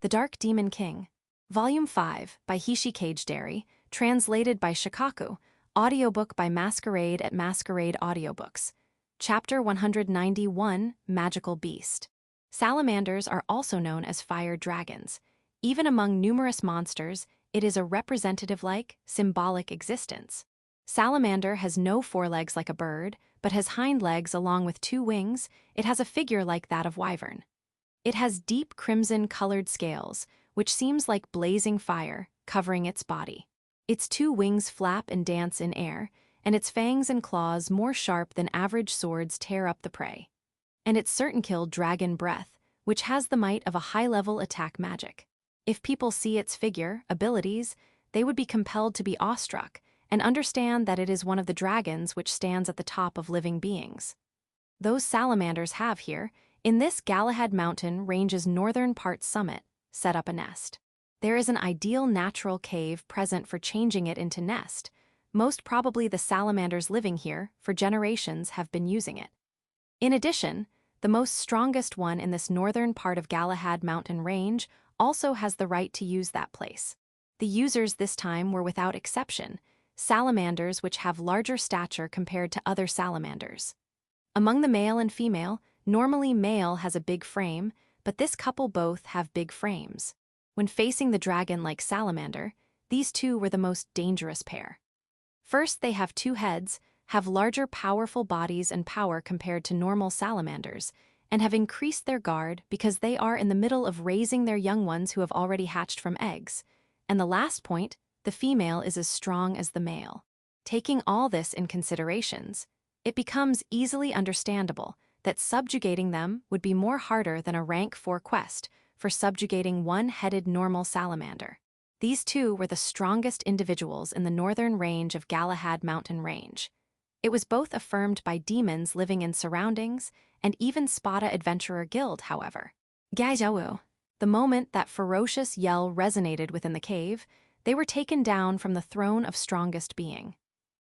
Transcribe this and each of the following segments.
The Dark Demon King. Volume 5 by Hishi Cage Dairy, translated by Shikaku, audiobook by Masquerade at Masquerade Audiobooks. Chapter 191, Magical Beast. Salamanders are also known as fire dragons. Even among numerous monsters, it is a representative-like, symbolic existence. Salamander has no forelegs like a bird, but has hind legs along with 2 wings. It has a figure like that of wyvern. It has deep crimson-colored scales, which seems like blazing fire, covering its body. Its 2 wings flap and dance in air, and its fangs and claws more sharp than average swords tear up the prey. And its certain-kill dragon breath, which has the might of a high-level attack magic. If people see its figure, abilities, they would be compelled to be awestruck and understand that it is one of the dragons which stands at the top of living beings. Those salamanders have here, in this Galahad Mountain range's northern part summit, set up a nest. There is an ideal natural cave present for changing it into nest. Most probably the salamanders living here for generations have been using it. In addition, the most strongest one in this northern part of Galahad Mountain range also has the right to use that place. The users this time were without exception, salamanders which have larger stature compared to other salamanders. Among the male and female, normally male has a big frame, but this couple both have big frames. When facing the dragon-like salamander, these 2 were the most dangerous pair. First, they have 2 heads, have larger powerful bodies and power compared to normal salamanders, and have increased their guard because they are in the middle of raising their young ones who have already hatched from eggs. And the last point, the female is as strong as the male. Taking all this in considerations, it becomes easily understandable that subjugating them would be more harder than a rank 4 quest for subjugating one-headed normal salamander. These 2 were the strongest individuals in the northern range of Galahad Mountain Range. It was both affirmed by demons living in surroundings and even Spada Adventurer Guild, however. Gaijiawu. The moment that ferocious yell resonated within the cave, they were taken down from the throne of strongest being.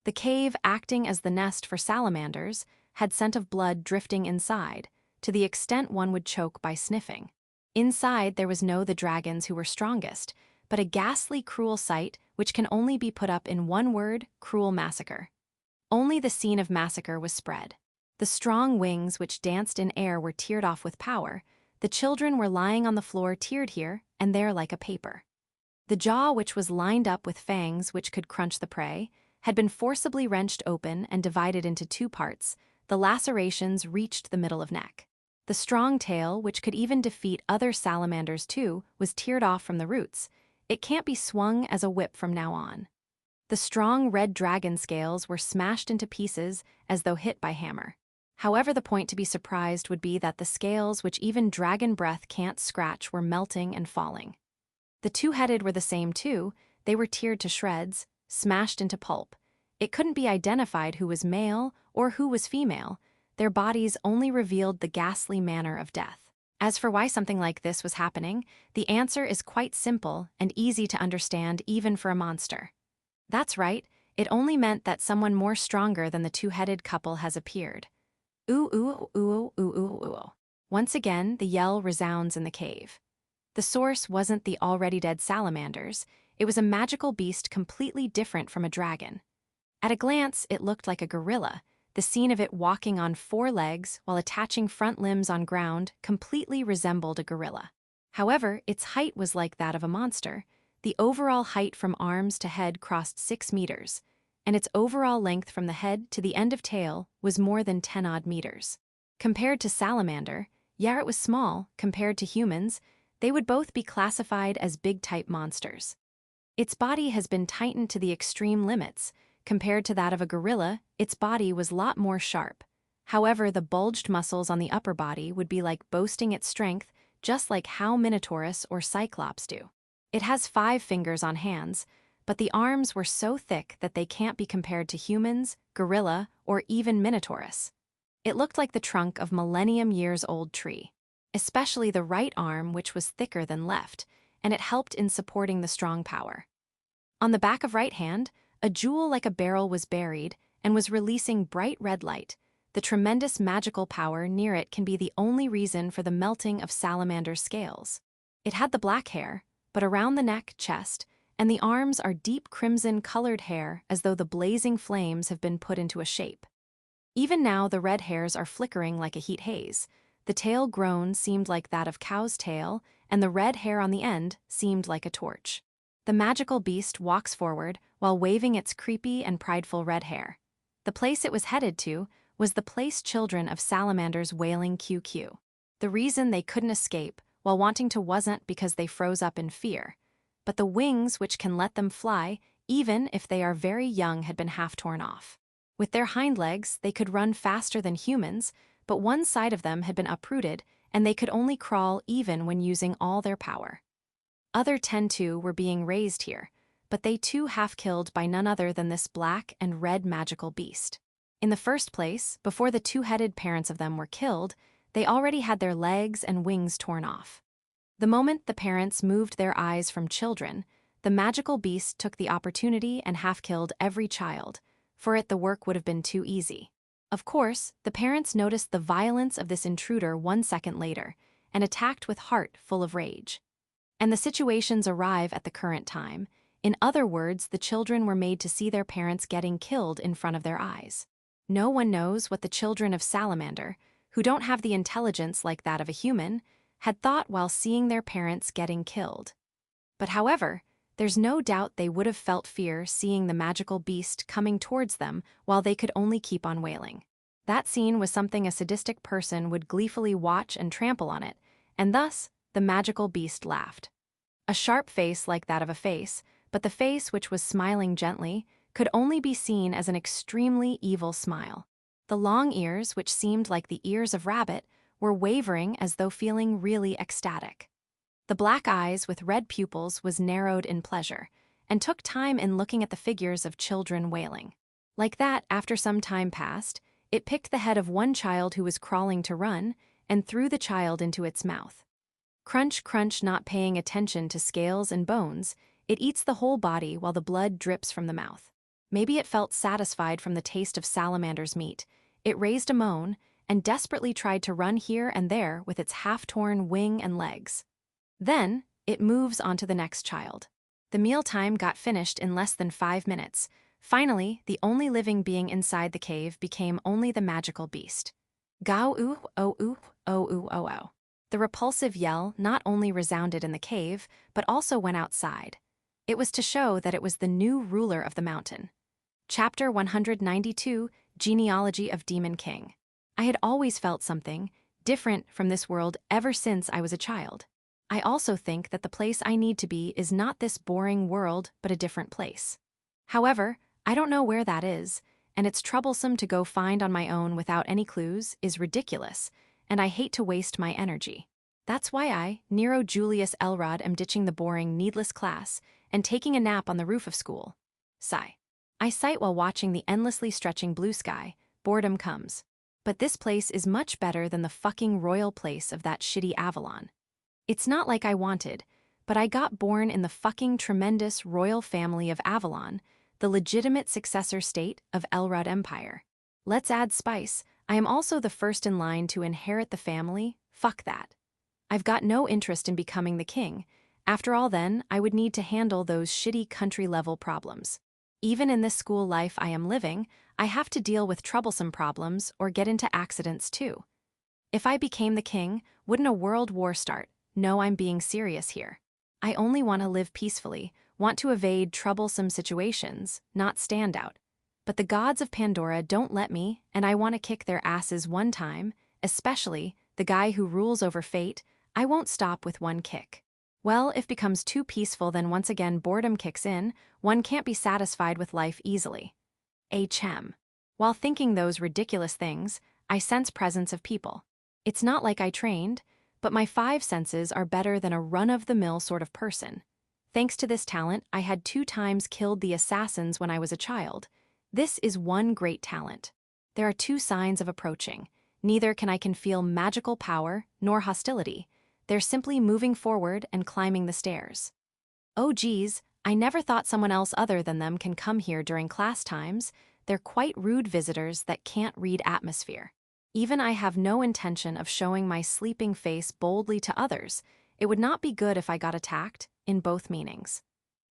The cave, acting as the nest for salamanders, had scent of blood drifting inside, to the extent one would choke by sniffing. Inside there was no the dragons who were strongest, but a ghastly cruel sight which can only be put up in one word: cruel massacre. Only the scene of massacre was spread. The strong wings which danced in air were teared off with power. The children were lying on the floor teared here and there like a paper. The jaw, which was lined up with fangs which could crunch the prey, had been forcibly wrenched open and divided into 2 parts. The lacerations reached the middle of neck. The strong tail, which could even defeat other salamanders too, was teared off from the roots. It can't be swung as a whip from now on. The strong red dragon scales were smashed into pieces as though hit by hammer. However, the point to be surprised would be that the scales which even dragon breath can't scratch were melting and falling. The 2-headed were the same too. They were teared to shreds, smashed into pulp. It couldn't be identified who was male or who was female. Their bodies only revealed the ghastly manner of death. As for why something like this was happening, the answer is quite simple and easy to understand even for a monster. That's right, it only meant that someone more stronger than the 2-headed couple has appeared. Ooh, ooh, ooh, ooh, ooh, ooh. Once again, the yell resounds in the cave. The source wasn't the already dead salamanders. It was a magical beast completely different from a dragon. At a glance, it looked like a gorilla. The scene of it walking on 4 legs while attaching front limbs on ground completely resembled a gorilla. However, its height was like that of a monster. The overall height from arms to head crossed 6 meters, and its overall length from the head to the end of tail was more than 10-odd meters. Compared to salamander, yeah, it was small. Compared to humans, they would both be classified as big-type monsters. Its body has been tightened to the extreme limits. Compared to that of a gorilla, its body was a lot more sharp. However, the bulged muscles on the upper body would be like boasting its strength, just like how Minotaurus or Cyclops do. It has 5 fingers on hands, but the arms were so thick that they can't be compared to humans, gorilla, or even Minotaurus. It looked like the trunk of millennium-years-old tree, especially the right arm, which was thicker than left, and it helped in supporting the strong power. On the back of right hand, a jewel like a barrel was buried and was releasing bright red light. The tremendous magical power near it can be the only reason for the melting of salamander scales. It had the black hair, but around the neck, chest, and the arms are deep crimson-colored hair as though the blazing flames have been put into a shape. Even now the red hairs are flickering like a heat haze. The tail grown seemed like that of cow's tail, and the red hair on the end seemed like a torch. The magical beast walks forward while waving its creepy and prideful red hair. The place it was headed to was the place children of salamanders wailing QQ. The reason they couldn't escape while wanting to wasn't because they froze up in fear, but the wings which can let them fly, even if they are very young, had been half torn off. With their hind legs, they could run faster than humans, but one side of them had been uprooted, and they could only crawl even when using all their power. Other Tentu were being raised here, but they too half-killed by none other than this black and red magical beast. In the first place, before the two-headed parents of them were killed, they already had their legs and wings torn off. The moment the parents moved their eyes from children, the magical beast took the opportunity and half-killed every child. For it, the work would have been too easy. Of course, the parents noticed the violence of this intruder 1 second later and attacked with heart full of rage. And the situations arrive at the current time. In other words, the children were made to see their parents getting killed in front of their eyes. No one knows what the children of Salamander, who don't have the intelligence like that of a human, had thought while seeing their parents getting killed. But however, there's no doubt they would have felt fear seeing the magical beast coming towards them while they could only keep on wailing. That scene was something a sadistic person would gleefully watch and trample on it, and thus the magical beast laughed. A sharp face like that of a face, but the face which was smiling gently could only be seen as an extremely evil smile. The long ears, which seemed like the ears of rabbit, were wavering as though feeling really ecstatic. The black eyes with red pupils was narrowed in pleasure, and took time in looking at the figures of children wailing. Like that, after some time passed, it picked the head of one child who was crawling to run, and threw the child into its mouth. Crunch, crunch, not paying attention to scales and bones, it eats the whole body while the blood drips from the mouth. Maybe it felt satisfied from the taste of salamander's meat. It raised a moan, and desperately tried to run here and there with its half-torn wing and legs. Then, it moves on to the next child. The mealtime got finished in less than 5 minutes. Finally, the only living being inside the cave became only the magical beast. Gao-oo, oh-oo, oh-oo, oh-oh. The repulsive yell not only resounded in the cave, but also went outside. It was to show that it was the new ruler of the mountain. Chapter 192, Genealogy of Demon King. I had always felt something different from this world ever since I was a child. I also think that the place I need to be is not this boring world, but a different place. However, I don't know where that is, and it's troublesome to go find on my own without any clues is ridiculous, and I hate to waste my energy. That's why I, Nero Julius Elrod, am ditching the boring, needless class and taking a nap on the roof of school. Sigh. I sigh while watching the endlessly stretching blue sky. Boredom comes. But this place is much better than the fucking royal place of that shitty Avalon. It's not like I wanted, but I got born in the fucking tremendous royal family of Avalon, the legitimate successor state of Elrod Empire. Let's add spice. I am also the first in line to inherit the family. Fuck that. I've got no interest in becoming the king. After all, then, I would need to handle those shitty country-level problems. Even in this school life I am living, I have to deal with troublesome problems or get into accidents too. If I became the king, wouldn't a world war start? No, I'm being serious here. I only want to live peacefully, want to evade troublesome situations, not stand out. But the gods of Pandora don't let me, and I want to kick their asses one time, especially the guy who rules over fate. I won't stop with one kick. Well, if it becomes too peaceful, then once again boredom kicks in. One can't be satisfied with life easily. Ahem. While thinking those ridiculous things, I sense presence of people. It's not like I trained, but my 5 senses are better than a run-of-the-mill sort of person. Thanks to this talent, I had 2 times killed the assassins when I was a child. This is one great talent. There are 2 signs of approaching. Neither can I feel magical power nor hostility. They're simply moving forward and climbing the stairs. Oh geez, I never thought someone else other than them can come here during class times. They're quite rude visitors that can't read atmosphere. Even I have no intention of showing my sleeping face boldly to others. It would not be good if I got attacked, in both meanings.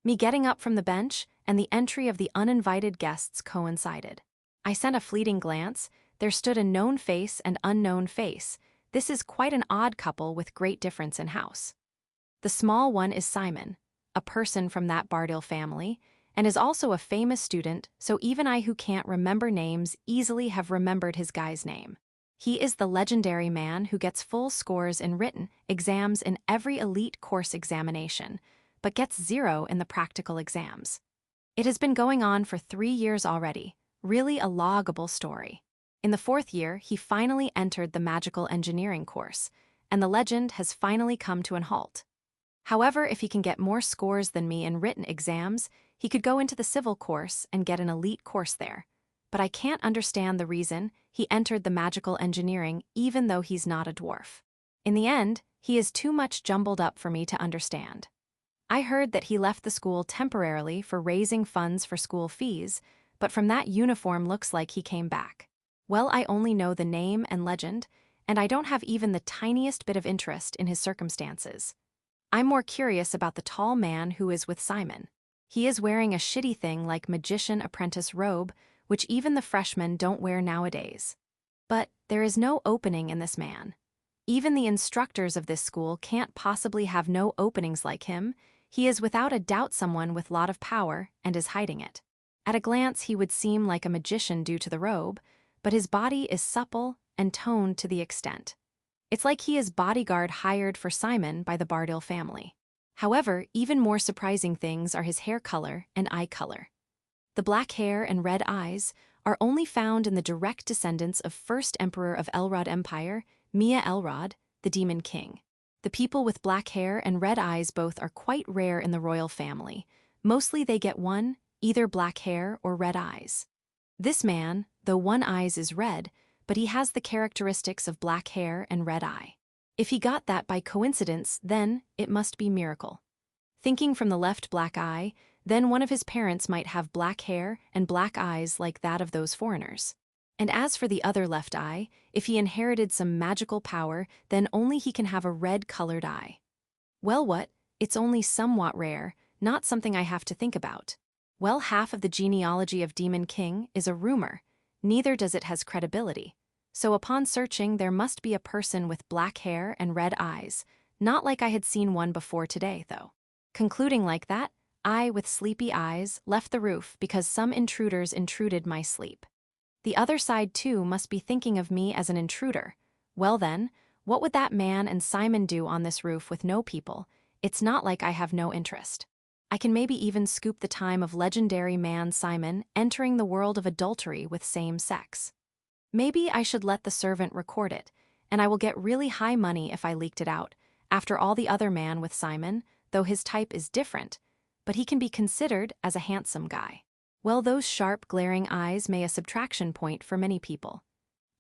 Me getting up from the bench and the entry of the uninvited guests coincided. I sent a fleeting glance. There stood a known face and unknown face. This is quite an odd couple with great difference in house. The small one is Simon, a person from that Bardil family, and is also a famous student, so even I who can't remember names easily have remembered his guy's name. He is the legendary man who gets full scores in written exams in every elite course examination, but gets 0 in the practical exams. It has been going on for 3 years already, really a loggable story. In the 4th year, he finally entered the magical engineering course, and the legend has finally come to an halt. However, if he can get more scores than me in written exams, he could go into the civil course and get an elite course there. But I can't understand the reason he entered the magical engineering even though he's not a dwarf. In the end, he is too much jumbled up for me to understand. I heard that he left the school temporarily for raising funds for school fees, but from that uniform looks like he came back. Well, I only know the name and legend, and I don't have even the tiniest bit of interest in his circumstances. I'm more curious about the tall man who is with Simon. He is wearing a shitty thing like magician apprentice robe, which even the freshmen don't wear nowadays. But there is no opening in this man. Even the instructors of this school can't possibly have no openings like him. He is without a doubt someone with lot of power and is hiding it. At a glance he would seem like a magician due to the robe, but his body is supple and toned to the extent. It's like he is bodyguard hired for Simon by the Bardil family. However, even more surprising things are his hair color and eye color. The black hair and red eyes are only found in the direct descendants of first emperor of Elrod Empire, Mia Elrod, the Demon King. The people with black hair and red eyes both are quite rare in the royal family. Mostly they get one, either black hair or red eyes. This man, though one eye is red, but he has the characteristics of black hair and red eye. If he got that by coincidence, then it must be miracle. Thinking from the left black eye, then one of his parents might have black hair and black eyes like that of those foreigners. And as for the other left eye, if he inherited some magical power, then only he can have a red-colored eye. Well, what? It's only somewhat rare, not something I have to think about. Well, half of the genealogy of Demon King is a rumor. Neither does it has credibility. So upon searching, there must be a person with black hair and red eyes, not like I had seen one before today, though. Concluding like that, I, with sleepy eyes, left the roof because some intruders intruded my sleep. The other side, too, must be thinking of me as an intruder. Well then, what would that man and Simon do on this roof with no people? It's not like I have no interest. I can maybe even scoop the time of legendary man Simon entering the world of adultery with same sex. Maybe I should let the servant record it, and I will get really high money if I leaked it out, after all the other man with Simon, though his type is different, but he can be considered as a handsome guy. Well, those sharp, glaring eyes may a subtraction point for many people.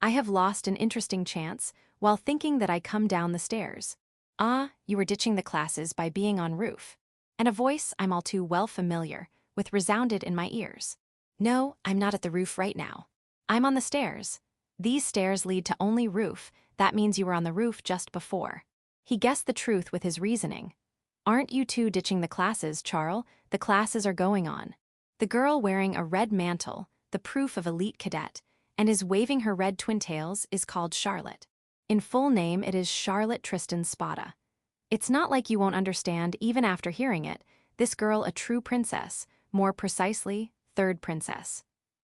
I have lost an interesting chance while thinking that I come down the stairs. Ah, you were ditching the classes by being on roof. And a voice I'm all too well familiar with resounded in my ears. No, I'm not at the roof right now. I'm on the stairs. These stairs lead to only roof. That means you were on the roof just before. He guessed the truth with his reasoning. Aren't you two ditching the classes, Charles? The classes are going on. The girl wearing a red mantle, the proof of elite cadet, and is waving her red twintails is called Charlotte. In full name, it is Charlotte Tristan Spada. It's not like you won't understand even after hearing it. This girl a true princess, more precisely, third princess.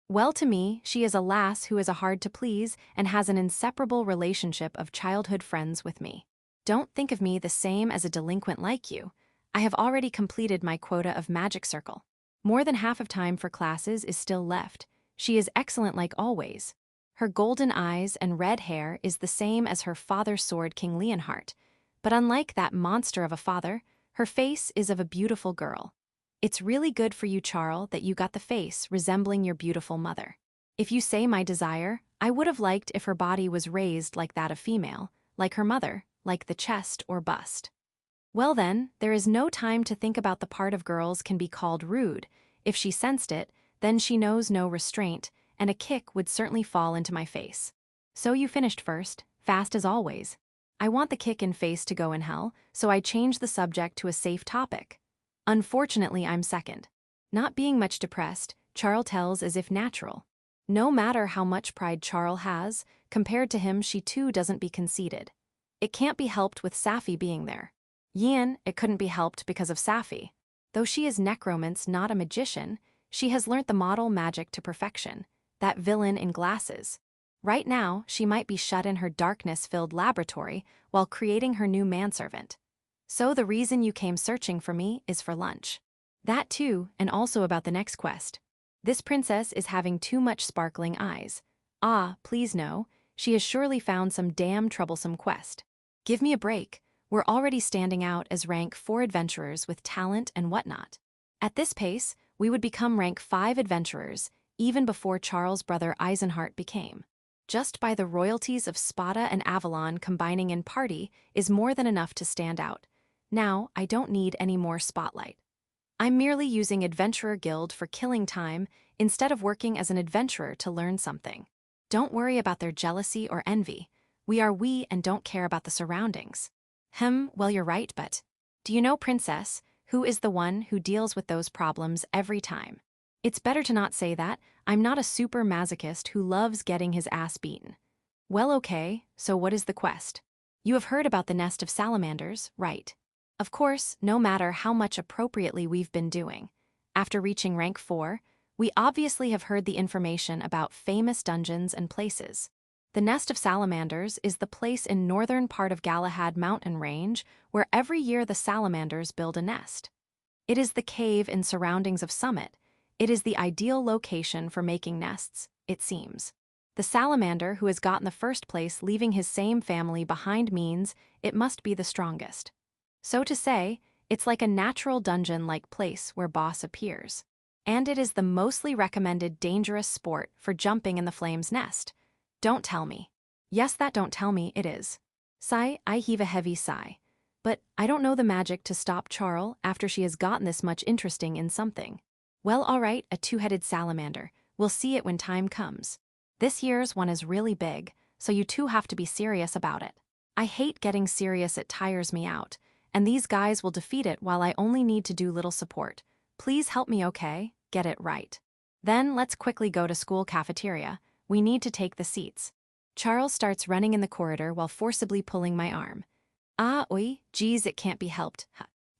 Well, to me, she is a lass who is a hard to please and has an inseparable relationship of childhood friends with me. Don't think of me the same as a delinquent like you. I have already completed my quota of magic circle. More than half of time for classes is still left. She is excellent like always. Her golden eyes and red hair is the same as her father's sword King Leonhart. But unlike that monster of a father, her face is of a beautiful girl. It's really good for you, Charles, that you got the face resembling your beautiful mother. If you say my desire, I would have liked if her body was raised like that of female, like her mother, like the chest or bust. Well then, there is no time to think about the part of girls can be called rude. If she sensed it, then she knows no restraint, and a kick would certainly fall into my face. So you finished first, fast as always. I want the kick in face to go in hell, so I change the subject to a safe topic. Unfortunately, I'm second. Not being much depressed, Charles tells as if natural. No matter how much pride Charles has, compared to him she too doesn't be conceited. It can't be helped with Safi being there. Yin, it couldn't be helped because of Safi. Though she is necromancer, not a magician, she has learnt the model magic to perfection, that villain in glasses. Right now, she might be shut in her darkness-filled laboratory while creating her new manservant. So the reason you came searching for me is for lunch. That too, and also about the next quest. This princess is having too much sparkling eyes. Ah, please no, she has surely found some damn troublesome quest. Give me a break, we're already standing out as rank 4 adventurers with talent and whatnot. At this pace, we would become rank 5 adventurers, even before Charles' brother Eisenhart became. Just by the royalties of Spada and Avalon combining in party is more than enough to stand out. Now, I don't need any more spotlight. I'm merely using Adventurer Guild for killing time instead of working as an adventurer to learn something. Don't worry about their jealousy or envy. We are we and don't care about the surroundings. Well, you're right, but do you know, Princess, who is the one who deals with those problems every time? It's better to not say that. I'm not a super masochist who loves getting his ass beaten. Well, okay, so what is the quest? You have heard about the nest of salamanders, right? Of course, no matter how much appropriately we've been doing. After reaching rank 4, we obviously have heard the information about famous dungeons and places. The Nest of Salamanders is the place in northern part of Galahad mountain range where every year the salamanders build a nest. It is the cave in surroundings of Summit. It is the ideal location for making nests, it seems. The salamander who has gotten the first place leaving his same family behind means it must be the strongest. So to say, it's like a natural dungeon-like place where boss appears. And it is the mostly recommended dangerous sport for jumping in the flame's nest. Don't tell me. Yes, that don't tell me, it is. Sigh, I heave a heavy sigh. But I don't know the magic to stop Charl after she has gotten this much interesting in something. Well, alright, a two-headed salamander. We'll see it when time comes. This year's one is really big, so you two have to be serious about it. I hate getting serious, it tires me out. And these guys will defeat it while I only need to do little support. Please help me, okay? Get it right. Then let's quickly go to school cafeteria. We need to take the seats. Charles starts running in the corridor while forcibly pulling my arm. Ah, oi, geez, it can't be helped.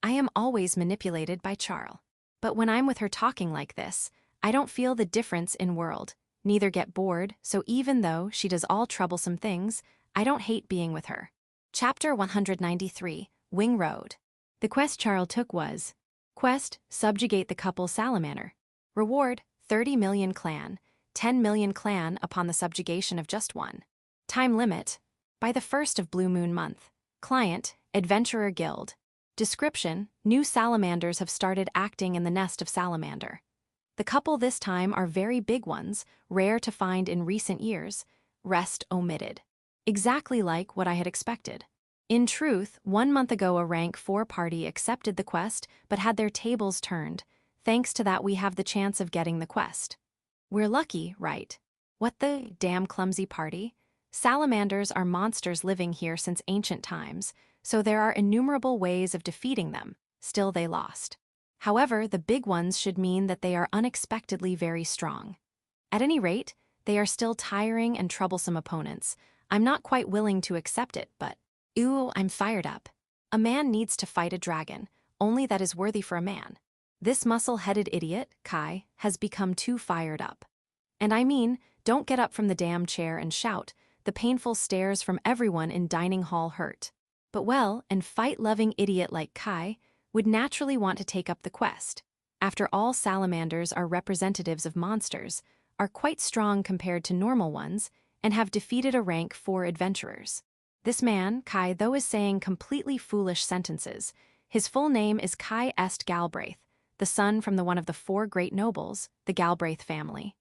I am always manipulated by Charles. But when I'm with her talking like this, I don't feel the difference in world. Neither get bored, so even though she does all troublesome things, I don't hate being with her. Chapter 193. Wing Road. The quest Charles took was Quest, subjugate the couple salamander. Reward, 30 million clan, 10 million clan upon the subjugation of just one. Time limit, by the 1st of Blue Moon month. Client, Adventurer Guild. Description, new salamanders have started acting in the nest of salamander. The couple this time are very big ones, rare to find in recent years, rest omitted. Exactly like what I had expected. In truth, 1 month ago a rank 4 party accepted the quest but had their tables turned. Thanks to that we have the chance of getting the quest. We're lucky, right? What the damn clumsy party? Salamanders are monsters living here since ancient times, so there are innumerable ways of defeating them. Still they lost. However, the big ones should mean that they are unexpectedly very strong. At any rate, they are still tiring and troublesome opponents. I'm not quite willing to accept it, but ooh, I'm fired up. A man needs to fight a dragon, only that is worthy for a man. This muscle-headed idiot, Kai, has become too fired up. And I mean, don't get up from the damn chair and shout. The painful stares from everyone in dining hall hurt. But well, an fight-loving idiot like Kai would naturally want to take up the quest. After all, salamanders are representatives of monsters, are quite strong compared to normal ones, and have defeated a rank 4 adventurers. This man, Kai, though is saying completely foolish sentences. His full name is Kai Est Galbraith, the son from one of the 4 great nobles, the Galbraith family.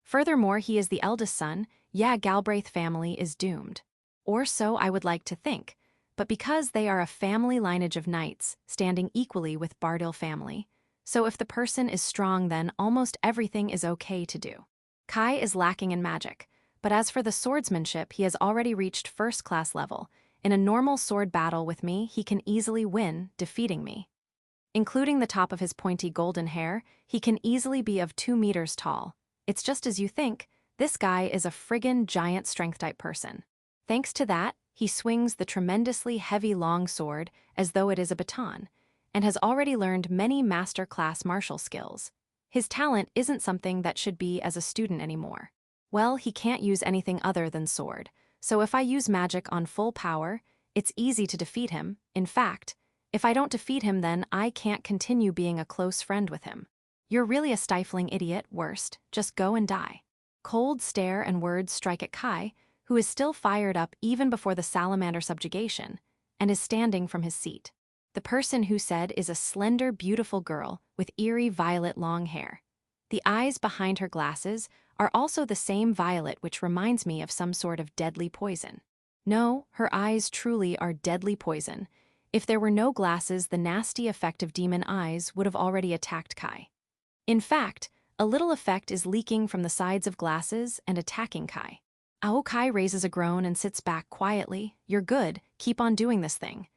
Furthermore, he is the eldest son. Yeah, Galbraith family is doomed. Or so I would like to think. But because they are a family lineage of knights, standing equally with Bardil family, so if the person is strong then almost everything is okay to do. Kai is lacking in magic, but as for the swordsmanship he has already reached first-class level, In a normal sword battle with me, he can easily win, defeating me. Including the top of his pointy golden hair, he can easily be of 2 meters tall. It's just as you think, this guy is a friggin' giant strength-type person. Thanks to that, he swings the tremendously heavy long sword as though it is a baton, and has already learned many master-class martial skills. His talent isn't something that should be as a student anymore. Well, he can't use anything other than sword, so if I use magic on full power, it's easy to defeat him. In fact, if I don't defeat him, then I can't continue being a close friend with him. You're really a stifling idiot, worst, just go and die. Cold stare and words strike at Kai, who is still fired up even before the salamander subjugation, and is standing from his seat. The person who said is a slender, beautiful girl with eerie violet long hair. The eyes behind her glasses are also the same violet, which reminds me of some sort of deadly poison. No, her eyes truly are deadly poison. If there were no glasses, the nasty effect of demon eyes would have already attacked Kai. In fact, a little effect is leaking from the sides of glasses and attacking Kai. Awoke raises a groan and sits back quietly. You're good, keep on doing this thing.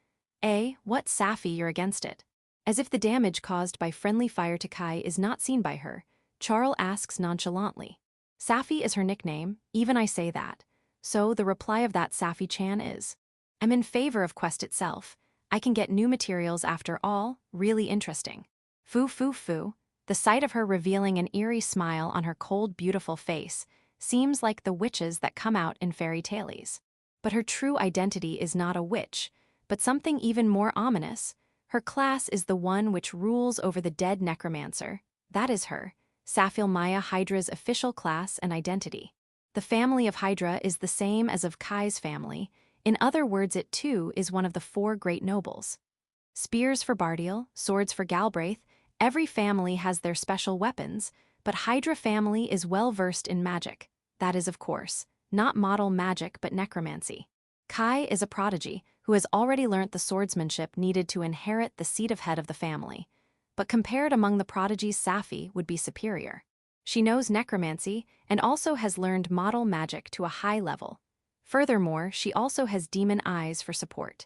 What Safi, you're against it. As if the damage caused by friendly fire to Kai is not seen by her, Charl asks nonchalantly. Safi is her nickname, even I say that. So the reply of that Safi-chan is, I'm in favor of quest itself. I can get new materials after all, really interesting. Foo foo foo. The sight of her revealing an eerie smile on her cold, beautiful face seems like the witches that come out in fairy tales. But her true identity is not a witch, but something even more ominous. Her class is the one which rules over the dead necromancer. That is her, Safil Maya Hydra's official class and identity. The family of Hydra is the same as of Kai's family. In other words, it too is one of the 4 great nobles. Spears for Bardiel, swords for Galbraith, every family has their special weapons, but Hydra family is well versed in magic. That is, of course, not model magic but necromancy. Kai is a prodigy who has already learnt the swordsmanship needed to inherit the seat of head of the family, but compared among the prodigies, Safi would be superior. She knows necromancy and also has learned model magic to a high level. Furthermore, she also has demon eyes for support.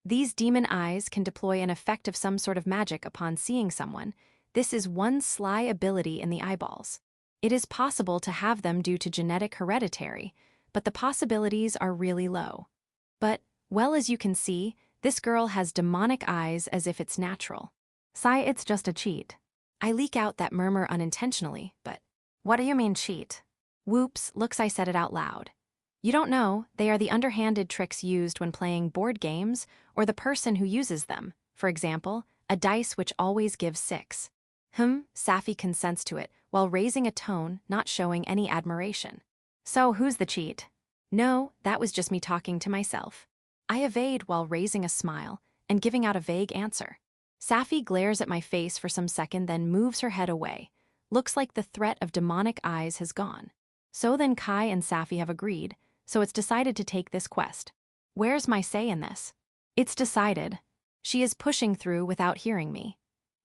These demon eyes can deploy an effect of some sort of magic upon seeing someone. This is one sly ability in the eyeballs. It is possible to have them due to genetic hereditary, but the possibilities are really low. But, well, as you can see, this girl has demonic eyes as if it's natural. Sigh, it's just a cheat. I leak out that murmur unintentionally, but what do you mean cheat? Whoops, looks I said it out loud. You don't know, they are the underhanded tricks used when playing board games or the person who uses them. For example, a dice which always gives 6. Safi consents to it while raising a tone, not showing any admiration. So who's the cheat? No, that was just me talking to myself. I evade while raising a smile and giving out a vague answer. Safi glares at my face for some second, then moves her head away. Looks like the threat of demonic eyes has gone. So then Kai and Safi have agreed, so it's decided to take this quest. Where's my say in this? It's decided. She is pushing through without hearing me.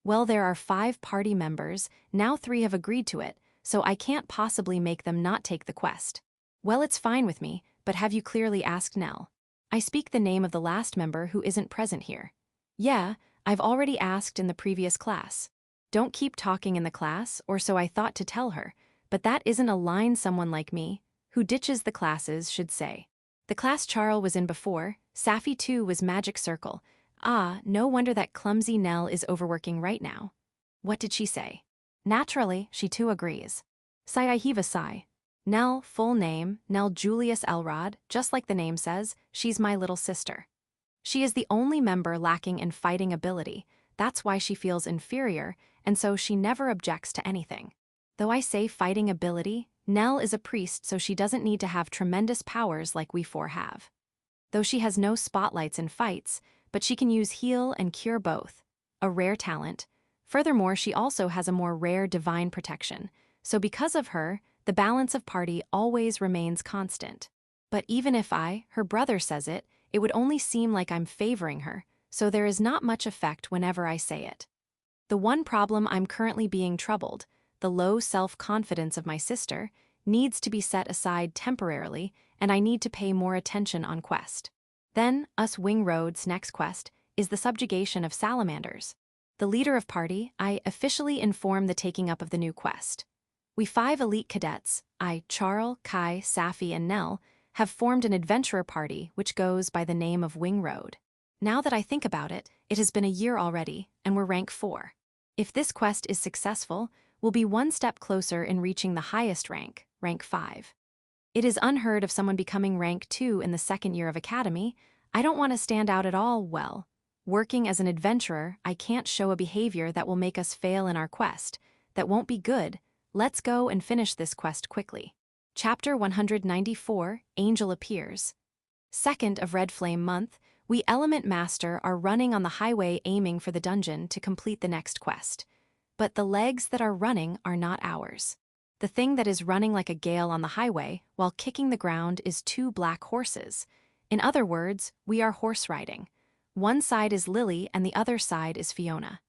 Well, there are 5 party members, now 3 have agreed to it, so I can't possibly make them not take the quest. Well, it's fine with me, but have you clearly asked Nell? I speak the name of the last member who isn't present here. Yeah, I've already asked in the previous class. Don't keep talking in the class, or so I thought to tell her, but that isn't a line someone like me, who ditches the classes, should say. The class Charl was in before, Safi too was Magic Circle. Ah, no wonder that clumsy Nell is overworking right now. What did she say? Naturally, she too agrees. Sigh, I heave a sigh. Nell, full name, Nell Julius Elrod, just like the name says, she's my little sister. She is the only member lacking in fighting ability, that's why she feels inferior, and so she never objects to anything. Though I say fighting ability, Nell is a priest, so she doesn't need to have tremendous powers like we 4 have. Though she has no spotlights in fights, but she can use heal and cure both. A rare talent. Furthermore, she also has a more rare divine protection, so because of her, the balance of party always remains constant. But even if her brother says it, it would only seem like I'm favoring her, so there is not much effect whenever I say it. The one problem I'm currently being troubled, the low self-confidence of my sister, needs to be set aside temporarily, and I need to pay more attention on quest. Then, us Wing Road's next quest is the subjugation of salamanders. The leader of party, I officially inform the taking up of the new quest. We 5 elite cadets, Charl, Kai, Safi, and Nell, have formed an adventurer party which goes by the name of Wing Road. Now that I think about it, it has been a year already, and we're rank 4. If this quest is successful, we'll be one step closer in reaching the highest rank, rank 5. It is unheard of someone becoming rank 2 in the second year of academy. I don't want to stand out at all. Well, working as an adventurer, I can't show a behavior that will make us fail in our quest. That won't be good. Let's go and finish this quest quickly. Chapter 194, Angel Appears. Second of Red Flame Month, we Element Master are running on the highway aiming for the dungeon to complete the next quest. But the legs that are running are not ours. The thing that is running like a gale on the highway while kicking the ground is 2 black horses. In other words, we are horse riding. One side is Lily and the other side is Fiona.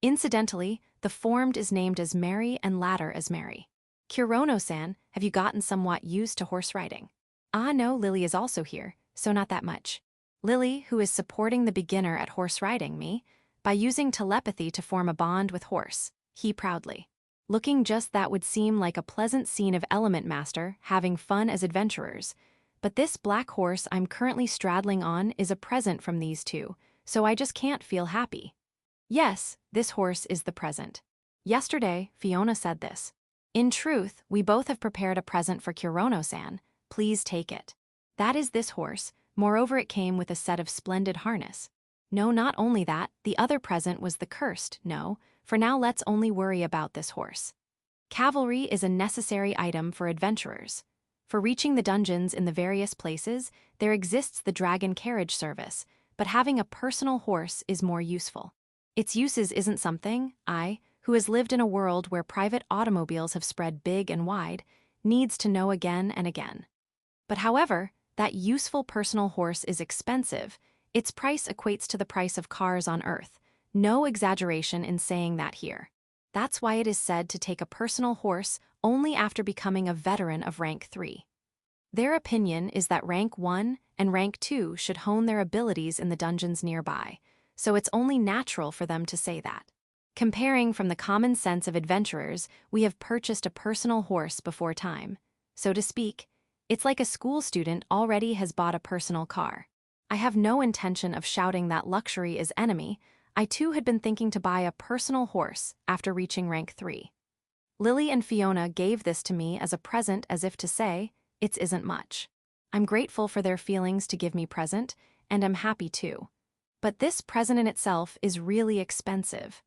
Incidentally, the formed is named as Mary and latter as Mary. Kurono-san, have you gotten somewhat used to horse riding? Ah no, Lily is also here, so not that much. Lily, who is supporting the beginner at horse riding, me, by using telepathy to form a bond with horse, he proudly. Looking just that would seem like a pleasant scene of Element Master having fun as adventurers. But this black horse I'm currently straddling on is a present from these 2, so I just can't feel happy. Yes, this horse is the present. Yesterday, Fiona said this. In truth, we both have prepared a present for Kurono-san. Please take it. That is this horse. Moreover, it came with a set of splendid harness. No, not only that, the other present was the cursed. No, for now let's only worry about this horse. Cavalry is a necessary item for adventurers. For reaching the dungeons in the various places, there exists the dragon carriage service, but having a personal horse is more useful. Its uses isn't something I, who has lived in a world where private automobiles have spread big and wide, needs to know again and again. But however, that useful personal horse is expensive. Its price equates to the price of cars on Earth. No exaggeration in saying that here. That's why it is said to take a personal horse only after becoming a veteran of rank 3. Their opinion is that rank 1 and rank 2 should hone their abilities in the dungeons nearby, so it's only natural for them to say that. Comparing from the common sense of adventurers, we have purchased a personal horse before time. So to speak, it's like a school student already has bought a personal car. I have no intention of shouting that luxury is enemy. I too had been thinking to buy a personal horse after reaching rank 3. Lily and Fiona gave this to me as a present, as if to say, it isn't much. I'm grateful for their feelings to give me present, and I'm happy too. But this present in itself is really expensive.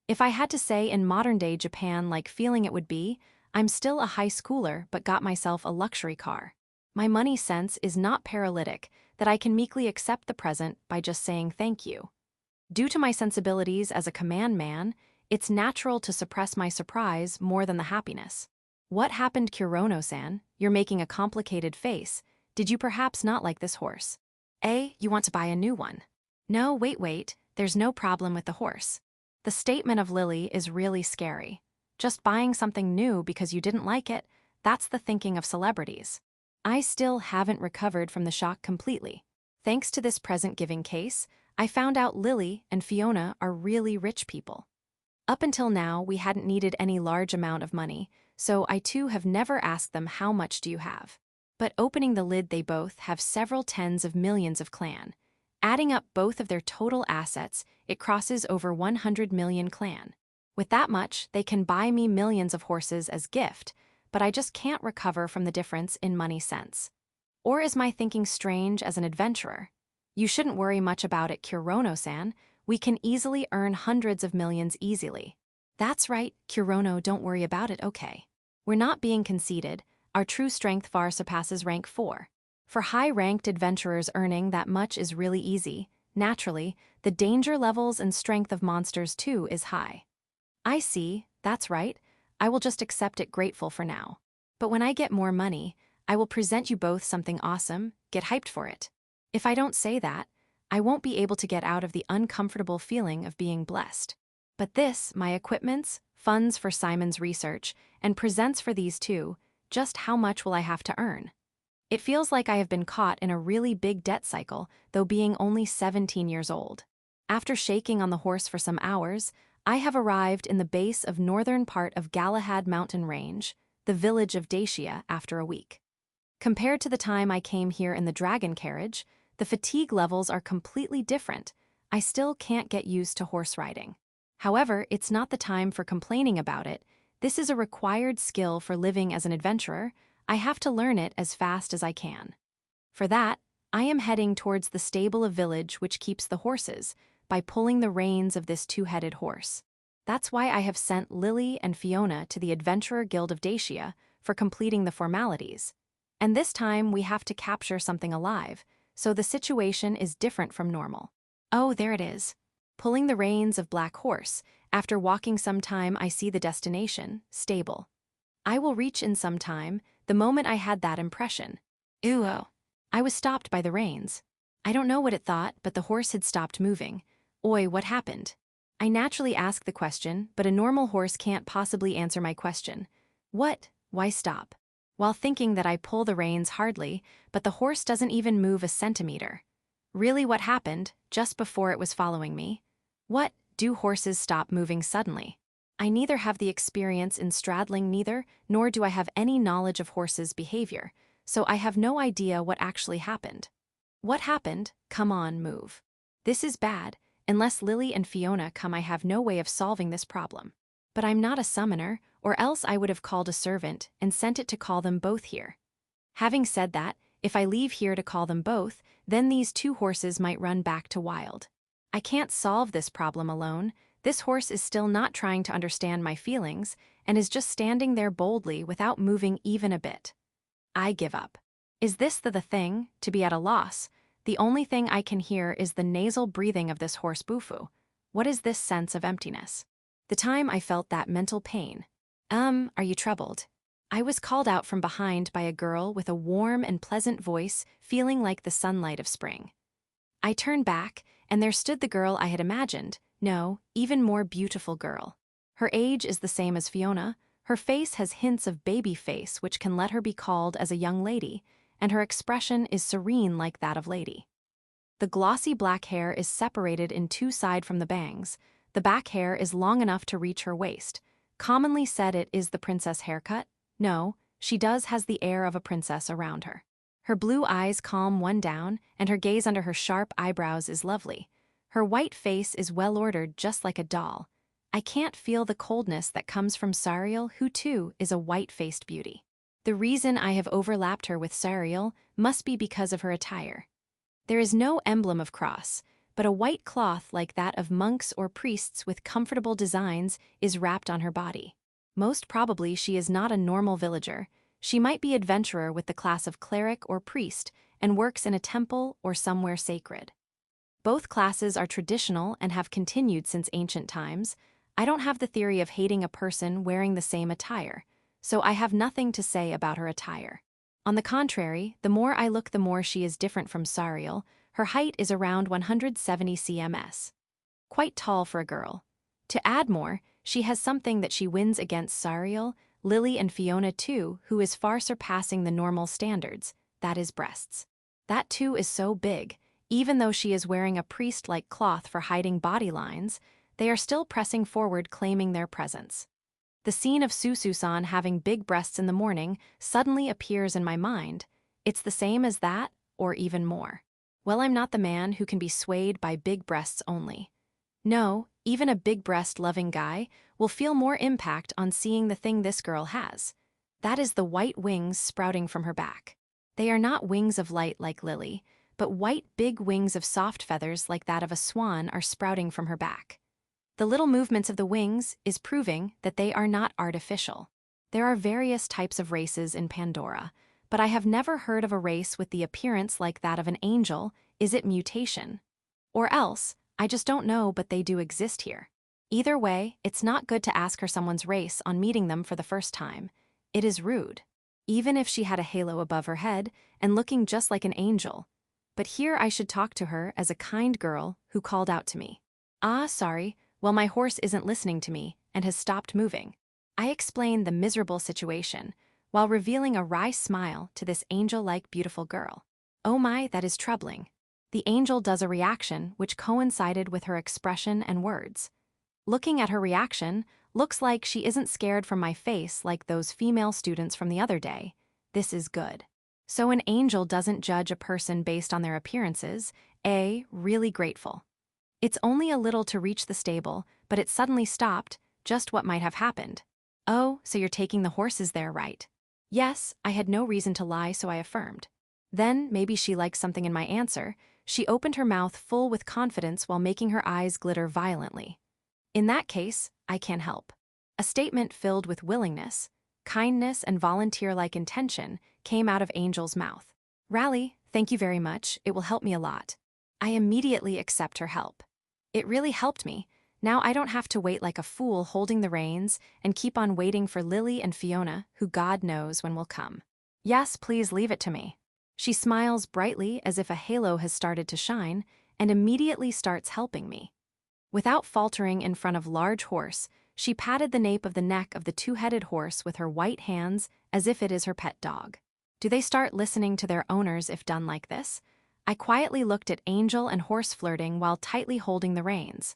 If I had to say in modern-day Japan like feeling it would be, I'm still a high schooler but got myself a luxury car. My money sense is not paralytic that I can meekly accept the present by just saying thank you. Due to my sensibilities as a command man, it's natural to suppress my surprise more than the happiness. What happened, Kurono-san? You're making a complicated face. Did you perhaps not like this horse? You want to buy a new one? No, wait, there's no problem with the horse. The statement of Lily is really scary. Just buying something new because you didn't like it, that's the thinking of celebrities. I still haven't recovered from the shock completely. Thanks to this present-giving case, I found out Lily and Fiona are really rich people. Up until now, we hadn't needed any large amount of money, so I too have never asked them how much do you have. But opening the lid, they both have several tens of millions of clan. Adding up both of their total assets, it crosses over 100 million clan. With that much, they can buy me millions of horses as gift, but I just can't recover from the difference in money sense. Or is my thinking strange as an adventurer? You shouldn't worry much about it, Kurono-san. We can easily earn hundreds of millions easily. That's right, Kurono, don't worry about it, okay. We're not being conceited. Our true strength far surpasses rank 4. For high-ranked adventurers, earning that much is really easy. Naturally, the danger levels and strength of monsters too is high. I see, that's right. I will just accept it grateful for now. But when I get more money, I will present you both something awesome. Get hyped for it. If I don't say that, I won't be able to get out of the uncomfortable feeling of being blessed. But this, my equipments, funds for Simon's research, and presents for these two, just how much will I have to earn? It feels like I have been caught in a really big debt cycle, though being only 17 years old. After shaking on the horse for some hours, I have arrived in the base of northern part of Galahad mountain range, the village of Dacia, after a week. Compared to the time I came here in the dragon carriage, the fatigue levels are completely different. I still can't get used to horse riding. However, it's not the time for complaining about it. This is a required skill for living as an adventurer. I have to learn it as fast as I can. For that, I am heading towards the stable of village which keeps the horses, by pulling the reins of this two-headed horse. That's why I have sent Lily and Fiona to the Adventurer Guild of Dacia for completing the formalities. And this time we have to capture something alive, so the situation is different from normal. Oh, there it is. Pulling the reins of Black Horse. After walking some time, I see the destination, stable. I will reach in some time, the moment I had that impression. Ooh, oh. I was stopped by the reins. I don't know what it thought, but the horse had stopped moving. Oi, what happened? I naturally ask the question, but a normal horse can't possibly answer my question. What? Why stop? While thinking that I pull the reins hardly, but the horse doesn't even move a centimeter. Really, what happened, just before it was following me? What, do horses stop moving suddenly? I neither have the experience in straddling neither, nor do I have any knowledge of horses' behavior, so I have no idea what actually happened. What happened? Come on, move. This is bad. Unless Lily and Fiona come, I have no way of solving this problem. But I'm not a summoner, or else I would have called a servant and sent it to call them both here. Having said that, if I leave here to call them both, then these two horses might run back to wild. I can't solve this problem alone. This horse is still not trying to understand my feelings, and is just standing there boldly without moving even a bit. I give up. Is this the thing, to be at a loss? The only thing I can hear is the nasal breathing of this horse Bufu. What is this sense of emptiness? The time I felt that mental pain. Are you troubled? I was called out from behind by a girl with a warm and pleasant voice, feeling like the sunlight of spring. I turned back, and there stood the girl I had imagined, no, even more beautiful girl. Her age is the same as Fiona. Her face has hints of baby face which can let her be called as a young lady, and her expression is serene like that of lady. The glossy black hair is separated in two sides from the bangs. The back hair is long enough to reach her waist. Commonly said it is the princess haircut. No, she has the air of a princess around her. Her blue eyes calm one down, and her gaze under her sharp eyebrows is lovely. Her white face is well ordered, just like a doll. I can't feel the coldness that comes from Sariel, who too is a white-faced beauty. The reason I have overlapped her with Sariel must be because of her attire. There is no emblem of cross, but a white cloth like that of monks or priests with comfortable designs is wrapped on her body. Most probably she is not a normal villager. She might be adventurer with the class of cleric or priest and works in a temple or somewhere sacred. Both classes are traditional and have continued since ancient times. I don't have the theory of hating a person wearing the same attire, so I have nothing to say about her attire. On the contrary, the more I look, the more she is different from Sariel. Her height is around 170 cms. Quite tall for a girl. To add more, she has something that she wins against Sariel, Lily and Fiona too, who is far surpassing the normal standards, that is breasts. That too is so big, even though she is wearing a priest-like cloth for hiding body lines, they are still pressing forward claiming their presence. The scene of Susu-san having big breasts in the morning suddenly appears in my mind. It's the same as that, or even more. Well, I'm not the man who can be swayed by big breasts only. No, even a big breast-loving guy will feel more impact on seeing the thing this girl has. That is the white wings sprouting from her back. They are not wings of light like Lily, but white big wings of soft feathers like that of a swan are sprouting from her back. The little movements of the wings is proving that they are not artificial. There are various types of races in Pandora, but I have never heard of a race with the appearance like that of an angel. Is it mutation? Or else, I just don't know, but they do exist here. Either way, it's not good to ask her someone's race on meeting them for the first time. It is rude. Even if she had a halo above her head and looking just like an angel. But here I should talk to her as a kind girl who called out to me. Ah, sorry. Well, my horse isn't listening to me and has stopped moving. I explained the miserable situation. while revealing a wry smile to this angel-like beautiful girl. Oh my, that is troubling. The angel does a reaction which coincided with her expression and words. Looking at her reaction, looks like she isn't scared from my face like those female students from the other day. This is good. So an angel doesn't judge a person based on their appearances. Really grateful. It's only a little to reach the stable, but it suddenly stopped, just what might have happened. Oh, so you're taking the horses there, right? Yes, I had no reason to lie, so I affirmed. Then, maybe she liked something in my answer. She opened her mouth full with confidence while making her eyes glitter violently. In that case, I can't help. A statement filled with willingness, kindness, and volunteer-like intention came out of Angel's mouth. Rally, thank you very much, it will help me a lot. I immediately accept her help. It really helped me. Now I don't have to wait like a fool holding the reins and keep on waiting for Lily and Fiona, who God knows when will come. Yes, please leave it to me. She smiles brightly as if a halo has started to shine and immediately starts helping me. Without faltering in front of large horse, she patted the nape of the neck of the two-headed horse with her white hands as if it is her pet dog. Do they start listening to their owners if done like this? I quietly looked at Angel and horse flirting while tightly holding the reins.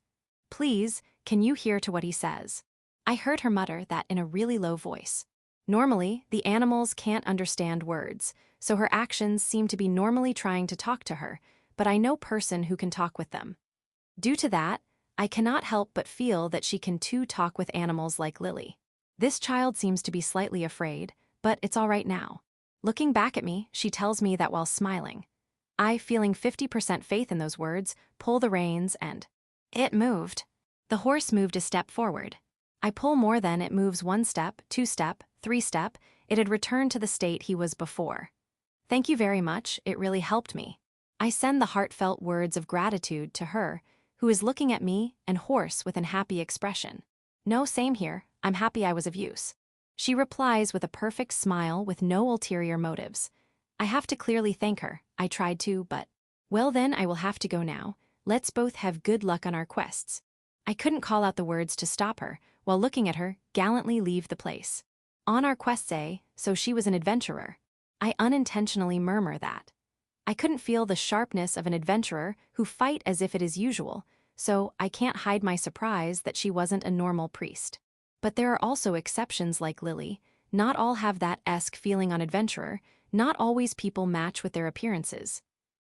Please, can you hear to what he says? I heard her mutter that in a really low voice. Normally, the animals can't understand words, so her actions seem to be normally trying to talk to her, but I know person who can talk with them. Due to that, I cannot help but feel that she can too talk with animals like Lily. This child seems to be slightly afraid, but it's all right now. Looking back at me, she tells me that while smiling. I, feeling 50% faith in those words, pull the reins and... It moved. The horse moved a step forward. I pull more than it moves 1 step, 2 step, 3 step, it had returned to the state he was before. Thank you very much, it really helped me. I send the heartfelt words of gratitude to her, who is looking at me and horse with an happy expression. No, same here, I'm happy I was of use. She replies with a perfect smile with no ulterior motives. I have to clearly thank her, I tried to, but... Well then, I will have to go now. Let's both have good luck on our quests. I couldn't call out the words to stop her, while looking at her gallantly leave the place. On our quests, so she was an adventurer. I unintentionally murmur that. I couldn't feel the sharpness of an adventurer who fight as if it is usual, so I can't hide my surprise that she wasn't a normal priest. But there are also exceptions like Lily. Not all have that esque feeling on adventurer, not always people match with their appearances.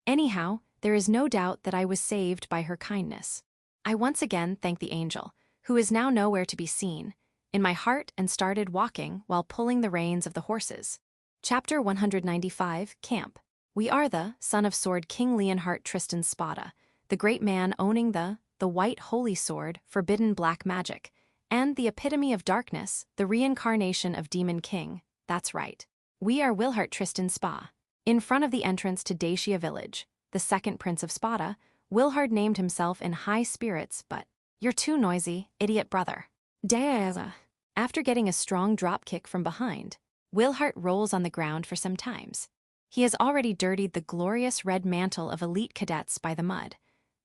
Anyhow, there is no doubt that I was saved by her kindness. I once again thank the angel, who is now nowhere to be seen, in my heart and started walking while pulling the reins of the horses. Chapter 195, Camp. We are the son of sword King Leonhart Tristan Spada, the great man owning the white holy sword, forbidden black magic, and the epitome of darkness, the reincarnation of Demon King. That's right. We are Wilhart Tristan Spa. In front of the entrance to Dacia village, the second prince of Spada, Wilhard named himself in high spirits, but, "You're too noisy, idiot brother." Daza. After getting a strong drop kick from behind, Wilhart rolls on the ground for some times. He has already dirtied the glorious red mantle of elite cadets by the mud.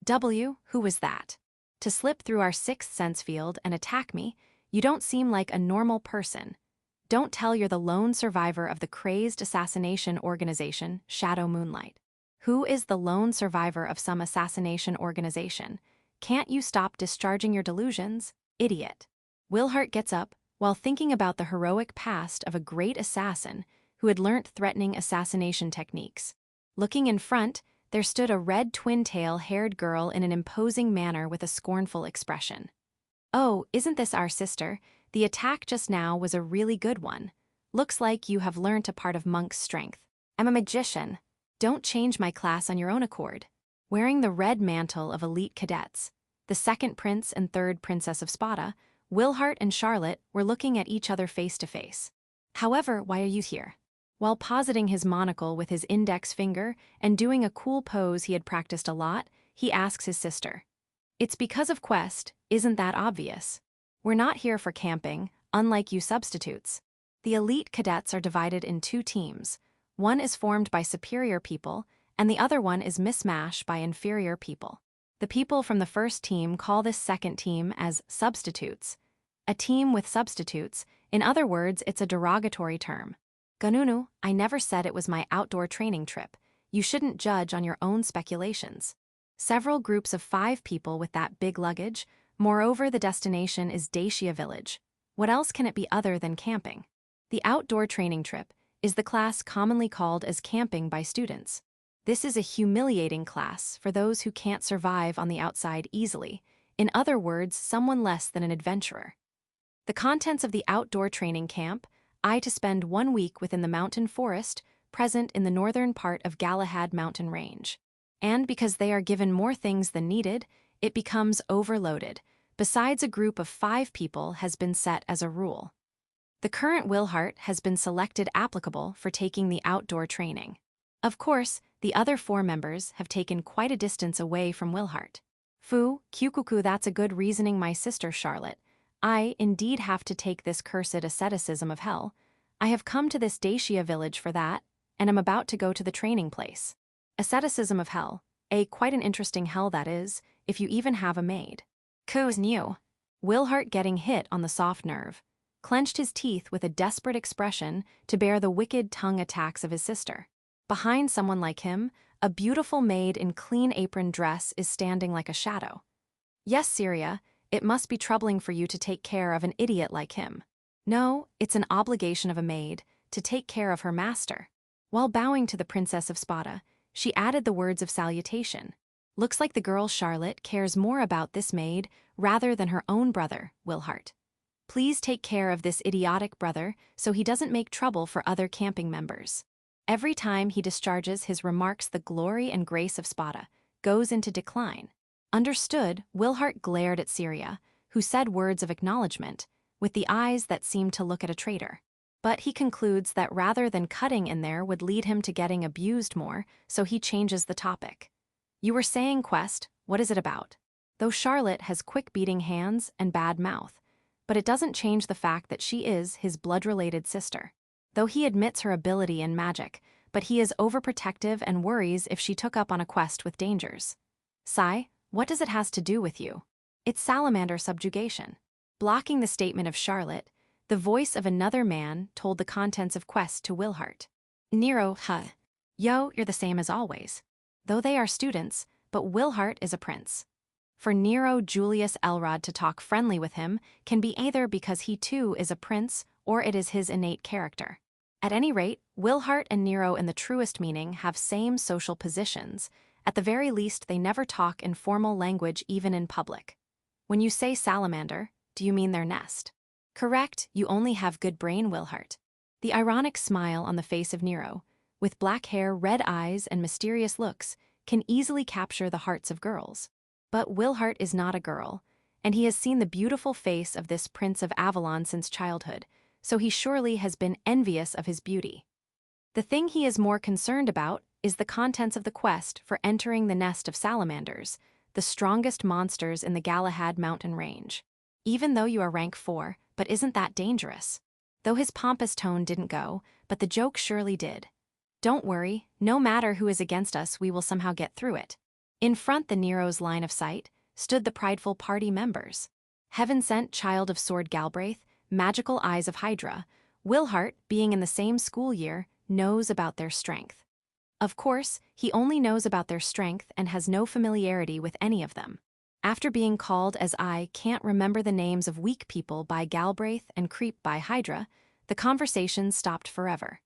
Who was that? To slip through our sixth sense field and attack me, you don't seem like a normal person. Don't tell you're the lone survivor of the crazed assassination organization, Shadow Moonlight. Who is the lone survivor of some assassination organization? Can't you stop discharging your delusions, idiot? Wilhart gets up while thinking about the heroic past of a great assassin who had learnt threatening assassination techniques. Looking in front, there stood a red twin-tail-haired girl in an imposing manner with a scornful expression. Oh, isn't this our sister? The attack just now was a really good one. Looks like you have learnt a part of Monk's strength. I'm a magician. Don't change my class on your own accord. Wearing the red mantle of elite cadets, the second prince and third princess of Spada, Wilhart and Charlotte were looking at each other face to face. However, why are you here? While positing his monocle with his index finger and doing a cool pose he had practiced a lot, he asks his sister. It's because of Quest, isn't that obvious? We're not here for camping, unlike you substitutes. The elite cadets are divided in 2 teams. One is formed by superior people, and the other one is mismatched by inferior people. The people from the first team call this second team as substitutes. A team with substitutes, in other words, it's a derogatory term. Ganunu, I never said it was my outdoor training trip. You shouldn't judge on your own speculations. Several groups of 5 people with that big luggage. Moreover, the destination is Dacia Village. What else can it be other than camping? The outdoor training trip is the class commonly called as camping by students. This is a humiliating class for those who can't survive on the outside easily. In other words, someone less than an adventurer. The contents of the outdoor training camp: I to spend 1 week within the mountain forest present in the northern part of Galahad mountain range. And because they are given more things than needed, it becomes overloaded. Besides, a group of 5 people has been set as a rule. The current Wilhart has been selected applicable for taking the outdoor training. Of course, the other 4 members have taken quite a distance away from Wilhart. Fu, Kyukuku, that's a good reasoning, my sister Charlotte. I indeed have to take this cursed asceticism of hell. I have come to this Dacia village for that, and am about to go to the training place. Asceticism of hell, quite an interesting hell that is, if you even have a maid. Who's new? Wilhart, getting hit on the soft nerve, clenched his teeth with a desperate expression to bear the wicked tongue attacks of his sister. Behind someone like him, a beautiful maid in clean apron dress is standing like a shadow. Yes, Syria, it must be troubling for you to take care of an idiot like him. No, it's an obligation of a maid to take care of her master. While bowing to the Princess of Spada, she added the words of salutation. Looks like the girl Charlotte cares more about this maid rather than her own brother, Wilhart. Please take care of this idiotic brother so he doesn't make trouble for other camping members. Every time he discharges his remarks, the glory and grace of Spada goes into decline. Understood. Wilhart glared at Syria, who said words of acknowledgement, with the eyes that seemed to look at a traitor. But he concludes that rather than cutting in there would lead him to getting abused more, so he changes the topic. You were saying, Quest, what is it about? Though Charlotte has quick beating hands and bad mouth, but it doesn't change the fact that she is his blood-related sister. Though he admits her ability in magic, but he is overprotective and worries if she took up on a quest with dangers. Sai, what does it has to do with you? It's salamander subjugation. Blocking the statement of Charlotte, the voice of another man told the contents of Quest to Wilhart. Nero, Yo, you're the same as always. Though they are students, but Wilhart is a prince. For Nero Julius Elrod to talk friendly with him can be either because he too is a prince or it is his innate character. At any rate, Wilhart and Nero in the truest meaning have same social positions. At the very least, they never talk in formal language even in public. When you say salamander, do you mean their nest? Correct, you only have good brain, Wilhart. The ironic smile on the face of Nero, with black hair, red eyes, and mysterious looks, can easily capture the hearts of girls. But Wilhart is not a girl, and he has seen the beautiful face of this Prince of Avalon since childhood, so he surely has been envious of his beauty. The thing he is more concerned about is the contents of the quest for entering the nest of salamanders, the strongest monsters in the Galahad mountain range. Even though you are rank 4, but isn't that dangerous? Though his pompous tone didn't go, but the joke surely did. Don't worry, no matter who is against us, we will somehow get through it. In front, the Nero's line of sight, stood the prideful party members. Heaven-sent child of sword Galbraith, magical eyes of Hydra, Wilhart, being in the same school year, knows about their strength. Of course, he only knows about their strength and has no familiarity with any of them. After being called as I can't remember the names of weak people by Galbraith and creep by Hydra, the conversation stopped forever.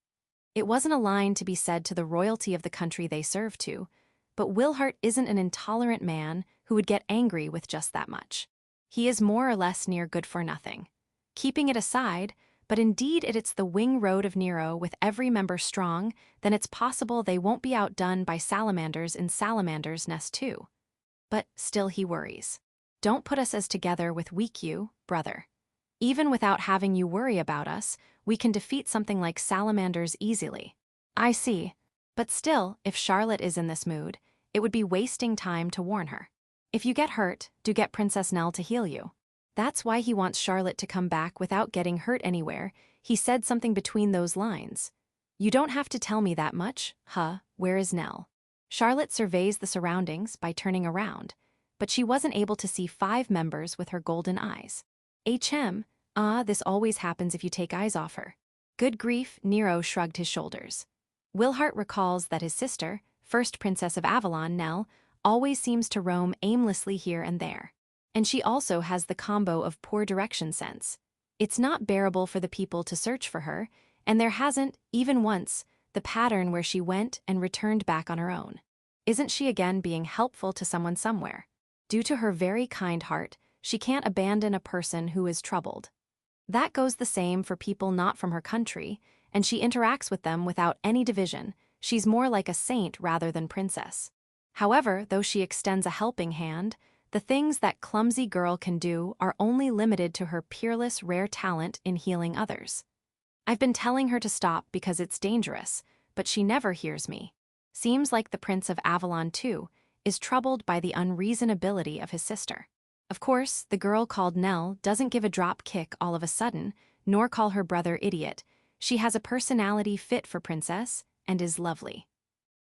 It wasn't a line to be said to the royalty of the country they serve to, but Wilhart isn't an intolerant man who would get angry with just that much. He is more or less near good for nothing. Keeping it aside, but indeed it's the wing road of Nero with every member strong, then it's possible they won't be outdone by salamanders in Salamander's nest too. But still he worries. Don't put us as together with weak you, brother. Even without having you worry about us, we can defeat something like salamanders easily. I see. But still, if Charlotte is in this mood, it would be wasting time to warn her. If you get hurt, do get Princess Nell to heal you. That's why he wants Charlotte to come back without getting hurt anywhere. He said something between those lines. You don't have to tell me that much, where is Nell? Charlotte surveys the surroundings by turning around, but she wasn't able to see 5 members with her golden eyes. This always happens if you take eyes off her. Good grief, Nero shrugged his shoulders. Wilhart recalls that his sister, first Princess of Avalon, Nell, always seems to roam aimlessly here and there. And she also has the combo of poor direction sense. It's not bearable for the people to search for her, and there hasn't, even once, the pattern where she went and returned back on her own. Isn't she again being helpful to someone somewhere? Due to her very kind heart, she can't abandon a person who is troubled. That goes the same for people not from her country, and she interacts with them without any division. She's more like a saint rather than princess. However, though she extends a helping hand, the things that clumsy girl can do are only limited to her peerless rare talent in healing others. I've been telling her to stop because it's dangerous, but she never hears me. Seems like the Prince of Avalon, too, is troubled by the unreasonability of his sister. Of course, the girl called Nell doesn't give a drop kick all of a sudden, nor call her brother idiot. She has a personality fit for princess and is lovely.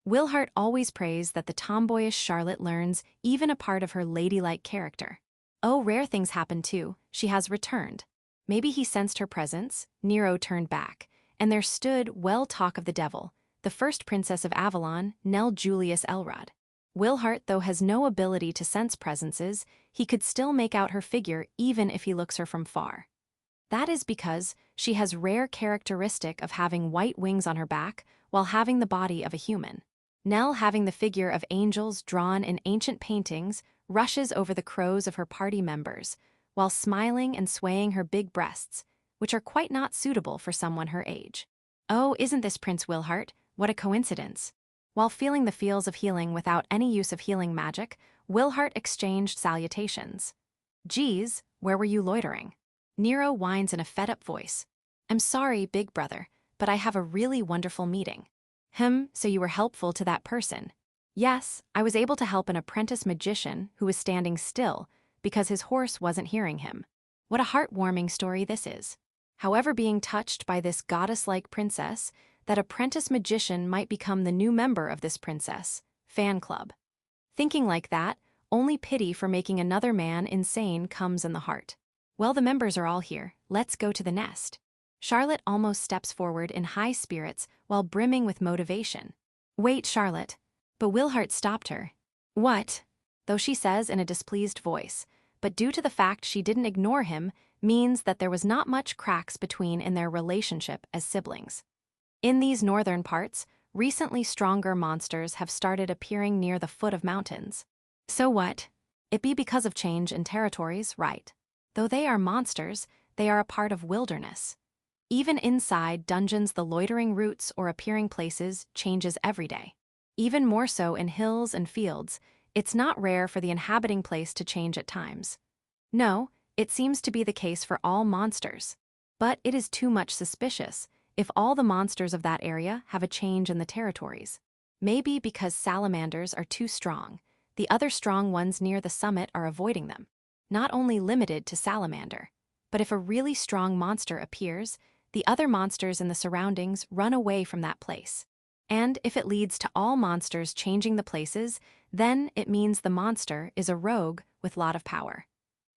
Wilhart always prays that the tomboyish Charlotte learns even a part of her ladylike character. Oh, rare things happen too. She has returned. Maybe he sensed her presence. Nero turned back, and there stood well talk of the devil, the first princess of Avalon, Nell Julius Elrod. Wilhart, though, has no ability to sense presences, he could still make out her figure even if he looks her from far. That is because she has rare characteristic of having white wings on her back while having the body of a human. Nell, having the figure of angels drawn in ancient paintings, rushes over the crows of her party members, while smiling and swaying her big breasts, which are quite not suitable for someone her age. Oh, isn't this Prince Wilhart? What a coincidence. While feeling the feels of healing without any use of healing magic, Wilhart exchanged salutations. Geez, where were you loitering? Nero whines in a fed-up voice. I'm sorry, big brother, but I have a really wonderful meeting. So you were helpful to that person? Yes, I was able to help an apprentice magician who was standing still because his horse wasn't hearing him. What a heartwarming story this is. However, being touched by this goddess-like princess, that apprentice magician might become the new member of this princess fan club. Thinking like that, only pity for making another man insane comes in the heart. Well, the members are all here. Let's go to the nest. Charlotte almost steps forward in high spirits while brimming with motivation. Wait, Charlotte. But Wilhart stopped her. What? Though she says in a displeased voice, but due to the fact she didn't ignore him, means that there was not much cracks between in their relationship as siblings. In these northern parts, recently stronger monsters have started appearing near the foot of mountains. So what? It be because of change in territories, right? Though they are monsters, they are a part of wilderness. Even inside dungeons, the loitering routes or appearing places changes every day. Even more so in hills and fields, it's not rare for the inhabiting place to change at times. No, it seems to be the case for all monsters. But it is too much suspicious if all the monsters of that area have a change in the territories. Maybe because salamanders are too strong, the other strong ones near the summit are avoiding them. Not only limited to salamander, but if a really strong monster appears, the other monsters in the surroundings run away from that place. And if it leads to all monsters changing the places, then it means the monster is a rogue with lot of power.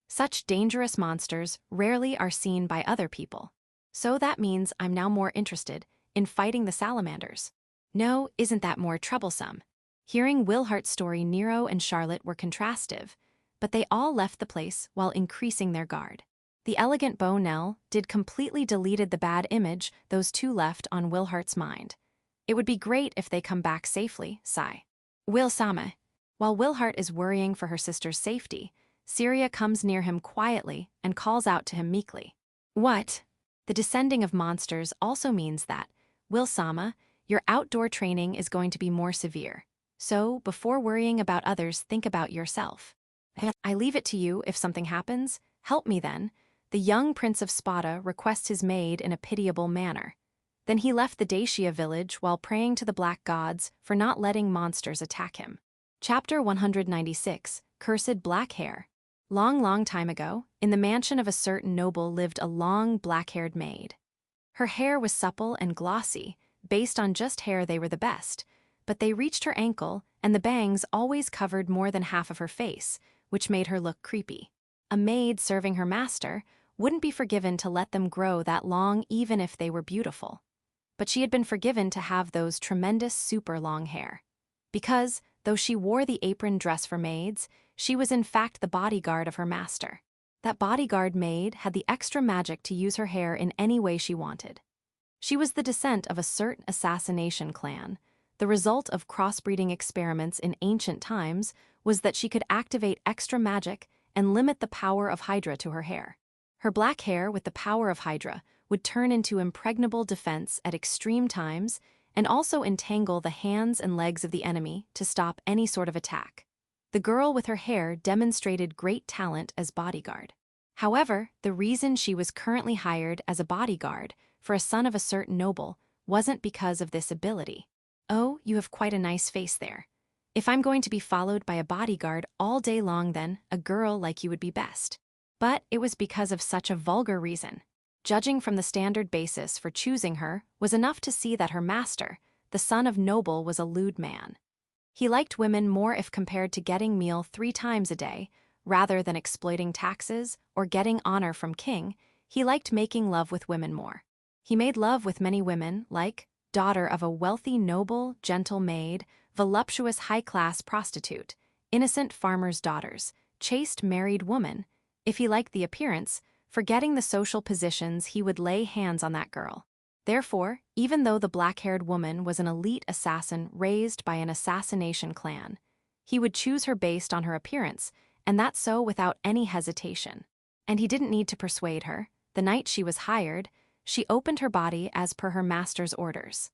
Such dangerous monsters rarely are seen by other people. So that means I'm now more interested in fighting the salamanders. No, isn't that more troublesome? Hearing Wilhart's story, Nero and Charlotte were contrastive, but they all left the place while increasing their guard. The elegant bow Nell did completely deleted the bad image those two left on Wilhart's mind. It would be great if they come back safely, sigh. Will-sama. While Wilhart is worrying for her sister's safety, Syria comes near him quietly and calls out to him meekly. What? The descending of monsters also means that, Will-sama, your outdoor training is going to be more severe. So, before worrying about others, think about yourself. I leave it to you if something happens. Help me then. The young Prince of Spada requests his maid in a pitiable manner. Then he left the Dacia village while praying to the black gods for not letting monsters attack him. Chapter 196, Cursed Black Hair. Long time ago, in the mansion of a certain noble lived a long, black-haired maid. Her hair was supple and glossy, based on just hair they were the best, but they reached her ankle, and the bangs always covered more than half of her face, which made her look creepy. A maid serving her master, wouldn't be forgiven to let them grow that long even if they were beautiful. But she had been forgiven to have those tremendous super long hair. Because, though she wore the apron dress for maids, she was in fact the bodyguard of her master. That bodyguard maid had the extra magic to use her hair in any way she wanted. She was the descent of a certain assassination clan. The result of crossbreeding experiments in ancient times was that she could activate extra magic and limit the power of Hydra to her hair. Her black hair with the power of Hydra would turn into impregnable defense at extreme times and also entangle the hands and legs of the enemy to stop any sort of attack. The girl with her hair demonstrated great talent as bodyguard. However, the reason she was currently hired as a bodyguard for a son of a certain noble wasn't because of this ability. Oh, you have quite a nice face there. If I'm going to be followed by a bodyguard all day long, then a girl like you would be best. But it was because of such a vulgar reason. Judging from the standard basis for choosing her was enough to see that her master, the son of noble, was a lewd man. He liked women more if compared to getting meal 3 times a day, rather than exploiting taxes or getting honor from king. He liked making love with women more. He made love with many women, like daughter of a wealthy noble, gentle maid, voluptuous high-class prostitute, innocent farmers' daughters, chaste married woman. If he liked the appearance, forgetting the social positions, he would lay hands on that girl. Therefore, even though the black-haired woman was an elite assassin raised by an assassination clan, he would choose her based on her appearance, and that so without any hesitation. And he didn't need to persuade her. The night she was hired, she opened her body as per her master's orders.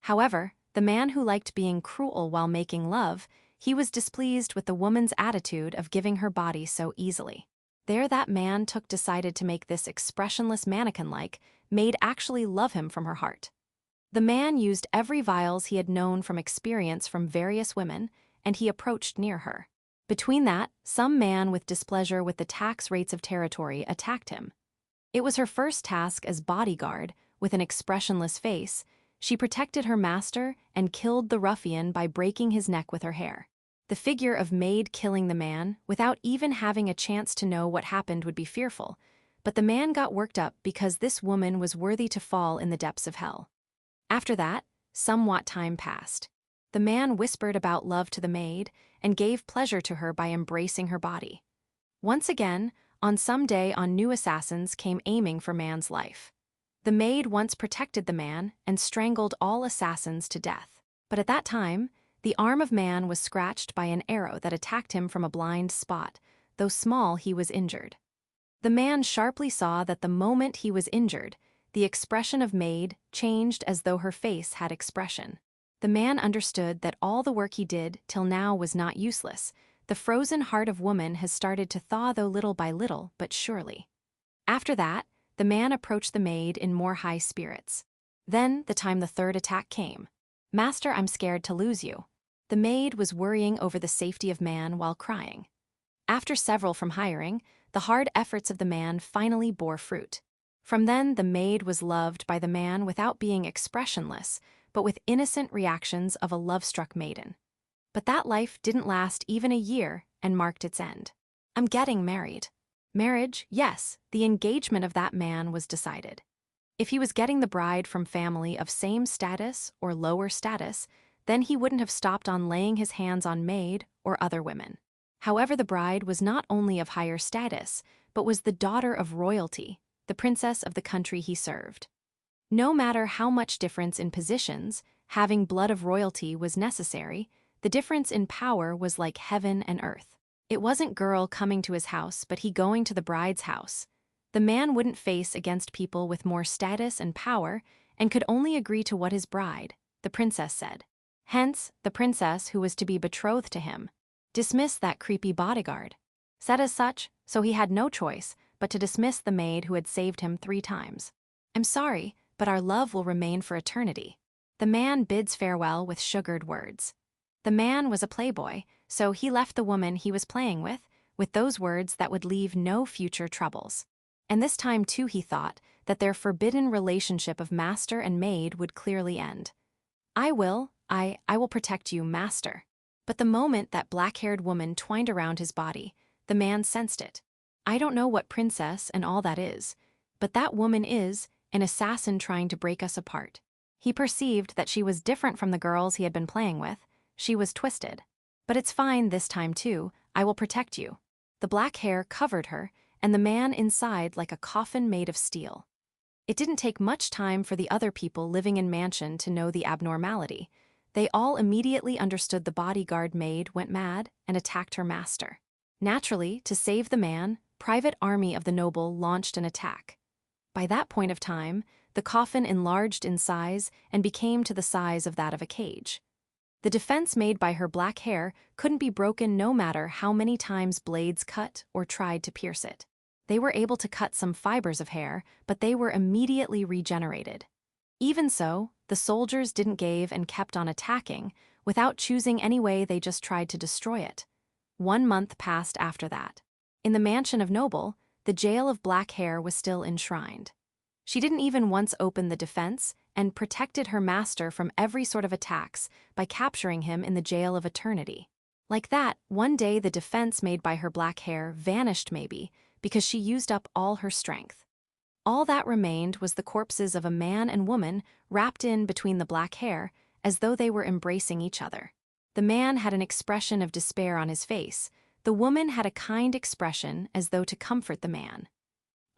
However, the man who liked being cruel while making love, he was displeased with the woman's attitude of giving her body so easily. There that man decided to make this expressionless mannequin-like maid actually love him from her heart. The man used every vials he had known from experience from various women, and he approached near her. Between that, some man with displeasure with the tax rates of territory attacked him. It was her first task as bodyguard. With an expressionless face, she protected her master and killed the ruffian by breaking his neck with her hair. The figure of maid killing the man, without even having a chance to know what happened, would be fearful, but the man got worked up because this woman was worthy to fall in the depths of hell. After that, somewhat time passed. The man whispered about love to the maid and gave pleasure to her by embracing her body. Once again, on some day new assassins came aiming for man's life. The maid once protected the man and strangled all assassins to death. But at that time, the arm of man was scratched by an arrow that attacked him from a blind spot. Though small, he was injured. The man sharply saw that the moment he was injured, the expression of maid changed as though her face had expression. The man understood that all the work he did till now was not useless. The frozen heart of woman has started to thaw, though little by little, but surely. After that, the man approached the maid in more high spirits. Then, the time the third attack came. "Master, I'm scared to lose you." The maid was worrying over the safety of man while crying. After several from hiring, the hard efforts of the man finally bore fruit. From then, the maid was loved by the man without being expressionless, but with innocent reactions of a love-struck maiden. But that life didn't last even a year and marked its end. "I'm getting married." Marriage, yes, the engagement of that man was decided. If he was getting the bride from family of same status or lower status, then he wouldn't have stopped on laying his hands on maid or other women. However, the bride was not only of higher status, but was the daughter of royalty, the princess of the country he served. No matter how much difference in positions, having blood of royalty was necessary. The difference in power was like heaven and earth. It wasn't girl coming to his house, but he going to the bride's house. The man wouldn't face against people with more status and power, and could only agree to what his bride, the princess, said. Hence, the princess who was to be betrothed to him dismissed that creepy bodyguard. Said as such, so he had no choice but to dismiss the maid who had saved him 3 times. "I'm sorry, but our love will remain for eternity." The man bids farewell with sugared words. The man was a playboy, so he left the woman he was playing with those words that would leave no future troubles. And this time too he thought that their forbidden relationship of master and maid would clearly end. I will protect you, master." But the moment that black-haired woman twined around his body, the man sensed it. I don't know what princess and all that is, but that woman is an assassin trying to break us apart. He perceived that she was different from the girls he had been playing with. She was twisted. But it's fine this time too, I will protect you. The black hair covered her, and the man inside like a coffin made of steel. It didn't take much time for the other people living in mansion to know the abnormality. They all immediately understood the bodyguard maid went mad and attacked her master. Naturally, to save the man, private army of the noble launched an attack. By that point of time, the coffin enlarged in size and became to the size of that of a cage. The defense made by her black hair couldn't be broken no matter how many times blades cut or tried to pierce it. They were able to cut some fibers of hair, but they were immediately regenerated. Even so, the soldiers didn't give and kept on attacking. Without choosing any way, they just tried to destroy it. 1 month passed after that. In the mansion of Noble, the jail of black hair was still enshrined. She didn't even once open the defense and protected her master from every sort of attacks by capturing him in the jail of eternity. Like that, one day the defense made by her black hair vanished maybe because she used up all her strength. All that remained was the corpses of a man and woman wrapped in between the black hair as though they were embracing each other. The man had an expression of despair on his face. The woman had a kind expression as though to comfort the man.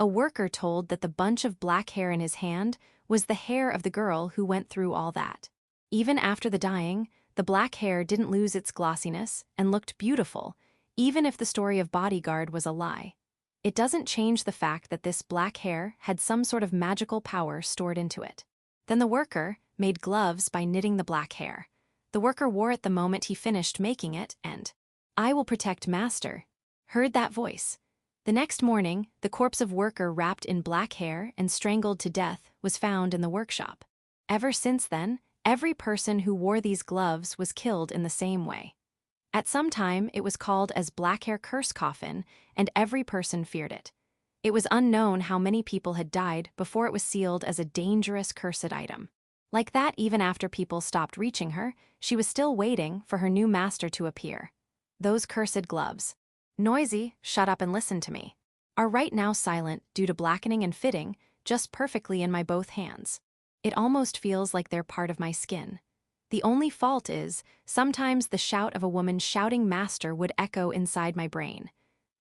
A worker told that the bunch of black hair in his hand was the hair of the girl who went through all that. Even after the dying, the black hair didn't lose its glossiness and looked beautiful, even if the story of bodyguard was a lie. It doesn't change the fact that this black hair had some sort of magical power stored into it. Then the worker made gloves by knitting the black hair. The worker wore it the moment he finished making it and, "I will protect master," heard that voice. The next morning, the corpse of worker wrapped in black hair and strangled to death was found in the workshop. Ever since then, every person who wore these gloves was killed in the same way. At some time, it was called as black hair curse coffin, and every person feared it. It was unknown how many people had died before it was sealed as a dangerous cursed item. Like that, even after people stopped reaching her, she was still waiting for her new master to appear. Those cursed gloves. Noisy, shut up and listen to me. Are right now silent due to blackening and fitting, just perfectly in my both hands. It almost feels like they're part of my skin. The only fault is, sometimes the shout of a woman shouting master would echo inside my brain.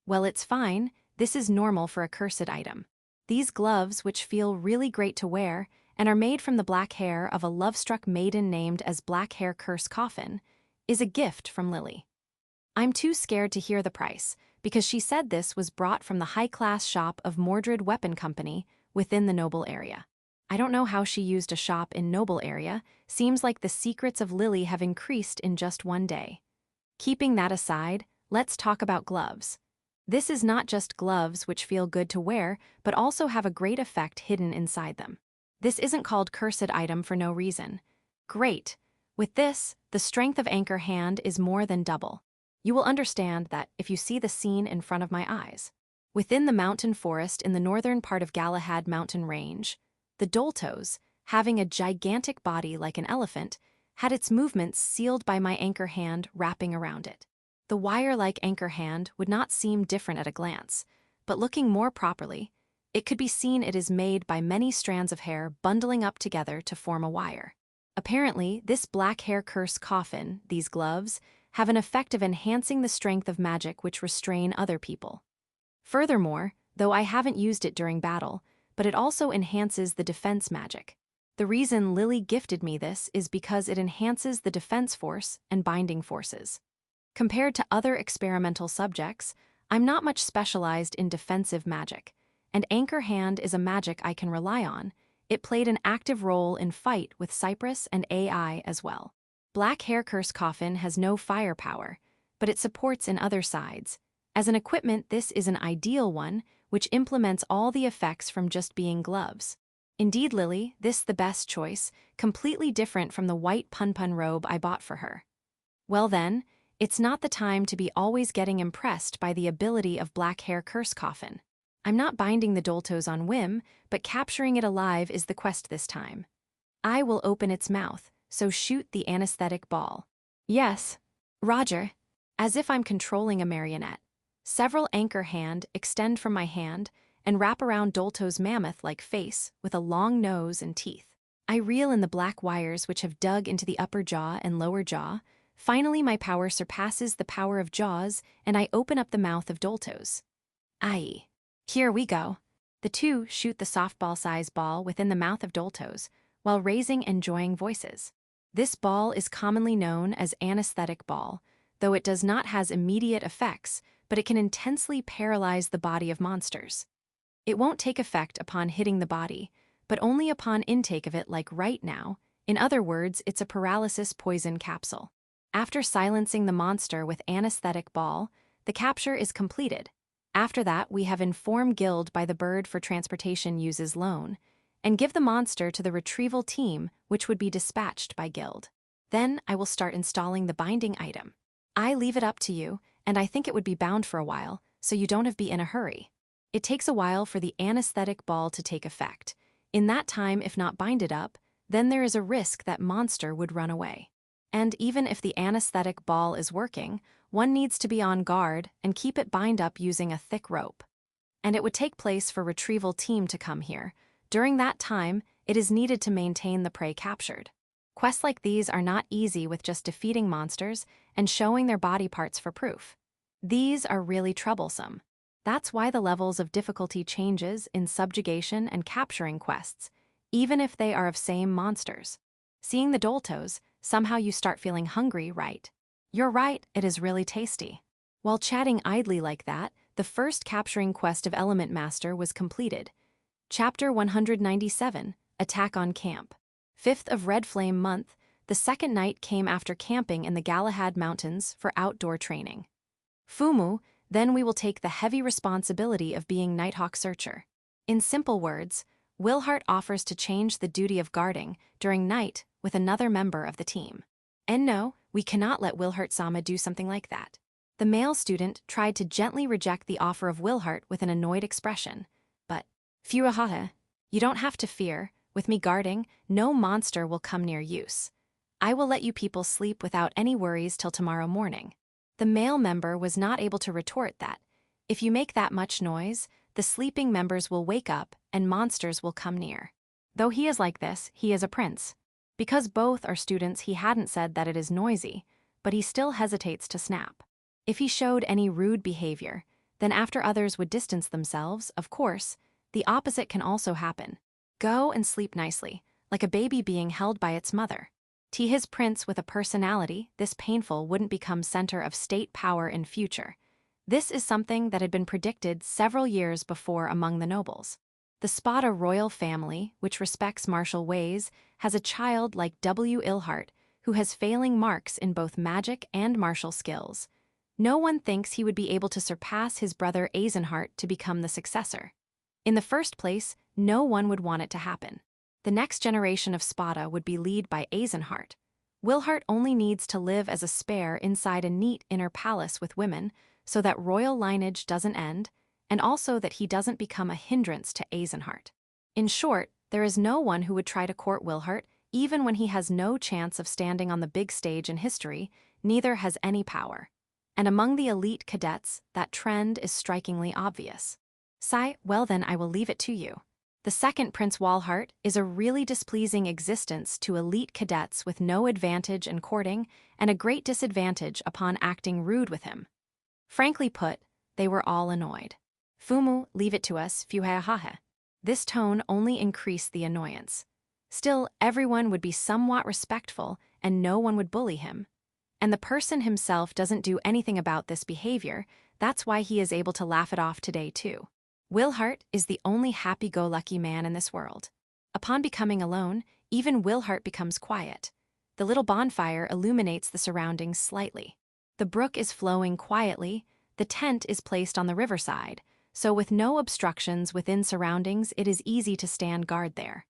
Well, it's fine, this is normal for a cursed item. These gloves, which feel really great to wear, and are made from the black hair of a love-struck maiden named as Black Hair Curse Coffin, is a gift from Lily. I'm too scared to hear the price, because she said this was brought from the high-class shop of Mordred Weapon Company within the Noble area. I don't know how she used a shop in Noble area. Seems like the secrets of Lily have increased in just one day. Keeping that aside, let's talk about gloves. This is not just gloves which feel good to wear, but also have a great effect hidden inside them. This isn't called cursed item for no reason. Great. With this, the strength of anchor hand is more than double. You will understand that if you see the scene in front of my eyes. Within the mountain forest in the northern part of Galahad mountain range, the Doltos, having a gigantic body like an elephant, had its movements sealed by my anchor hand wrapping around it. The wire-like anchor hand would not seem different at a glance, but looking more properly, it could be seen it is made by many strands of hair bundling up together to form a wire. Apparently, this black hair curse coffin, these gloves, have an effect of enhancing the strength of magic which restrain other people. Furthermore, though I haven't used it during battle, but it also enhances the defense magic. The reason Lily gifted me this is because it enhances the defense force and binding forces. Compared to other experimental subjects, I'm not much specialized in defensive magic, and Anchor Hand is a magic I can rely on. It played an active role in fight with Cypress and AI as well. Black Hair Curse Coffin has no firepower, but it supports in other sides. As an equipment, this is an ideal one, which implements all the effects from just being gloves. Indeed, Lily, this the best choice, completely different from the white pun-pun robe I bought for her. Well then, it's not the time to be always getting impressed by the ability of Black Hair Curse Coffin. I'm not binding the Doltos on whim, but capturing it alive is the quest this time. I will open its mouth, so shoot the anesthetic ball. Yes, Roger. As if I'm controlling a marionette. Several anchor hand extend from my hand and wrap around Dolto's mammoth-like face with a long nose and teeth. I reel in the black wires which have dug into the upper jaw and lower jaw. Finally, my power surpasses the power of jaws, and I open up the mouth of Dolto's. Aye. Here we go. The two shoot the softball-sized ball within the mouth of Dolto's, while raising enjoying voices. This ball is commonly known as anesthetic ball, though it does not has immediate effects, but it can intensely paralyze the body of monsters. It won't take effect upon hitting the body, but only upon intake of it like right now. In other words, it's a paralysis poison capsule. After silencing the monster with anesthetic ball, the capture is completed. After that, we have informed Guild by the bird for transportation uses loan, and give the monster to the retrieval team, which would be dispatched by Guild. Then I will start installing the binding item. I leave it up to you, and I think it would be bound for a while, so you don't have to be in a hurry. It takes a while for the anesthetic ball to take effect. In that time, if not binded up, then there is a risk that monster would run away. And even if the anesthetic ball is working, one needs to be on guard and keep it bind up using a thick rope. And it would take place for retrieval team to come here. During that time, it is needed to maintain the prey captured. Quests like these are not easy with just defeating monsters and showing their body parts for proof. These are really troublesome. That's why the levels of difficulty changes in subjugation and capturing quests, even if they are of same monsters. Seeing the Doltos, somehow you start feeling hungry, right? You're right, it is really tasty. While chatting idly like that, the first capturing quest of Element Master was completed. Chapter 197, Attack on Camp. 5th of Red Flame Month, the second night came after camping in the Galahad Mountains for outdoor training. Fumu, then we will take the heavy responsibility of being Nighthawk Searcher. In simple words, Wilhart offers to change the duty of guarding during night with another member of the team. And no, we cannot let Wilhart-sama do something like that. The male student tried to gently reject the offer of Wilhart with an annoyed expression. But, Furuhaha, you don't have to fear. With me guarding, no monster will come near use. I will let you people sleep without any worries till tomorrow morning. The male member was not able to retort that. If you make that much noise, the sleeping members will wake up and monsters will come near. Though he is like this, he is a prince. Because both are students, he hadn't said that it is noisy, but he still hesitates to snap. If he showed any rude behavior, then after others would distance themselves, of course, the opposite can also happen. Go and sleep nicely, like a baby being held by its mother. To his prince with a personality, this painful wouldn't become center of state power in future. This is something that had been predicted several years before among the nobles. The Spada royal family, which respects martial ways, has a child like W. Ilhart, who has failing marks in both magic and martial skills. No one thinks he would be able to surpass his brother Eisenhart to become the successor. In the first place, no one would want it to happen. The next generation of Spada would be led by Eisenhart. Wilhart only needs to live as a spare inside a neat inner palace with women, so that royal lineage doesn't end, and also that he doesn't become a hindrance to Eisenhart. In short, there is no one who would try to court Wilhart, even when he has no chance of standing on the big stage in history, neither has any power. And among the elite cadets, that trend is strikingly obvious. Well then I will leave it to you. The second Prince Walhart is a really displeasing existence to elite cadets with no advantage in courting and a great disadvantage upon acting rude with him. Frankly put, they were all annoyed. Fumu, leave it to us, Fuhahaha. This tone only increased the annoyance. Still, everyone would be somewhat respectful and no one would bully him. And the person himself doesn't do anything about this behavior, that's why he is able to laugh it off today too. Wilhart is the only happy-go-lucky man in this world. Upon becoming alone, even Wilhart becomes quiet. The little bonfire illuminates the surroundings slightly. The brook is flowing quietly, the tent is placed on the riverside, so with no obstructions within surroundings it is easy to stand guard there.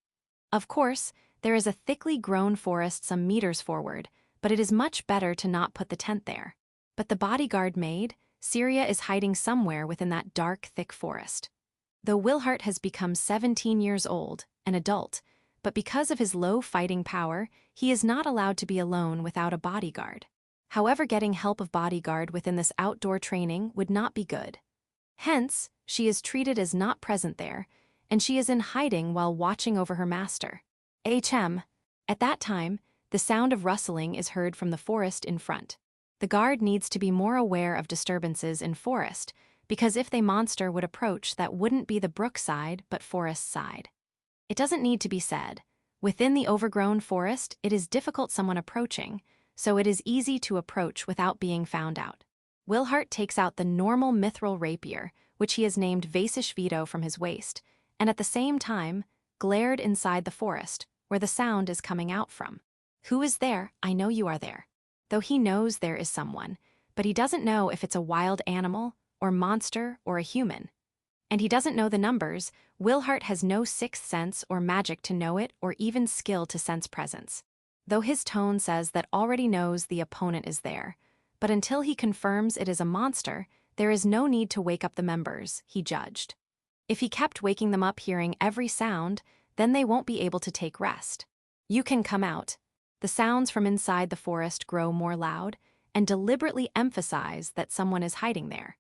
Of course, there is a thickly grown forest some meters forward, but it is much better to not put the tent there. But the bodyguard maid, Syria, is hiding somewhere within that dark, thick forest. Though Wilhart has become 17 years old, an adult, but because of his low fighting power, he is not allowed to be alone without a bodyguard. However, getting help of bodyguard within this outdoor training would not be good. Hence, she is treated as not present there, and she is in hiding while watching over her master. HM. At that time, the sound of rustling is heard from the forest in front. The guard needs to be more aware of disturbances in forest, because if they monster would approach, that wouldn't be the brook side but forest side. It doesn't need to be said. Within the overgrown forest, it is difficult someone approaching, so it is easy to approach without being found out. Wilhart takes out the normal mithril rapier, which he has named Vasish Vito, from his waist, and at the same time, glared inside the forest, where the sound is coming out from. Who is there? I know you are there. Though he knows there is someone, but he doesn't know if it's a wild animal, or monster, or a human. And he doesn't know the numbers. Wilhart has no sixth sense or magic to know it, or even skill to sense presence. Though his tone says that already knows the opponent is there, but until he confirms it is a monster, there is no need to wake up the members, he judged. If he kept waking them up hearing every sound, then they won't be able to take rest. You can come out. The sounds from inside the forest grow more loud and deliberately emphasize that someone is hiding there.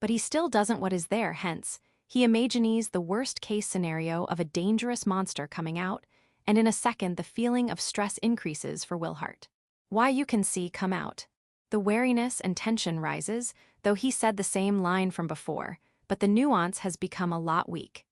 But he still doesn't what is there, hence, he imagines the worst-case scenario of a dangerous monster coming out, and in a second the feeling of stress increases for Wilhart. Why, you can see, come out. The wariness and tension rises, though he said the same line from before, but the nuance has become a lot weak.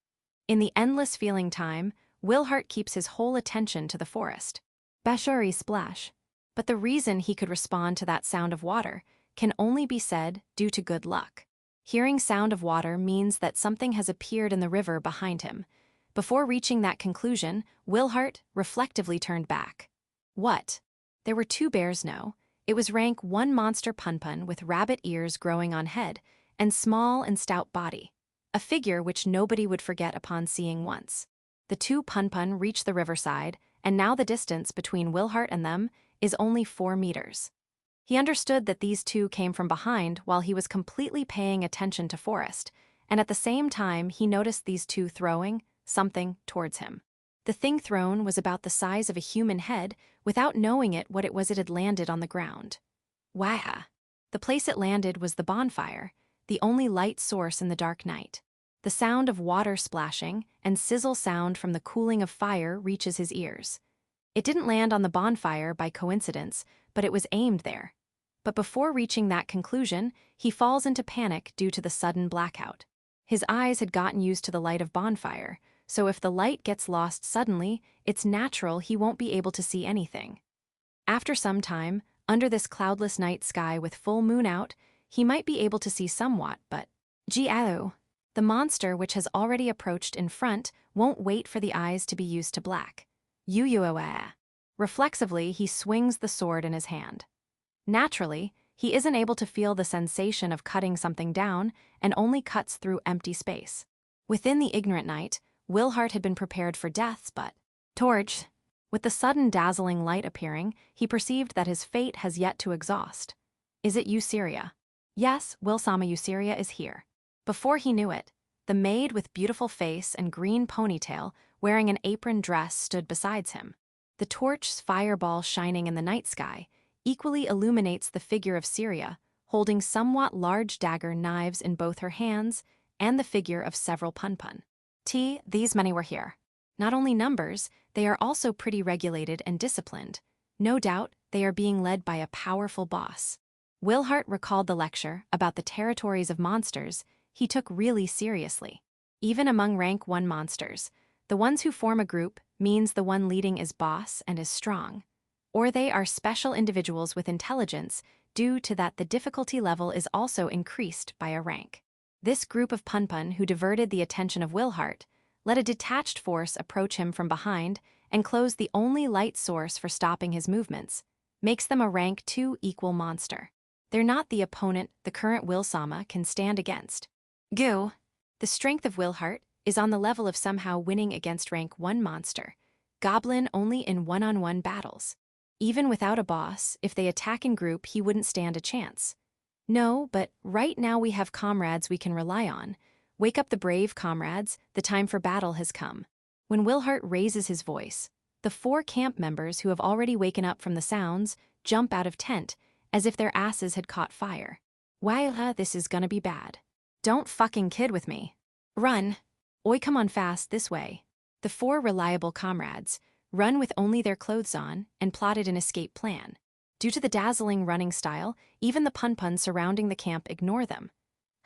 In the endless feeling time, Wilhart keeps his whole attention to the forest. Bashuri splash. But the reason he could respond to that sound of water can only be said due to good luck. Hearing sound of water means that something has appeared in the river behind him. Before reaching that conclusion, Wilhart reflectively turned back. What? There were two bears, no. It was rank 1 monster punpun with rabbit ears growing on head, and small and stout body. A figure which nobody would forget upon seeing once. The two punpun reached the riverside, and now the distance between Wilhart and them is only 4 meters. He understood that these two came from behind while he was completely paying attention to forest, and at the same time he noticed these two throwing something towards him. The thing thrown was about the size of a human head. Without knowing it, what it was, it had landed on the ground. Waha! The place it landed was the bonfire, the only light source in the dark night. The sound of water splashing and sizzle sound from the cooling of fire reaches his ears. It didn't land on the bonfire by coincidence, but it was aimed there. But before reaching that conclusion, he falls into panic due to the sudden blackout. His eyes had gotten used to the light of bonfire, so if the light gets lost suddenly, it's natural he won't be able to see anything. After some time, under this cloudless night sky with full moon out, he might be able to see somewhat, but Jiao, the monster which has already approached in front, won't wait for the eyes to be used to black. Yuyuawa. Reflexively, he swings the sword in his hand. Naturally, he isn't able to feel the sensation of cutting something down and only cuts through empty space. Within the ignorant night, Wilhart had been prepared for death, but torch. With the sudden dazzling light appearing, he perceived that his fate has yet to exhaust. Is it Euceria? Yes, Wilsama Euceria is here. Before he knew it, the maid with beautiful face and green ponytail, wearing an apron dress, stood beside him. The torch's fireball shining in the night sky equally illuminates the figure of Syria, holding somewhat large dagger knives in both her hands, and the figure of several punpun. These many were here. Not only numbers, they are also pretty regulated and disciplined. No doubt, they are being led by a powerful boss. Wilhart recalled the lecture about the territories of monsters he took really seriously. Even among rank 1 monsters, the ones who form a group means the one leading is boss and is strong. Or they are special individuals with intelligence due to that the difficulty level is also increased by a rank. This group of punpun who diverted the attention of Wilhart let a detached force approach him from behind and close the only light source for stopping his movements, makes them a rank 2 equal monster. They're not the opponent the current Wilsama can stand against. Goo. The strength of Wilhart is on the level of somehow winning against rank 1 monster, goblin only in one-on-one battles. Even without a boss, if they attack in group, he wouldn't stand a chance. No, but right now we have comrades we can rely on. Wake up the brave comrades, the time for battle has come. When Wilhart raises his voice, the 4 camp members who have already waken up from the sounds jump out of tent as if their asses had caught fire. Wow, this is gonna be bad. Don't fucking kid with me. Run. Oi, come on fast, this way. The four reliable comrades run with only their clothes on and plotted an escape plan. Due to the dazzling running style, even the pun surrounding the camp ignore them.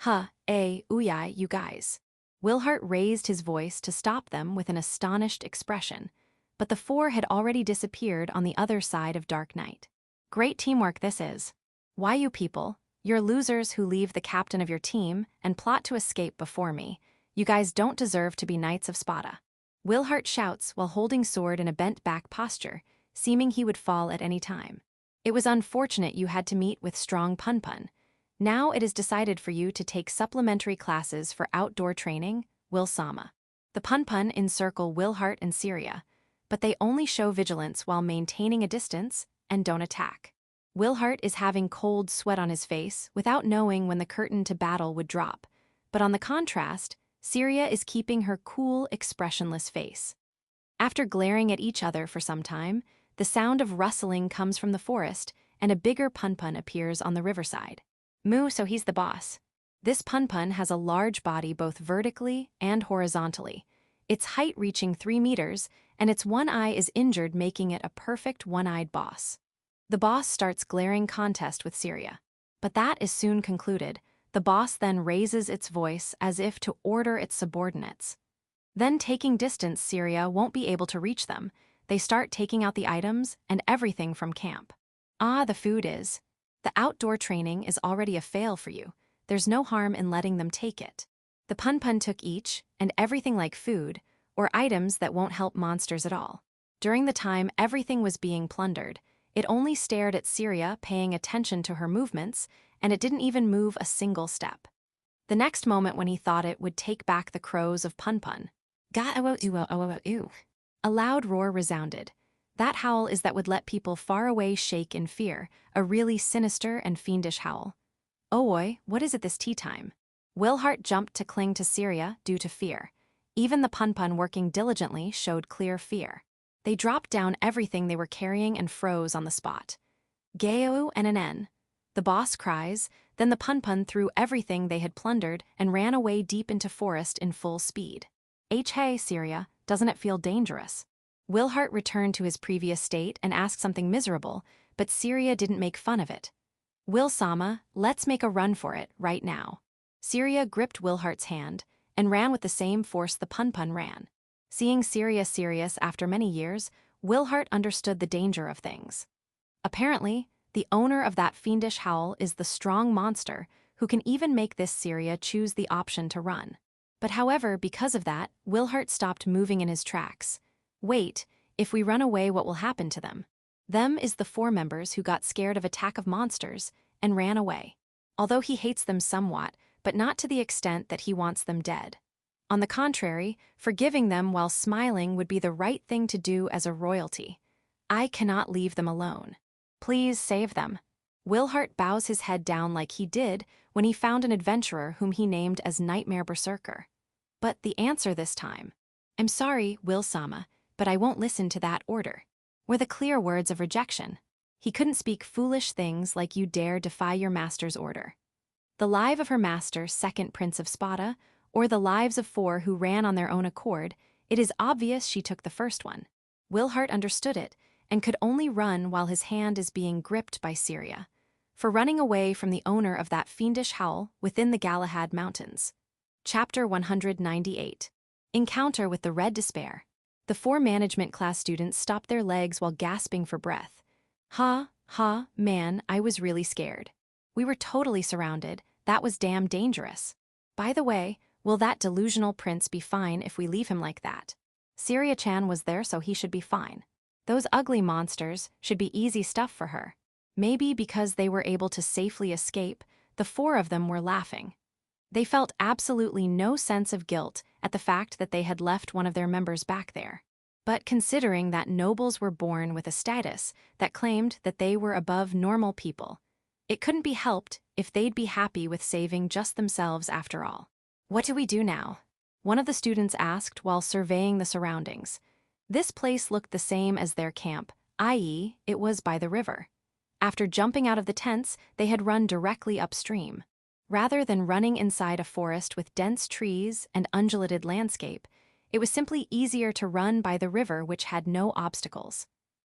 Uyai, you guys. Wilhart raised his voice to stop them with an astonished expression, but the four had already disappeared on the other side of dark night. Great teamwork this is. Why you people, you're losers who leave the captain of your team and plot to escape before me. You guys don't deserve to be knights of Spada. Wilhart shouts while holding sword in a bent-back posture, seeming he would fall at any time. It was unfortunate you had to meet with strong pun. Now it is decided for you to take supplementary classes for outdoor training, Will-sama. The pun encircle Wilhart and Syria, but they only show vigilance while maintaining a distance and don't attack. Wilhart is having cold sweat on his face without knowing when the curtain to battle would drop, but on the contrast, Syria is keeping her cool, expressionless face. After glaring at each other for some time, the sound of rustling comes from the forest and a bigger pun appears on the riverside. Moo, so he's the boss. This pun has a large body both vertically and horizontally, its height reaching 3 meters, and its one eye is injured, making it a perfect one-eyed boss. The boss starts glaring contest with Syria, but that is soon concluded. The boss then raises its voice as if to order its subordinates. Then, taking distance, Syria won't be able to reach them. They start taking out the items and everything from camp. The food is. The outdoor training is already a fail for you. There's no harm in letting them take it. The pun took each and everything like food or items that won't help monsters at all. During the time everything was being plundered, it only stared at Syria, paying attention to her movements, and it didn't even move a single step. The next moment when he thought it would take back the crows of pun. A loud roar resounded. That howl is that would let people far away shake in fear, a really sinister and fiendish howl. Oh oi, what is it this tea time? Wilhart jumped to cling to Syria due to fear. Even the pun working diligently showed clear fear. They dropped down everything they were carrying and froze on the spot. Geo and an N. The boss cries, then the pun threw everything they had plundered and ran away deep into forest in full speed. Hey, Syria, doesn't it feel dangerous? Wilhart returned to his previous state and asked something miserable, but Syria didn't make fun of it. Will-sama, let's make a run for it, right now. Syria gripped Wilhart's hand and ran with the same force the pun ran. Seeing Syria serious after many years, Wilhart understood the danger of things. Apparently, the owner of that fiendish howl is the strong monster who can even make this Syria choose the option to run. But however, because of that, Wilhart stopped moving in his tracks. Wait, if we run away, what will happen to them? Them is the 4 members who got scared of attack of monsters and ran away. Although he hates them somewhat, but not to the extent that he wants them dead. On the contrary, forgiving them while smiling would be the right thing to do as a royalty. I cannot leave them alone. Please save them. Wilhart bows his head down like he did when he found an adventurer whom he named as Nightmare Berserker. But the answer this time, I'm sorry, Will-sama, but I won't listen to that order, were the clear words of rejection. He couldn't speak foolish things like you dare defy your master's order. The life of her master, second Prince of Spada, or the lives of 4 who ran on their own accord, it is obvious she took the first one. Wilhart understood it and could only run while his hand is being gripped by Syria, for running away from the owner of that fiendish howl within the Galahad Mountains. Chapter 198. Encounter with the Red Despair. The 4 management class students stopped their legs while gasping for breath. Man, I was really scared. We were totally surrounded. That was damn dangerous. By the way, will that delusional prince be fine if we leave him like that? Syria-chan was there, so he should be fine. Those ugly monsters should be easy stuff for her. Maybe because they were able to safely escape, the 4 of them were laughing. They felt absolutely no sense of guilt at the fact that they had left one of their members back there. But considering that nobles were born with a status that claimed that they were above normal people, it couldn't be helped if they'd be happy with saving just themselves after all. What do we do now? One of the students asked while surveying the surroundings. This place looked the same as their camp, i.e., it was by the river. After jumping out of the tents, they had run directly upstream. Rather than running inside a forest with dense trees and undulated landscape, it was simply easier to run by the river, which had no obstacles.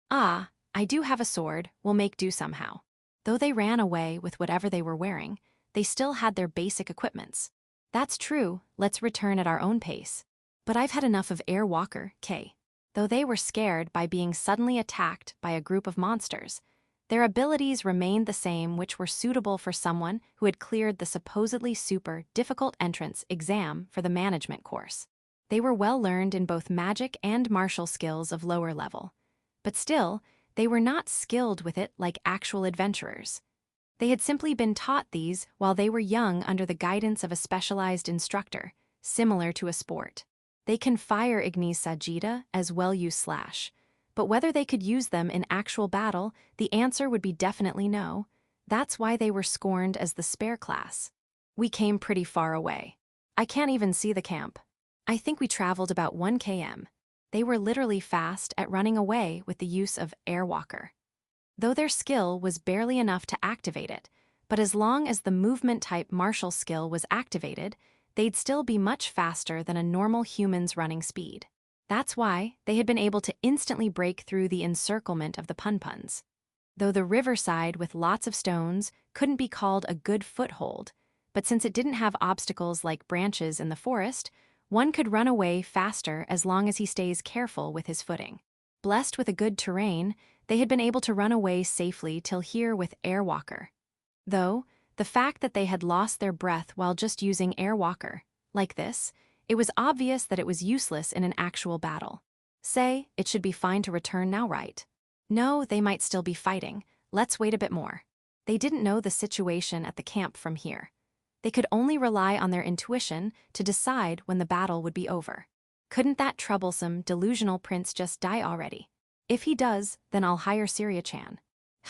"Ah, I do have a sword, we'll make do somehow." Though they ran away with whatever they were wearing, they still had their basic equipments. "That's true, let's return at our own pace. But I've had enough of Air Walker, K." Though they were scared by being suddenly attacked by a group of monsters, their abilities remained the same, which were suitable for someone who had cleared the supposedly super difficult entrance exam for the management course. They were well learned in both magic and martial skills of lower level. But still, they were not skilled with it like actual adventurers. They had simply been taught these while they were young under the guidance of a specialized instructor, similar to a sport. They can fire Ignis Sagita as well use slash, but whether they could use them in actual battle, the answer would be definitely no. That's why they were scorned as the spare class. "We came pretty far away. I can't even see the camp. I think we traveled about 1 km. They were literally fast at running away with the use of Airwalker. Though their skill was barely enough to activate it, but as long as the movement-type martial skill was activated, they'd still be much faster than a normal human's running speed. That's why they had been able to instantly break through the encirclement of the punpuns. Though the riverside with lots of stones couldn't be called a good foothold, but since it didn't have obstacles like branches in the forest, one could run away faster as long as he stays careful with his footing. Blessed with a good terrain, they had been able to run away safely till here with Airwalker. Though, the fact that they had lost their breath while just using Airwalker, like this, it was obvious that it was useless in an actual battle. Say, it should be fine to return now, right? No, they might still be fighting. Let's wait a bit more. They didn't know the situation at the camp from here. They could only rely on their intuition to decide when the battle would be over. Couldn't that troublesome, delusional prince just die already? If he does, then I'll hire Syria-chan.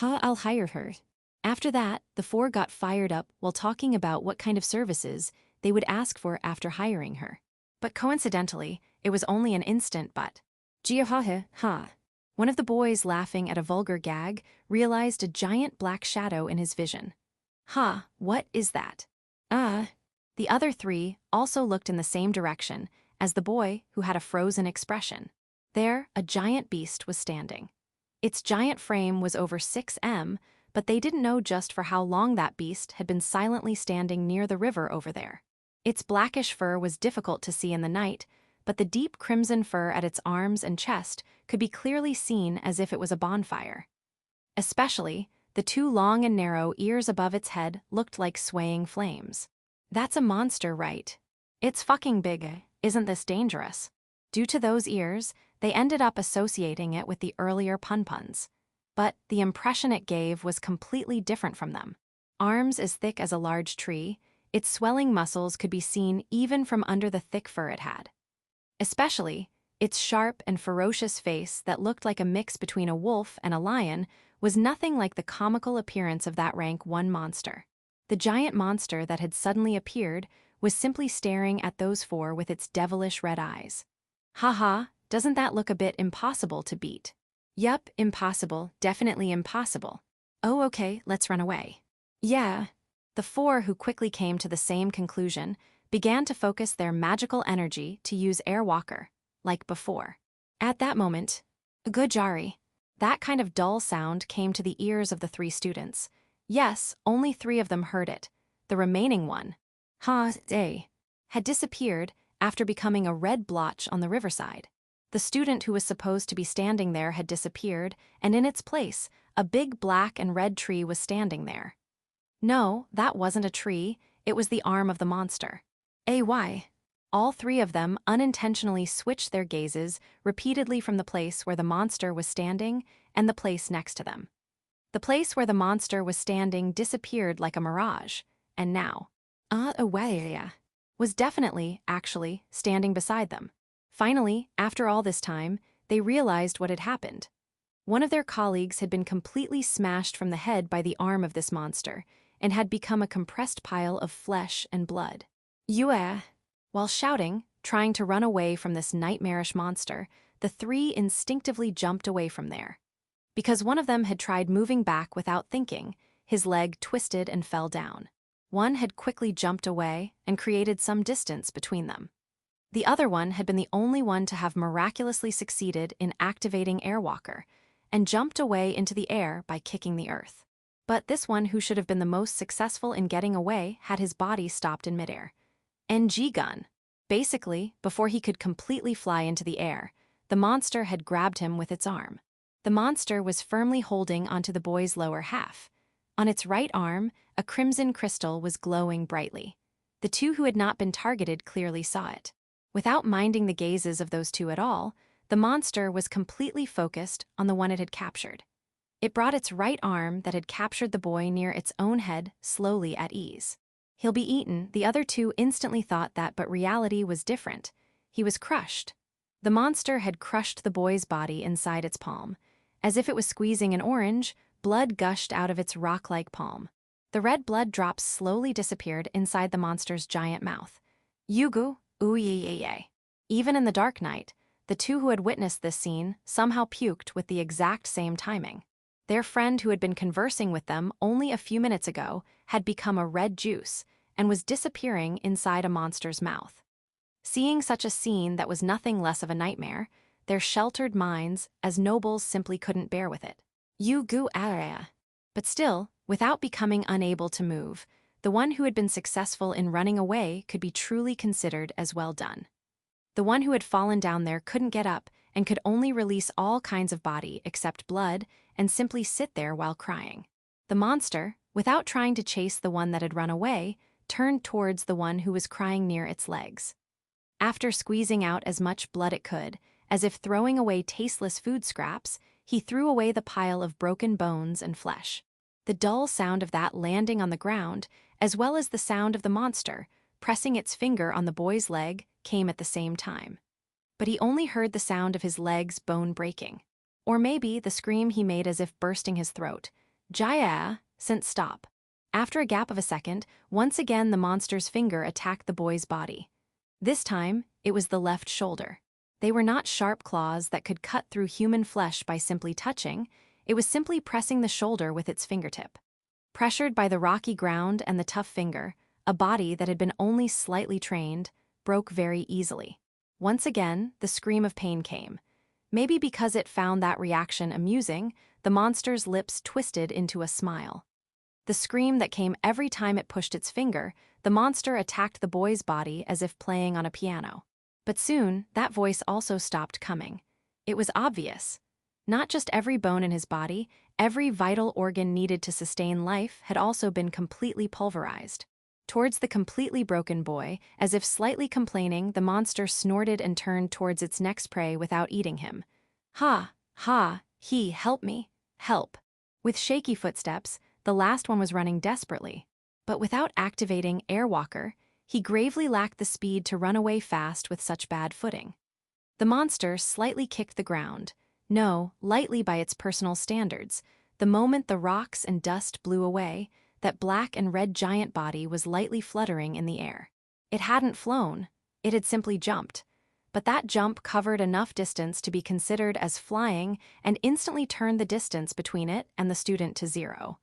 I'll hire her. After that, the four got fired up while talking about what kind of services they would ask for after hiring her. But coincidentally, it was only an instant but. Jiahahe, ha. One of the boys, laughing at a vulgar gag, realized a giant black shadow in his vision. Ha, what is that? The other three also looked in the same direction as the boy who had a frozen expression. There, a giant beast was standing. Its giant frame was over 6 m, but they didn't know just for how long that beast had been silently standing near the river over there. Its blackish fur was difficult to see in the night, but the deep crimson fur at its arms and chest could be clearly seen as if it was a bonfire. Especially, the two long and narrow ears above its head looked like swaying flames. That's a monster, right? It's fucking big, isn't this dangerous? Due to those ears, they ended up associating it with the earlier punpuns. But the impression it gave was completely different from them. Arms as thick as a large tree, its swelling muscles could be seen even from under the thick fur it had. Especially, its sharp and ferocious face that looked like a mix between a wolf and a lion was nothing like the comical appearance of that rank 1 monster. The giant monster that had suddenly appeared was simply staring at those four with its devilish red eyes. Haha, doesn't that look a bit impossible to beat? Yup, impossible, definitely impossible. Oh, okay, let's run away. Yeah. The four, who quickly came to the same conclusion, began to focus their magical energy to use Airwalker, like before. At that moment, good Jari. That kind of dull sound came to the ears of the 3 students. Yes, only 3 of them heard it. The remaining one, they had disappeared after becoming a red blotch on the riverside. The student who was supposed to be standing there had disappeared, and in its place, a big black and red tree was standing there. No, that wasn't a tree, it was the arm of the monster. Why? All 3 of them unintentionally switched their gazes repeatedly from the place where the monster was standing and the place next to them. The place where the monster was standing disappeared like a mirage, and now, was definitely, actually, standing beside them. Finally, after all this time, they realized what had happened. One of their colleagues had been completely smashed from the head by the arm of this monster, and had become a compressed pile of flesh and blood. While shouting, trying to run away from this nightmarish monster, the 3 instinctively jumped away from there. Because one of them had tried moving back without thinking, his leg twisted and fell down. One had quickly jumped away and created some distance between them. The other one had been the only one to have miraculously succeeded in activating Airwalker, and jumped away into the air by kicking the earth. But this one who should have been the most successful in getting away had his body stopped in midair. NG gun. Basically, before he could completely fly into the air, the monster had grabbed him with its arm. The monster was firmly holding onto the boy's lower half. On its right arm, a crimson crystal was glowing brightly. The two who had not been targeted clearly saw it. Without minding the gazes of those two at all, the monster was completely focused on the one it had captured. It brought its right arm that had captured the boy near its own head slowly at ease. He'll be eaten, the other two instantly thought that, but reality was different. He was crushed. The monster had crushed the boy's body inside its palm. As if it was squeezing an orange, blood gushed out of its rock-like palm. The red blood drops slowly disappeared inside the monster's giant mouth. Yugu, ooh-yee-yee-yee. Even in the dark night, the two who had witnessed this scene somehow puked with the exact same timing. Their friend who had been conversing with them only a few minutes ago had become a red juice and was disappearing inside a monster's mouth. Seeing such a scene that was nothing less of a nightmare, their sheltered minds as nobles simply couldn't bear with it. Yugu area. But still, without becoming unable to move, the one who had been successful in running away could be truly considered as well done. The one who had fallen down there couldn't get up and could only release all kinds of body except blood and simply sit there while crying. The monster, without trying to chase the one that had run away, turned towards the one who was crying near its legs. After squeezing out as much blood it could, as if throwing away tasteless food scraps, he threw away the pile of broken bones and flesh. The dull sound of that landing on the ground, as well as the sound of the monster pressing its finger on the boy's leg, came at the same time. But he only heard the sound of his leg's bone breaking. Or maybe the scream he made as if bursting his throat. Jaya, sent stop. After a gap of a second, once again the monster's finger attacked the boy's body. This time, it was the left shoulder. They were not sharp claws that could cut through human flesh by simply touching. It was simply pressing the shoulder with its fingertip. Pressured by the rocky ground and the tough finger, a body that had been only slightly trained broke very easily. Once again, the scream of pain came. Maybe because it found that reaction amusing, the monster's lips twisted into a smile. The scream that came every time it pushed its finger, the monster attacked the boy's body as if playing on a piano. But soon, that voice also stopped coming. It was obvious. Not just every bone in his body, every vital organ needed to sustain life had also been completely pulverized. Towards the completely broken boy, as if slightly complaining, the monster snorted and turned towards its next prey without eating him. Ha, ha, help me, help. With shaky footsteps, the last one was running desperately. But without activating Airwalker, he gravely lacked the speed to run away fast with such bad footing. The monster slightly kicked the ground. No, lightly by its personal standards. The moment the rocks and dust blew away, that black and red giant body was lightly fluttering in the air. It hadn't flown, it had simply jumped. But that jump covered enough distance to be considered as flying and instantly turned the distance between it and the student to 0.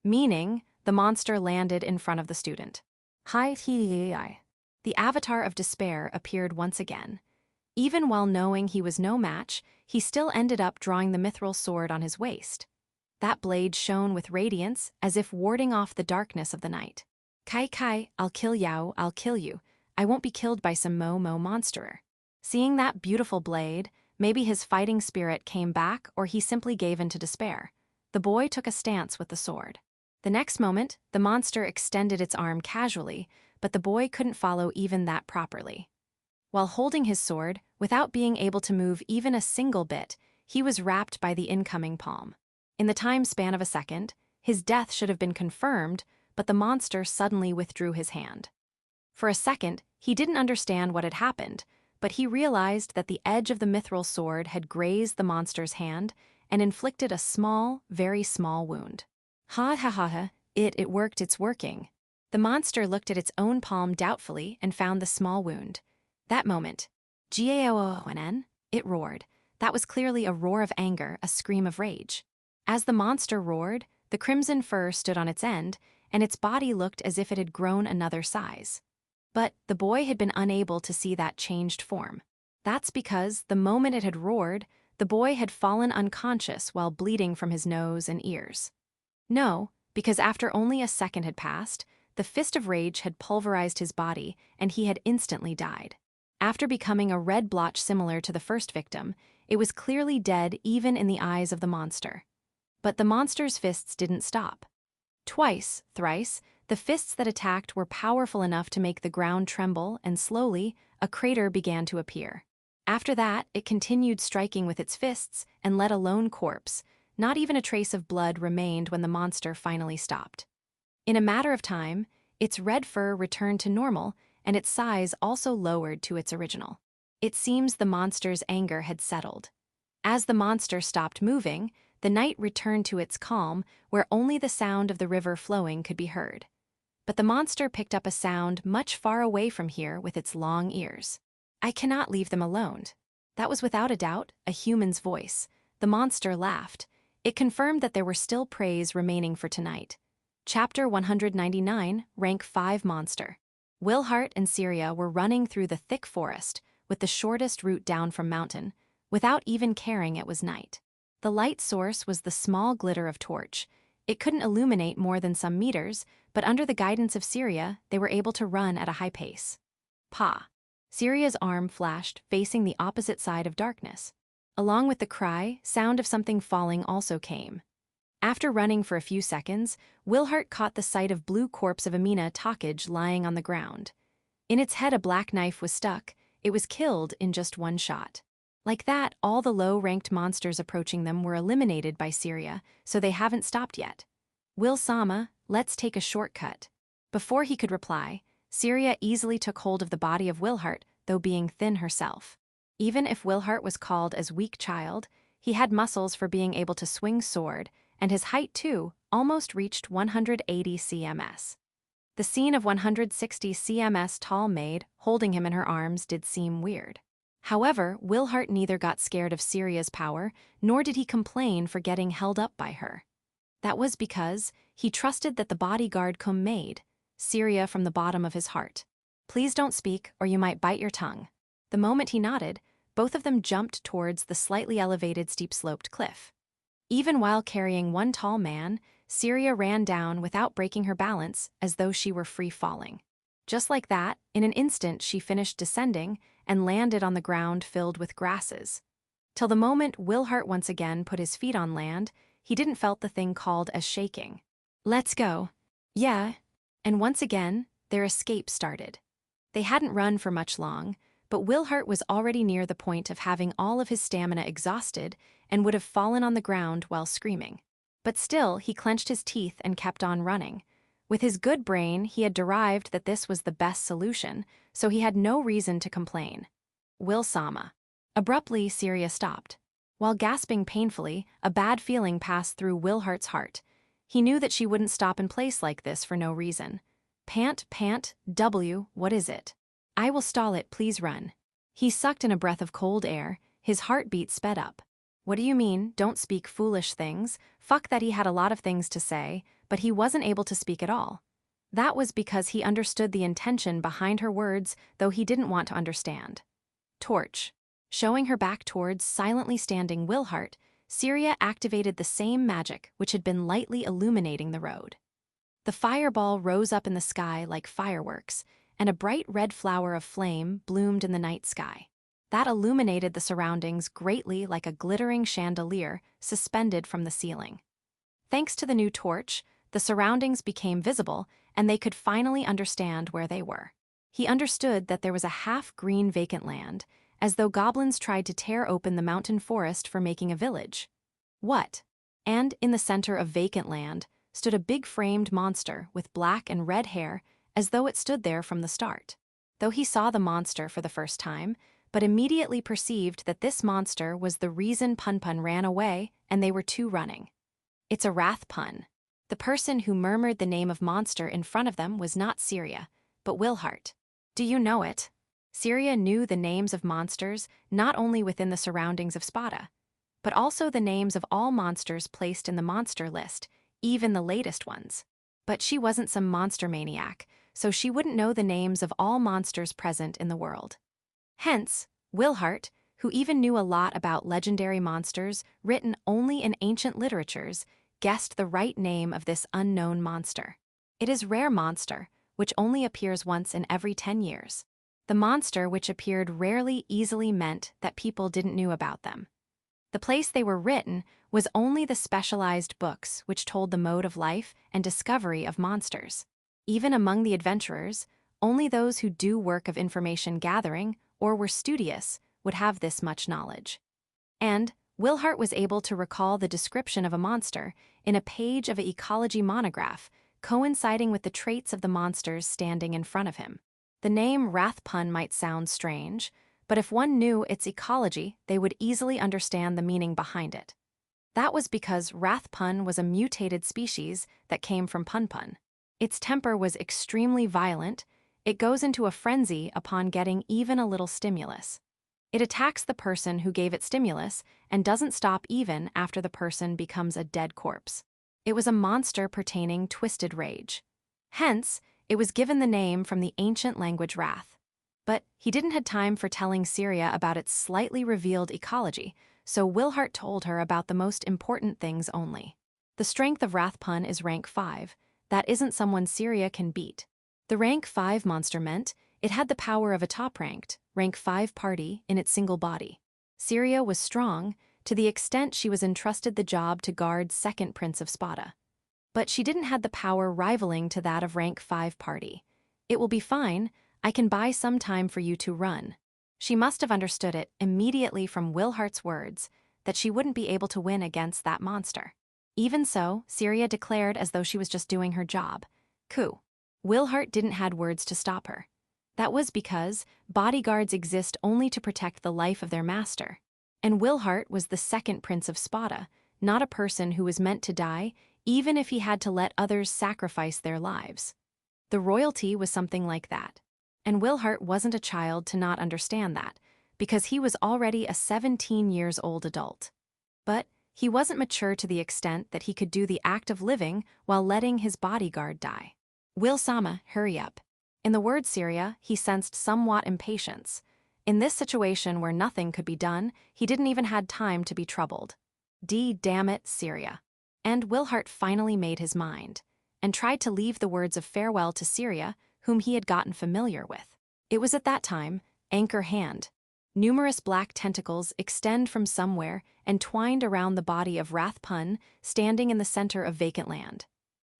Meaning, the monster landed in front of the student. Hi-hi-hi. The avatar of despair appeared once again. Even while knowing he was no match, he still ended up drawing the mithril sword on his waist. That blade shone with radiance, as if warding off the darkness of the night. Kai, I'll kill Yao, I'll kill you. I won't be killed by some Mo monsterer. Seeing that beautiful blade, maybe his fighting spirit came back or he simply gave in to despair. The boy took a stance with the sword. The next moment, the monster extended its arm casually, but the boy couldn't follow even that properly. While holding his sword, without being able to move even a single bit, he was wrapped by the incoming palm. In the time span of a second, his death should have been confirmed, but the monster suddenly withdrew his hand. For a second, he didn't understand what had happened, but he realized that the edge of the mithril sword had grazed the monster's hand and inflicted a small, very small wound. Ha, it worked, it's working. The monster looked at its own palm doubtfully and found the small wound. That moment, Gaoon, it roared. That was clearly a roar of anger, a scream of rage. As the monster roared, the crimson fur stood on its end, and its body looked as if it had grown another size. But the boy had been unable to see that changed form. That's because, the moment it had roared, the boy had fallen unconscious while bleeding from his nose and ears. No, because after only a second had passed, the fist of rage had pulverized his body, and he had instantly died. After becoming a red blotch similar to the first victim, it was clearly dead even in the eyes of the monster. But the monster's fists didn't stop. Twice, thrice, the fists that attacked were powerful enough to make the ground tremble, and slowly, a crater began to appear. After that, it continued striking with its fists and let a lone corpse. Not even a trace of blood remained when the monster finally stopped. In a matter of time, its red fur returned to normal, and its size also lowered to its original. It seems the monster's anger had settled. As the monster stopped moving, the night returned to its calm, where only the sound of the river flowing could be heard. But the monster picked up a sound much far away from here with its long ears. "I cannot leave them alone." That was without a doubt a human's voice. The monster laughed. It confirmed that there were still preys remaining for tonight. Chapter 199, Rank 5 Monster. Wilhart and Syria were running through the thick forest, with the shortest route down from mountain, without even caring it was night. The light source was the small glitter of torch. It couldn't illuminate more than some meters, but under the guidance of Syria, they were able to run at a high pace. Pa! Syria's arm flashed, facing the opposite side of darkness. Along with the cry, sound of something falling also came. After running for a few seconds, Wilhart caught the sight of blue corpse of Amina Takage lying on the ground. In its head a black knife was stuck. It was killed in just one shot. Like that, all the low-ranked monsters approaching them were eliminated by Syria, so they haven't stopped yet. "Will-sama, let's take a shortcut." Before he could reply, Syria easily took hold of the body of Wilhart, though being thin herself. Even if Wilhart was called as weak child, he had muscles for being able to swing sword, and his height, too, almost reached 180 cms. The scene of 160 cms tall maid holding him in her arms did seem weird. However, Wilhart neither got scared of Syria's power, nor did he complain for getting held up by her. That was because he trusted that the bodyguard made Syria from the bottom of his heart. "Please don't speak, or you might bite your tongue." The moment he nodded, both of them jumped towards the slightly elevated steep-sloped cliff. Even while carrying one tall man, Syria ran down without breaking her balance, as though she were free falling. Just like that, in an instant she finished descending and landed on the ground filled with grasses. Till the moment Wilhart once again put his feet on land, he didn't felt the thing called as shaking. "Let's go." "Yeah." And once again, their escape started. They hadn't run for much long, but Wilhart was already near the point of having all of his stamina exhausted and would have fallen on the ground while screaming. But still, he clenched his teeth and kept on running. With his good brain, he had derived that this was the best solution, so he had no reason to complain. "Will-sama." Abruptly, Syria stopped. While gasping painfully, a bad feeling passed through Wilhart's heart. He knew that she wouldn't stop in place like this for no reason. "Pant, what is it?" "I will stall it, please run." He sucked in a breath of cold air, his heartbeat sped up. "What do you mean, don't speak foolish things?" Fuck that, he had a lot of things to say, but he wasn't able to speak at all. That was because he understood the intention behind her words, though he didn't want to understand. "Torch." Showing her back towards silently standing Wilhart, Syria activated the same magic which had been lightly illuminating the road. The fireball rose up in the sky like fireworks, and a bright red flower of flame bloomed in the night sky. That illuminated the surroundings greatly like a glittering chandelier suspended from the ceiling. Thanks to the new torch, the surroundings became visible, and they could finally understand where they were. He understood that there was a half-green vacant land, as though goblins tried to tear open the mountain forest for making a village. What? And in the center of vacant land stood a big framed monster with black and red hair, as though it stood there from the start. Though he saw the monster for the first time, but immediately perceived that this monster was the reason Punpun ran away and they were two running. It's a wrath pun. The person who murmured the name of monster in front of them was not Syria, but Wilhart. "Do you know it?" Syria knew the names of monsters not only within the surroundings of Spada. but also the names of all monsters placed in the monster list, even the latest ones. But she wasn't some monster maniac, so she wouldn't know the names of all monsters present in the world. Hence, Wilhart, who even knew a lot about legendary monsters written only in ancient literatures, guessed the right name of this unknown monster. It is rare monster, which only appears once in every 10 years. The monster which appeared rarely easily meant that people didn't know about them. The place they were written was only the specialized books which told the mode of life and discovery of monsters. Even among the adventurers, only those who do work of information gathering or were studious would have this much knowledge. And Wilhart was able to recall the description of a monster in a page of an ecology monograph, coinciding with the traits of the monsters standing in front of him. The name Rathpun might sound strange, but if one knew its ecology, they would easily understand the meaning behind it. That was because Rathpun was a mutated species that came from Punpun. Its temper was extremely violent. It goes into a frenzy upon getting even a little stimulus. It attacks the person who gave it stimulus and doesn't stop even after the person becomes a dead corpse. It was a monster pertaining twisted rage. Hence, it was given the name from the ancient language Wrath. But he didn't have time for telling Syria about its slightly revealed ecology, so Wilhart told her about the most important things only. The strength of Rathpun is rank 5. That isn't someone Syria can beat. The rank 5 monster meant it had the power of a top-ranked, rank 5 party in its single body. Syria was strong, to the extent she was entrusted the job to guard second Prince of Spada. But she didn't have the power rivaling to that of rank 5 party. It will be fine, I can buy some time for you to run. She must have understood it immediately from Wilhart's words that she wouldn't be able to win against that monster. Even so, Syria declared as though she was just doing her job. Coup. Wilhart didn't had words to stop her. That was because bodyguards exist only to protect the life of their master. And Wilhart was the second Prince of Spada, not a person who was meant to die, even if he had to let others sacrifice their lives. The royalty was something like that. And Wilhart wasn't a child to not understand that, because he was already a 17-years-old adult. But he wasn't mature to the extent that he could do the act of living while letting his bodyguard die. Will-sama, hurry up. In the word Syria, he sensed somewhat impatience. In this situation where nothing could be done, he didn't even had time to be troubled. Damn it, Syria. And Wilhart finally made his mind, and tried to leave the words of farewell to Syria, whom he had gotten familiar with. It was at that time, anchor hand. Numerous black tentacles extend from somewhere and twined around the body of Rathpun, standing in the center of vacant land.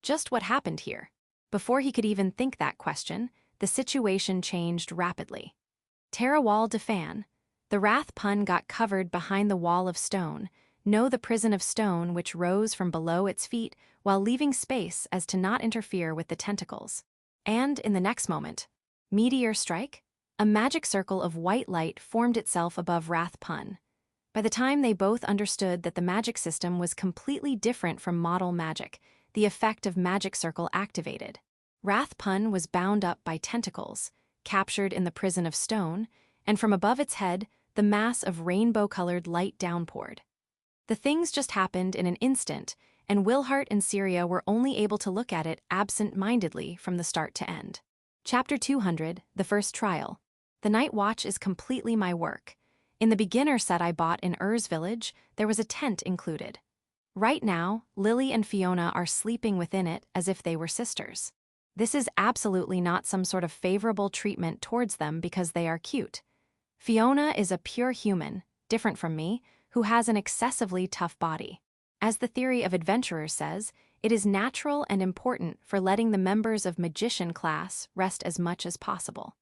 Just what happened here? Before he could even think that question, the situation changed rapidly. Terrawal Defan. The Rathpun got covered behind the wall of stone, the prison of stone which rose from below its feet while leaving space as to not interfere with the tentacles. And in the next moment, meteor strike? A magic circle of white light formed itself above Rathpun. By the time they both understood that the magic system was completely different from model magic, the effect of magic circle activated. Rathpun was bound up by tentacles, captured in the prison of stone, and from above its head, the mass of rainbow-colored light downpoured. The things just happened in an instant, and Wilhart and Syria were only able to look at it absent-mindedly from the start to end. Chapter 200, The First Trial. The Night Watch is completely my work. In the beginner set I bought in Ur's village, there was a tent included. Right now, Lily and Fiona are sleeping within it as if they were sisters. This is absolutely not some sort of favorable treatment towards them because they are cute. Fiona is a pure human, different from me, who has an excessively tough body. As the theory of adventurers says, it is natural and important for letting the members of magician class rest as much as possible.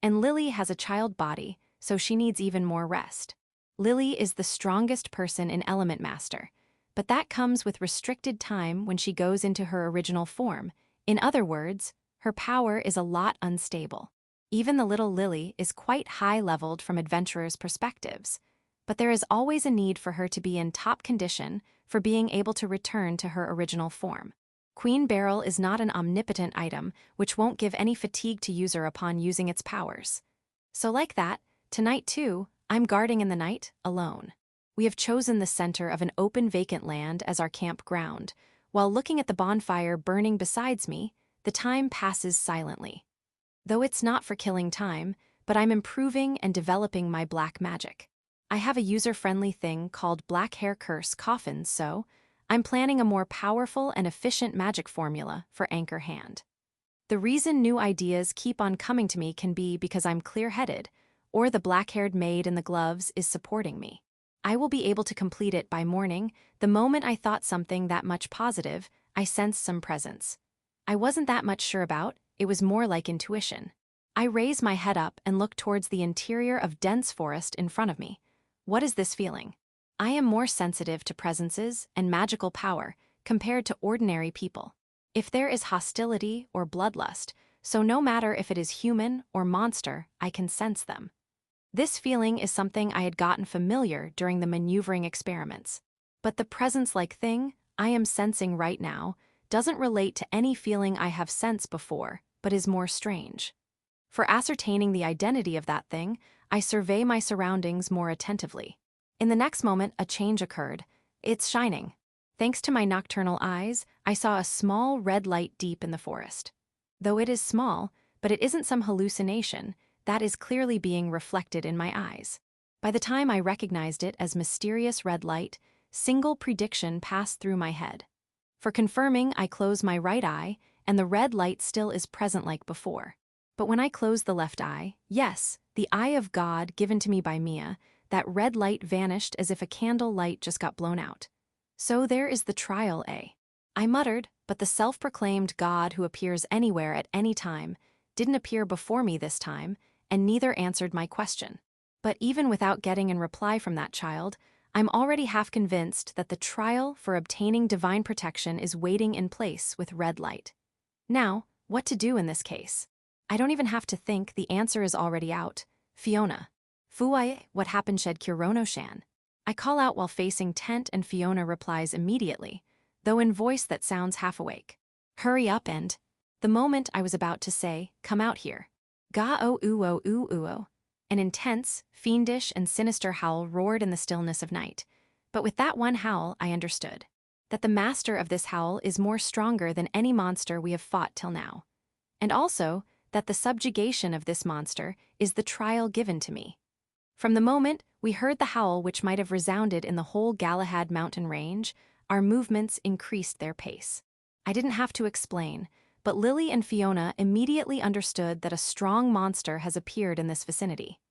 And Lily has a child body, so she needs even more rest. Lily is the strongest person in Element Master, but that comes with restricted time when she goes into her original form. In other words, her power is a lot unstable. Even the little Lily is quite high-leveled from adventurers' perspectives, but there is always a need for her to be in top condition for being able to return to her original form. Queen Beryl is not an omnipotent item, which won't give any fatigue to user upon using its powers. So like that, tonight too, I'm guarding in the night, alone. We have chosen the center of an open vacant land as our campground. While looking at the bonfire burning beside me, the time passes silently. Though it's not for killing time, but I'm improving and developing my black magic. I have a user-friendly thing called Black Hair Curse Coffins, so I'm planning a more powerful and efficient magic formula for Anchor Hand. The reason new ideas keep on coming to me can be because I'm clear-headed, or the black-haired maid in the gloves is supporting me. I will be able to complete it by morning. The moment I thought something that much positive, I sensed some presence. I wasn't that much sure about, it was more like intuition. I raise my head up and look towards the interior of dense forest in front of me. What is this feeling? I am more sensitive to presences and magical power compared to ordinary people. If there is hostility or bloodlust, so no matter if it is human or monster, I can sense them. This feeling is something I had gotten familiar during the maneuvering experiments. But the presence-like thing I am sensing right now doesn't relate to any feeling I have sensed before, but is more strange. For ascertaining the identity of that thing, I survey my surroundings more attentively. In the next moment, a change occurred. It's shining. Thanks to my nocturnal eyes, I saw a small red light deep in the forest. Though it is small, but it isn't some hallucination, that is clearly being reflected in my eyes. By the time I recognized it as mysterious red light, single prediction passed through my head. For confirming, I close my right eye, and the red light still is present like before. But when I close the left eye, yes, the eye of God given to me by Mia, that red light vanished as if a candle light just got blown out. So there is the trial, eh? I muttered, but the self-proclaimed God who appears anywhere at any time didn't appear before me this time, and neither answered my question. But even without getting a reply from that child, I'm already half convinced that the trial for obtaining divine protection is waiting in place with red light. Now, what to do in this case? I don't even have to think, the answer is already out. Fiona. Fuai, what happened shed Kurono-shan? I call out while facing tent and Fiona replies immediately, though in voice that sounds half awake. Hurry up and... The moment I was about to say, come out here. Ga-o-uo-u-uo. An intense, fiendish, and sinister howl roared in the stillness of night. But with that one howl, I understood that the master of this howl is more stronger than any monster we have fought till now. And also, that the subjugation of this monster is the trial given to me. From the moment we heard the howl which might have resounded in the whole Galahad mountain range, our movements increased their pace. I didn't have to explain, but Lily and Fiona immediately understood that a strong monster has appeared in this vicinity.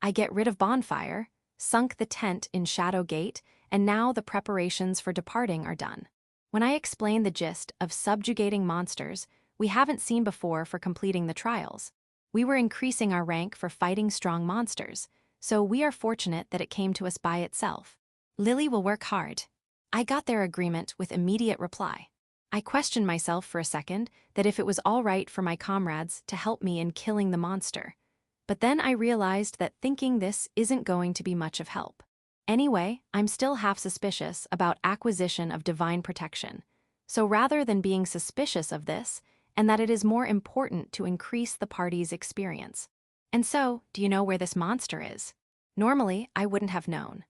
I get rid of bonfire, sunk the tent in Shadow Gate, and now the preparations for departing are done. When I explain the gist of subjugating monsters we haven't seen before for completing the trials, we were increasing our rank for fighting strong monsters, so we are fortunate that it came to us by itself. Lily will work hard. I got their agreement with immediate reply. I questioned myself for a second that if it was all right for my comrades to help me in killing the monster. But then I realized that thinking this isn't going to be much of help. Anyway, I'm still half suspicious about acquisition of divine protection. So rather than being suspicious of this, and that it is more important to increase the party's experience. And so, do you know where this monster is? Normally, I wouldn't have known.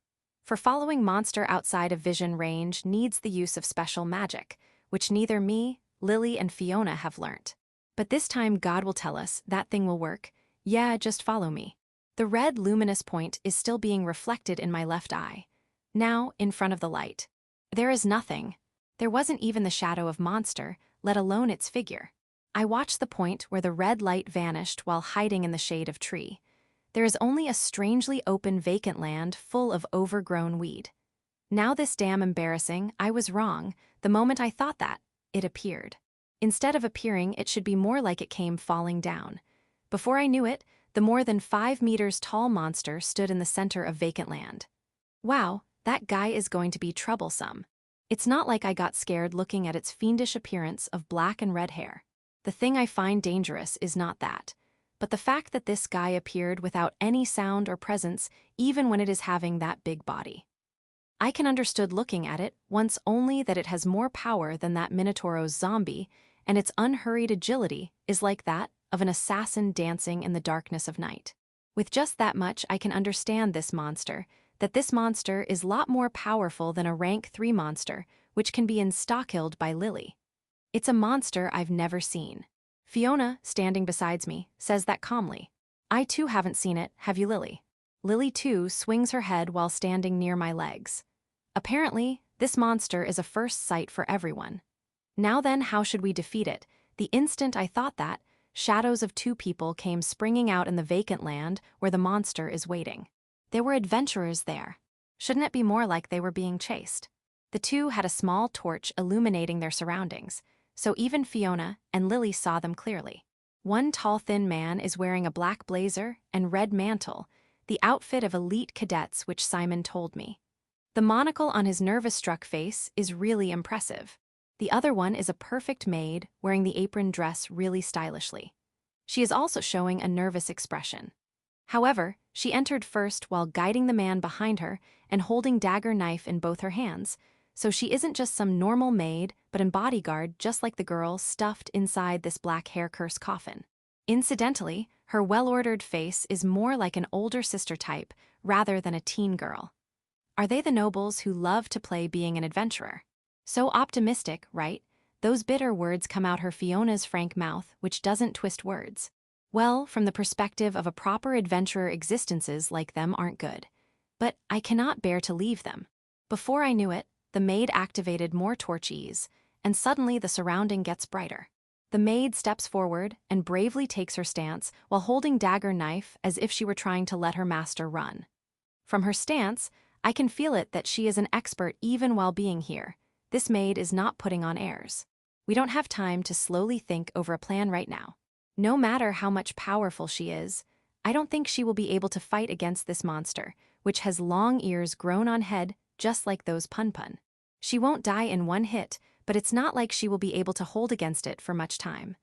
For following monster outside of vision range needs the use of special magic, which neither me, Lily, and Fiona have learnt. But this time God will tell us that thing will work. Yeah, just follow me. The red luminous point is still being reflected in my left eye. Now, in front of the light. There is nothing. There wasn't even the shadow of monster, let alone its figure. I watched the point where the red light vanished while hiding in the shade of tree. There is only a strangely open vacant land full of overgrown weed. Now this damn embarrassing, I was wrong, the moment I thought that, it appeared. Instead of appearing, it should be more like it came falling down. Before I knew it, the more than 5 meters tall monster stood in the center of vacant land. Wow, that guy is going to be troublesome. It's not like I got scared looking at its fiendish appearance of black and red hair. The thing I find dangerous is not that, but the fact that this guy appeared without any sound or presence even when it is having that big body. I can understood looking at it once only that it has more power than that Minotauro's zombie, and its unhurried agility is like that of an assassin dancing in the darkness of night. With just that much I can understand this monster, that this monster is lot more powerful than a rank 3 monster, which can be insta-killed by Lily. It's a monster I've never seen. Fiona, standing beside me, says that calmly. I too haven't seen it, have you, Lily? Lily too swings her head while standing near my legs. Apparently, this monster is a first sight for everyone. Now then, how should we defeat it? The instant I thought that, shadows of 2 people came springing out in the vacant land where the monster is waiting. There were adventurers there. Shouldn't it be more like they were being chased? The 2 had a small torch illuminating their surroundings, so even Fiona and Lily saw them clearly. One tall thin man is wearing a black blazer and red mantle, the outfit of elite cadets which Simon told me. The monocle on his nervous-struck face is really impressive. The other one is a perfect maid wearing the apron dress really stylishly. She is also showing a nervous expression. However, she entered first while guiding the man behind her and holding dagger knife in both her hands, so she isn't just some normal maid but a bodyguard just like the girl stuffed inside this black hair curse coffin. Incidentally, her well-ordered face is more like an older sister type rather than a teen girl. Are they the nobles who love to play being an adventurer? So optimistic, right? Those bitter words come out her Fiona's frank mouth, which doesn't twist words. Well, from the perspective of a proper adventurer, existences like them aren't good. But I cannot bear to leave them. Before I knew it, the maid activated more torches, and suddenly the surrounding gets brighter. The maid steps forward and bravely takes her stance while holding dagger knife as if she were trying to let her master run. From her stance, I can feel it that she is an expert even while being here. This maid is not putting on airs. We don't have time to slowly think over a plan right now. No matter how much powerful she is, I don't think she will be able to fight against this monster, which has long ears grown on head just like those Pun-Pun. She won't die in one hit, but it's not like she will be able to hold against it for much time.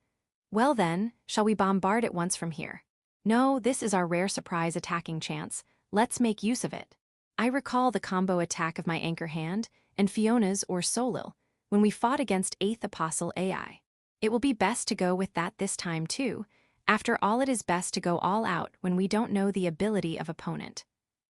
Well then, shall we bombard it once from here? No, this is our rare surprise attacking chance. Let's make use of it. I recall the combo attack of my anchor hand and Fiona's or Solil when we fought against 8th Apostle AI. It will be best to go with that this time too. After all, it is best to go all out when we don't know the ability of opponent.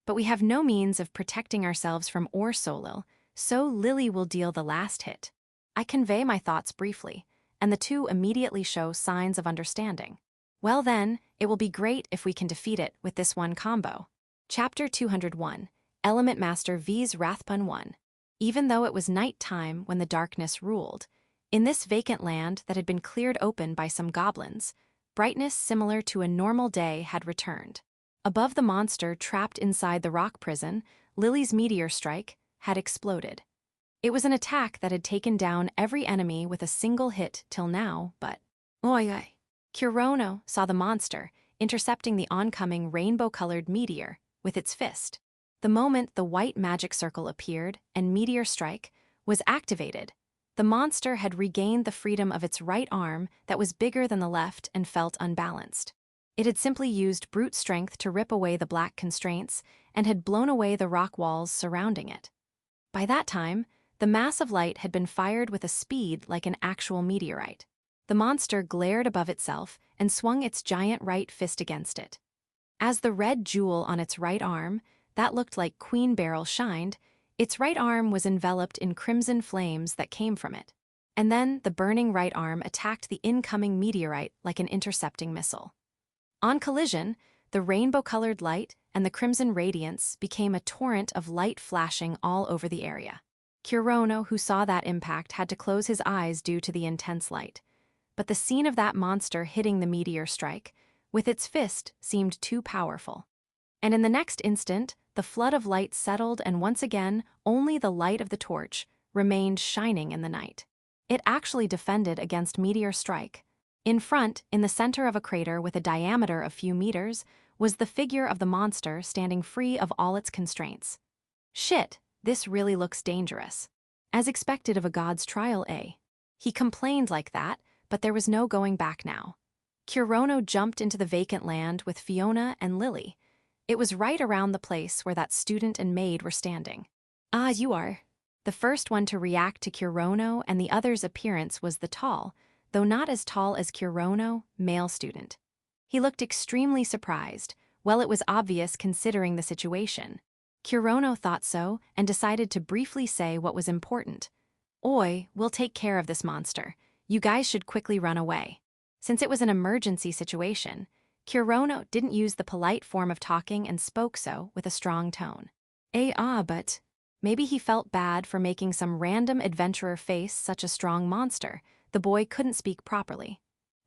But we have no means of protecting ourselves from or Solil, so Lily will deal the last hit. I convey my thoughts briefly, and the 2 immediately show signs of understanding. Well then, it will be great if we can defeat it with this one combo. Chapter 201, Element Master V's Rathpun 1. Even though it was night time when the darkness ruled, in this vacant land that had been cleared open by some goblins, brightness similar to a normal day had returned. Above the monster trapped inside the rock prison, Lily's meteor strike had exploded. It was an attack that had taken down every enemy with a single hit till now, but... Oi. Kurono saw the monster intercepting the oncoming rainbow-colored meteor with its fist. The moment the white magic circle appeared and meteor strike was activated, the monster had regained the freedom of its right arm that was bigger than the left and felt unbalanced. It had simply used brute strength to rip away the black constraints and had blown away the rock walls surrounding it. By that time, the mass of light had been fired with a speed like an actual meteorite. The monster glared above itself and swung its giant right fist against it. As the red jewel on its right arm, that looked like Queen Beryl, shined, its right arm was enveloped in crimson flames that came from it. And then the burning right arm attacked the incoming meteorite like an intercepting missile. On collision, the rainbow-colored light and the crimson radiance became a torrent of light flashing all over the area. Kurono, who saw that impact, had to close his eyes due to the intense light. But the scene of that monster hitting the meteor strike with its fist seemed too powerful. And in the next instant, the flood of light settled, and once again, only the light of the torch remained shining in the night. It actually defended against meteor strike. In front, in the center of a crater with a diameter of few meters, was the figure of the monster standing free of all its constraints. Shit, this really looks dangerous. As expected of a god's trial, eh? He complained like that, but there was no going back now. Kurono jumped into the vacant land with Fiona and Lily. It was right around the place where that student and maid were standing. Ah, you are. The first one to react to Kurono and the other's appearance was the tall, though not as tall as Kurono, male student. He looked extremely surprised. Well, it was obvious considering the situation. Kurono thought so and decided to briefly say what was important. Oi, we'll take care of this monster. You guys should quickly run away. Since it was an emergency situation, Kurono didn't use the polite form of talking and spoke so with a strong tone. But maybe he felt bad for making some random adventurer face such a strong monster. The boy couldn't speak properly.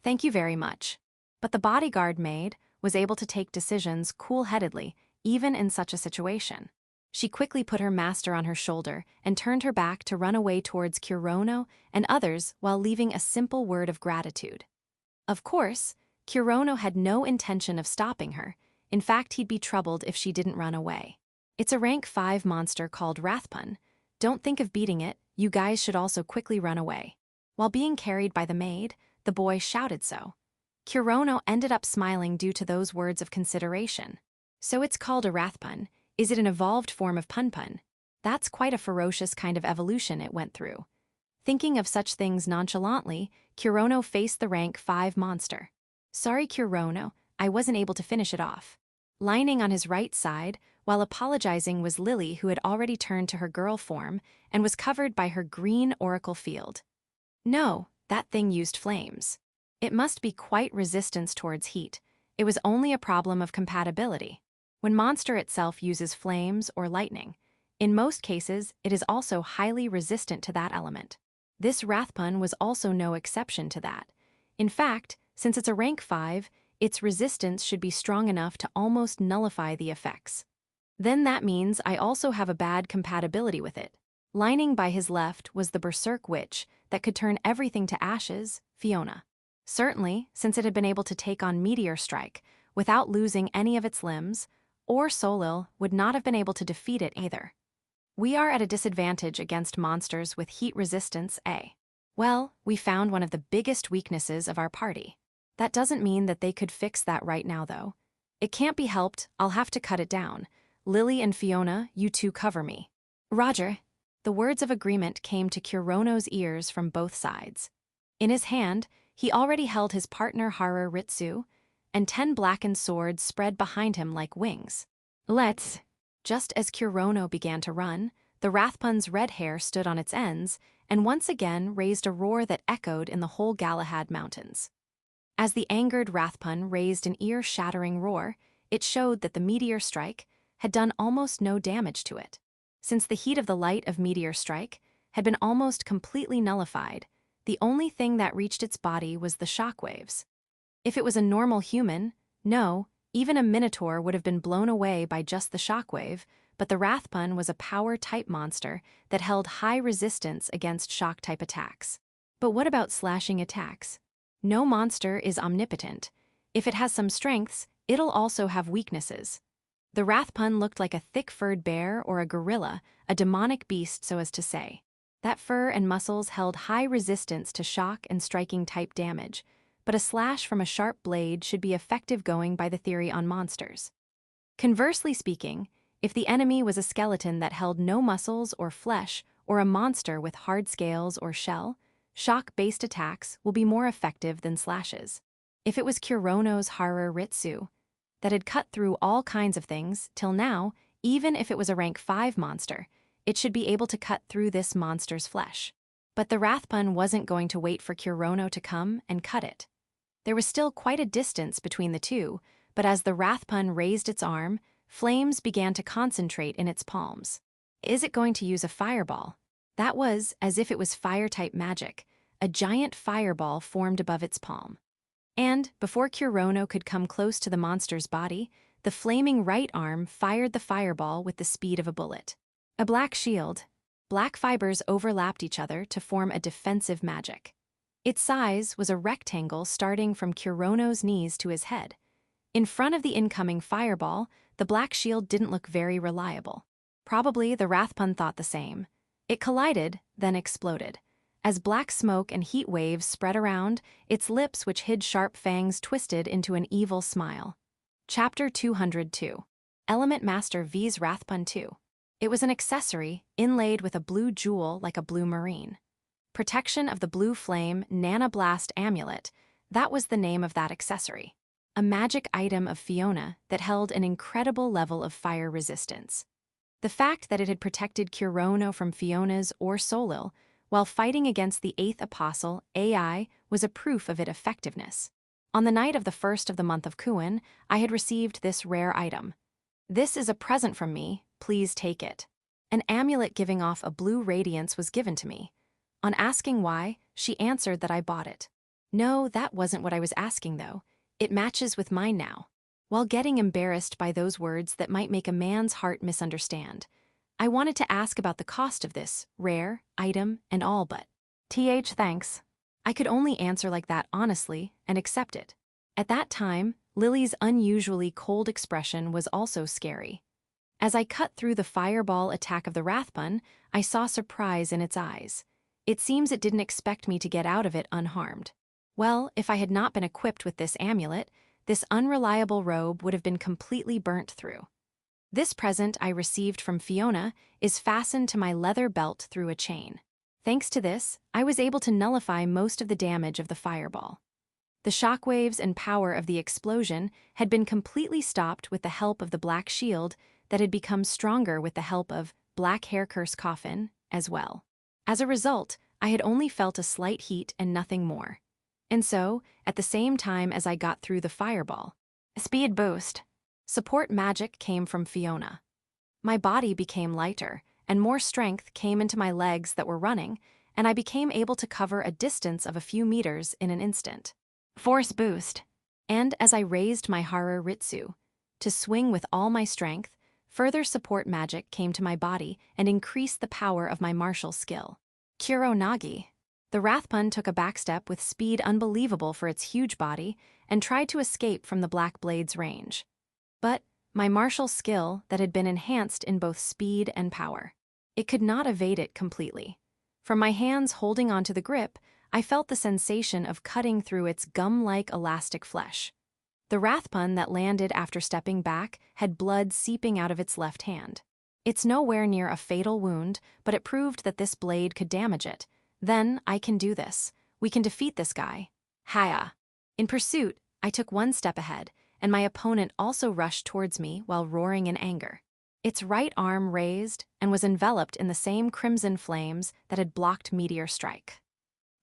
Thank you very much. But the bodyguard maid was able to take decisions cool-headedly, even in such a situation. She quickly put her master on her shoulder and turned her back to run away towards Kurono and others while leaving a simple word of gratitude. Of course, Kurono had no intention of stopping her. In fact, he'd be troubled if she didn't run away. It's a rank 5 monster called Wrathpun. Don't think of beating it, you guys should also quickly run away. While being carried by the maid, the boy shouted so. Kurono ended up smiling due to those words of consideration. So it's called a Wrathpun. Is it an evolved form of Punpun? That's quite a ferocious kind of evolution it went through. Thinking of such things nonchalantly, Kurono faced the rank 5 monster. Sorry Kurono, I wasn't able to finish it off. Lining on his right side, while apologizing, was Lily, who had already turned to her girl form and was covered by her green oracle field. No, that thing used flames. It must be quite resistant towards heat. It was only a problem of compatibility. When monster itself uses flames or lightning, in most cases it is also highly resistant to that element. This Wrathpun was also no exception to that. In fact, since it's a rank 5, its resistance should be strong enough to almost nullify the effects. Then that means I also have a bad compatibility with it. Lining by his left was the Berserk Witch that could turn everything to ashes, Fiona. Certainly, since it had been able to take on Meteor Strike without losing any of its limbs, or Solil would not have been able to defeat it either. We are at a disadvantage against monsters with heat resistance, eh? Well, we found one of the biggest weaknesses of our party. That doesn't mean that they could fix that right now, though. It can't be helped, I'll have to cut it down. Lily and Fiona, you two cover me. Roger. The words of agreement came to Kurono's ears from both sides. In his hand, he already held his partner Haru Ritsu, and 10 blackened swords spread behind him like wings. Let's. Just as Kurono began to run, the Wrathpun's red hair stood on its ends and once again raised a roar that echoed in the whole Galahad Mountains. As the angered Wrathpun raised an ear-shattering roar, it showed that the Meteor Strike had done almost no damage to it. Since the heat of the light of Meteor Strike had been almost completely nullified, the only thing that reached its body was the shockwaves. If it was a normal human, no, even a minotaur would have been blown away by just the shockwave, but the Wrathpun was a power-type monster that held high resistance against shock-type attacks. But what about slashing attacks? No monster is omnipotent. If it has some strengths, it'll also have weaknesses. The Wrathpun looked like a thick-furred bear or a gorilla, a demonic beast so as to say. That fur and muscles held high resistance to shock and striking-type damage, but a slash from a sharp blade should be effective going by the theory on monsters. Conversely speaking, if the enemy was a skeleton that held no muscles or flesh, or a monster with hard scales or shell, shock-based attacks will be more effective than slashes. If it was Kurono's Haru Ritsu that had cut through all kinds of things till now, even if it was a rank 5 monster, it should be able to cut through this monster's flesh. But the Wrathpun wasn't going to wait for Kurono to come and cut it. There was still quite a distance between the two, but as the Wrathpun raised its arm, flames began to concentrate in its palms. Is it going to use a fireball? That was as if it was fire-type magic. A giant fireball formed above its palm. And, before Kurono could come close to the monster's body, the flaming right arm fired the fireball with the speed of a bullet. A black shield. Black fibers overlapped each other to form a defensive magic. Its size was a rectangle starting from Kurono's knees to his head. In front of the incoming fireball, the black shield didn't look very reliable. Probably the Wrathpun thought the same. It collided, then exploded. As black smoke and heat waves spread around, its lips which hid sharp fangs twisted into an evil smile. Chapter 202. Element Master V's Wrathpun 2. It was an accessory inlaid with a blue jewel like a blue marine. Protection of the Blue Flame Nanoblast Amulet, that was the name of that accessory. A magic item of Fiona that held an incredible level of fire resistance. The fact that it had protected Kurono from Fiona's or Solil while fighting against the 8th Apostle, AI, was a proof of its effectiveness. On the night of the 1st of the month of Kuan, I had received this rare item. "This is a present from me, please take it." An amulet giving off a blue radiance was given to me. On asking why, she answered that I bought it. No, that wasn't what I was asking though. It matches with mine now. While getting embarrassed by those words that might make a man's heart misunderstand, I wanted to ask about the cost of this rare item and all, but thanks. I could only answer like that honestly and accept it. At that time, Lily's unusually cold expression was also scary. As I cut through the fireball attack of the Rathbun, I saw surprise in its eyes. It seems it didn't expect me to get out of it unharmed. Well, if I had not been equipped with this amulet, this unreliable robe would have been completely burnt through. This present I received from Fiona is fastened to my leather belt through a chain. Thanks to this, I was able to nullify most of the damage of the fireball. The shockwaves and power of the explosion had been completely stopped with the help of the black shield that had become stronger with the help of Black Hair Curse Coffin as well. As a result, I had only felt a slight heat and nothing more. And so, at the same time as I got through the fireball, a speed boost, support magic came from Fiona. My body became lighter, and more strength came into my legs that were running, and I became able to cover a distance of a few meters in an instant. Force boost. And as I raised my Hara Ritsu to swing with all my strength, further support magic came to my body and increased the power of my martial skill. Kuronagi. The Rathbun took a backstep with speed unbelievable for its huge body and tried to escape from the Black Blade's range. But my martial skill that had been enhanced in both speed and power, it could not evade it completely. From my hands holding onto the grip, I felt the sensation of cutting through its gum-like elastic flesh. The Rathbun that landed after stepping back had blood seeping out of its left hand. It's nowhere near a fatal wound, but it proved that this blade could damage it. Then, I can do this. We can defeat this guy. Haya. In pursuit, I took one step ahead, and my opponent also rushed towards me while roaring in anger. Its right arm raised and was enveloped in the same crimson flames that had blocked Meteor Strike.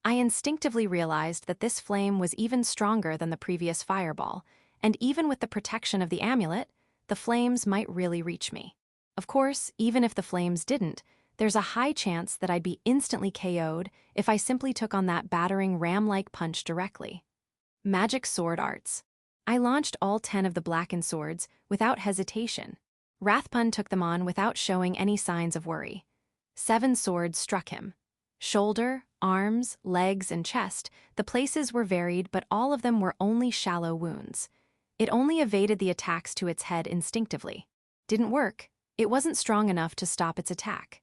I instinctively realized that this flame was even stronger than the previous fireball, and even with the protection of the amulet, the flames might really reach me. Of course, even if the flames didn't, there's a high chance that I'd be instantly KO'd if I simply took on that battering ram-like punch directly. Magic Sword Arts. I launched all 10 of the blackened swords without hesitation. Rathbun took them on without showing any signs of worry. 7 swords struck him. Shoulder, arms, legs, and chest, the places were varied, but all of them were only shallow wounds. It only evaded the attacks to its head instinctively. Didn't work. It wasn't strong enough to stop its attack.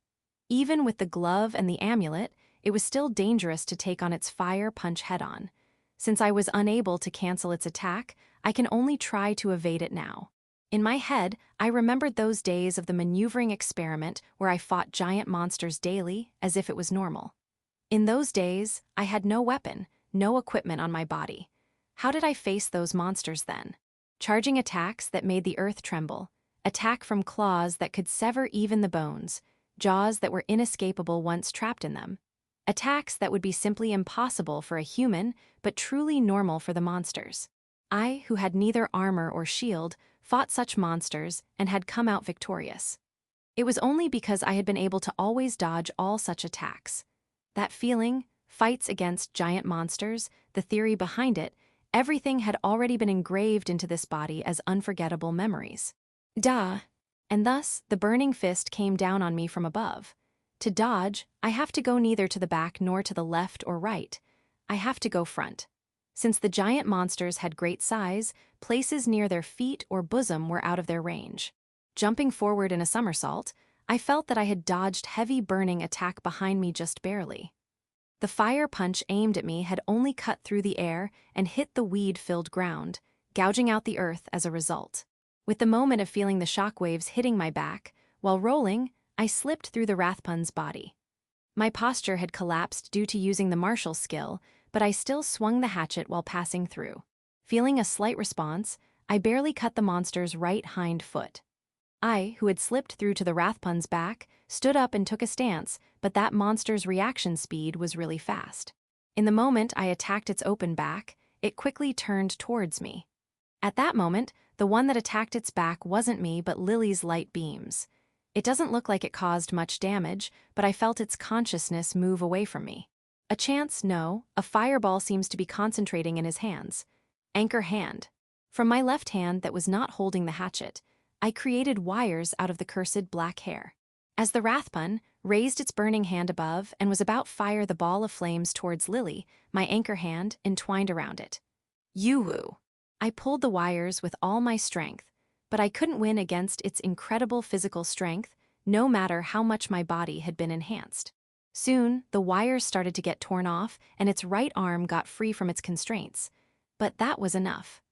Even with the glove and the amulet, it was still dangerous to take on its fire punch head-on. Since I was unable to cancel its attack, I can only try to evade it now. In my head, I remembered those days of the maneuvering experiment where I fought giant monsters daily as if it was normal. In those days, I had no weapon, no equipment on my body. How did I face those monsters then? Charging attacks that made the earth tremble, attack from claws that could sever even the bones, jaws that were inescapable once trapped in them. Attacks that would be simply impossible for a human, but truly normal for the monsters. I, who had neither armor or shield, fought such monsters and had come out victorious. It was only because I had been able to always dodge all such attacks. That feeling, fights against giant monsters, the theory behind it, everything had already been engraved into this body as unforgettable memories. Duh. And thus, the burning fist came down on me from above. To dodge, I have to go neither to the back nor to the left or right. I have to go front. Since the giant monsters had great size, places near their feet or bosom were out of their range. Jumping forward in a somersault, I felt that I had dodged heavy burning attack behind me just barely. The fire punch aimed at me had only cut through the air and hit the weed-filled ground, gouging out the earth as a result. With the moment of feeling the shockwaves hitting my back, while rolling, I slipped through the Rathbun's body. My posture had collapsed due to using the martial skill, but I still swung the hatchet while passing through. Feeling a slight response, I barely cut the monster's right hind foot. I, who had slipped through to the Rathpun's back, stood up and took a stance, but that monster's reaction speed was really fast. In the moment I attacked its open back, it quickly turned towards me. At that moment, the one that attacked its back wasn't me but Lily's light beams. It doesn't look like it caused much damage, but I felt its consciousness move away from me. A chance, no, a fireball seems to be concentrating in his hands. Anchor hand. From my left hand that was not holding the hatchet, I created wires out of the cursed black hair. As the Rathpun raised its burning hand above and was about to fire the ball of flames towards Lily, my anchor hand entwined around it. Yoo-woo! I pulled the wires with all my strength, but I couldn't win against its incredible physical strength, no matter how much my body had been enhanced. Soon, the wires started to get torn off and its right arm got free from its constraints. But that was enough.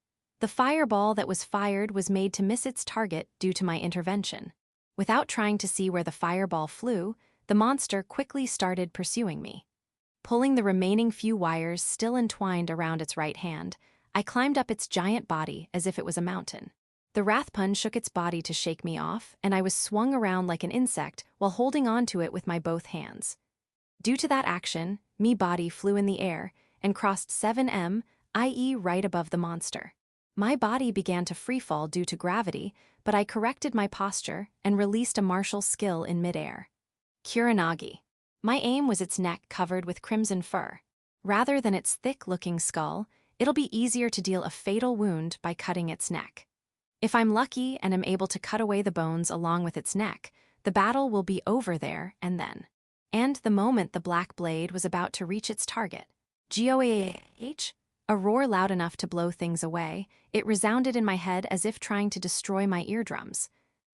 The fireball that was fired was made to miss its target due to my intervention. Without trying to see where the fireball flew, the monster quickly started pursuing me. Pulling the remaining few wires still entwined around its right hand, I climbed up its giant body as if it was a mountain. The Rathpun shook its body to shake me off, and I was swung around like an insect while holding onto it with my both hands. Due to that action, me body flew in the air and crossed 7 m, i.e. right above the monster. My body began to freefall due to gravity, but I corrected my posture and released a martial skill in midair. Kuronagi. My aim was its neck covered with crimson fur. Rather than its thick-looking skull, it'll be easier to deal a fatal wound by cutting its neck. If I'm lucky and am able to cut away the bones along with its neck, the battle will be over there and then. And the moment the black blade was about to reach its target, Goah! A roar loud enough to blow things away, it resounded in my head as if trying to destroy my eardrums.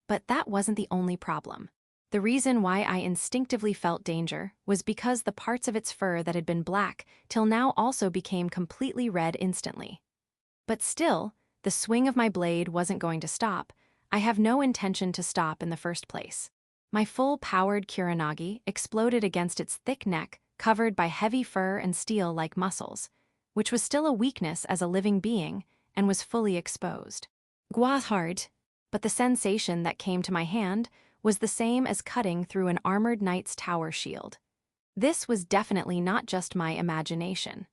But that wasn't the only problem. The reason why I instinctively felt danger was because the parts of its fur that had been black till now also became completely red instantly. But still, the swing of my blade wasn't going to stop. I have no intention to stop in the first place. My full-powered Kuronagi exploded against its thick neck, covered by heavy fur and steel like muscles, which was still a weakness as a living being and was fully exposed. Hard, but the sensation that came to my hand was the same as cutting through an armored knight's tower shield. This was definitely not just my imagination.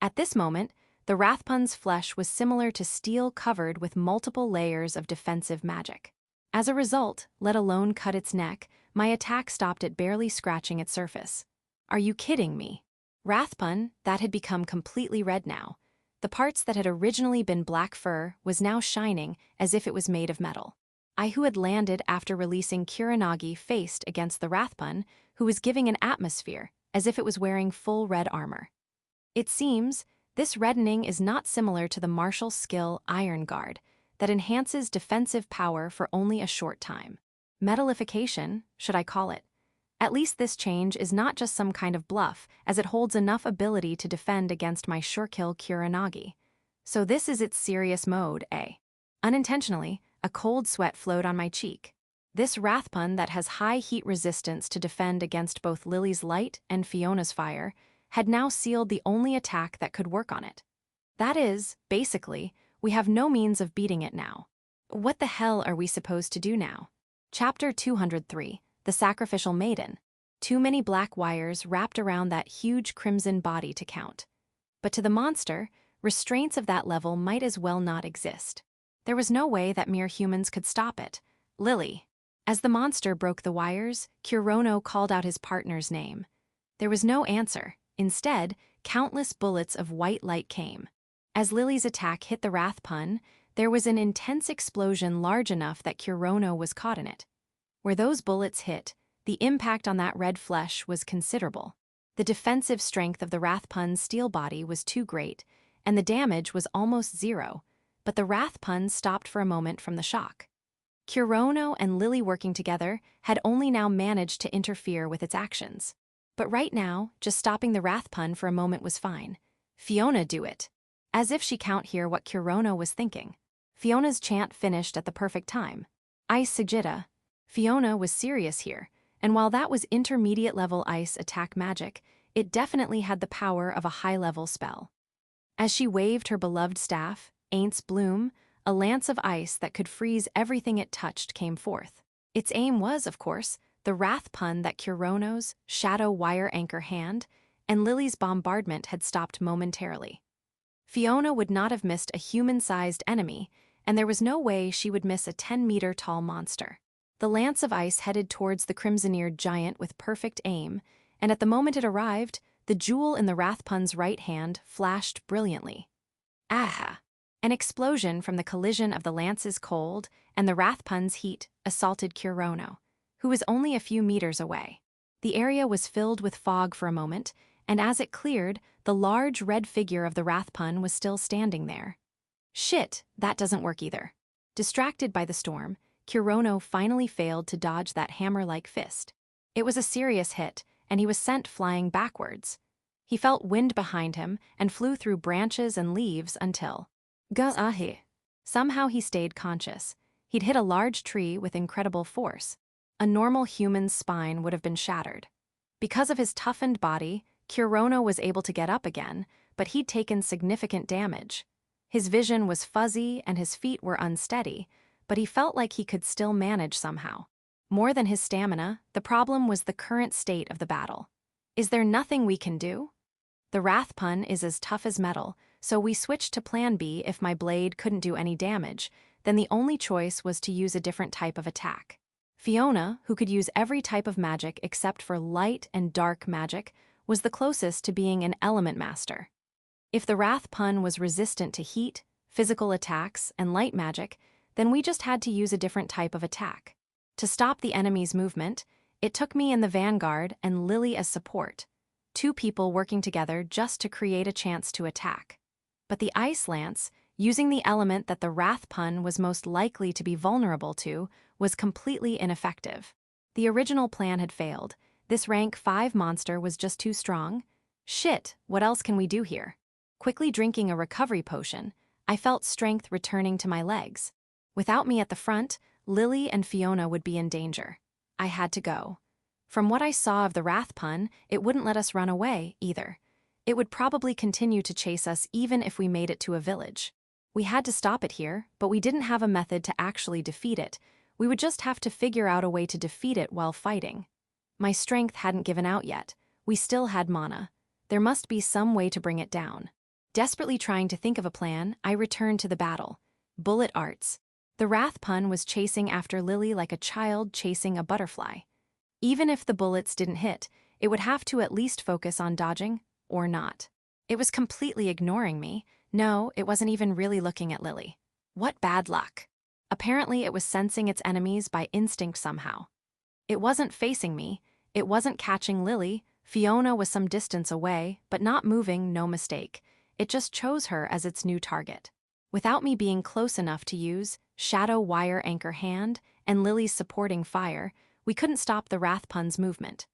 At this moment, the Rathpun's flesh was similar to steel covered with multiple layers of defensive magic. As a result, let alone cut its neck, my attack stopped at barely scratching its surface. Are you kidding me? Rathpun, that had become completely red now. The parts that had originally been black fur was now shining as if it was made of metal. I, who had landed after releasing Kuronagi, faced against the Rathpun, who was giving an atmosphere as if it was wearing full red armor. It seems this reddening is not similar to the martial skill Iron Guard that enhances defensive power for only a short time. Metallification, should I call it? At least this change is not just some kind of bluff, as it holds enough ability to defend against my sure-kill Kuronagi. So this is its serious mode, eh? Unintentionally, a cold sweat flowed on my cheek. This Rathpun that has high heat resistance to defend against both Lily's light and Fiona's fire had now sealed the only attack that could work on it. That is, basically, we have no means of beating it now. What the hell are we supposed to do now? Chapter 203. The Sacrificial Maiden. Too many black wires wrapped around that huge crimson body to count. But to the monster, restraints of that level might as well not exist. There was no way that mere humans could stop it. Lily. As the monster broke the wires, Kurono called out his partner's name. There was no answer. Instead, countless bullets of white light came. As Lily's attack hit the Rathpun, there was an intense explosion large enough that Kurono was caught in it. Where those bullets hit, the impact on that red flesh was considerable. The defensive strength of the Rathpun's steel body was too great, and the damage was almost zero, but the Rathpun stopped for a moment from the shock. Kurono and Lily working together had only now managed to interfere with its actions. But right now, just stopping the Rathpun for a moment was fine. Fiona, do it. As if she can't hear what Kurono was thinking. Fiona's chant finished at the perfect time. Ice Sigita. Fiona was serious here, and while that was intermediate-level ice attack magic, it definitely had the power of a high-level spell. As she waved her beloved staff, Aints Bloom, a lance of ice that could freeze everything it touched came forth. Its aim was, of course, the wrath pun that Kurono's shadow wire anchor hand and Lily's bombardment had stopped momentarily. Fiona would not have missed a human-sized enemy, and there was no way she would miss a 10-meter-tall monster. The lance of ice headed towards the crimson-eared giant with perfect aim, and at the moment it arrived, the jewel in the Wrathpun's right hand flashed brilliantly. Aha! An explosion from the collision of the lance's cold and the Wrathpun's heat assaulted Kurono, who was only a few meters away. The area was filled with fog for a moment, and as it cleared, the large red figure of the Wrathpun was still standing there. Shit, that doesn't work either. Distracted by the storm, Kurono finally failed to dodge that hammer-like fist. It was a serious hit, and he was sent flying backwards. He felt wind behind him and flew through branches and leaves until... Gah-ahi. Somehow he stayed conscious. He'd hit a large tree with incredible force. A normal human's spine would have been shattered. Because of his toughened body, Kurono was able to get up again, but he'd taken significant damage. His vision was fuzzy and his feet were unsteady, but he felt like he could still manage somehow. More than his stamina, the problem was the current state of the battle. Is there nothing we can do? The Wrathpun is as tough as metal, so we switched to Plan B if my blade couldn't do any damage, then the only choice was to use a different type of attack. Fiona, who could use every type of magic except for light and dark magic, was the closest to being an element master. If the Wrathpun was resistant to heat, physical attacks, and light magic, then we just had to use a different type of attack. To stop the enemy's movement, it took me in the vanguard and Lily as support, 2 people working together just to create a chance to attack. But the Ice Lance, using the element that the Wrathpun was most likely to be vulnerable to, was completely ineffective. The original plan had failed. This rank 5 monster was just too strong. Shit, what else can we do here? Quickly drinking a recovery potion, I felt strength returning to my legs. Without me at the front, Lily and Fiona would be in danger. I had to go. From what I saw of the Wrathpun, it wouldn't let us run away, either. It would probably continue to chase us even if we made it to a village. We had to stop it here, but we didn't have a method to actually defeat it. We would just have to figure out a way to defeat it while fighting. My strength hadn't given out yet. We still had mana. There must be some way to bring it down. Desperately trying to think of a plan, I returned to the battle. Bullet arts. The Wrathpun was chasing after Lily like a child chasing a butterfly. Even if the bullets didn't hit, it would have to at least focus on dodging, or not. It was completely ignoring me. No, it wasn't even really looking at Lily. What bad luck. Apparently it was sensing its enemies by instinct somehow. It wasn't facing me, it wasn't catching Lily. Fiona was some distance away, but not moving, no mistake. It just chose her as its new target. Without me being close enough to use shadow wire anchor hand and Lily's supporting fire, we couldn't stop the Wrathpun's movement.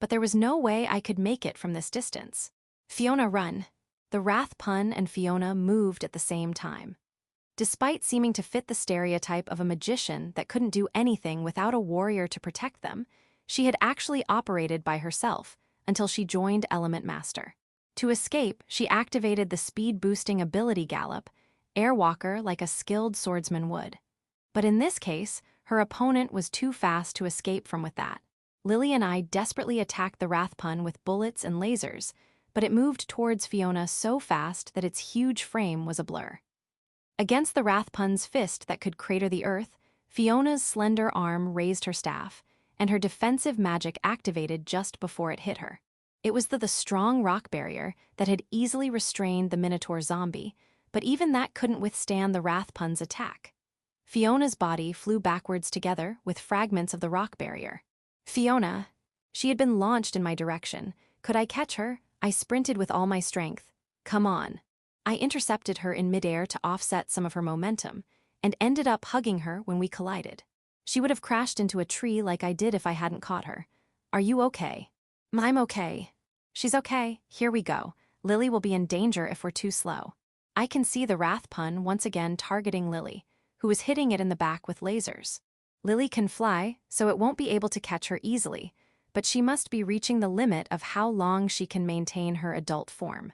But there was no way I could make it from this distance. Fiona, run. The Wrathpun and Fiona moved at the same time. Despite seeming to fit the stereotype of a magician that couldn't do anything without a warrior to protect them, she had actually operated by herself until she joined Element Master. To escape, she activated the speed-boosting ability Gallop, Airwalker like a skilled swordsman would. But in this case, her opponent was too fast to escape from with that. Lily and I desperately attacked the Wrathpun with bullets and lasers, but it moved towards Fiona so fast that its huge frame was a blur. Against the Wrathpun's fist that could crater the earth, Fiona's slender arm raised her staff, and her defensive magic activated just before it hit her. It was the strong rock barrier that had easily restrained the Minotaur zombie, but even that couldn't withstand the Wrathpun's attack. Fiona's body flew backwards together with fragments of the rock barrier. Fiona! She had been launched in my direction. Could I catch her? I sprinted with all my strength. Come on. I intercepted her in midair to offset some of her momentum, and ended up hugging her when we collided. She would have crashed into a tree like I did if I hadn't caught her. Are you okay? I'm okay. She's okay. Here we go. Lily will be in danger if we're too slow. I can see the Wrathpun once again targeting Lily, who was hitting it in the back with lasers. Lily can fly, so it won't be able to catch her easily, but she must be reaching the limit of how long she can maintain her adult form.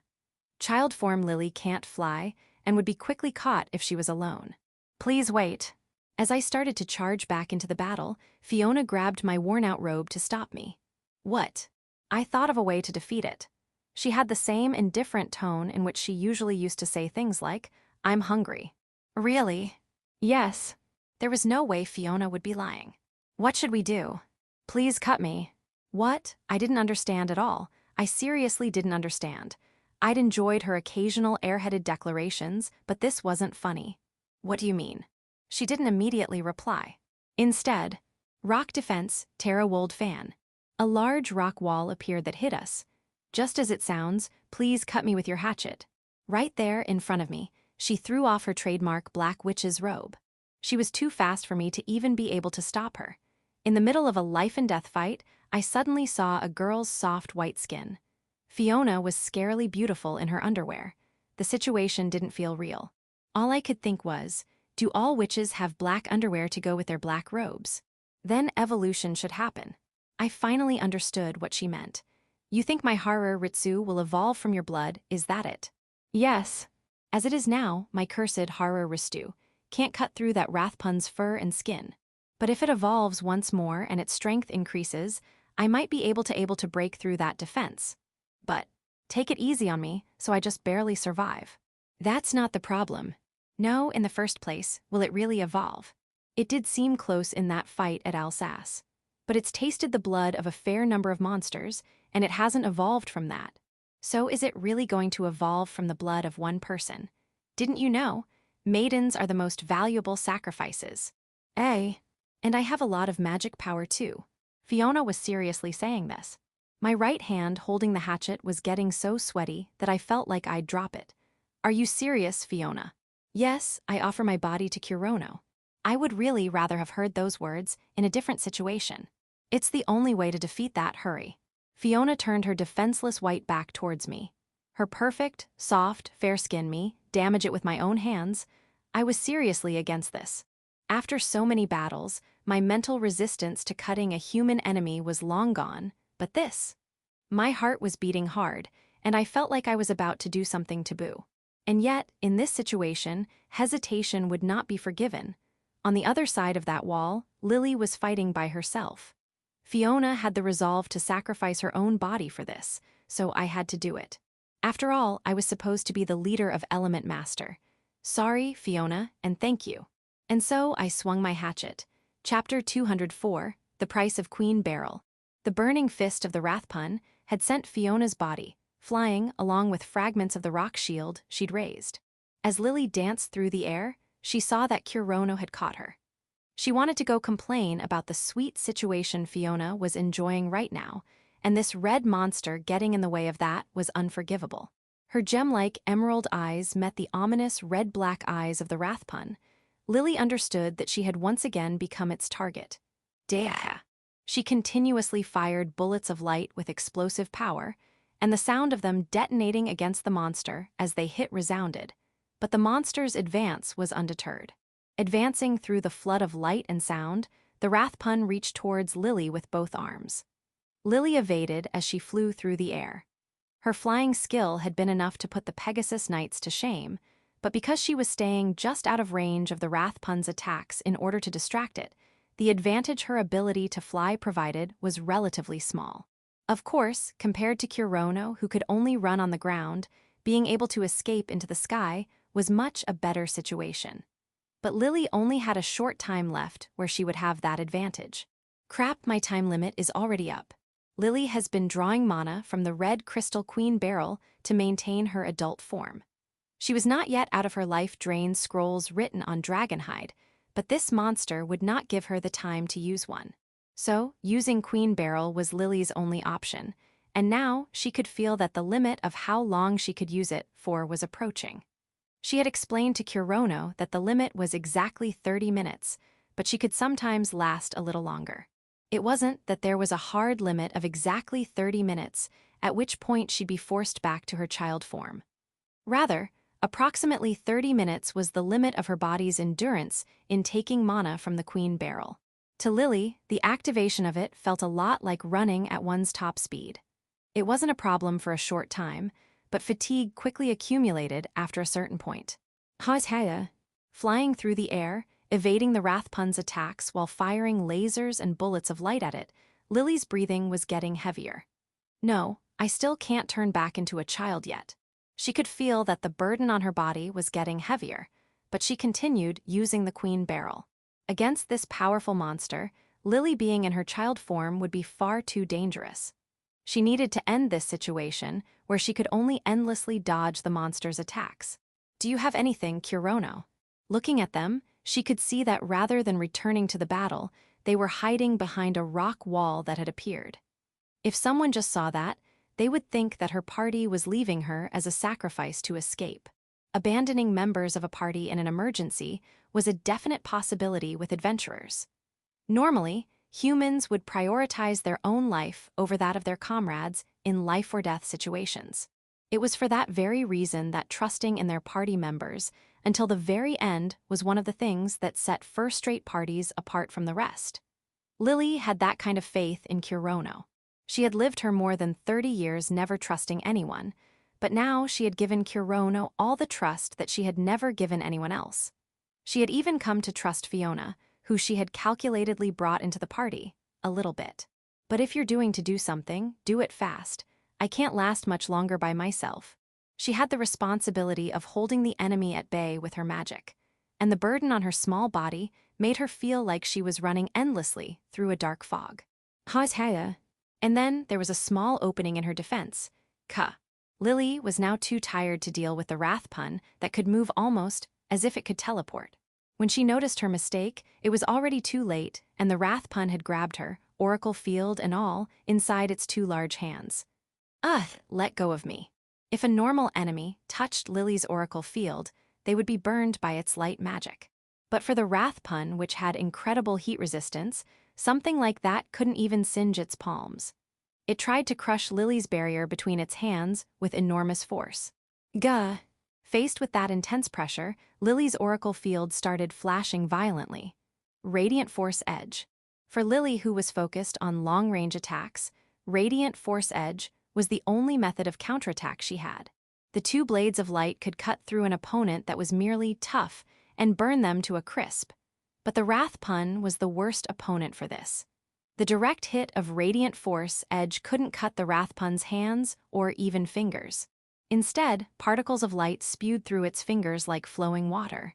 Child form Lily can't fly and would be quickly caught if she was alone. Please wait. As I started to charge back into the battle, Fiona grabbed my worn-out robe to stop me. What? I thought of a way to defeat it. She had the same indifferent tone in which she usually used to say things like, "I'm hungry." Really? Yes. There was no way Fiona would be lying. What should we do? Please cut me. What? I didn't understand at all. I seriously didn't understand. I'd enjoyed her occasional airheaded declarations, but this wasn't funny. What do you mean? She didn't immediately reply. Instead, rock defense, Terra Wold fan. A large rock wall appeared that hit us. Just as it sounds, please cut me with your hatchet. Right there in front of me, she threw off her trademark Black Witch's robe. She was too fast for me to even be able to stop her. In the middle of a life-and-death fight, I suddenly saw a girl's soft white skin. Fiona was scarily beautiful in her underwear. The situation didn't feel real. All I could think was, do all witches have black underwear to go with their black robes? Then evolution should happen. I finally understood what she meant. You think my Haru Ritsu will evolve from your blood, is that it? Yes. As it is now, my cursed Haru Ritsu can't cut through that Rathpun's fur and skin. But if it evolves once more and its strength increases, I might be able to break through that defense. But take it easy on me, so I just barely survive. That's not the problem. No, in the first place, will it really evolve? It did seem close in that fight at Alsace. But it's tasted the blood of a fair number of monsters, and it hasn't evolved from that. So is it really going to evolve from the blood of one person? Didn't you know? Maidens are the most valuable sacrifices. And I have a lot of magic power too. Fiona was seriously saying this. My right hand holding the hatchet was getting so sweaty that I felt like I'd drop it. Are you serious, Fiona? Yes, I offer my body to Kurono. I would really rather have heard those words in a different situation. It's the only way to defeat that hurry. Fiona turned her defenseless white back towards me. Her perfect, soft, fair-skinned me, damage it with my own hands. I was seriously against this. After so many battles, my mental resistance to cutting a human enemy was long gone, but this. My heart was beating hard, and I felt like I was about to do something taboo. And yet, in this situation, hesitation would not be forgiven. On the other side of that wall, Lily was fighting by herself. Fiona had the resolve to sacrifice her own body for this, so I had to do it. After all, I was supposed to be the leader of Element Master. Sorry, Fiona, and thank you. And so I swung my hatchet. Chapter 204, The Price of Queen Beryl. The burning fist of the Rathpun had sent Fiona's body, flying along with fragments of the rock shield she'd raised. As Lily danced through the air, she saw that Kurono had caught her. She wanted to go complain about the sweet situation Fiona was enjoying right now, and this red monster getting in the way of that was unforgivable. Her gem-like emerald eyes met the ominous red-black eyes of the Rathpun. Lily understood that she had once again become its target. Deah! She continuously fired bullets of light with explosive power, and the sound of them detonating against the monster as they hit resounded. But the monster's advance was undeterred. Advancing through the flood of light and sound, the Rathpun reached towards Lily with both arms. Lily evaded as she flew through the air. Her flying skill had been enough to put the Pegasus Knights to shame, but because she was staying just out of range of the Rathpun's attacks in order to distract it, the advantage her ability to fly provided was relatively small. Of course, compared to Kurono, who could only run on the ground, being able to escape into the sky was much a better situation. But Lily only had a short time left where she would have that advantage. Crap, my time limit is already up. Lily has been drawing mana from the red crystal Queen Beryl to maintain her adult form. She was not yet out of her life-drain scrolls written on dragonhide, but this monster would not give her the time to use one. So, using Queen Beryl was Lily's only option, and now she could feel that the limit of how long she could use it for was approaching. She had explained to Kurono that the limit was exactly 30 minutes, but she could sometimes last a little longer. It wasn't that there was a hard limit of exactly 30 minutes, at which point she'd be forced back to her child form. Rather, approximately 30 minutes was the limit of her body's endurance in taking mana from the Queen Beryl. To Lily, the activation of it felt a lot like running at one's top speed. It wasn't a problem for a short time, but fatigue quickly accumulated after a certain point. flying through the air, evading the Rathpun's attacks while firing lasers and bullets of light at it. Lily's breathing was getting heavier. No, I still can't turn back into a child yet. She could feel that the burden on her body was getting heavier, but she continued using the queen barrel. Against this powerful monster, Lily being in her child form would be far too dangerous. She needed to end this situation where she could only endlessly dodge the monster's attacks. "Do you have anything, Kurono?" Looking at them, she could see that rather than returning to the battle, they were hiding behind a rock wall that had appeared. If someone just saw that, they would think that her party was leaving her as a sacrifice to escape. Abandoning members of a party in an emergency was a definite possibility with adventurers. Normally, humans would prioritize their own life over that of their comrades in life-or-death situations. It was for that very reason that trusting in their party members until the very end was one of the things that set first-rate parties apart from the rest. Lily had that kind of faith in Kurono. She had lived her more than 30 years never trusting anyone, but now she had given Kurono all the trust that she had never given anyone else. She had even come to trust Fiona, who she had calculatedly brought into the party, a little bit. But if you're doing to do something, do it fast. I can't last much longer by myself. She had the responsibility of holding the enemy at bay with her magic, and the burden on her small body made her feel like she was running endlessly through a dark fog. And then there was a small opening in her defense. Lily was now too tired to deal with the Rathpun that could move almost as if it could teleport. When she noticed her mistake, it was already too late, and the Rathpun had grabbed her, oracle field and all, inside its two large hands. Let go of me. If a normal enemy touched Lily's oracle field, they would be burned by its light magic. But for the Rathpun, which had incredible heat resistance, something like that couldn't even singe its palms. It tried to crush Lily's barrier between its hands with enormous force. Faced with that intense pressure, Lily's oracle field started flashing violently. Radiant Force Edge. For Lily, who was focused on long-range attacks, Radiant Force Edge was the only method of counterattack she had. The two blades of light could cut through an opponent that was merely tough and burn them to a crisp. But the Rathpun was the worst opponent for this. The direct hit of Radiant Force Edge couldn't cut the Rathpun's hands or even fingers. Instead, particles of light spewed through its fingers like flowing water.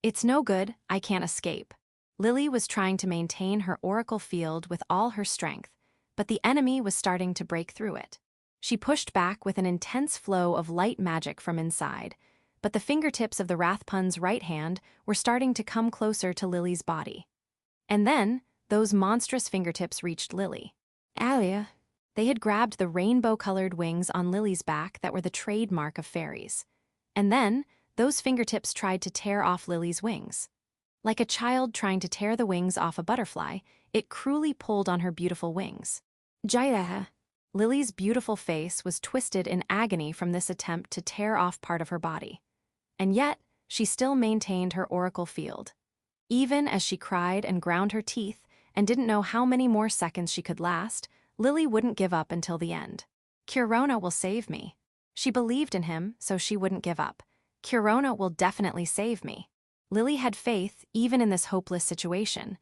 "It's no good, I can't escape." Lily was trying to maintain her oracle field with all her strength, but the enemy was starting to break through it. She pushed back with an intense flow of light magic from inside, but the fingertips of the Rathpun's right hand were starting to come closer to Lily's body. And then, those monstrous fingertips reached Lily. Alia. They had grabbed the rainbow-colored wings on Lily's back that were the trademark of fairies. And then, those fingertips tried to tear off Lily's wings. Like a child trying to tear the wings off a butterfly, it cruelly pulled on her beautiful wings. Jaya. Lily's beautiful face was twisted in agony from this attempt to tear off part of her body. And yet, she still maintained her oracle field. Even as she cried and ground her teeth and didn't know how many more seconds she could last, Lily wouldn't give up until the end. "Kurono will save me." She believed in him, so she wouldn't give up. "Kurono will definitely save me." Lily had faith even in this hopeless situation.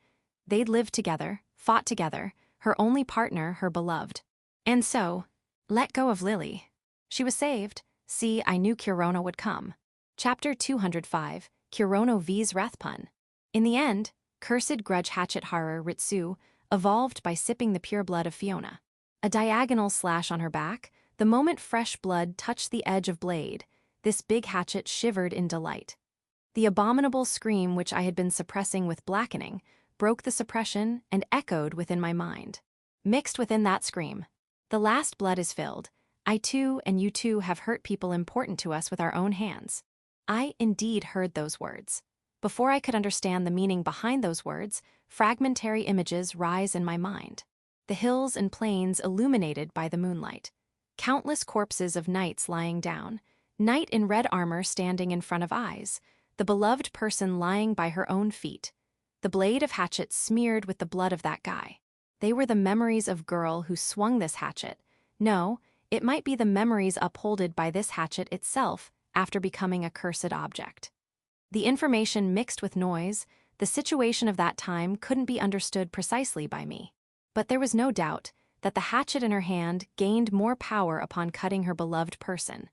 They'd lived together, fought together, her only partner, her beloved. And so, let go of Lily. She was saved. See, I knew Kurono would come. Chapter 205, Kurono vs Rathpun. In the end, cursed grudge hatchet Haru Ritsu evolved by sipping the pure blood of Fiona. A diagonal slash on her back, the moment fresh blood touched the edge of blade, this big hatchet shivered in delight. The abominable scream which I had been suppressing with blackening broke the suppression and echoed within my mind. Mixed within that scream, "The last blood is filled. I too and you too have hurt people important to us with our own hands." I indeed heard those words. Before I could understand the meaning behind those words, fragmentary images rise in my mind. The hills and plains illuminated by the moonlight. Countless corpses of knights lying down. Knight in red armor standing in front of eyes. The beloved person lying by her own feet. The blade of hatchet smeared with the blood of that guy. They were the memories of girl who swung this hatchet. No, it might be the memories upholded by this hatchet itself after becoming a cursed object. The information mixed with noise, the situation of that time couldn't be understood precisely by me. But there was no doubt that the hatchet in her hand gained more power upon cutting her beloved person.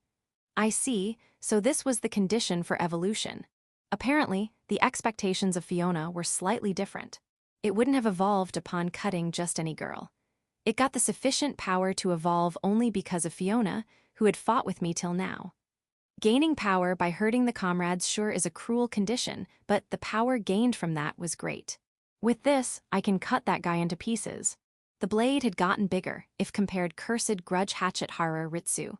I see, so this was the condition for evolution. Apparently, the expectations of Fiona were slightly different. It wouldn't have evolved upon cutting just any girl. It got the sufficient power to evolve only because of Fiona, who had fought with me till now. Gaining power by hurting the comrades sure is a cruel condition, but the power gained from that was great. With this, I can cut that guy into pieces. The blade had gotten bigger, if compared cursed grudge hatchet Hara Ritsu.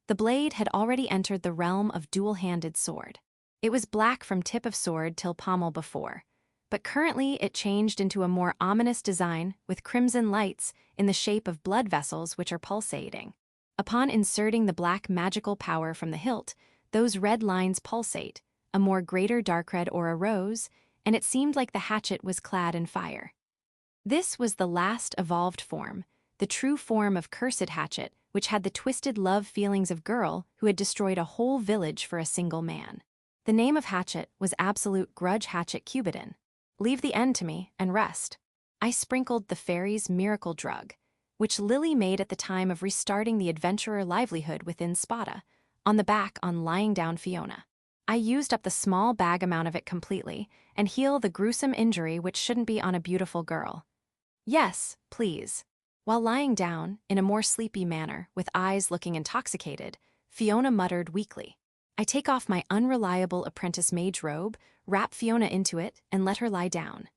The blade had already entered the realm of dual-handed sword. It was black from tip of sword till pommel before, but currently it changed into a more ominous design with crimson lights in the shape of blood vessels which are pulsating. Upon inserting the black magical power from the hilt, those red lines pulsate, a more greater dark red aura rose, and it seemed like the hatchet was clad in fire. This was the last evolved form, the true form of cursed hatchet, which had the twisted love feelings of girl who had destroyed a whole village for a single man. The name of hatchet was Absolute Grudge Hatchet Cubidin. Leave the end to me and rest. I sprinkled the fairy's miracle drug, which Lily made at the time of restarting the adventurer livelihood within Spada, on the back on lying down Fiona. I used up the small bag amount of it completely and heal the gruesome injury which shouldn't be on a beautiful girl. Yes, please. While lying down, in a more sleepy manner, with eyes looking intoxicated, Fiona muttered weakly. I take off my unreliable apprentice mage robe, wrap Fiona into it, and let her lie down.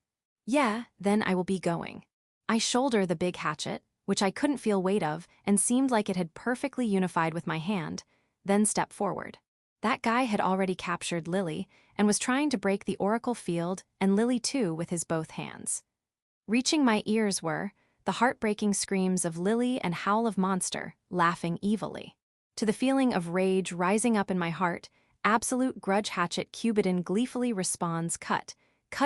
Yeah, then I will be going. I shoulder the big hatchet, which I couldn't feel weight of and seemed like it had perfectly unified with my hand, then step forward. That guy had already captured Lily and was trying to break the oracle field and Lily too with his both hands. Reaching my ears were the heartbreaking screams of Lily and howl of monster, laughing evilly. To the feeling of rage rising up in my heart, Absolute Grudge Hatchet Cubidin gleefully responds cut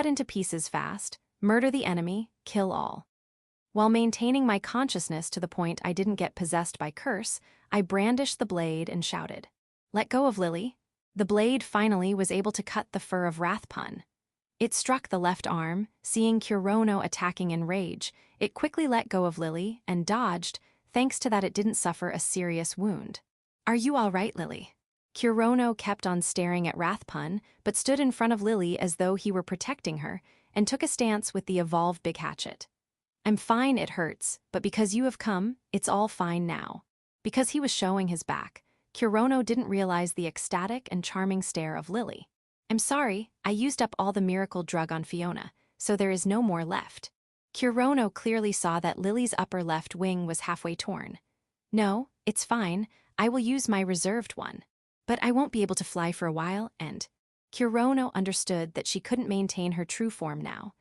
into pieces fast, murder the enemy, kill all. While maintaining my consciousness to the point I didn't get possessed by curse, I brandished the blade and shouted. Let go of Lily. The blade finally was able to cut the fur of Wrathpun. It struck the left arm, seeing Kurono attacking in rage. It quickly let go of Lily and dodged, thanks to that it didn't suffer a serious wound. Are you all right, Lily? Kurono kept on staring at Wrathpun, but stood in front of Lily as though he were protecting her, and took a stance with the evolved big hatchet. I'm fine, it hurts, but because you have come, it's all fine now. Because he was showing his back, Kurono didn't realize the ecstatic and charming stare of Lily. I'm sorry, I used up all the miracle drug on Fiona, so there is no more left. Kurono clearly saw that Lily's upper left wing was halfway torn. No, it's fine, I will use my reserved one. But I won't be able to fly for a while, and Kurono understood that she couldn't maintain her true form now.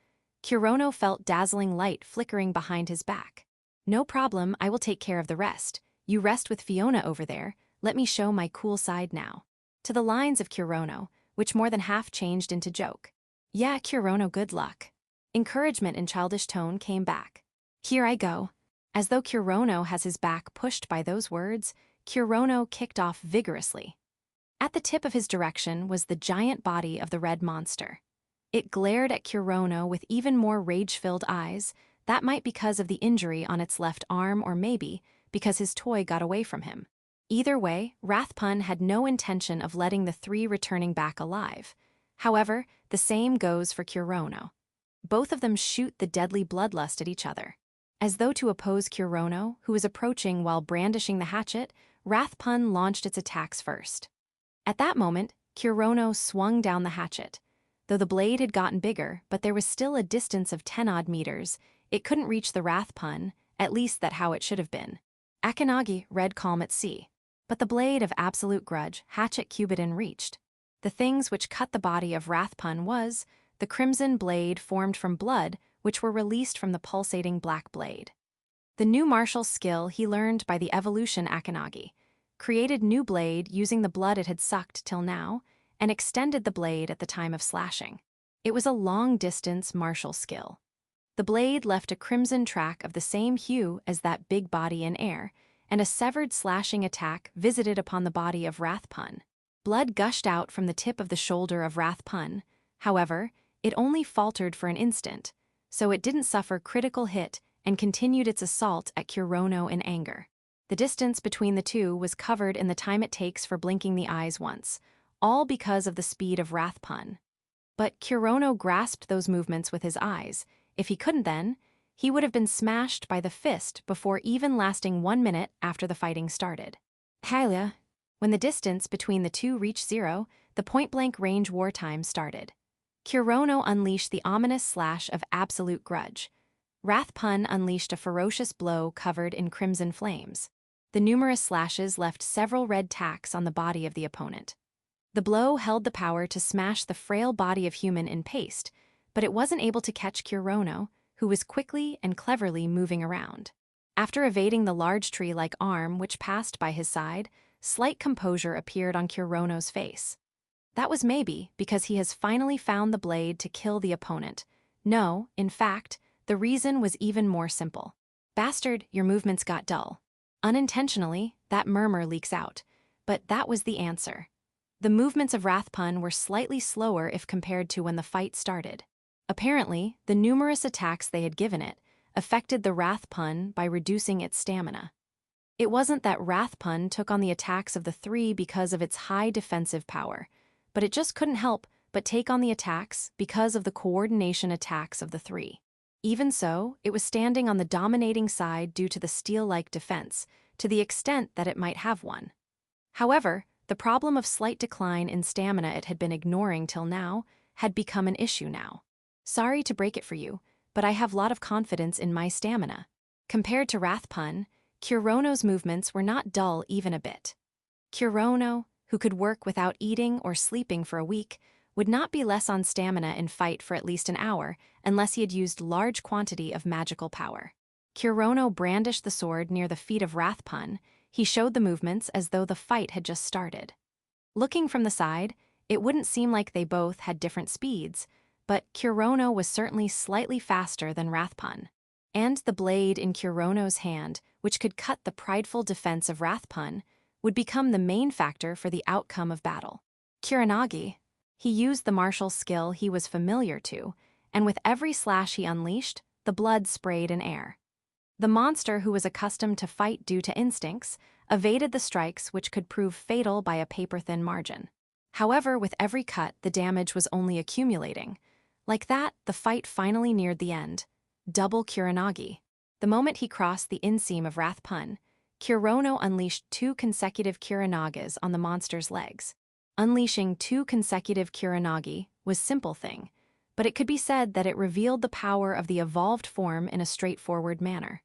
Kurono felt dazzling light flickering behind his back. No problem, I will take care of the rest. You rest with Fiona over there, let me show my cool side now. To the lines of Kurono, which more than half changed into joke. Yeah, Kurono, good luck. Encouragement in childish tone came back. Here I go. As though Kurono has his back pushed by those words, Kurono kicked off vigorously. At the tip of his direction was the giant body of the red monster. It glared at Kurono with even more rage-filled eyes, that might because of the injury on its left arm or maybe because his toy got away from him. Either way, Wrathpun had no intention of letting the three returning back alive. However, the same goes for Kurono. Both of them shoot the deadly bloodlust at each other. As though to oppose Kurono, who was approaching while brandishing the hatchet, Wrathpun launched its attacks first. At that moment, Kurono swung down the hatchet. Though the blade had gotten bigger, but there was still a distance of 10-odd meters, it couldn't reach the Wrathpun, at least that how it should have been. Akanagi read calm at sea. But the blade of Absolute Grudge, Hatchet Cubidin, reached. The things which cut the body of Wrathpun was the crimson blade formed from blood, which were released from the pulsating black blade. The new martial skill he learned by the evolution Akanagi created new blade using the blood it had sucked till now, and extended the blade at the time of slashing. It was a long-distance martial skill. The blade left a crimson track of the same hue as that big body in air, and a severed slashing attack visited upon the body of Wrathpun. Blood gushed out from the tip of the shoulder of Wrath Pun. However, it only faltered for an instant, so it didn't suffer critical hit and continued its assault at Kurono in anger. The distance between the two was covered in the time it takes for blinking the eyes once, all because of the speed of Wrath Pun. But Kurono grasped those movements with his eyes. If he couldn't then, he would have been smashed by the fist before even lasting 1 minute after the fighting started. Halia. When the distance between the two reached 0, the point-blank range wartime started. Kurono unleashed the ominous slash of absolute grudge. Wrath Pun unleashed a ferocious blow covered in crimson flames. The numerous slashes left several red tacks on the body of the opponent. The blow held the power to smash the frail body of human in paste, but it wasn't able to catch Kurono, who was quickly and cleverly moving around. After evading the large tree-like arm which passed by his side, slight composure appeared on Kurono's face. That was maybe because he has finally found the blade to kill the opponent. No, in fact, the reason was even more simple. Bastard, your movements got dull. Unintentionally, that murmur leaks out, but that was the answer. The movements of Wrath Pun were slightly slower if compared to when the fight started. Apparently, the numerous attacks they had given it affected the Wrath Pun by reducing its stamina. It wasn't that Wrath Pun took on the attacks of the three because of its high defensive power, but it just couldn't help but take on the attacks because of the coordination attacks of the three. Even so, it was standing on the dominating side due to the steel-like defense, to the extent that it might have one. However, the problem of slight decline in stamina it had been ignoring till now had become an issue now. Sorry to break it for you, but I have a lot of confidence in my stamina. Compared to Wrath Pun, Kurono's movements were not dull even a bit. Kurono, who could work without eating or sleeping for a week, would not be less on stamina in fight for at least an hour unless he had used large quantity of magical power. Kurono brandished the sword near the feet of Wrath Pun. He showed the movements as though the fight had just started. Looking from the side, it wouldn't seem like they both had different speeds, but Kurono was certainly slightly faster than Wrath Pun. And the blade in Kurono's hand, which could cut the prideful defense of Wrath Pun, would become the main factor for the outcome of battle. Kuronagi. He used the martial skill he was familiar to, and with every slash he unleashed, the blood sprayed in air. The monster, who was accustomed to fight due to instincts, evaded the strikes which could prove fatal by a paper-thin margin. However, with every cut, the damage was only accumulating. Like that, the fight finally neared the end. Double Kuronagi. The moment he crossed the inseam of Wrath Pun, Kurono unleashed 2 consecutive Kuronagas on the monster's legs. Unleashing 2 consecutive Kuronagi was a simple thing, but it could be said that it revealed the power of the evolved form in a straightforward manner.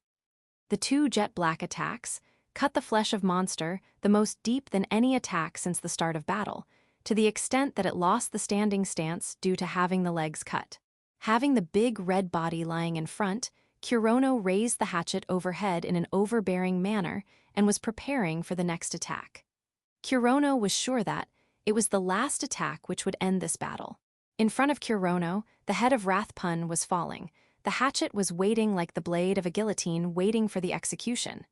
The 2 jet-black attacks cut the flesh of monster the most deep than any attack since the start of battle, to the extent that it lost the standing stance due to having the legs cut. Having the big red body lying in front, Kurono raised the hatchet overhead in an overbearing manner and was preparing for the next attack. Kurono was sure that it was the last attack which would end this battle. In front of Kurono, the head of Wrath Pun was falling. The hatchet was waiting like the blade of a guillotine waiting for the execution.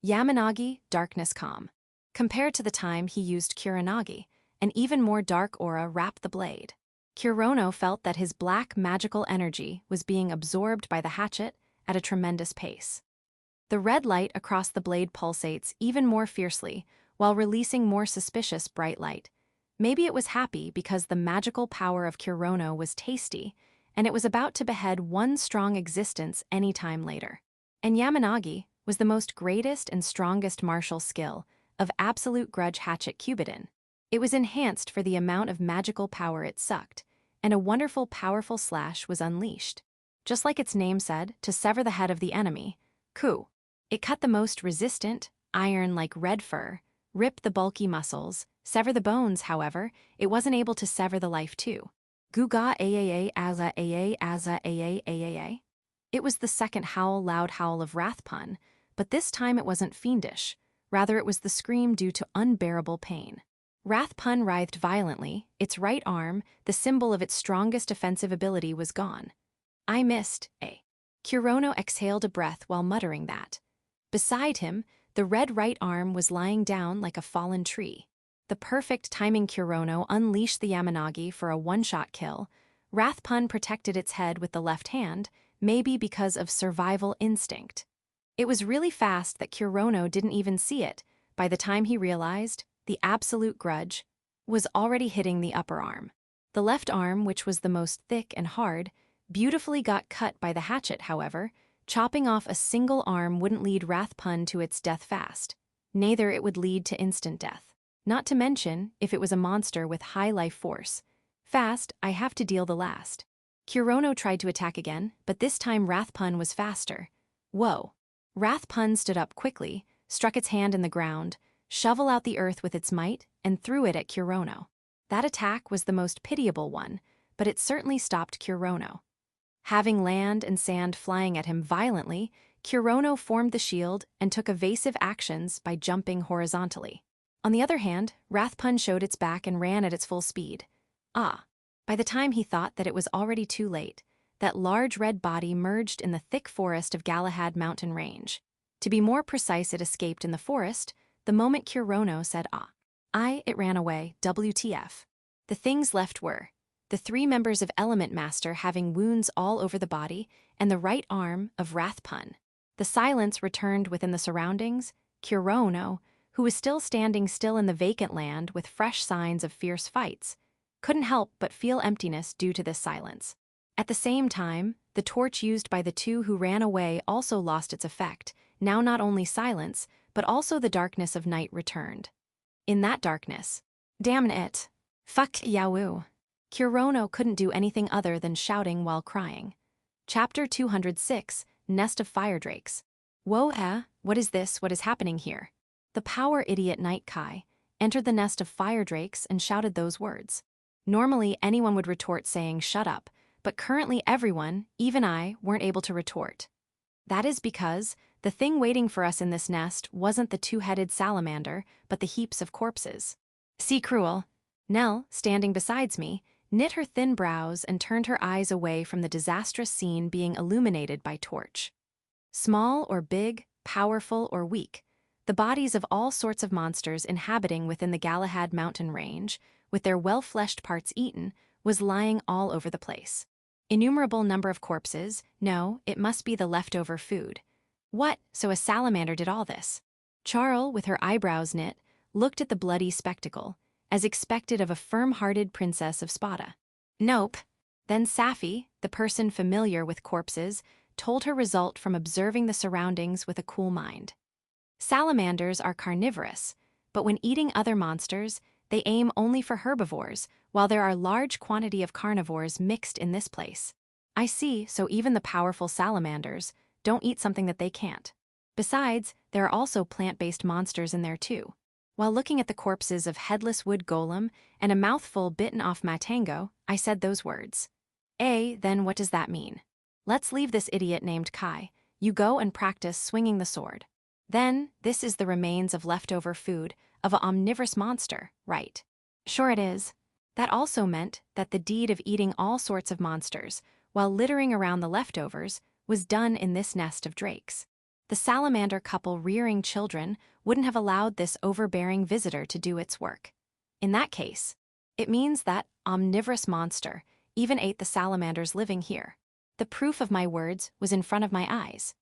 Yamanagi, darkness calm. Compared to the time he used Kuronagi, an even more dark aura wrapped the blade. Kurono felt that his black magical energy was being absorbed by the hatchet at a tremendous pace. The red light across the blade pulsates even more fiercely, while releasing more suspicious bright light. Maybe it was happy because the magical power of Kurono was tasty, and it was about to behead one strong existence any time later. And Yamanagi was the most greatest and strongest martial skill of absolute grudge hatchet Cubidin. It was enhanced for the amount of magical power it sucked, and a wonderful powerful slash was unleashed. Just like its name said, to sever the head of the enemy, Ku. It cut the most resistant, iron-like red fur, rip the bulky muscles, sever the bones. However, it wasn't able to sever the life too. Guga aaa aza aa aza aa aa. It was the second loud howl of Wrath Pun, but this time it wasn't fiendish. Rather, it was the scream due to unbearable pain. Wrath Pun writhed violently. Its right arm, the symbol of its strongest offensive ability, was gone. I missed, eh? Kurono exhaled a breath while muttering that. Beside him, the red right arm was lying down like a fallen tree. the perfect timing Kurono unleashed the Yamanagi for a one-shot kill, Rathpun protected its head with the left hand, maybe because of survival instinct. It was really fast that Kurono didn't even see it. By the time he realized, the absolute grudge was already hitting the upper arm. The left arm, which was the most thick and hard, beautifully got cut by the hatchet, however. Chopping off a single arm wouldn't lead Rathpun to its death fast. Neither it would lead to instant death. Not to mention, if it was a monster with high life force. Fast, I have to deal the last. Kurono tried to attack again, but this time Rathpun was faster. Whoa. Rathpun stood up quickly, struck its hand in the ground, shovel out the earth with its might, and threw it at Kurono. That attack was the most pitiable one, but it certainly stopped Kurono. Having land and sand flying at him violently, Kurono formed the shield and took evasive actions by jumping horizontally. On the other hand, Rathpun showed its back and ran at its full speed. By the time he thought that it was already too late, that large red body merged in the thick forest of Galahad mountain range. To be more precise, it escaped in the forest the moment Kurono said it ran away, WTF. The things left were the 3 members of Element Master having wounds all over the body and the right arm of Rathpun. The silence returned within the surroundings. Kurono, who was still standing still in the vacant land with fresh signs of fierce fights, couldn't help but feel emptiness due to this silence. At the same time, the torch used by the 2 who ran away also lost its effect. Now not only silence, but also the darkness of night returned. In that darkness, damn it, fuck Yahoo! Kurono couldn't do anything other than shouting while crying. Chapter 206, Nest of Fire Drakes. Whoa, what is this? What is happening here? The power idiot Night Kai entered the nest of fire drakes and shouted those words. Normally, anyone would retort saying, shut up, but currently everyone, even I, weren't able to retort. That is because the thing waiting for us in this nest wasn't the 2-headed salamander, but the heaps of corpses. See cruel. Nell, standing besides me, knit her thin brows and turned her eyes away from the disastrous scene being illuminated by torch. Small or big, powerful or weak, the bodies of all sorts of monsters inhabiting within the Galahad mountain range, with their well-fleshed parts eaten, was lying all over the place. Innumerable number of corpses. No, it must be the leftover food. What? So a salamander did all this? Charl, with her eyebrows knit, looked at the bloody spectacle, as expected of a firm-hearted princess of Spada. Nope. Then Safi, the person familiar with corpses, told her result from observing the surroundings with a cool mind. Salamanders are carnivorous, but when eating other monsters, they aim only for herbivores, while there are large quantity of carnivores mixed in this place. I see, so even the powerful salamanders don't eat something that they can't. Besides, there are also plant-based monsters in there too. While looking at the corpses of Headless Wood Golem and a mouthful bitten off Matango, I said those words. Then what does that mean? Let's leave this idiot named Kai. You go and practice swinging the sword. Then, this is the remains of leftover food of an omnivorous monster, right? Sure it is. That also meant that the deed of eating all sorts of monsters, while littering around the leftovers, was done in this nest of drakes. The salamander couple rearing children wouldn't have allowed this overbearing visitor to do its work. In that case, it means that omnivorous monster even ate the salamanders living here. The proof of my words was in front of my eyes.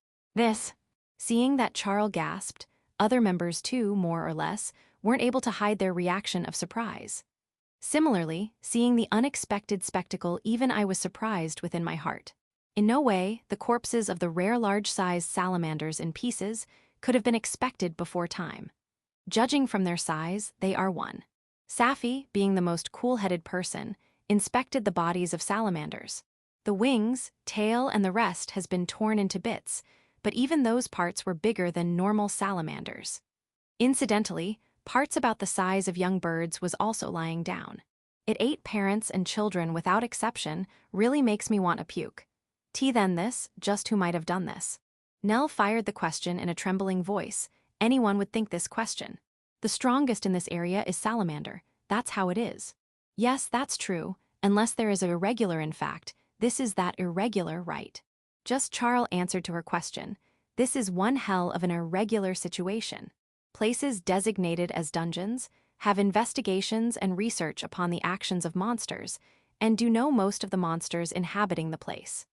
Seeing that Charl gasped, other members too, more or less, weren't able to hide their reaction of surprise. Similarly, seeing the unexpected spectacle, even I was surprised within my heart. In no way, the corpses of the rare large-sized salamanders in pieces could have been expected before time. Judging from their size, they are one. Safi, being the most cool-headed person, inspected the bodies of salamanders. The wings, tail, and the rest has been torn into bits, but even those parts were bigger than normal salamanders. Incidentally, parts about the size of young birds was also lying down. It ate parents and children without exception, really makes me want to puke. Then this, just who might have done this? Nell fired the question in a trembling voice. Anyone would think this question. The strongest in this area is salamander. That's how it is. Yes, that's true, unless there is a irregular in fact. This is that irregular, right? Just Charl answered to her question. This is one hell of an irregular situation. Places designated as dungeons have investigations and research upon the actions of monsters, and do know most of the monsters inhabiting the place.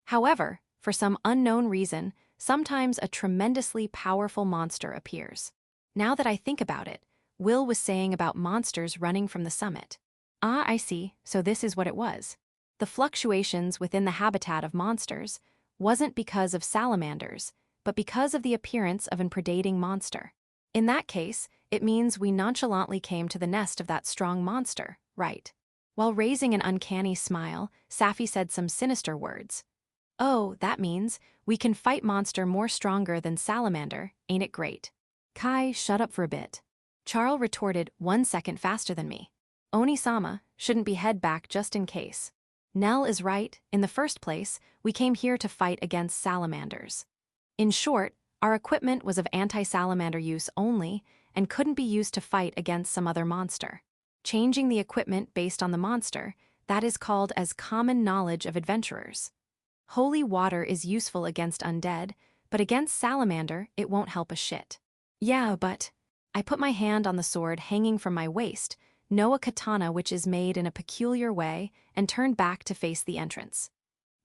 However, for some unknown reason, sometimes a tremendously powerful monster appears. Now that I think about it, Will was saying about monsters running from the summit. Ah, I see, so this is what it was. The fluctuations within the habitat of monsters wasn't because of salamanders, but because of the appearance of an predating monster. In that case, it means we nonchalantly came to the nest of that strong monster, right? While raising an uncanny smile, Safi said some sinister words. Oh, that means we can fight monster more stronger than salamander, ain't it great? Kai, shut up for a bit. Charles retorted 1 second faster than me. Oni-sama shouldn't be head back just in case. Nell is right, in the first place, we came here to fight against salamanders. In short, our equipment was of anti-salamander use only and couldn't be used to fight against some other monster. Changing the equipment based on the monster, that is called as common knowledge of adventurers. Holy water is useful against undead, but against salamander, it won't help a shit. Yeah, but... I put my hand on the sword hanging from my waist, know a katana which is made in a peculiar way, and turned back to face the entrance.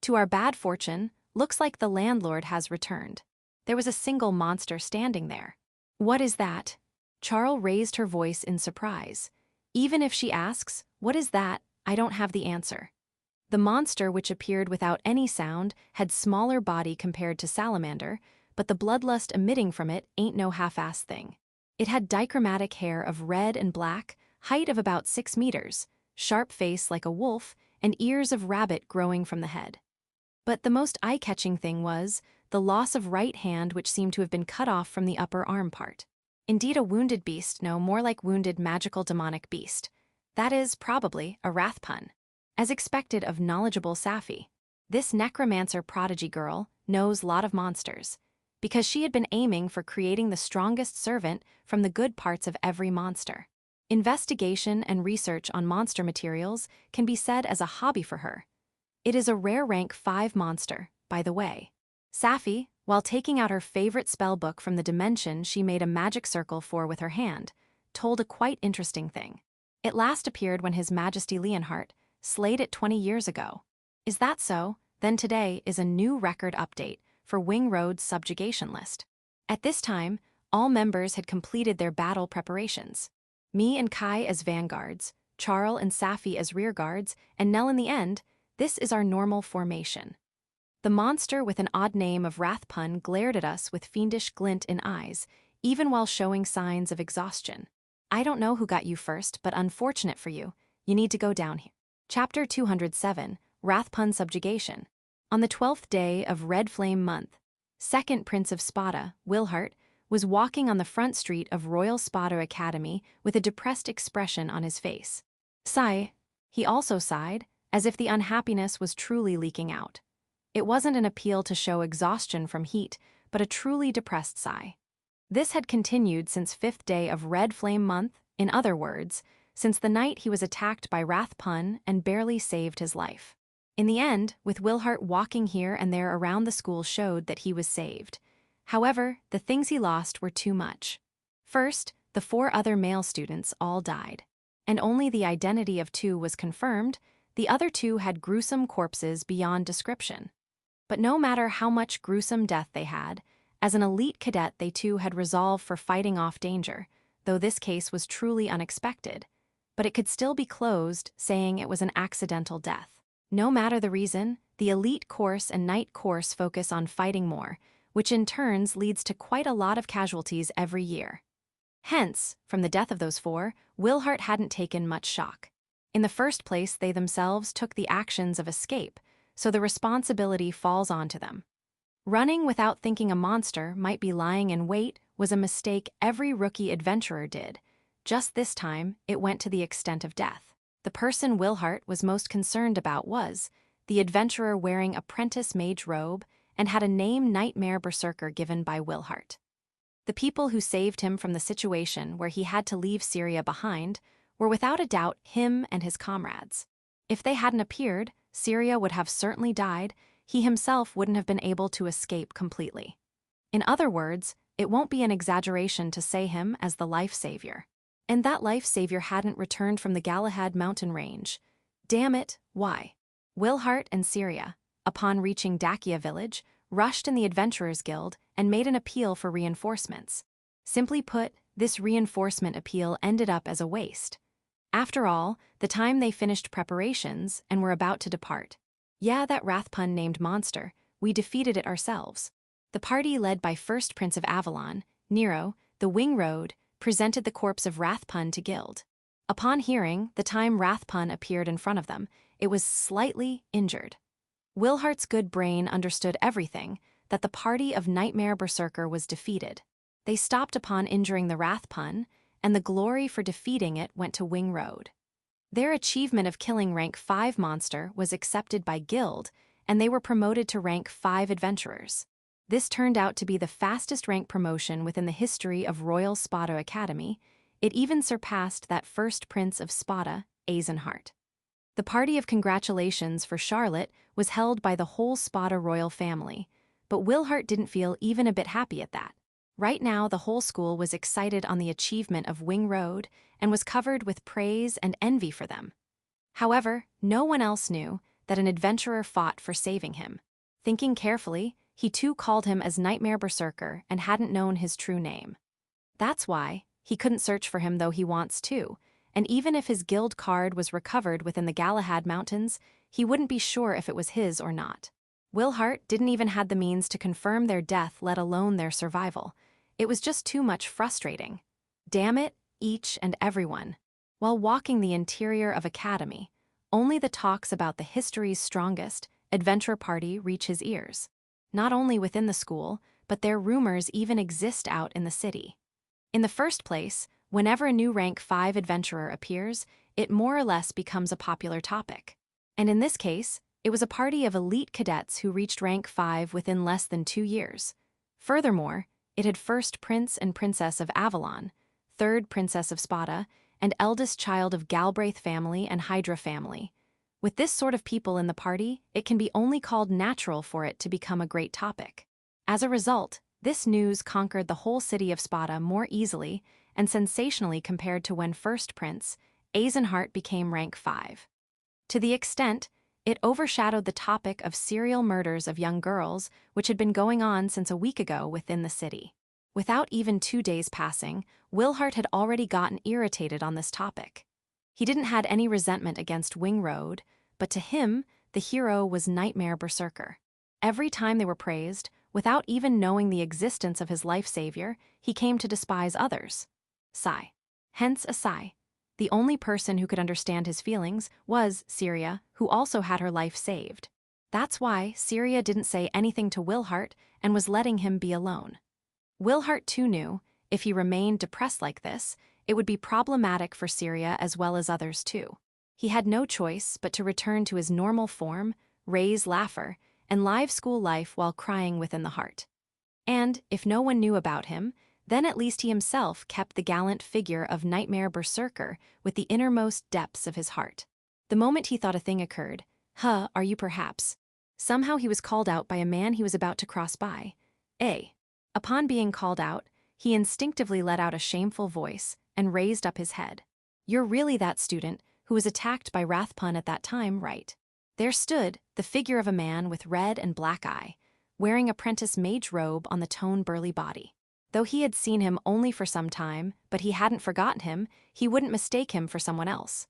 To our bad fortune, looks like the landlord has returned. There was a single monster standing there. What is that? Charl raised her voice in surprise. Even if she asks, what is that, I don't have the answer. The monster, which appeared without any sound, had smaller body compared to salamander, but the bloodlust emitting from it ain't no half-ass thing. It had dichromatic hair of red and black, height of about 6 meters, sharp face like a wolf, and ears of rabbit growing from the head. But the most eye-catching thing was the loss of right hand which seemed to have been cut off from the upper arm part. Indeed a wounded beast, no, more like wounded magical demonic beast. That is, probably, a wrath pun. As expected of knowledgeable Safi, this necromancer prodigy girl knows lot of monsters, because she had been aiming for creating the strongest servant from the good parts of every monster. Investigation and research on monster materials can be said as a hobby for her. It is a rare rank 5 monster, by the way. Safi, while taking out her favorite spell book from the dimension she made a magic circle for with her hand, told a quite interesting thing. It last appeared when His Majesty Leonhardt slayed it 20 years ago. Is that so? Then today is a new record update for Wing Road's subjugation list. At this time, all members had completed their battle preparations. Me and Kai as vanguards, Charl and Safi as rearguards, and Nell in the end. This is our normal formation. The monster with an odd name of Wrathpun glared at us with fiendish glint in eyes, even while showing signs of exhaustion. I don't know who got you first, but unfortunate for you, you need to go down here. Chapter 207, Wrathpun Subjugation. On the 12th day of Red Flame Month, second Prince of Spada, Wilhart, was walking on the front street of Royal Spada Academy with a depressed expression on his face. Sigh. He also sighed, as if the unhappiness was truly leaking out. It wasn't an appeal to show exhaustion from heat, but a truly depressed sigh. This had continued since 5th day of Red Flame Month, in other words, since the night he was attacked by Wrathpun and barely saved his life. In the end, with Wilhart walking here and there around the school showed that he was saved. However, the things he lost were too much. First, the 4 other male students all died. And only the identity of 2 was confirmed. The other 2 had gruesome corpses beyond description. But no matter how much gruesome death they had, as an elite cadet they too had resolve for fighting off danger, though this case was truly unexpected. But it could still be closed, saying it was an accidental death. No matter the reason, the elite course and night course focus on fighting more, which in turns leads to quite a lot of casualties every year. Hence, from the death of those 4, Wilhart hadn't taken much shock. In the first place, they themselves took the actions of escape, so the responsibility falls onto them. Running without thinking a monster might be lying in wait was a mistake every rookie adventurer did. Just this time, it went to the extent of death. The person Wilhart was most concerned about was the adventurer wearing apprentice mage robe and had a name Nightmare Berserker given by Wilhart. The people who saved him from the situation where he had to leave Syria behind were without a doubt him and his comrades. If they hadn't appeared, Syria would have certainly died, he himself wouldn't have been able to escape completely. In other words, it won't be an exaggeration to say him as the life savior. And that life savior hadn't returned from the Galahad mountain range. Damn it, why? Wilhart and Syria, upon reaching Dacia village, rushed in the Adventurers Guild and made an appeal for reinforcements. Simply put, this reinforcement appeal ended up as a waste. After all, the time they finished preparations and were about to depart. Yeah, that Rathpun named monster, we defeated it ourselves. The party led by First Prince of Avalon, Nero, the Wing Road, presented the corpse of Rathpun to Guild. Upon hearing the time Rathpun appeared in front of them, it was slightly injured. Wilhart's good brain understood everything, that the party of Nightmare Berserker was defeated. They stopped upon injuring the Rathpun, and the glory for defeating it went to Wing Road. Their achievement of killing rank 5 monster was accepted by Guild, and they were promoted to rank 5 adventurers. This turned out to be the fastest rank promotion within the history of Royal Spada Academy. It even surpassed that first prince of Spada, Eisenhart. The party of congratulations for Charlotte was held by the whole Spada royal family, but Wilhart didn't feel even a bit happy at that. Right now, the whole school was excited on the achievement of Wing Road and was covered with praise and envy for them. However, no one else knew that an adventurer fought for saving him. Thinking carefully, he too called him as Nightmare Berserker and hadn't known his true name. That's why he couldn't search for him though he wants to, and even if his guild card was recovered within the Galahad Mountains, he wouldn't be sure if it was his or not. Wilhart didn't even have the means to confirm their death, let alone their survival. It was just too much frustrating. Damn it, each and everyone. While walking the interior of Academy, only the talks about the history's strongest adventure party reach his ears. Not only within the school, but their rumors even exist out in the city. In the first place, whenever a new rank 5 adventurer appears, it more or less becomes a popular topic. And in this case, it was a party of elite cadets who reached rank 5 within less than 2 years. Furthermore, it had first Prince and Princess of Avalon, third Princess of Spada, and eldest child of Galbraith family and Hydra family. With this sort of people in the party, it can be only called natural for it to become a great topic. As a result, this news conquered the whole city of Spada more easily and sensationally compared to when first Prince, Eisenhart, became rank 5. To the extent, it overshadowed the topic of serial murders of young girls, which had been going on since a week ago within the city. Without even 2 days passing, Wilhart had already gotten irritated on this topic. He didn't had any resentment against Wing Road, but to him, the hero was Nightmare Berserker. Every time they were praised, without even knowing the existence of his life savior, he came to despise others. Sigh. Hence a sigh. The only person who could understand his feelings was Syria, who also had her life saved. That's why Syria didn't say anything to Wilhart and was letting him be alone. Wilhart too knew, if he remained depressed like this, it would be problematic for Syria as well as others too. He had no choice but to return to his normal form, raise laugher, and live school life while crying within the heart. And, if no one knew about him, then at least he himself kept the gallant figure of Nightmare Berserker with the innermost depths of his heart. The moment he thought a thing occurred, are you perhaps? Somehow he was called out by a man he was about to cross by. Upon being called out, he instinctively let out a shameful voice and raised up his head. You're really that student who was attacked by Rathpun at that time, right? There stood the figure of a man with red and black eye, wearing apprentice mage robe on the toned burly body. Though he had seen him only for some time, but he hadn't forgotten him, he wouldn't mistake him for someone else.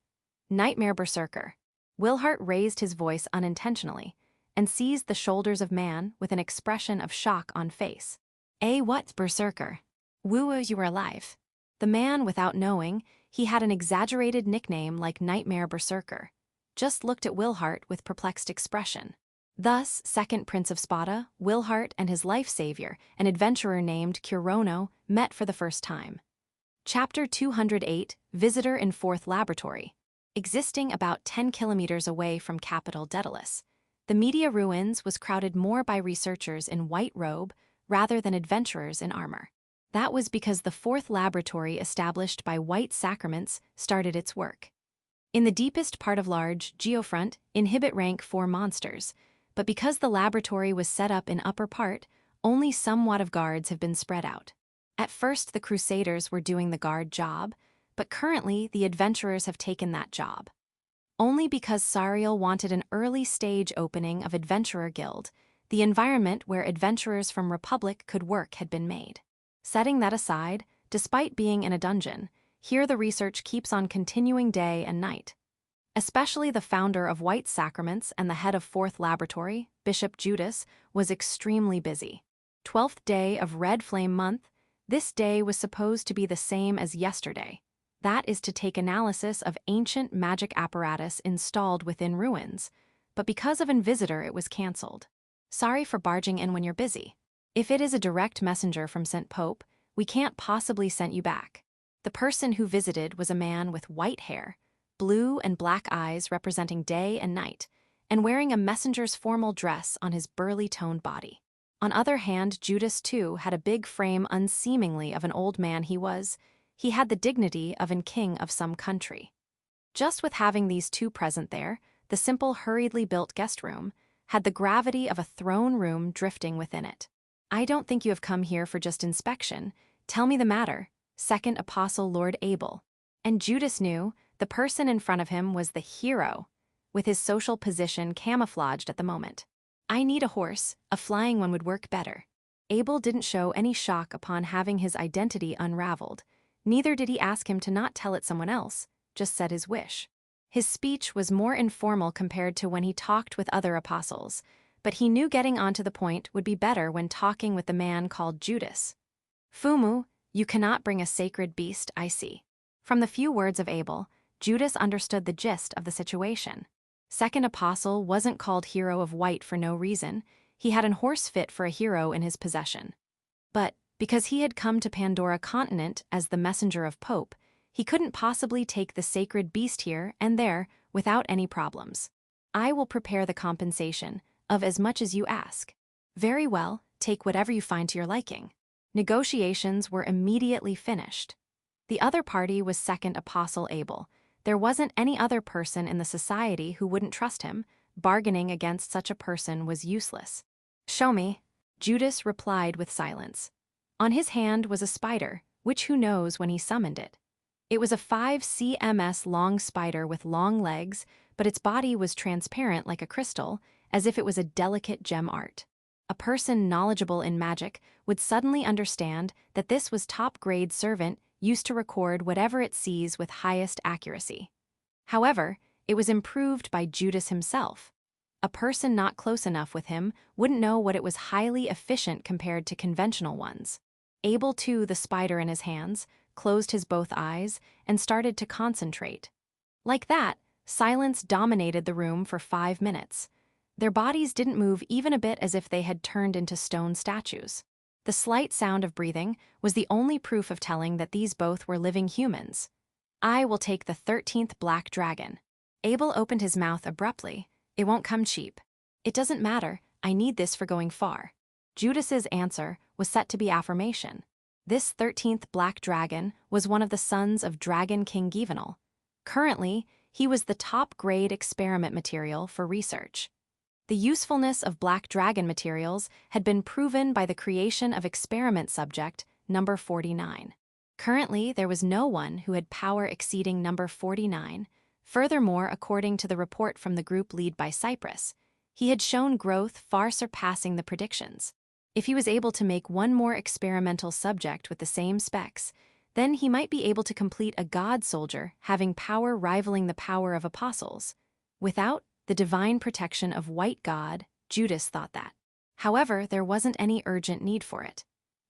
Nightmare Berserker. Wilhart raised his voice unintentionally and seized the shoulders of man with an expression of shock on face. What, Berserker? Woo, you are alive. The man, without knowing, he had an exaggerated nickname like Nightmare Berserker, just looked at Wilhart with perplexed expression. Thus, second Prince of Spada, Wilhart and his life savior, an adventurer named Kurono, met for the first time. Chapter 208, Visitor in Fourth Laboratory. Existing about 10 kilometers away from capital Daedalus, the Media Ruins was crowded more by researchers in white robe rather than adventurers in armor. That was because the fourth laboratory established by White Sacraments started its work. In the deepest part of large geofront, inhibit rank 4 monsters, but because the laboratory was set up in upper part, only somewhat of guards have been spread out. At first the Crusaders were doing the guard job, but currently the adventurers have taken that job. Only because Sariel wanted an early-stage opening of Adventurer Guild, the environment where adventurers from Republic could work had been made. Setting that aside, despite being in a dungeon, here the research keeps on continuing day and night. Especially the founder of White Sacraments and the head of 4th Laboratory, Bishop Judas, was extremely busy. 12th day of Red Flame Month, this day was supposed to be the same as yesterday. That is to take analysis of ancient magic apparatus installed within ruins, but because of Invisitor it was cancelled. Sorry for barging in when you're busy. If it is a direct messenger from St. Pope, we can't possibly send you back. The person who visited was a man with white hair, blue and black eyes representing day and night, and wearing a messenger's formal dress on his burly-toned body. On other hand, Judas too had a big frame unseemingly of an old man he had the dignity of an king of some country. Just with having these two present there, the simple hurriedly built guest room had the gravity of a throne room drifting within it. I don't think you have come here for just inspection. Tell me the matter, Second Apostle Lord Abel. And Judas knew the person in front of him was the hero, with his social position camouflaged at the moment. I need a horse, a flying one would work better. Abel didn't show any shock upon having his identity unraveled. Neither did he ask him to not tell it someone else, just said his wish. His speech was more informal compared to when he talked with other apostles, but he knew getting onto the point would be better when talking with the man called Judas. Fumu, you cannot bring a sacred beast, I see. From the few words of Abel, Judas understood the gist of the situation. Second Apostle wasn't called Hero of White for no reason. He had an horse fit for a hero in his possession. But, because he had come to Pandora Continent as the messenger of Pope, he couldn't possibly take the sacred beast here and there without any problems. I will prepare the compensation, of as much as you ask. Very well, take whatever you find to your liking. Negotiations were immediately finished. The other party was Second Apostle Abel. There wasn't any other person in the society who wouldn't trust him. Bargaining against such a person was useless. Show me, Judas replied with silence. On his hand was a spider, which who knows when he summoned it. It was a 5 cms long spider with long legs, but its body was transparent like a crystal, as if it was a delicate gem art. A person knowledgeable in magic would suddenly understand that this was top-grade servant used to record whatever it sees with highest accuracy. However, it was improved by Judas himself. A person not close enough with him wouldn't know what it was highly efficient compared to conventional ones. Abel too, the spider in his hands, closed his both eyes and started to concentrate. Like that, silence dominated the room for 5 minutes. Their bodies didn't move even a bit, as if they had turned into stone statues. The slight sound of breathing was the only proof of telling that these both were living humans. I will take the 13th black dragon. Abel opened his mouth abruptly. It won't come cheap. It doesn't matter, I need this for going far. Judas's answer was set to be affirmation. This 13th black dragon was one of the sons of Dragon King Givenal. Currently, he was the top-grade experiment material for research. The usefulness of black dragon materials had been proven by the creation of experiment subject number 49. Currently, there was no one who had power exceeding number 49. Furthermore, according to the report from the group led by Cyprus, he had shown growth far surpassing the predictions. If he was able to make one more experimental subject with the same specs, then he might be able to complete a god soldier having power rivaling the power of apostles. Without the divine protection of White God, Judas thought that. However, there wasn't any urgent need for it.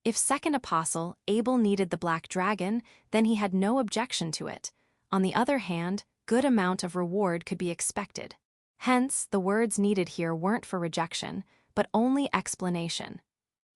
If Second Apostle Abel needed the black dragon, then he had no objection to it. On the other hand, good amount of reward could be expected. Hence, the words needed here weren't for rejection, but only explanation.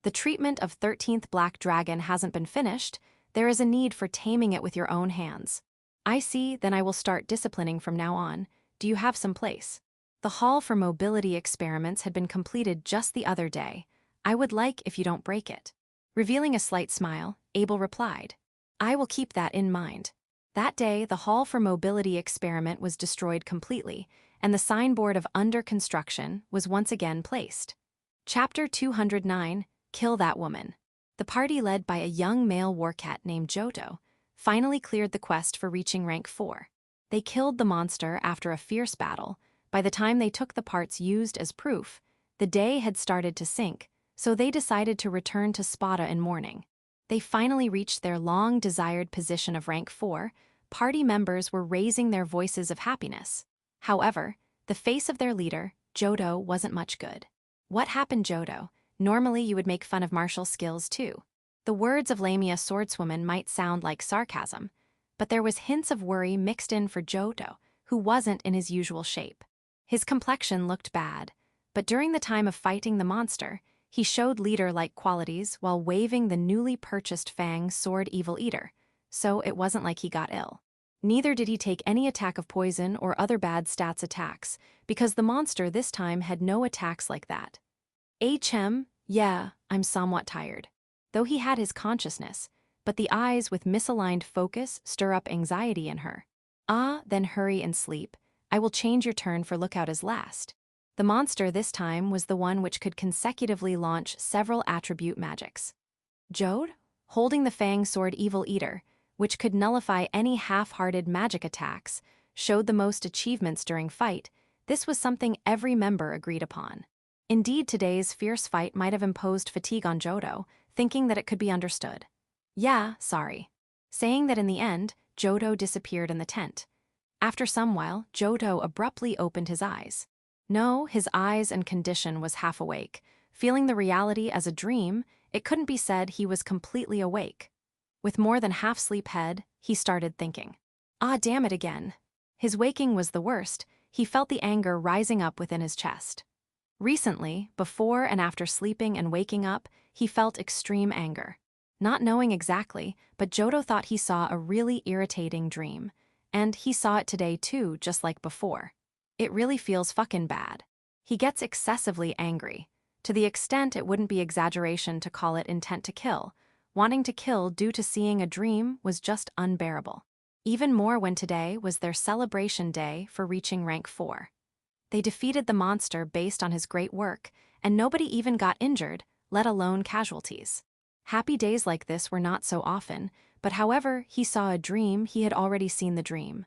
The treatment of 13th black dragon hasn't been finished. There is a need for taming it with your own hands. I see, then I will start disciplining from now on. Do you have some place? The hall for mobility experiments had been completed just the other day. I would like if you don't break it. Revealing a slight smile, Abel replied, I will keep that in mind. That day, the hall for mobility experiment was destroyed completely, and the signboard of under construction was once again placed. Chapter 209, Kill That Woman. The party led by a young male warcat named Joto finally cleared the quest for reaching rank 4. They killed the monster after a fierce battle. By the time they took the parts used as proof, the day had started to sink, so they decided to return to Spada in mourning. They finally reached their long-desired position of rank 4. Party members were raising their voices of happiness. However, the face of their leader, Jodo, wasn't much good. What happened, Jodo? Normally you would make fun of martial skills too. The words of Lamia swordswoman might sound like sarcasm, but there was hints of worry mixed in for Jodo, who wasn't in his usual shape. His complexion looked bad, but during the time of fighting the monster, he showed leader-like qualities while waving the newly purchased Fang Sword Evil Eater, so it wasn't like he got ill. Neither did he take any attack of poison or other bad stats attacks, because the monster this time had no attacks like that. Yeah, I'm somewhat tired. Though he had his consciousness, but the eyes with misaligned focus stir up anxiety in her. Then hurry and sleep. I will change your turn for lookout as last. The monster this time was the one which could consecutively launch several attribute magics. Jode, holding the Fang Sword Evil Eater, which could nullify any half-hearted magic attacks, showed the most achievements during fight. This was something every member agreed upon. Indeed, today's fierce fight might have imposed fatigue on Jodo, thinking that it could be understood. Yeah, sorry. Saying that in the end, Jodo disappeared in the tent. After some while, Jodo abruptly opened his eyes. No, his eyes and condition was half awake. Feeling the reality as a dream, it couldn't be said he was completely awake. With more than half-sleep head, he started thinking. Damn it again. His waking was the worst. He felt the anger rising up within his chest. Recently, before and after sleeping and waking up, he felt extreme anger. Not knowing exactly, but Jodo thought he saw a really irritating dream. And he saw it today too, just like before. It really feels fucking bad. He gets excessively angry, to the extent it wouldn't be exaggeration to call it intent to kill. Wanting to kill due to seeing a dream was just unbearable. Even more when today was their celebration day for reaching rank 4. They defeated the monster based on his great work, and nobody even got injured, let alone casualties. Happy days like this were not so often, but however, he saw a dream, he had already seen the dream.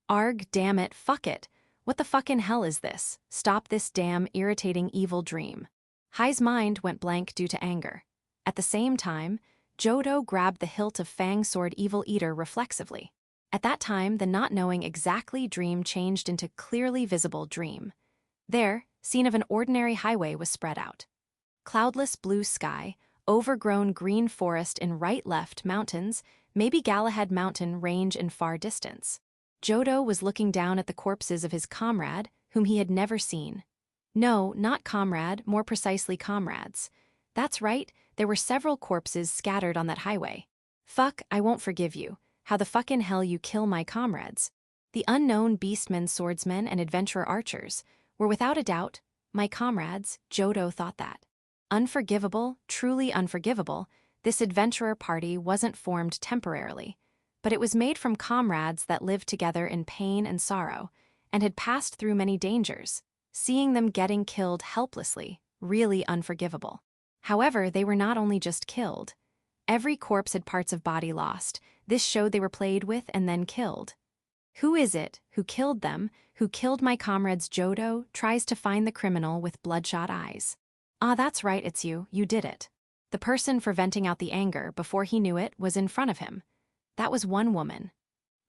Arg, damn it, fuck it. What the fucking hell is this? Stop this damn irritating evil dream. Hai's mind went blank due to anger. At the same time, Jodo grabbed the hilt of Fang Sword Evil Eater reflexively. At that time, the not knowing exactly dream changed into clearly visible dream. There, scene of an ordinary highway was spread out. Cloudless blue sky, overgrown green forest in right-left mountains, maybe Galahad Mountain range in far distance. Jodo was looking down at the corpses of his comrade, whom he had never seen. No, not comrade, more precisely comrades. That's right, there were several corpses scattered on that highway. Fuck, I won't forgive you. How the fucking hell you kill my comrades? The unknown beastmen, swordsmen, and adventurer archers were without a doubt my comrades. Jodo thought that. Unforgivable, truly unforgivable, this adventurer party wasn't formed temporarily, but it was made from comrades that lived together in pain and sorrow, and had passed through many dangers. Seeing them getting killed helplessly, really unforgivable. However, they were not only just killed. Every corpse had parts of body lost. This showed they were played with and then killed. Who is it who killed them, who killed my comrades? Jodo tries to find the criminal with bloodshot eyes. That's right, it's you did it. The person for venting out the anger before he knew it was in front of him. That was one woman.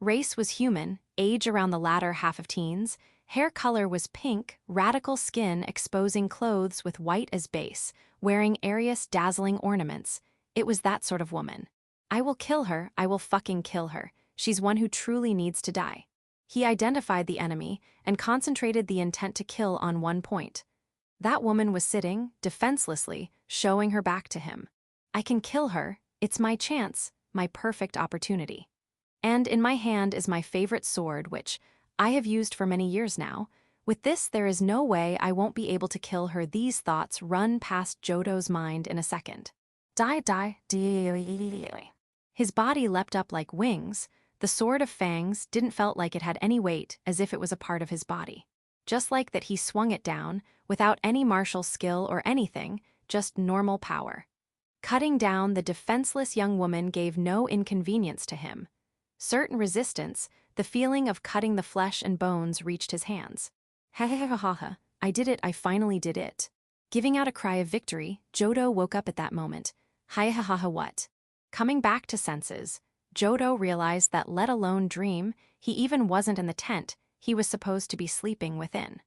Race was human, age around the latter half of teens, hair color was pink, radical skin exposing clothes with white as base, wearing Arius dazzling ornaments. It was that sort of woman. I will kill her, I will fucking kill her. She's one who truly needs to die. He identified the enemy and concentrated the intent to kill on one point. That woman was sitting, defenselessly, showing her back to him. I can kill her, it's my chance, my perfect opportunity. And in my hand is my favorite sword, which I have used for many years now. With this, there is no way I won't be able to kill her. These thoughts run past Jodo's mind in a second. Die. His body leapt up like wings. The sword of fangs didn't felt like it had any weight, as if it was a part of his body. Just like that, he swung it down, without any martial skill or anything, just normal power. Cutting down the defenseless young woman gave no inconvenience to him. certain resistance, the feeling of cutting the flesh and bones reached his hands. Ha ha ha ha ha, I did it, I finally did it. Giving out a cry of victory, Jodo woke up at that moment. Hi ha ha ha what? Coming back to senses, Jodo realized that let alone dream, he even wasn't in the tent, he was supposed to be sleeping within.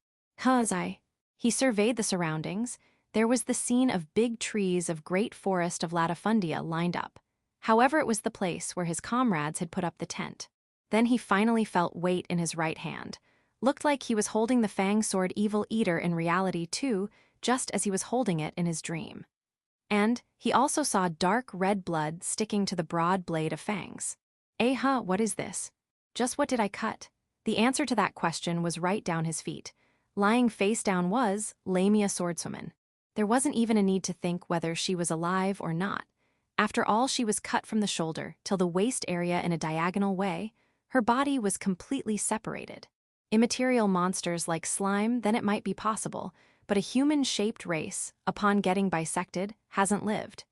He surveyed the surroundings. There was the scene of big trees of great forest of latifundia lined up. However, it was the place where his comrades had put up the tent. Then he finally felt weight in his right hand. Looked like he was holding the fang sword Evil Eater in reality too, just as he was holding it in his dream. And he also saw dark red blood sticking to the broad blade of fangs. What is this? Just what did I cut? The answer to that question was right down his feet. Lying face down was Lamia Swordswoman. There wasn't even a need to think whether she was alive or not. After all, she was cut from the shoulder till the waist area in a diagonal way. Her body was completely separated. Immaterial monsters like slime, then it might be possible, but a human-shaped race, upon getting bisected, hasn't lived.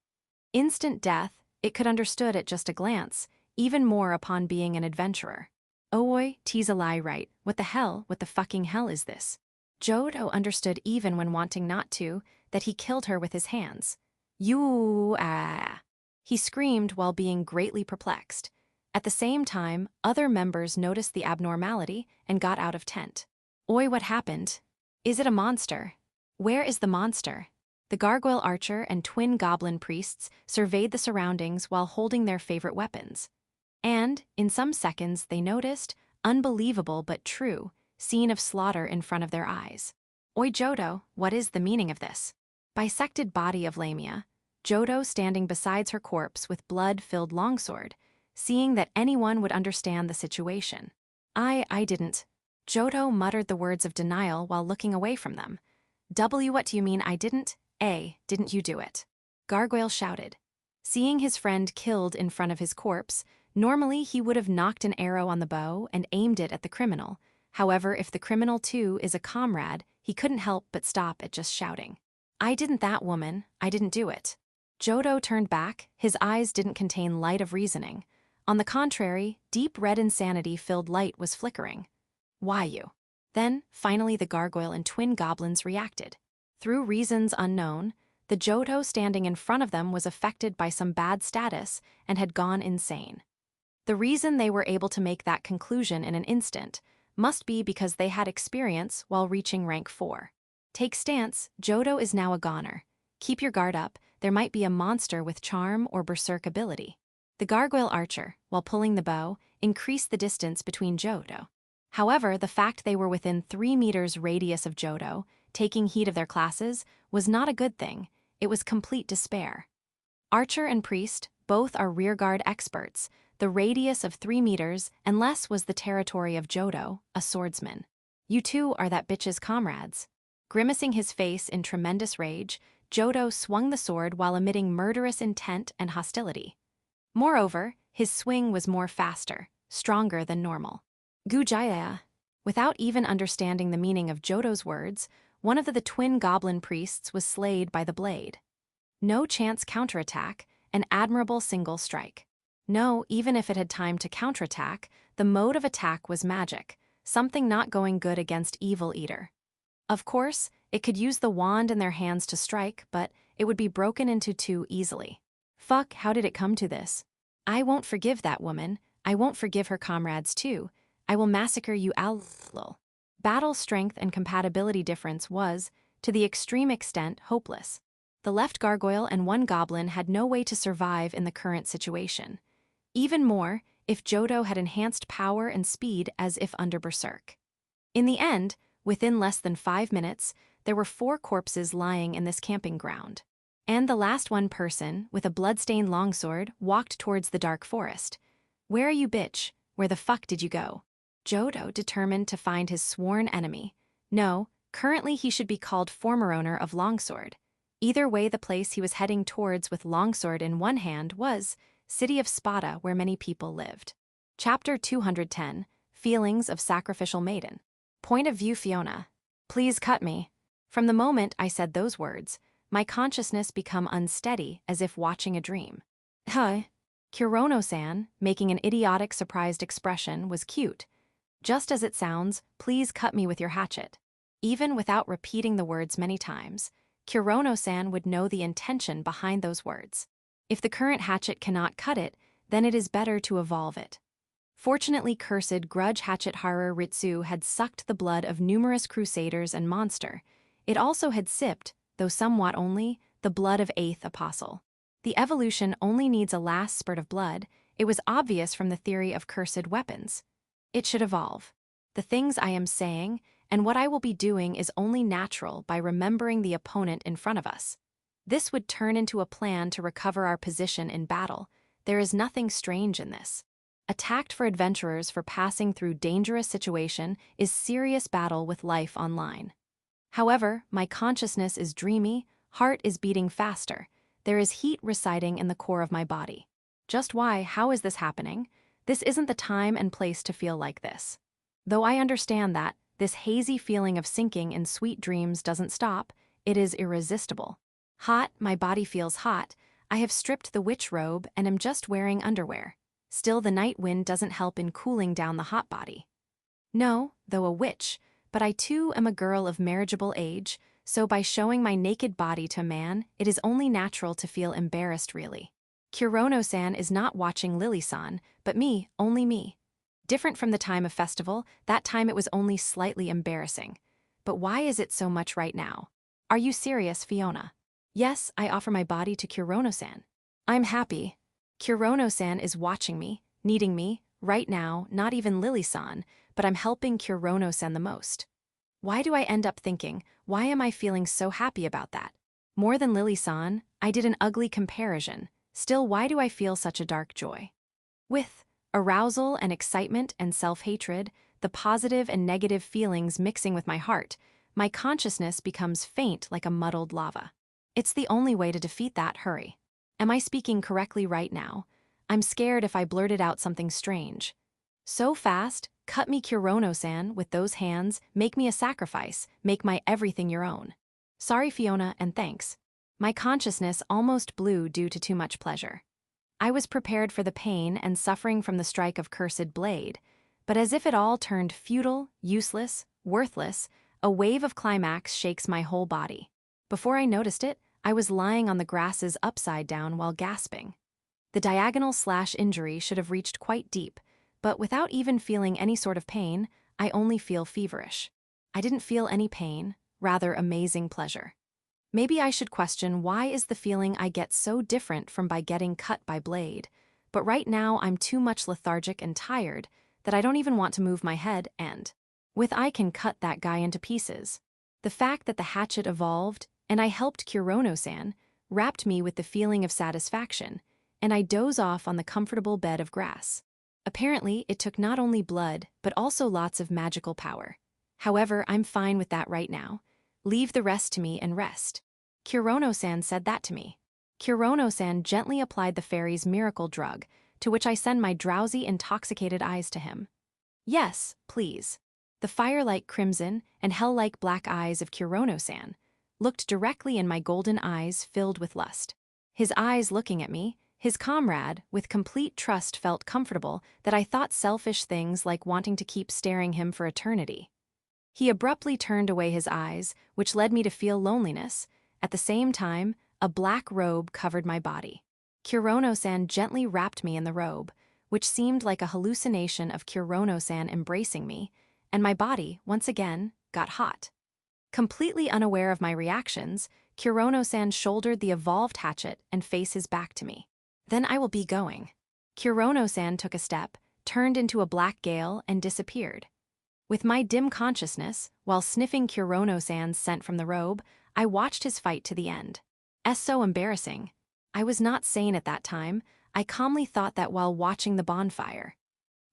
Instant death, it could understood at just a glance, even more upon being an adventurer. Oi, tease a lie right, what the fucking hell is this? Jodo understood even when wanting not to, that he killed her with his hands. He screamed while being greatly perplexed. At the same time, other members noticed the abnormality and got out of tent. Oi, what happened? Is it a monster? Where is the monster? The gargoyle archer and twin goblin priests surveyed the surroundings while holding their favorite weapons. And, in some seconds, they noticed, unbelievable but true, scene of slaughter in front of their eyes. Oi Jodo, what is the meaning of this? Bisected body of Lamia, Jodo standing beside her corpse with blood-filled longsword, seeing that anyone would understand the situation. I didn't. Jodo muttered the words of denial while looking away from them. What do you mean I didn't? Didn't you do it? Gargoyle shouted. Seeing his friend killed in front of his corpse, normally he would have knocked an arrow on the bow and aimed it at the criminal. However, if the criminal too is a comrade, he couldn't help but stop at just shouting. I didn't that woman, I didn't do it. Jodo turned back, his eyes didn't contain light of reasoning. On the contrary, deep red insanity-filled light was flickering. Why you? Then, finally the gargoyle and twin goblins reacted. Through reasons unknown, the Jodo standing in front of them was affected by some bad status and had gone insane. The reason they were able to make that conclusion in an instant must be because they had experience while reaching rank 4. Take stance, Jodo is now a goner. Keep your guard up, there might be a monster with charm or berserk ability. The gargoyle archer, while pulling the bow, increased the distance between Jodo. However, the fact they were within 3 meters radius of Jodo, taking heed of their classes, was not a good thing. It was complete despair. Archer and priest, both are rearguard experts. The radius of 3 meters and less was the territory of Jodo, a swordsman. You two are that bitch's comrades. Grimacing his face in tremendous rage, Jodo swung the sword while emitting murderous intent and hostility. Moreover, his swing was more faster, stronger than normal. Gujaya. Without even understanding the meaning of Jodo's words, one of the twin goblin priests was slayed by the blade. No chance counterattack, an admirable single strike. No, even if it had time to counterattack, the mode of attack was magic, something not going good against Evil Eater. Of course, it could use the wand in their hands to strike, but it would be broken into 2 easily. Fuck, how did it come to this? I won't forgive that woman, I won't forgive her comrades too. I will massacre you all. Battle strength and compatibility difference was, to the extreme extent, hopeless. The left gargoyle and 1 goblin had no way to survive in the current situation. Even more, if Jodo had enhanced power and speed as if under berserk. In the end, within less than 5 minutes, there were 4 corpses lying in this camping ground. And the last one person, with a bloodstained longsword, walked towards the dark forest. Where are you, bitch? Where the fuck did you go? Jodo determined to find his sworn enemy. No, currently he should be called former owner of longsword. Either way, the place he was heading towards with longsword in one hand was City of Spada, where many people lived. Chapter 210, Feelings of Sacrificial Maiden. Point of view Fiona. Please cut me. From the moment I said those words, my consciousness became unsteady as if watching a dream. Kurono-san, making an idiotic surprised expression, was cute. Just as it sounds, please cut me with your hatchet. Even without repeating the words many times, Kurono-san would know the intention behind those words. If the current hatchet cannot cut it, then it is better to evolve it. Fortunately, cursed grudge hatchet Haru Ritsu had sucked the blood of numerous crusaders and monster. It also had sipped, though somewhat only, the blood of 8th Apostle. The evolution only needs a last spurt of blood. It was obvious from the theory of cursed weapons. It should evolve. The things I am saying and what I will be doing is only natural by remembering the opponent in front of us. This would turn into a plan to recover our position in battle. There is nothing strange in this. A tact for adventurers for passing through dangerous situation is serious battle with life online. However, my consciousness is dreamy, heart is beating faster. There is heat residing in the core of my body. Just why, how is this happening? This isn't the time and place to feel like this. Though I understand that, this hazy feeling of sinking in sweet dreams doesn't stop, it is irresistible. Hot, my body feels hot. I have stripped the witch robe and am just wearing underwear. Still, the night wind doesn't help in cooling down the hot body. No, though a witch, but I too am a girl of marriageable age, so by showing my naked body to man, it is only natural to feel embarrassed really. Kurono-san is not watching Lily-san, but me, only me. Different from the time of festival, that time it was only slightly embarrassing. But why is it so much right now? Are you serious, Fiona? Yes, I offer my body to Kurono-san. I'm happy. Kurono-san is watching me, needing me, right now, not even Lily-san, but I'm helping Kurono-san the most. Why do I end up thinking, why am I feeling so happy about that? More than Lily-san, I did an ugly comparison. Still, why do I feel such a dark joy? With arousal and excitement and self-hatred, the positive and negative feelings mixing with my heart, my consciousness becomes faint like a muddled lava. It's the only way to defeat that hurry. Am I speaking correctly right now? I'm scared if I blurted out something strange. So fast, cut me Kurono-san with those hands, make me a sacrifice, make my everything your own. Sorry Fiona, and thanks. My consciousness almost blew due to too much pleasure. I was prepared for the pain and suffering from the strike of cursed blade, but as if it all turned futile, useless, worthless, a wave of climax shakes my whole body. Before I noticed it, I was lying on the grasses upside down while gasping. The diagonal slash injury should have reached quite deep, but without even feeling any sort of pain, I only feel feverish. I didn't feel any pain, rather amazing pleasure. Maybe I should question why is the feeling I get so different from by getting cut by blade, but right now I'm too much lethargic and tired that I don't even want to move my head and, with I can cut that guy into pieces. The fact that the hatchet evolved and I helped Kurono-san wrapped me with the feeling of satisfaction, and I doze off on the comfortable bed of grass. Apparently, it took not only blood, but also lots of magical power. However, I'm fine with that right now. Leave the rest to me and rest. Kurono-san said that to me. Kurono-san gently applied the fairy's miracle drug, to which I send my drowsy, intoxicated eyes to him. Yes, please. The fire-like crimson and hell-like black eyes of Kurono-san looked directly in my golden eyes filled with lust. His eyes looking at me, his comrade, with complete trust felt comfortable that I thought selfish things like wanting to keep staring him for eternity. He abruptly turned away his eyes, which led me to feel loneliness. At the same time, a black robe covered my body. Kurono-san gently wrapped me in the robe, which seemed like a hallucination of Kurono-san embracing me, and my body, once again, got hot. Completely unaware of my reactions, Kurono-san shouldered the evolved hatchet and faced his back to me. Then I will be going. Kurono-san took a step, turned into a black gale, and disappeared. With my dim consciousness, while sniffing Kurono-san's scent from the robe, I watched his fight to the end. So embarrassing. I was not sane at that time. I calmly thought that while watching the bonfire.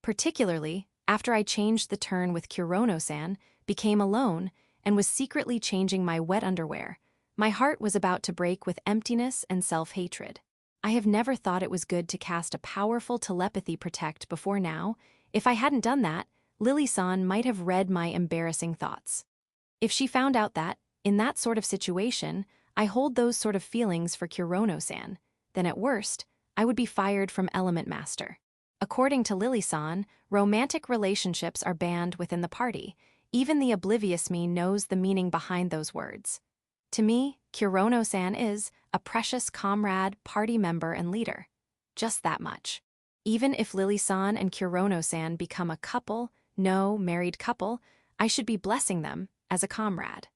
Particularly, after I changed the turn with Kurono-san, became alone, and was secretly changing my wet underwear, my heart was about to break with emptiness and self-hatred. I have never thought it was good to cast a powerful telepathy protect before now. If I hadn't done that, Lily-san might have read my embarrassing thoughts. If she found out that, in that sort of situation, I hold those sort of feelings for Kurono-san, then at worst, I would be fired from Element Master. According to Lily-san, romantic relationships are banned within the party. Even the oblivious me knows the meaning behind those words. To me, Kurono-san is a precious comrade, party member, and leader. Just that much. Even if Lily-san and Kurono-san become a couple, no married couple, I should be blessing them as a comrade.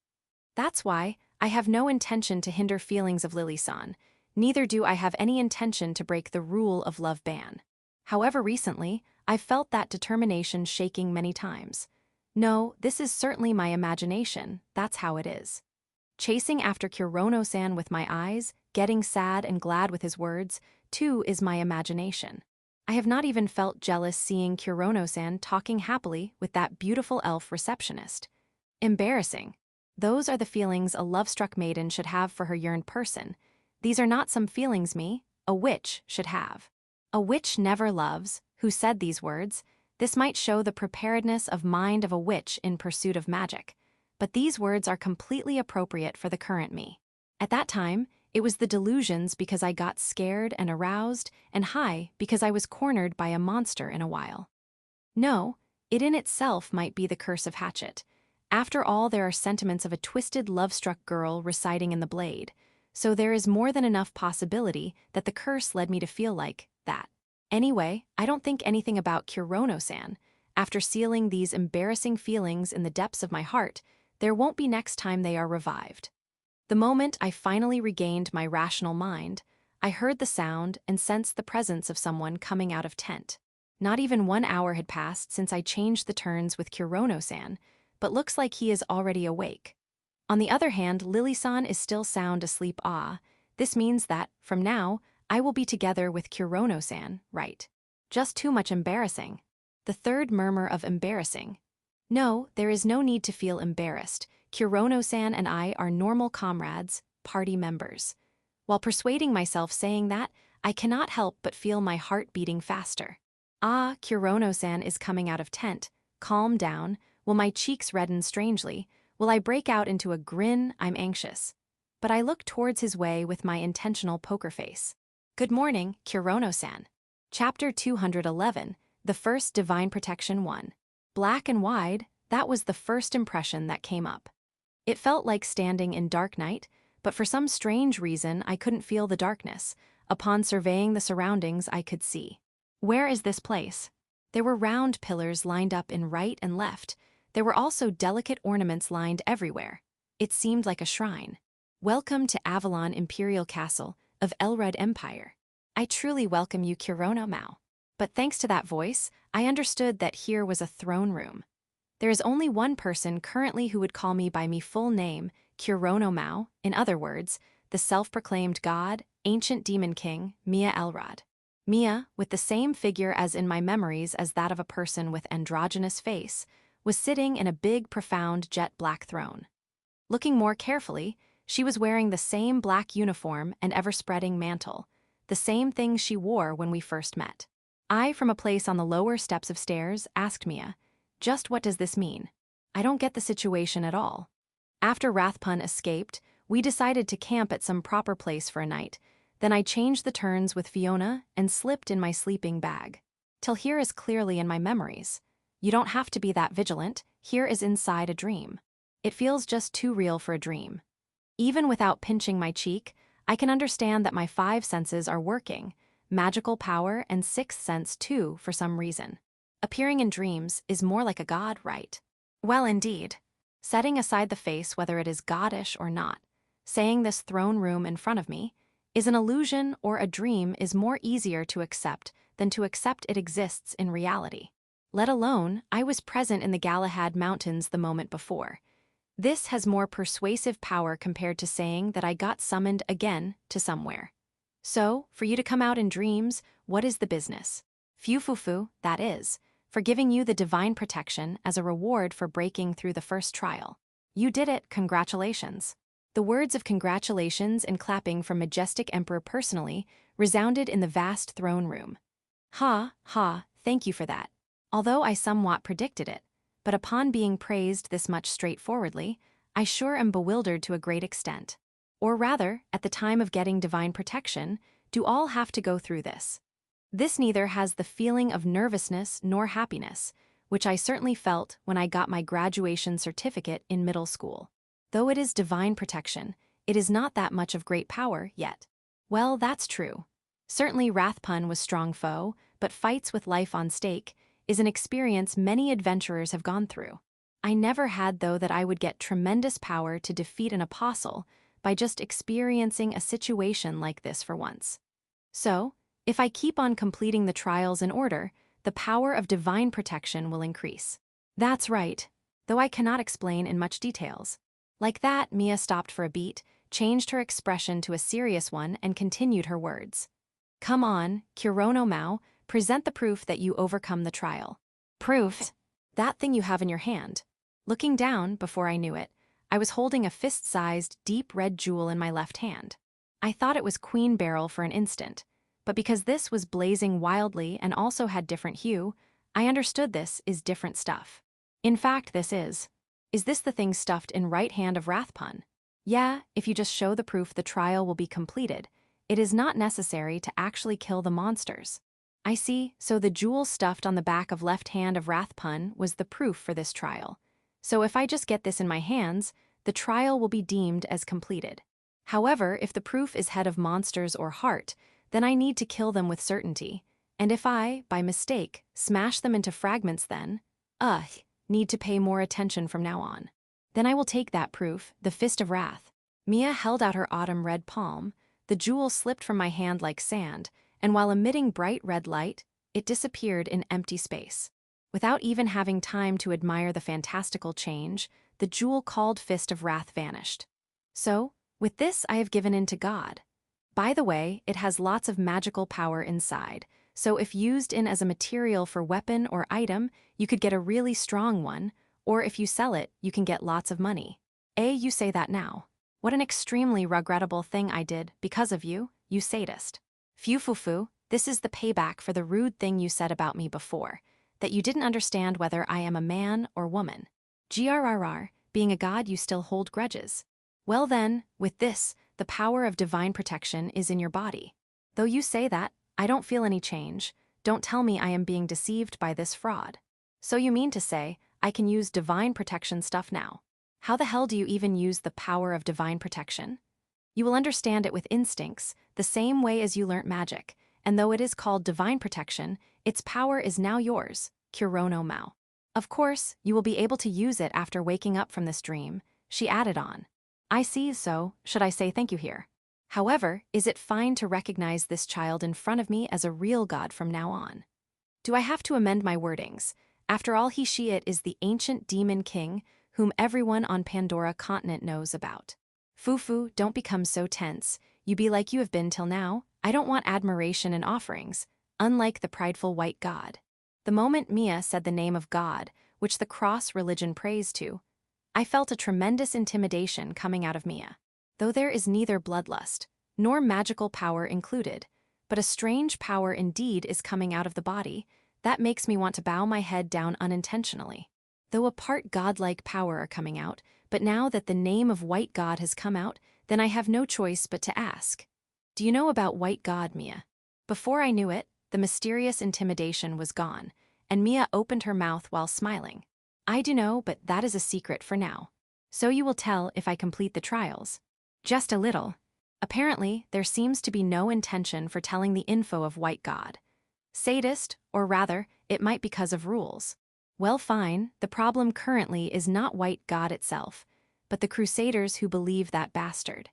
That's why I have no intention to hinder feelings of Lily-san, neither do I have any intention to break the rule of love ban. However, recently, I've felt that determination shaking many times. No, this is certainly my imagination, that's how it is. Chasing after Kurono-san with my eyes, getting sad and glad with his words, too, is my imagination. I have not even felt jealous seeing Kurono-san talking happily with that beautiful elf receptionist. Embarrassing. Those are the feelings a love-struck maiden should have for her yearned person. These are not some feelings me, a witch, should have. A witch never loves. Who said these words? This might show the preparedness of mind of a witch in pursuit of magic. But these words are completely appropriate for the current me. At that time, it was the delusions because I got scared and aroused, and high because I was cornered by a monster in a while. No, it in itself might be the curse of Hatchet. After all, there are sentiments of a twisted, love-struck girl residing in the blade, so there is more than enough possibility that the curse led me to feel like that. Anyway, I don't think anything about Kurono-san. After sealing these embarrassing feelings in the depths of my heart, there won't be next time they are revived. The moment I finally regained my rational mind, I heard the sound and sensed the presence of someone coming out of tent. Not even 1 hour had passed since I changed the turns with Kurono-san, but looks like he is already awake. On the other hand, Lily-san is still sound asleep. This means that, from now, I will be together with Kurono-san, right? Just too much embarrassing. The third murmur of embarrassing. No, there is no need to feel embarrassed. Kurono-san and I are normal comrades, party members. While persuading myself saying that, I cannot help but feel my heart beating faster. Kurono-san is coming out of tent. Calm down. Will my cheeks redden strangely? Will I break out into a grin? I'm anxious. But I look towards his way with my intentional poker face. Good morning, Kurono-san. Chapter 211, The First Divine Protection 1. Black and wide, that was the first impression that came up. It felt like standing in dark night, but for some strange reason I couldn't feel the darkness. Upon surveying the surroundings, I could see. Where is this place? There were round pillars lined up in right and left. There were also delicate ornaments lined everywhere. It seemed like a shrine. Welcome to Avalon Imperial Castle of Elred Empire. I truly welcome you, Kurono Maou. But thanks to that voice, I understood that here was a throne room. There is only one person currently who would call me by my full name, Kurono Maou, in other words, the self-proclaimed god, ancient demon king, Mia Elrod. Mia, with the same figure as in my memories as that of a person with androgynous face, was sitting in a big, profound jet-black throne. Looking more carefully, she was wearing the same black uniform and ever-spreading mantle, the same thing she wore when we first met. I, from a place on the lower steps of stairs, asked Mia, just what does this mean? I don't get the situation at all. After Rathpun escaped, we decided to camp at some proper place for a night. Then I changed the turns with Fiona and slipped in my sleeping bag. Till here is clearly in my memories. You don't have to be that vigilant, here is inside a dream. It feels just too real for a dream. Even without pinching my cheek, I can understand that my 5 senses are working, magical power and 6th sense too for some reason. Appearing in dreams is more like a god, right? Well, indeed. Setting aside the face whether it is goddish or not, saying this throne room in front of me is an illusion or a dream is more easier to accept than to accept it exists in reality. Let alone, I was present in the Galahad Mountains the moment before. This has more persuasive power compared to saying that I got summoned again to somewhere. So, for you to come out in dreams, what is the business? Fufufu, that is, for giving you the divine protection as a reward for breaking through the first trial. You did it, congratulations. The words of congratulations and clapping from Majestic Emperor personally resounded in the vast throne room. Thank you for that. Although I somewhat predicted it, but upon being praised this much straightforwardly, I sure am bewildered to a great extent. Or rather, at the time of getting divine protection, do all have to go through this? This neither has the feeling of nervousness nor happiness, which I certainly felt when I got my graduation certificate in middle school. Though it is divine protection, it is not that much of great power yet. Well, that's true. Certainly Rathpun was strong foe, but fights with life on stake is an experience many adventurers have gone through. I never had, though, that I would get tremendous power to defeat an apostle by just experiencing a situation like this for once. So, if I keep on completing the trials in order, the power of divine protection will increase. That's right, though I cannot explain in much details. Like that, Mia stopped for a beat, changed her expression to a serious one, and continued her words. Come on, Kurono Maou, present the proof that you overcome the trial. Proof? That thing you have in your hand. Looking down, before I knew it, I was holding a fist-sized, deep red jewel in my left hand. I thought it was queen beryl for an instant, but because this was blazing wildly and also had different hue, I understood this is different stuff. In fact, this is. Is this the thing stuffed in right hand of Rathpun? Yeah, if you just show the proof the trial will be completed, it is not necessary to actually kill the monsters. I see, so the jewel stuffed on the back of left hand of Rathpun was the proof for this trial. So if I just get this in my hands, the trial will be deemed as completed. However, if the proof is head of monsters or heart, then I need to kill them with certainty. And if I, by mistake, smash them into fragments then, need to pay more attention from now on. Then I will take that proof, the Fist of Wrath. Mia held out her autumn red palm. The jewel slipped from my hand like sand, and while emitting bright red light, it disappeared in empty space. Without even having time to admire the fantastical change, the jewel-called Fist of Wrath vanished. So, with this I have given in to God. By the way, it has lots of magical power inside, so if used in as a material for weapon or item, you could get a really strong one, or if you sell it, you can get lots of money. You say that now. What an extremely regrettable thing I did because of you, you sadist. Phew, this is the payback for the rude thing you said about me before, that you didn't understand whether I am a man or woman. Grrr, being a god you still hold grudges. Well then, with this, the power of divine protection is in your body. Though you say that, I don't feel any change. Don't tell me I am being deceived by this fraud. So you mean to say, I can use divine protection stuff now? How the hell do you even use the power of divine protection? You will understand it with instincts, the same way as you learnt magic, and though it is called divine protection, its power is now yours, Kurono Maou. Of course, you will be able to use it after waking up from this dream, she added on. I see, so should I say thank you here? However, is it fine to recognize this child in front of me as a real god from now on? Do I have to amend my wordings? After all, it is the ancient demon king whom everyone on Pandora continent knows about. Fufu, don't become so tense. You be like you have been till now. I don't want admiration and offerings, unlike the prideful white god. The moment Mia said the name of God, which the cross religion prays to, I felt a tremendous intimidation coming out of Mia. Though there is neither bloodlust, nor magical power included, but a strange power indeed is coming out of the body, that makes me want to bow my head down unintentionally. Though a part godlike power are coming out, but now that the name of White God has come out, then I have no choice but to ask. Do you know about White God, Mia? Before I knew it, the mysterious intimidation was gone, and Mia opened her mouth while smiling. I do know, but that is a secret for now. So you will tell if I complete the trials. Just a little. Apparently, there seems to be no intention for telling the info of White God. Sadist, or rather, it might because of rules. Well, fine, the problem currently is not White God itself, but the Crusaders who believe that bastard.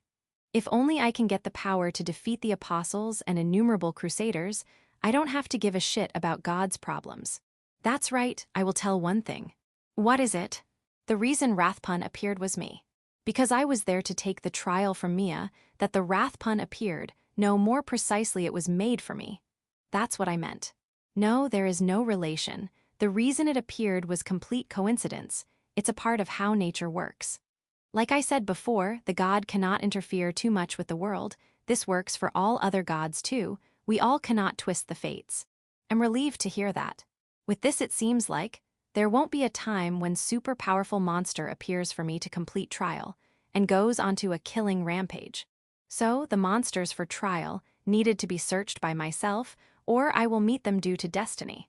If only I can get the power to defeat the apostles and innumerable Crusaders, I don't have to give a shit about God's problems. That's right, I will tell one thing. What is it? The reason Rathpun appeared was me. Because I was there to take the trial from Mia, that the Rathpun appeared, no, more precisely it was made for me. That's what I meant. No, there is no relation. The reason it appeared was complete coincidence. It's a part of how nature works. Like I said before, the god cannot interfere too much with the world. This works for all other gods too. We all cannot twist the fates. I'm relieved to hear that. With this it seems like, there won't be a time when super powerful monster appears for me to complete trial, and goes onto a killing rampage. So, the monsters for trial, needed to be searched by myself, or I will meet them due to destiny.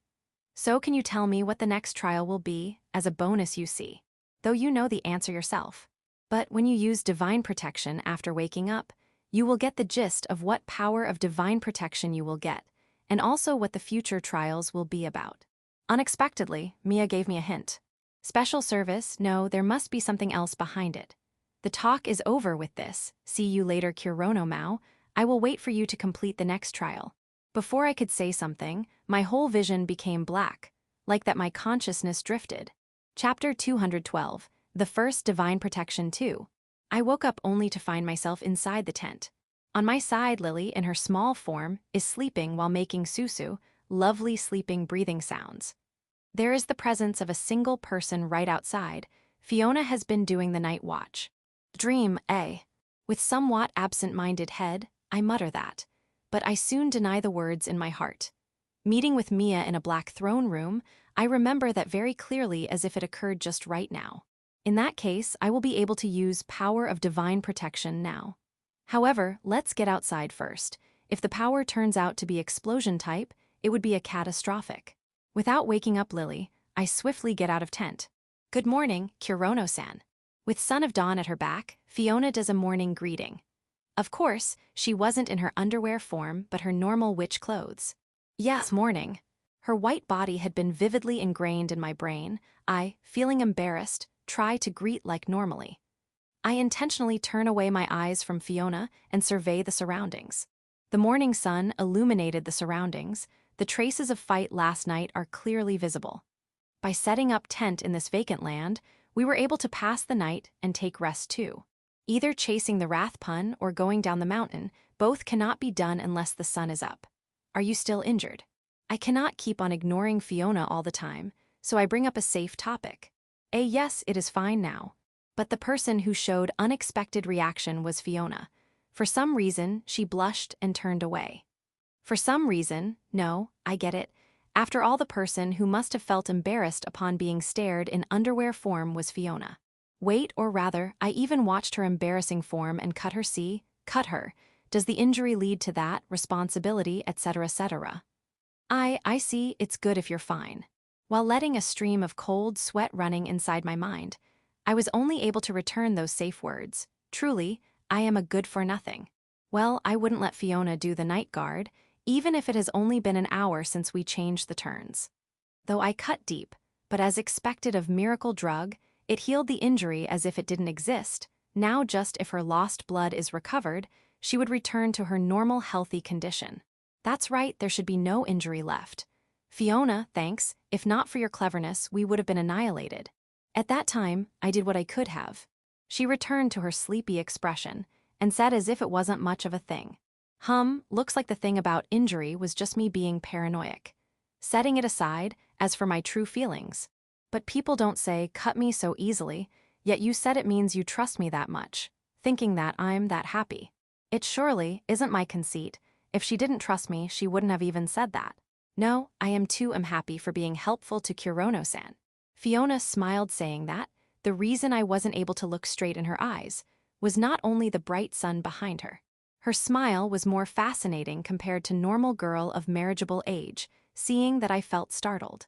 So can you tell me what the next trial will be, as a bonus you see? Though you know the answer yourself. But when you use divine protection after waking up, you will get the gist of what power of divine protection you will get, and also what the future trials will be about. Unexpectedly, Mia gave me a hint. Special service? No, there must be something else behind it. The talk is over with this. See you later, Kurono Maou. I will wait for you to complete the next trial. Before I could say something, my whole vision became black, like that my consciousness drifted. Chapter 212, The First Divine Protection 2. I woke up only to find myself inside the tent. On my side, Lily, in her small form, is sleeping while making susu, lovely sleeping breathing sounds. There is the presence of a single person right outside. Fiona has been doing the night watch. Dream, eh? With somewhat absent-minded head, I mutter that, but I soon deny the words in my heart. Meeting with Mia in a black throne room, I remember that very clearly as if it occurred just right now. In that case, I will be able to use power of divine protection now. However, let's get outside first. If the power turns out to be explosion type, it would be a catastrophic. Without waking up Lily, I swiftly get out of tent. Good morning, Kurono-san. With Son of Dawn at her back, Fiona does a morning greeting. Of course, she wasn't in her underwear form but her normal witch clothes. Yes, morning. Her white body had been vividly ingrained in my brain. I, feeling embarrassed, try to greet like normally. I intentionally turn away my eyes from Fiona and survey the surroundings. The morning sun illuminated the surroundings. The traces of fight last night are clearly visible. By setting up tent in this vacant land, we were able to pass the night and take rest too. Either chasing the wrath pun or going down the mountain, both cannot be done unless the sun is up. Are you still injured? I cannot keep on ignoring Fiona all the time, so I bring up a safe topic. Yes, it is fine now. But the person who showed unexpected reaction was Fiona. For some reason, she blushed and turned away. For some reason, no, I get it. After all, the person who must have felt embarrassed upon being stared in underwear form was Fiona. Wait, or rather, I even watched her embarrassing form and cut her. See, cut her. Does the injury lead to that, responsibility, etc., etc.? I see, it's good if you're fine. While letting a stream of cold sweat running inside my mind, I was only able to return those safe words. Truly, I am a good-for-nothing. Well, I wouldn't let Fiona do the night guard, even if it has only been an hour since we changed the turns. Though I cut deep, but as expected of miracle drug, it healed the injury as if it didn't exist. Now just if her lost blood is recovered, she would return to her normal healthy condition. That's right, there should be no injury left. Fiona, thanks, if not for your cleverness, we would have been annihilated. At that time, I did what I could have. She returned to her sleepy expression, and said as if it wasn't much of a thing. Looks like the thing about injury was just me being paranoid. Setting it aside, as for my true feelings. But people don't say, cut me so easily, yet you said it means you trust me that much, thinking that I'm that happy. It surely isn't my conceit. If she didn't trust me, she wouldn't have even said that. No, I am too happy for being helpful to Kurono-san. Fiona smiled, saying that the reason I wasn't able to look straight in her eyes was not only the bright sun behind her. Her smile was more fascinating compared to normal girl of marriageable age, seeing that I felt startled.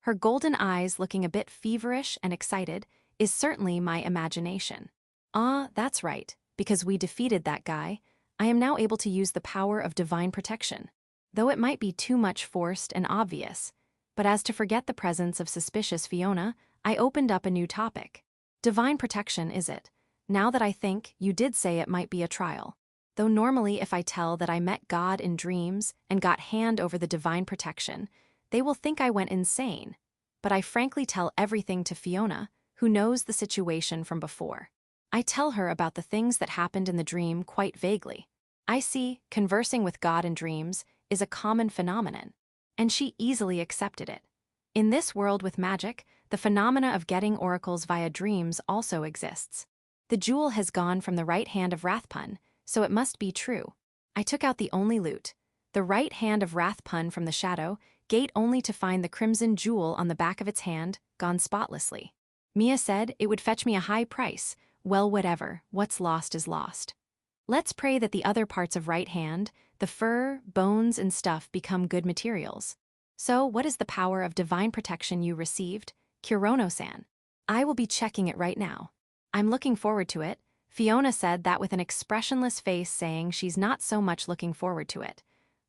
Her golden eyes looking a bit feverish and excited is certainly my imagination. That's right, because we defeated that guy, I am now able to use the power of divine protection. Though it might be too much forced and obvious, but as to forget the presence of suspicious Fiona, I opened up a new topic. Divine protection, is it? Now that I think, you did say it might be a trial. Though normally if I tell that I met God in dreams and got hand over the divine protection, they will think I went insane. But I frankly tell everything to Fiona, who knows the situation from before. I tell her about the things that happened in the dream quite vaguely. I see, conversing with God in dreams is a common phenomenon, and she easily accepted it. In this world with magic, the phenomena of getting oracles via dreams also exists. The jewel has gone from the right hand of Rathpun, so it must be true. I took out the only loot, the right hand of Rathpun from the shadow, gate only to find the crimson jewel on the back of its hand, gone spotlessly. Mia said it would fetch me a high price. Well, whatever, what's lost is lost. Let's pray that the other parts of right hand, The fur, bones, and stuff become good materials. So, what is the power of divine protection you received, Kurono-san? I will be checking it right now. I'm looking forward to it. Fiona said that with an expressionless face, saying she's not so much looking forward to it.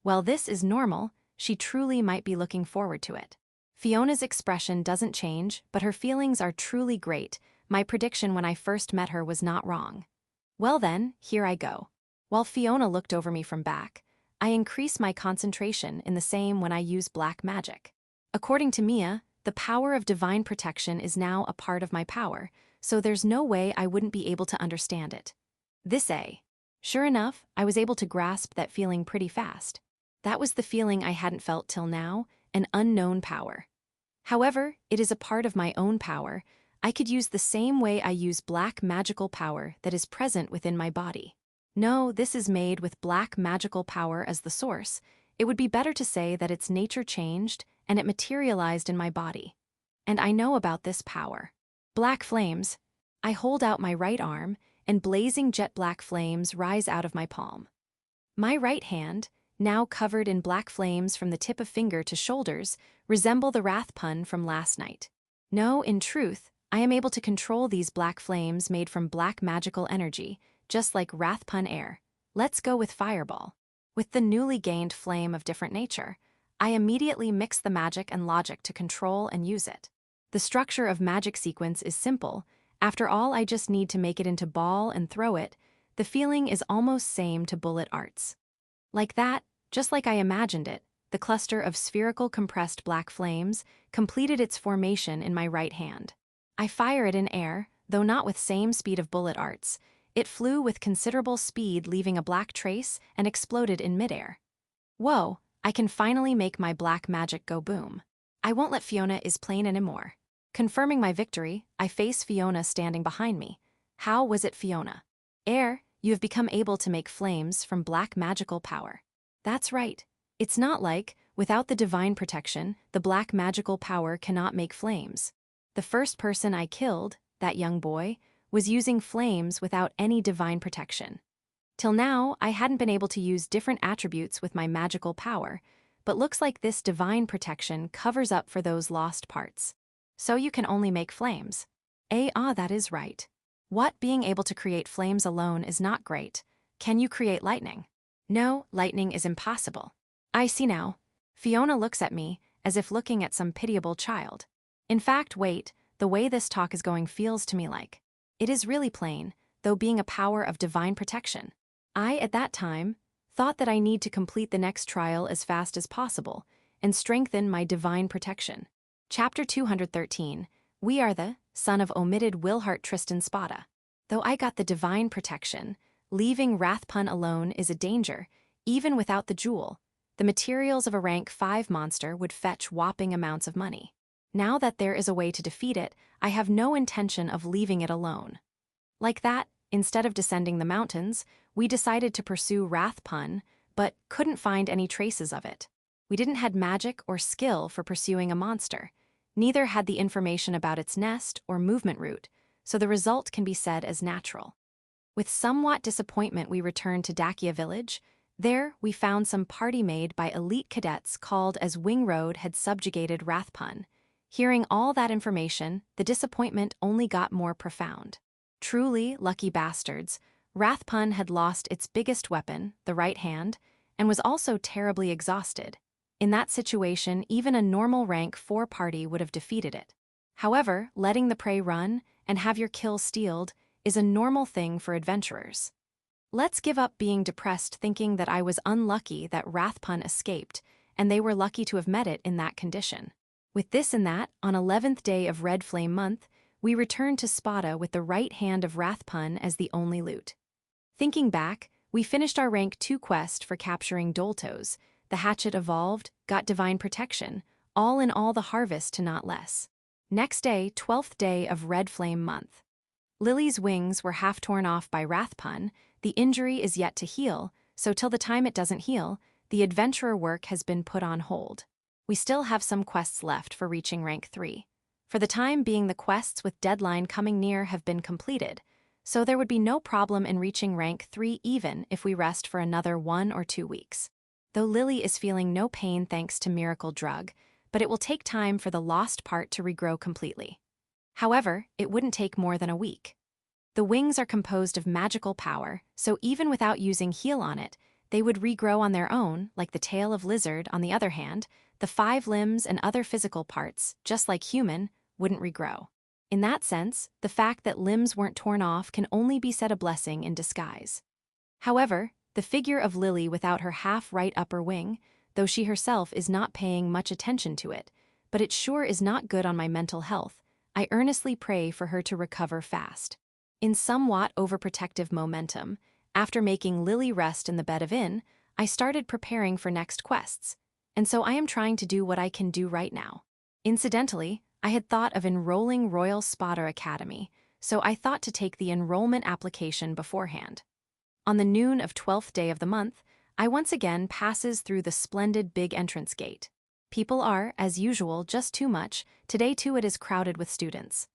Well, this is normal, she truly might be looking forward to it. Fiona's expression doesn't change, but her feelings are truly great. My prediction when I first met her was not wrong. Well then, here I go. While Fiona looked over me from back, I increase my concentration in the same when I use black magic. According to Mia, the power of divine protection is now a part of my power, so there's no way I wouldn't be able to understand it. Sure enough, I was able to grasp that feeling pretty fast. That was the feeling I hadn't felt till now, an unknown power. However, it is a part of my own power. I could use the same way I use black magical power that is present within my body. No, this is made with black magical power as the source. It would be better to say that its nature changed and it materialized in my body. And I know about this power. Black flames. I hold out my right arm, and blazing jet black flames rise out of my palm. My right hand, now covered in black flames from the tip of finger to shoulders, resemble the wrath pun from last night. No, in truth, I am able to control these black flames made from black magical energy, just like wrath pun air. Let's go with fireball. With the newly gained flame of different nature, I immediately mix the magic and logic to control and use it. The structure of magic sequence is simple. After all, I just need to make it into ball and throw it. The feeling is almost same to bullet arts. Like that, just like I imagined it, the cluster of spherical compressed black flames completed its formation in my right hand. I fire it in air, though not with same speed of bullet arts. It flew with considerable speed, leaving a black trace, and exploded in midair. Whoa, I can finally make my black magic go boom. I won't let Fiona is plain anymore. Confirming my victory, I face Fiona standing behind me. How was it, Fiona? Air, you have become able to make flames from black magical power. That's right. It's not like, without the divine protection, the black magical power cannot make flames. The first person I killed, that young boy, was using flames without any divine protection. Till now, I hadn't been able to use different attributes with my magical power, but looks like this divine protection covers up for those lost parts. So you can only make flames. That is right. What, being able to create flames alone is not great. Can you create lightning? No, lightning is impossible. I see now. Fiona looks at me, as if looking at some pitiable child. In fact, wait, the way this talk is going feels to me like it is really plain, though being a power of divine protection. I, at that time, thought that I need to complete the next trial as fast as possible and strengthen my divine protection. Chapter 213, We are the son of omitted Wilhart Tristan Spada. Though I got the divine protection, leaving Wrathpun alone is a danger, even without the jewel. The materials of a rank 5 monster would fetch whopping amounts of money. Now that there is a way to defeat it, I have no intention of leaving it alone. Like that, instead of descending the mountains, we decided to pursue Wrathpun, but couldn't find any traces of it. We didn't have magic or skill for pursuing a monster. Neither had the information about its nest or movement route, so the result can be said as natural. With somewhat disappointment, we returned to Dakia village. There, we found some party made by elite cadets called as Wingroad had subjugated Wrathpun. Hearing all that information, the disappointment only got more profound. Truly lucky bastards, Wrathpun had lost its biggest weapon, the right hand, and was also terribly exhausted. In that situation, even a normal rank 4 party would have defeated it. However, letting the prey run and have your kill stealed is a normal thing for adventurers. Let's give up being depressed thinking that I was unlucky that Wrathpun escaped, and they were lucky to have met it in that condition. With this and that, on 11th day of Red Flame Month, we returned to Spada with the right hand of Wrathpun as the only loot. Thinking back, we finished our rank 2 quest for capturing Doltos. The hatchet evolved, got divine protection, all in all the harvest to not less. Next day, 12th day of Red Flame Month. Lily's wings were half torn off by Wrathpun. The injury is yet to heal, so till the time it doesn't heal, the adventurer work has been put on hold. We still have some quests left for reaching rank 3. For the time being, the quests with deadline coming near have been completed, so there would be no problem in reaching rank 3 even if we rest for another 1 or 2 weeks. Though Lily is feeling no pain thanks to miracle drug, but it will take time for the lost part to regrow completely. However, it wouldn't take more than a week. The wings are composed of magical power, so even without using heal on it, they would regrow on their own, like the tail of lizard. On the other hand, the 5 limbs and other physical parts, just like human, wouldn't regrow. In that sense, the fact that limbs weren't torn off can only be said a blessing in disguise. However, the figure of Lily without her half-right upper wing, though she herself is not paying much attention to it, but it sure is not good on my mental health. I earnestly pray for her to recover fast. In somewhat overprotective momentum, after making Lily rest in the bed of inn, I started preparing for next quests, and so I am trying to do what I can do right now. Incidentally, I had thought of enrolling Royal Spotter Academy, so I thought to take the enrollment application beforehand. On the noon of 12th day of the month, I once again passes through the splendid big entrance gate. People are, as usual, just too much. Today too it is crowded with students.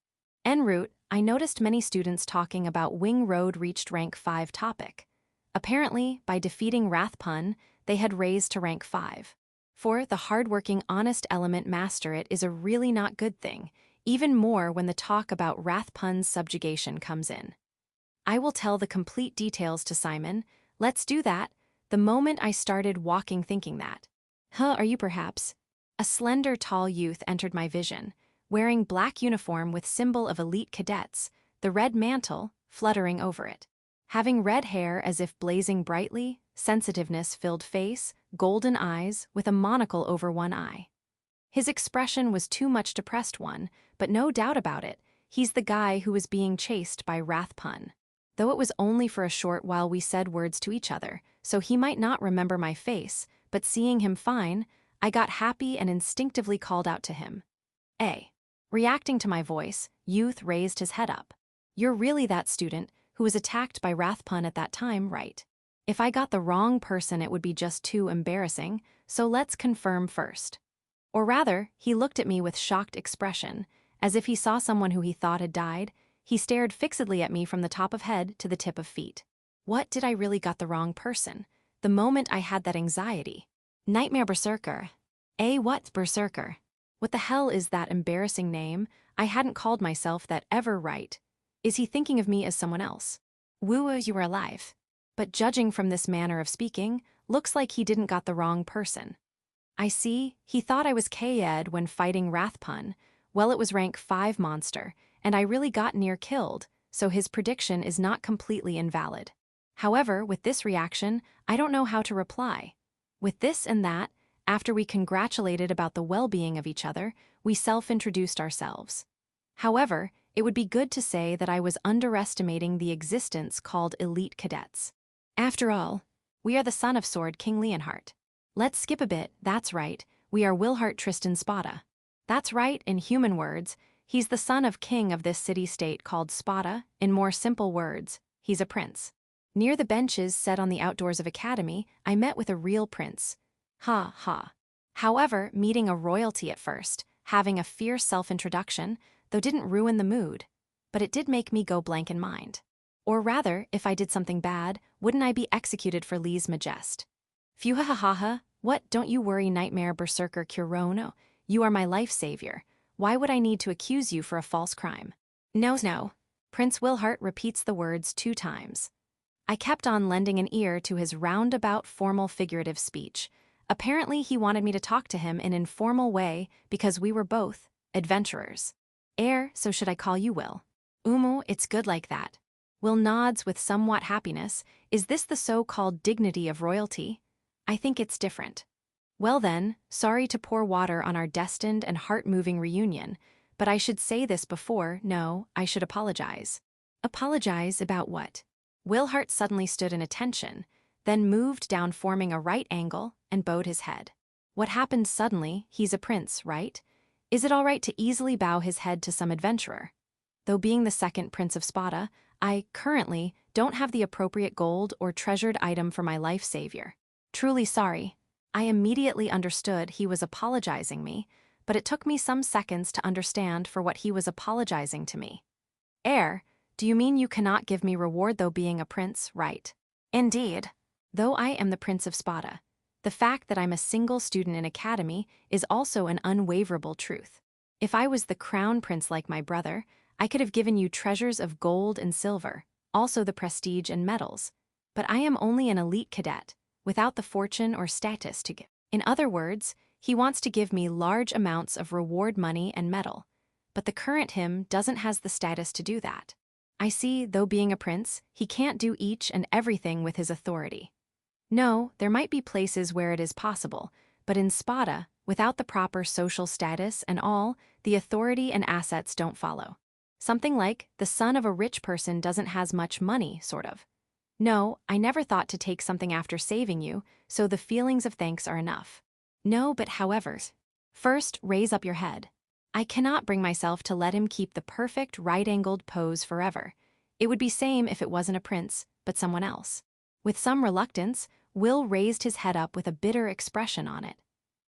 En route, I noticed many students talking about Wing Road reached rank 5 topic. Apparently, by defeating Rathpun, they had raised to rank 5. For the hardworking honest element master it is a really not good thing, even more when the talk about Rathpun's subjugation comes in. I will tell the complete details to Simon. Let's do that. The moment I started walking thinking that. Are you perhaps? A slender tall youth entered my vision, wearing black uniform with symbol of elite cadets, the red mantle fluttering over it. Having red hair as if blazing brightly, sensitiveness-filled face, golden eyes with a monocle over one eye. His expression was too much depressed one, but no doubt about it, he's the guy who was being chased by Rathpun. Though it was only for a short while we said words to each other, so he might not remember my face, but seeing him fine, I got happy and instinctively called out to him. Reacting to my voice, youth raised his head up. You're really that student who was attacked by Rathpun at that time, right? If I got the wrong person it would be just too embarrassing, so let's confirm first. Or rather, he looked at me with shocked expression, as if he saw someone who he thought had died. He stared fixedly at me from the top of head to the tip of feet. What did I really got the wrong person? The moment I had that anxiety. Nightmare Berserker. What Berserker? What the hell is that embarrassing name? I hadn't called myself that ever, right? Is he thinking of me as someone else? Woo, you were alive. But judging from this manner of speaking, looks like he didn't got the wrong person. I see, he thought I was K-Ed when fighting Rathpun. Well, it was rank 5 monster, and I really got near killed, so his prediction is not completely invalid. However, with this reaction, I don't know how to reply. With this and that, after we congratulated about the well-being of each other, we self-introduced ourselves. However, it would be good to say that I was underestimating the existence called elite cadets. After all, we are the son of Sword King Leonhart. Let's skip a bit, that's right, we are Wilhart Tristan Spada. That's right, in human words, he's the son of king of this city-state called Spada. In more simple words, he's a prince. Near the benches set on the outdoors of Academy, I met with a real prince. Ha ha. However, meeting a royalty at first, having a fierce self-introduction, though didn't ruin the mood, but it did make me go blank in mind. Or rather, if I did something bad, wouldn't I be executed for lese majest? Phew ha ha ha ha, what, don't you worry Nightmare Berserker Kurono, you are my life savior. Why would I need to accuse you for a false crime? No. Prince Wilhart repeats the words 2 times. I kept on lending an ear to his roundabout formal figurative speech. Apparently he wanted me to talk to him in an informal way because we were both adventurers. So should I call you Will? It's good like that. Will nods with somewhat happiness. Is this the so-called dignity of royalty? I think it's different. Well then, sorry to pour water on our destined and heart-moving reunion, but I should say this before, no, I should apologize. Apologize about what? Wilhart suddenly stood in attention, then moved down forming a right angle and bowed his head. What happened suddenly? He's a prince, right? Is it all right to easily bow his head to some adventurer? Though being the second prince of Spada, I, currently, don't have the appropriate gold or treasured item for my life savior. Truly sorry. I immediately understood he was apologizing me, but it took me some seconds to understand for what he was apologizing to me. Do you mean you cannot give me reward though being a prince, right? Indeed. Though I am the Prince of Spada, the fact that I'm a single student in academy is also an unwaverable truth. If I was the crown prince like my brother, I could have given you treasures of gold and silver, also the prestige and medals. But I am only an elite cadet, without the fortune or status to give. In other words, he wants to give me large amounts of reward money and medal, but the current him doesn't has the status to do that. I see, though being a prince, he can't do each and everything with his authority. No, there might be places where it is possible, but in Spada, without the proper social status and all, the authority and assets don't follow. Something like, the son of a rich person doesn't has much money, sort of. No, I never thought to take something after saving you, so the feelings of thanks are enough. No, but however. First, raise up your head. I cannot bring myself to let him keep the perfect right-angled pose forever. It would be same if it wasn't a prince, but someone else. With some reluctance, Will raised his head up with a bitter expression on it.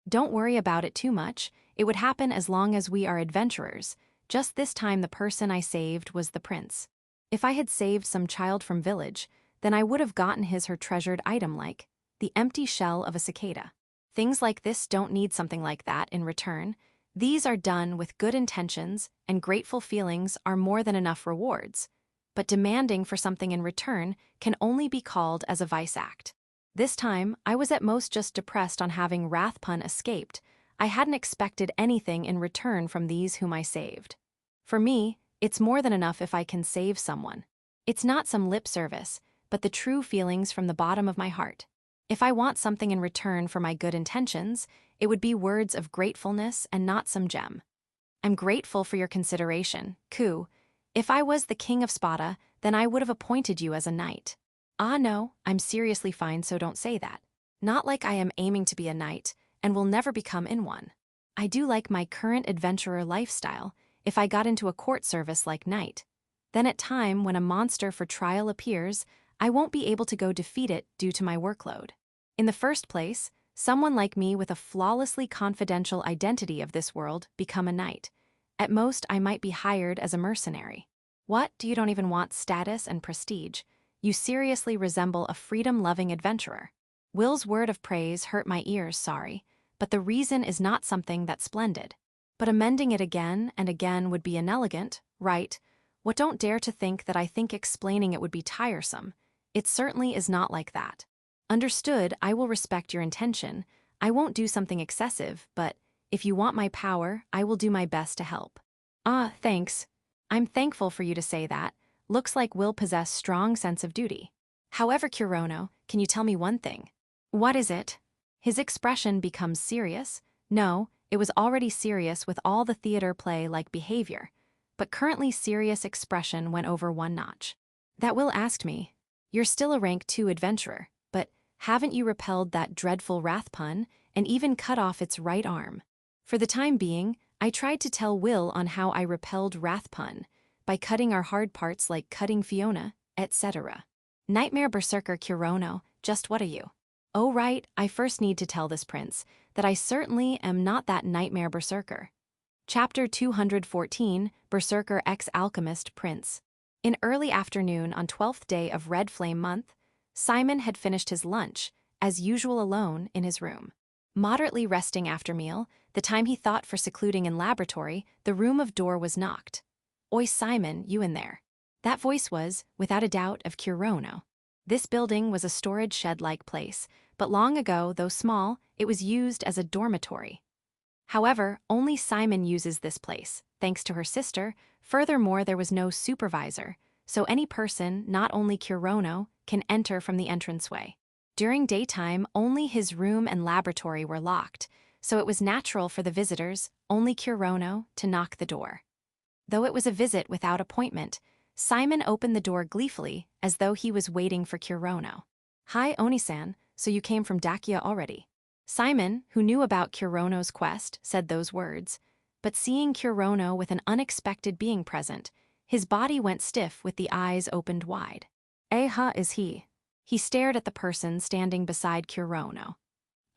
Don't worry about it too much, it would happen as long as we are adventurers. Just this time the person I saved was the prince. If I had saved some child from village, then I would have gotten her treasured item like the empty shell of a cicada. Things like this don't need something like that in return. These are done with good intentions, and grateful feelings are more than enough rewards. But demanding for something in return can only be called as a vice act. This time, I was at most just depressed on having Rathpun escaped. I hadn't expected anything in return from these whom I saved. For me, it's more than enough if I can save someone. It's not some lip service, but the true feelings from the bottom of my heart. If I want something in return for my good intentions, it would be words of gratefulness and not some gem. I'm grateful for your consideration, Ku. If I was the king of Spada, then I would have appointed you as a knight. Ah no, I'm seriously fine, so don't say that. Not like I am aiming to be a knight, and will never become in one. I do like my current adventurer lifestyle. If I got into a court service like knight, then at time when a monster for trial appears, I won't be able to go defeat it due to my workload. In the first place, someone like me with a flawlessly confidential identity of this world become a knight. At most, I might be hired as a mercenary. What, you don't even want status and prestige? You seriously resemble a freedom-loving adventurer. Will's word of praise hurt my ears, sorry, but the reason is not something that's splendid. But amending it again and again would be inelegant, right? What don't dare to think that I think explaining it would be tiresome. It certainly is not like that. Understood, I will respect your intention. I won't do something excessive, but if you want my power, I will do my best to help. Ah, thanks. I'm thankful for you to say that. Looks like Will possess strong sense of duty. However, Kurono, can you tell me one thing? What is it? His expression becomes serious. No, it was already serious with all the theater play-like behavior, but currently serious expression went over one notch. That Will asked me, you're still a rank 2 adventurer, but haven't you repelled that dreadful Rathpun and even cut off its right arm? For the time being, I tried to tell Will on how I repelled Rathpun, by cutting our hard parts like cutting Fiona, etc. Nightmare Berserker Kurono, just what are you? Oh right, I first need to tell this prince that I certainly am not that Nightmare Berserker. Chapter 214, Berserker Ex-Alchemist Prince. In early afternoon on 12th day of Red Flame month, Simon had finished his lunch, as usual alone, in his room. Moderately resting after meal, the time he thought for secluding in laboratory, the room of door was knocked. Oi Simon, you in there. That voice was, without a doubt, of Kurono. This building was a storage shed-like place, but long ago, though small, it was used as a dormitory. However, only Simon uses this place, thanks to her sister. Furthermore, there was no supervisor, so any person, not only Kurono, can enter from the entranceway. During daytime, only his room and laboratory were locked, so it was natural for the visitors, only Kurono, to knock the door. Though it was a visit without appointment, Simon opened the door gleefully, as though he was waiting for Kurono. Hi, Oni-san, so you came from Dakia already. Simon, who knew about Kurono's quest, said those words, but seeing Kurono with an unexpected being present, his body went stiff with the eyes opened wide. Eh, is he? He stared at the person standing beside Kurono.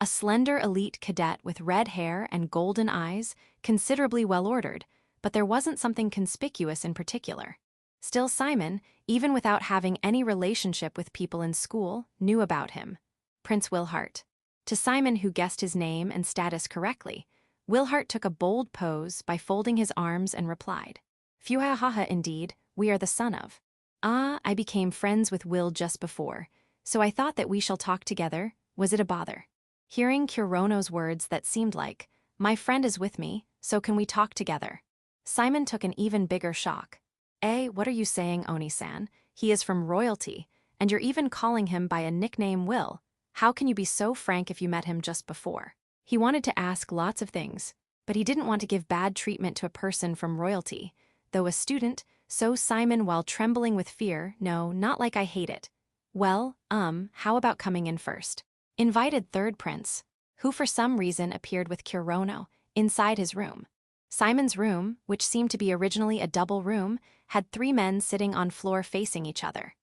A slender elite cadet with red hair and golden eyes, considerably well-ordered, but there wasn't something conspicuous in particular. Still, Simon, even without having any relationship with people in school, knew about him. Prince Wilhart. To Simon, who guessed his name and status correctly, Wilhart took a bold pose by folding his arms and replied, "Fuhahaha, indeed, we are the son of. Ah, I became friends with Will just before, so I thought that we shall talk together. Was it a bother?" Hearing Kurono's words that seemed like, "My friend is with me, so can we talk together?" Simon took an even bigger shock. What are you saying, Oni-san? He is from royalty, and you're even calling him by a nickname Will. How can you be so frank if you met him just before? He wanted to ask lots of things, but he didn't want to give bad treatment to a person from royalty. Though a student, so Simon, while trembling with fear, "No, not like I hate it." "Well, how about coming in first?" Invited third prince, who for some reason appeared with Kurono, inside his room. Simon's room, which seemed to be originally a double room, had 3 men sitting on floor facing each other.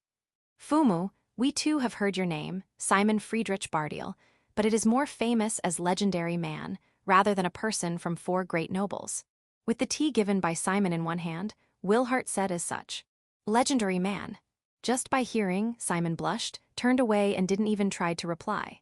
"Fumu, we too have heard your name, Simon Friedrich Bardiel, but it is more famous as legendary man, rather than a person from 4 great nobles." With the tea given by Simon in one hand, Wilhart said as such, "Legendary man." Just by hearing, Simon blushed, turned away and didn't even try to reply.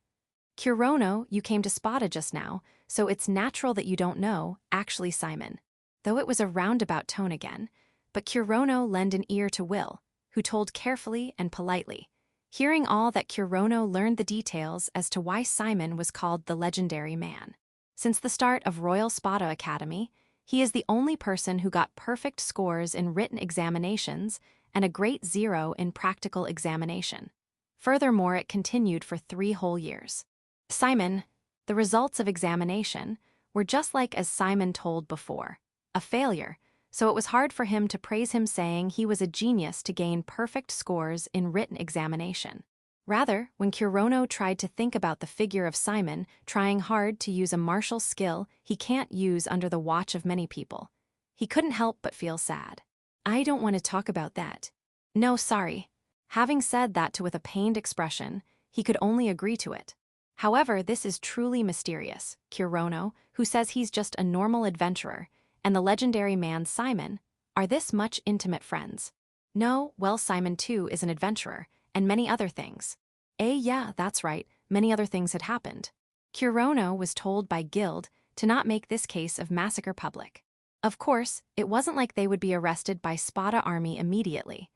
"Kurono, you came to Spada just now, so it's natural that you don't know, actually, Simon." Though it was a roundabout tone again, but Kurono lent an ear to Will, who told carefully and politely. Hearing all that, Kurono learned the details as to why Simon was called the legendary man. Since the start of Royal Spada Academy, he is the only person who got perfect scores in written examinations and a great 0 in practical examination. Furthermore, it continued for 3 whole years. Simon, the results of examination, were just like as Simon told before, a failure, so it was hard for him to praise him, saying he was a genius to gain perfect scores in written examination. Rather, when Kurono tried to think about the figure of Simon trying hard to use a martial skill he can't use under the watch of many people, he couldn't help but feel sad. "I don't want to talk about that." "No, sorry." Having said that with a pained expression, he could only agree to it. However, this is truly mysterious. Kurono, who says he's just a normal adventurer, and the legendary man Simon, are this much intimate friends. No, well, Simon too is an adventurer, and many other things. Yeah, that's right, many other things had happened. Kurono was told by Guild to not make this case of massacre public. Of course, it wasn't like they would be arrested by Spada army immediately,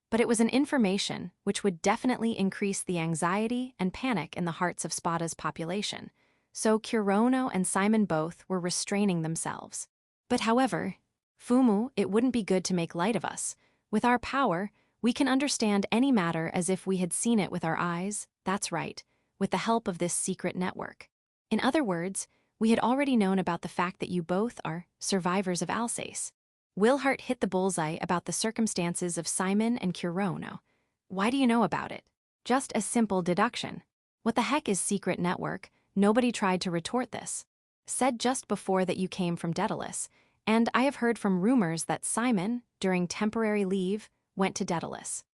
but it was an information which would definitely increase the anxiety and panic in the hearts of Spada's population, so Kurono and Simon both were restraining themselves. But however, "Fumu, it wouldn't be good to make light of us. With our power, we can understand any matter as if we had seen it with our eyes, that's right, with the help of this secret network. In other words, we had already known about the fact that you both are survivors of Alsace." Wilhart hit the bullseye about the circumstances of Simon and Kurono. "Why do you know about it?" Just a simple deduction. "What the heck is secret network?" Nobody tried to retort this. "Said just before that you came from Daedalus, and I have heard from rumors that Simon, during temporary leave, went to Daedalus.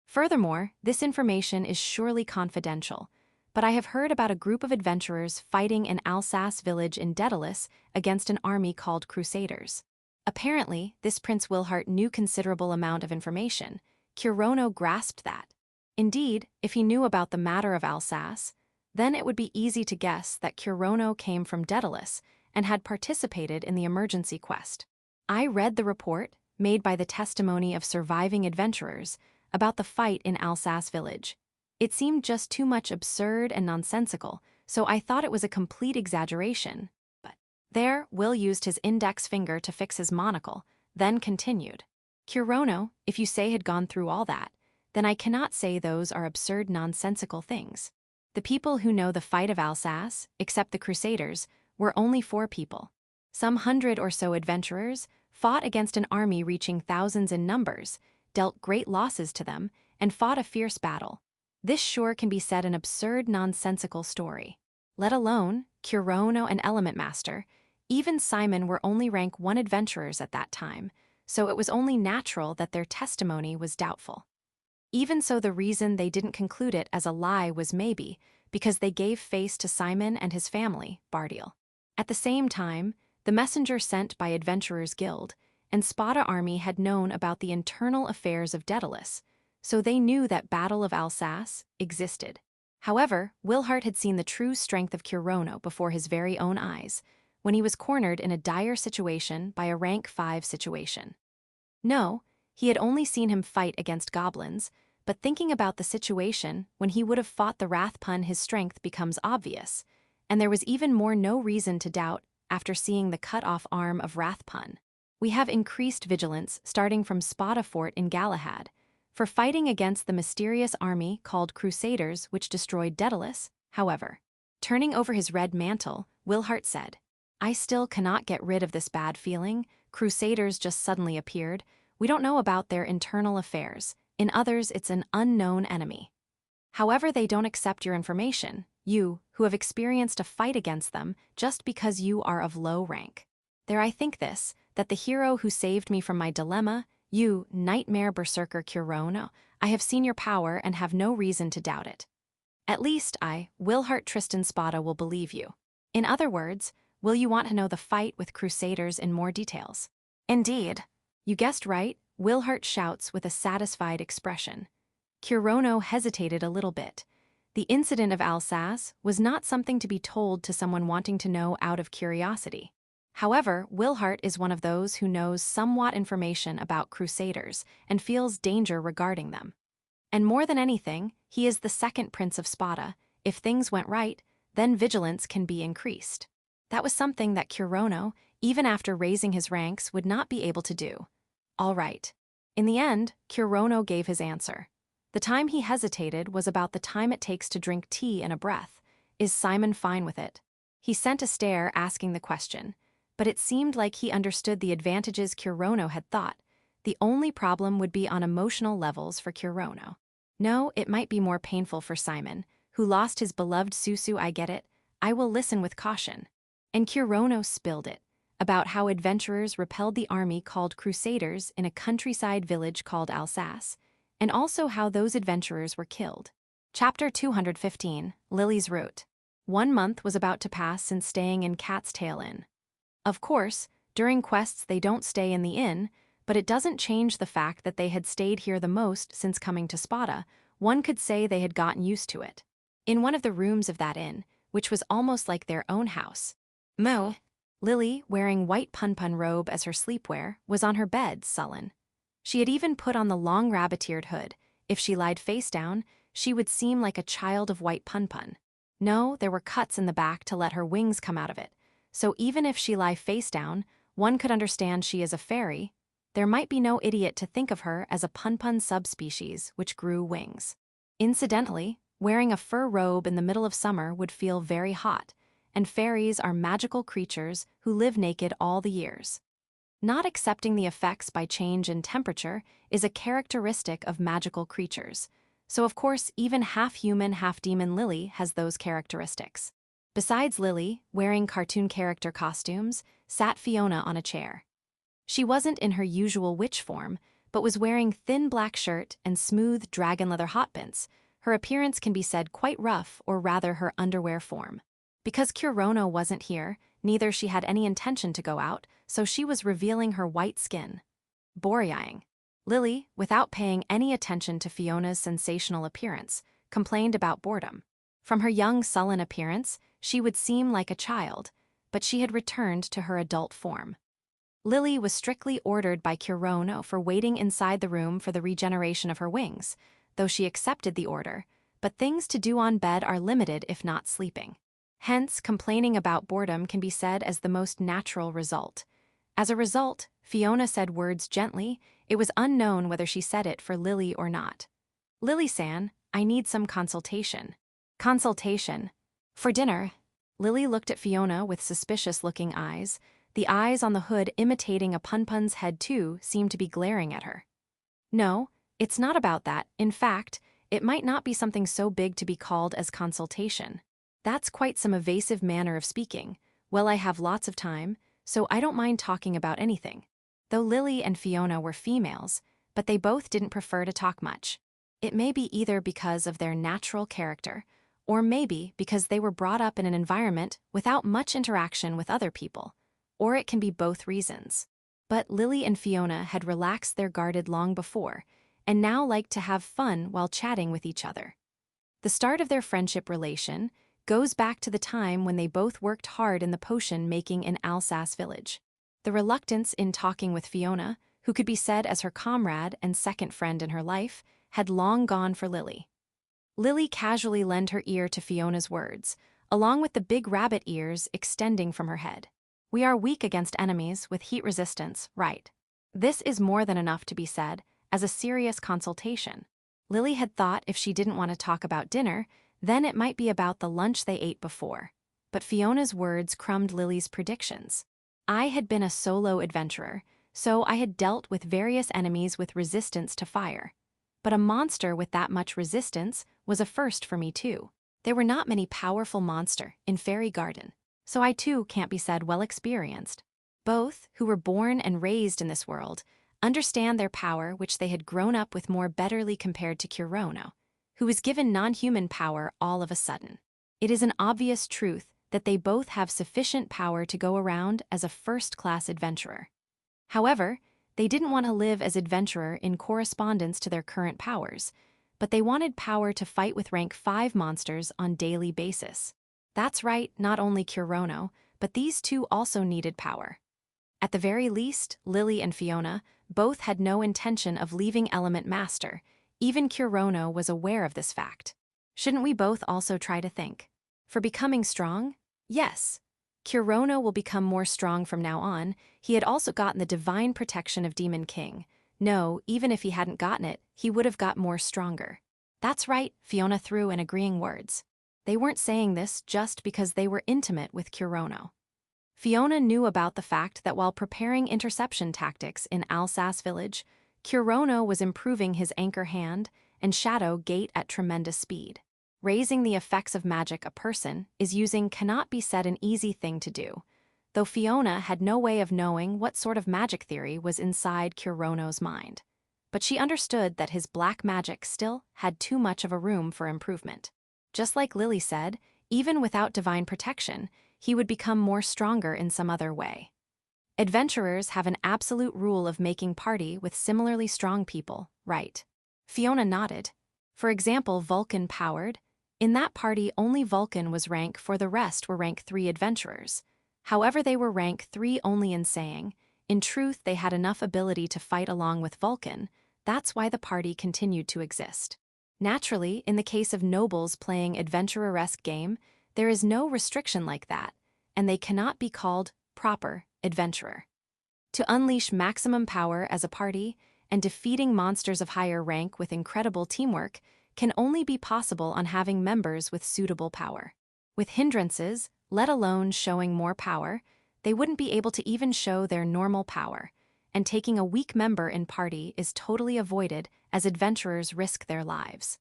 Furthermore, this information is surely confidential, but I have heard about a group of adventurers fighting an Alsace village in Daedalus against an army called Crusaders." Apparently, this Prince Wilhart knew considerable amount of information. Kurono grasped that. Indeed, if he knew about the matter of Alsace, then it would be easy to guess that Kurono came from Daedalus and had participated in the emergency quest. "I read the report, made by the testimony of surviving adventurers, about the fight in Alsace village. It seemed just too much absurd and nonsensical, so I thought it was a complete exaggeration." There, Will used his index finger to fix his monocle, then continued. "Kurono, if you say had gone through all that, then I cannot say those are absurd nonsensical things. The people who know the fight of Alsace, except the Crusaders, were only 4 people. Some 100 or so adventurers fought against an army reaching thousands in numbers, dealt great losses to them, and fought a fierce battle. This sure can be said an absurd nonsensical story. Let alone Kurono and Element Master, even Simon were only rank 1 adventurers at that time, so it was only natural that their testimony was doubtful. Even so, the reason they didn't conclude it as a lie was maybe because they gave face to Simon and his family, Bardiel. At the same time, the messenger sent by Adventurers Guild and Spada army had known about the internal affairs of Daedalus, so they knew that Battle of Alsace existed. However, Wilhart had seen the true strength of Kurono before his very own eyes, when he was cornered in a dire situation by a rank 5 situation. No, he had only seen him fight against goblins, but thinking about the situation when he would have fought the Wrathpun, his strength becomes obvious, and there was even more no reason to doubt after seeing the cut-off arm of Wrathpun. We have increased vigilance starting from Spada Fort in Galahad, for fighting against the mysterious army called Crusaders which destroyed Daedalus. However, turning over his red mantle, Wilhart said, "I still cannot get rid of this bad feeling. Crusaders just suddenly appeared. We don't know about their internal affairs. In others, it's an unknown enemy. However, they don't accept your information, you, who have experienced a fight against them, just because you are of low rank. There I think this, that the hero who saved me from my dilemma, you, nightmare berserker Kurono, I have seen your power and have no reason to doubt it. At least I, Wilhart Tristan Spada, will believe you. In other words, will you want to know the fight with Crusaders in more details?" "Indeed." "You guessed right," Wilhart shouts with a satisfied expression. Kurono hesitated a little bit. The incident of Alsace was not something to be told to someone wanting to know out of curiosity. However, Wilhart is one of those who knows somewhat information about Crusaders and feels danger regarding them. And more than anything, he is the second Prince of Spada. If things went right, then vigilance can be increased. That was something that Kurono, even after raising his ranks, would not be able to do. All right. In the end, Kurono gave his answer. The time he hesitated was about the time it takes to drink tea in a breath. Is Simon fine with it? He sent a stare asking the question, but it seemed like he understood the advantages Kurono had thought. The only problem would be on emotional levels for Kurono. No, it might be more painful for Simon, who lost his beloved Susu. I get it. I will listen with caution. And Kurono spilled it, about how adventurers repelled the army called Crusaders in a countryside village called Alsace, and also how those adventurers were killed. Chapter 215, Lily's Route. 1 month was about to pass since staying in Cat's Tail Inn. Of course, during quests they don't stay in the inn, but it doesn't change the fact that they had stayed here the most since coming to Spada. One could say they had gotten used to it. In one of the rooms of that inn, which was almost like their own house, Mo, Lily, wearing white pun-pun robe as her sleepwear, was on her bed, sullen. She had even put on the long rabbit-eared hood. If she lied face down, she would seem like a child of white pun-pun. No, there were cuts in the back to let her wings come out of it, so even if she lie face down, one could understand she is a fairy. There might be no idiot to think of her as a pun-pun subspecies which grew wings. Incidentally, wearing a fur robe in the middle of summer would feel very hot, and fairies are magical creatures who live naked all the years. Not accepting the effects by change in temperature is a characteristic of magical creatures, so of course even half-human, half-demon Lily has those characteristics. Besides Lily, wearing cartoon character costumes, sat Fiona on a chair. She wasn't in her usual witch form, but was wearing thin black shirt and smooth dragon leather hotpants. Her appearance can be said quite rough, or rather her underwear form. Because Kurono wasn't here, neither she had any intention to go out, so she was revealing her white skin. Boreaing. Lily, without paying any attention to Fiona's sensational appearance, complained about boredom. From her young, sullen appearance, she would seem like a child, but she had returned to her adult form. Lily was strictly ordered by Kurono for waiting inside the room for the regeneration of her wings, though she accepted the order, but things to do on bed are limited if not sleeping. Hence, complaining about boredom can be said as the most natural result. As a result, Fiona said words gently. It was unknown whether she said it for Lily or not. "Lily-san, I need some consultation." "Consultation? For dinner?" Lily looked at Fiona with suspicious-looking eyes. The eyes on the hood imitating a pun-pun's head too seemed to be glaring at her. "No, it's not about that. In fact, it might not be something so big to be called as consultation. That's quite some evasive manner of speaking. Well, I have lots of time, so I don't mind talking about anything." Though Lily and Fiona were females, but they both didn't prefer to talk much. It may be either because of their natural character, or maybe because they were brought up in an environment without much interaction with other people, or it can be both reasons. But Lily and Fiona had relaxed their guard long before, and now liked to have fun while chatting with each other. The start of their friendship relation goes back to the time when they both worked hard in the potion making in Alsace village. The reluctance in talking with Fiona, who could be said as her comrade and second friend in her life, had long gone for Lily. Lily casually lent her ear to Fiona's words, along with the big rabbit ears extending from her head. We are weak against enemies with heat resistance, right? This is more than enough to be said as a serious consultation. Lily had thought if she didn't want to talk about dinner, then it might be about the lunch they ate before. But Fiona's words crumbed Lily's predictions. I had been a solo adventurer, so I had dealt with various enemies with resistance to fire. But a monster with that much resistance was a first for me too. There were not many powerful monsters in Fairy Garden, so I too can't be said well experienced. Both, who were born and raised in this world, understand their power which they had grown up with more betterly compared to Kurono, who was given non-human power all of a sudden. It is an obvious truth that they both have sufficient power to go around as a first-class adventurer. However, they didn't want to live as adventurer in correspondence to their current powers, but they wanted power to fight with rank 5 monsters on daily basis. That's right, not only Kurono, but these two also needed power. At the very least, Lily and Fiona both had no intention of leaving Element Master. Even Kurono was aware of this fact. Shouldn't we both also try to think? For becoming strong? Yes. Kurono will become more strong from now on. He had also gotten the divine protection of Demon King. No, even if he hadn't gotten it, he would have got more stronger. That's right, Fiona threw in agreeing words. They weren't saying this just because they were intimate with Kurono. Fiona knew about the fact that while preparing interception tactics in Alsace village, Kurono was improving his anchor hand and shadow gate at tremendous speed. Raising the effects of magic a person is using cannot be said an easy thing to do, though Fiona had no way of knowing what sort of magic theory was inside Kurono's mind. But she understood that his black magic still had too much of a room for improvement. Just like Lily said, even without divine protection, he would become more stronger in some other way. Adventurers have an absolute rule of making party with similarly strong people, right? Fiona nodded. For example, Vulcan-powered. In that party, only Vulcan was rank 4, the rest were rank 3 adventurers. However, they were rank 3 only in saying. In truth, they had enough ability to fight along with Vulcan. That's why the party continued to exist. Naturally, in the case of nobles playing adventurer-esque game, there is no restriction like that, and they cannot be called proper adventurer. To unleash maximum power as a party and defeating monsters of higher rank with incredible teamwork can only be possible on having members with suitable power. With hindrances, let alone showing more power, they wouldn't be able to even show their normal power, and taking a weak member in party is totally avoided as adventurers risk their lives.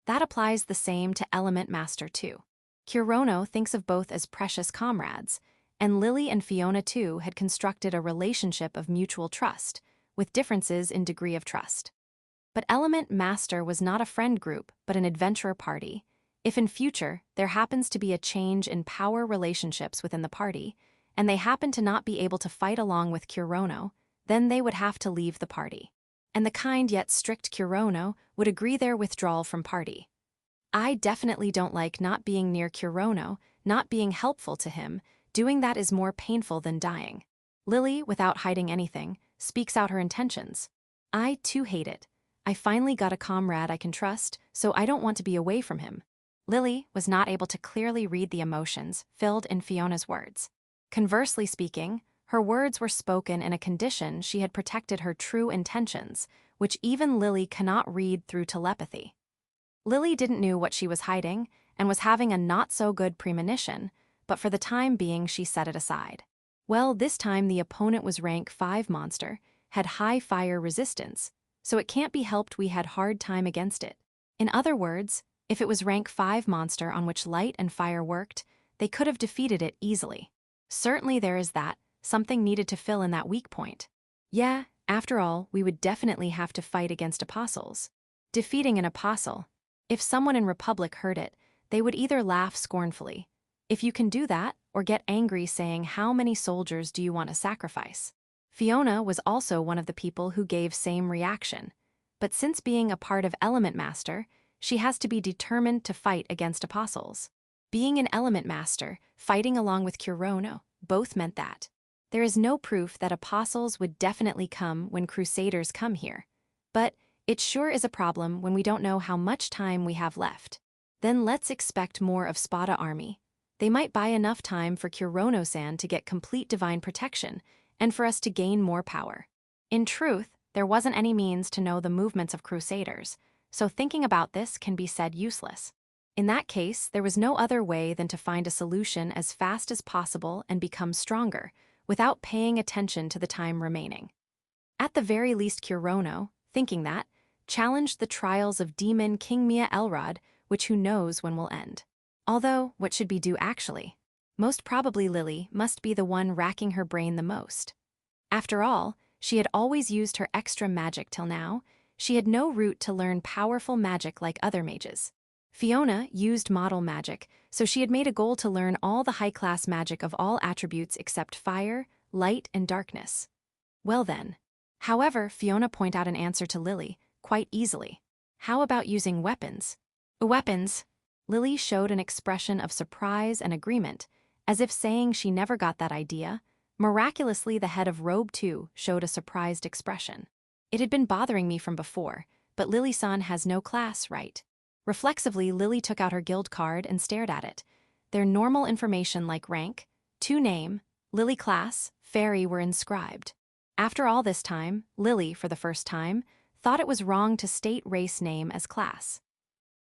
That applies the same to Element Master too. Kurono thinks of both as precious comrades, and Lily and Fiona too had constructed a relationship of mutual trust, with differences in degree of trust. But Element Master was not a friend group, but an adventurer party. If in future there happens to be a change in power relationships within the party, and they happen to not be able to fight along with Kurono, then they would have to leave the party. And the kind yet strict Kurono would agree their withdrawal from party. I definitely don't like not being near Kurono, not being helpful to him. Doing that is more painful than dying. Lily, without hiding anything, speaks out her intentions. I too hate it. I finally got a comrade I can trust, so I don't want to be away from him. Lily was not able to clearly read the emotions filled in Fiona's words. Conversely speaking, her words were spoken in a condition she had protected her true intentions, which even Lily cannot read through telepathy. Lily didn't know what she was hiding and was having a not-so-good premonition, but for the time being she set it aside. Well, this time the opponent was rank 5 monster, had high fire resistance, so it can't be helped we had hard time against it. In other words, if it was rank 5 monster on which light and fire worked, they could have defeated it easily. Certainly there is that, something needed to fill in that weak point. Yeah, after all, we would definitely have to fight against apostles. Defeating an apostle. If someone in Republic heard it, they would either laugh scornfully. If you can do that, or get angry saying how many soldiers do you want to sacrifice? Fiona was also one of the people who gave same reaction. But since being a part of Element Master, she has to be determined to fight against apostles. Being an Element Master, fighting along with Kurono, both meant that. There is no proof that apostles would definitely come when crusaders come here. But it sure is a problem when we don't know how much time we have left. Then let's expect more of Spada army. They might buy enough time for Kurono-san to get complete divine protection, and for us to gain more power. In truth, there wasn't any means to know the movements of crusaders, so thinking about this can be said useless. In that case, there was no other way than to find a solution as fast as possible and become stronger, without paying attention to the time remaining. At the very least, Kurono, thinking that, challenged the trials of demon King Mia Elrod, which who knows when will end. Although, what should be due actually? Most probably Lily must be the one racking her brain the most. After all, she had always used her extra magic till now. She had no route to learn powerful magic like other mages. Fiona used model magic, so she had made a goal to learn all the high-class magic of all attributes except fire, light, and darkness. Well then. However, Fiona pointed out an answer to Lily, quite easily. How about using weapons? Weapons? Lily showed an expression of surprise and agreement, as if saying she never got that idea. Miraculously, the head of Robe 2 showed a surprised expression. It had been bothering me from before, but Lily-san has no class, right? Reflexively, Lily took out her guild card and stared at it. Their normal information like rank, to name, Lily class, fairy were inscribed. After all this time, Lily, for the first time, thought it was wrong to state race name as class.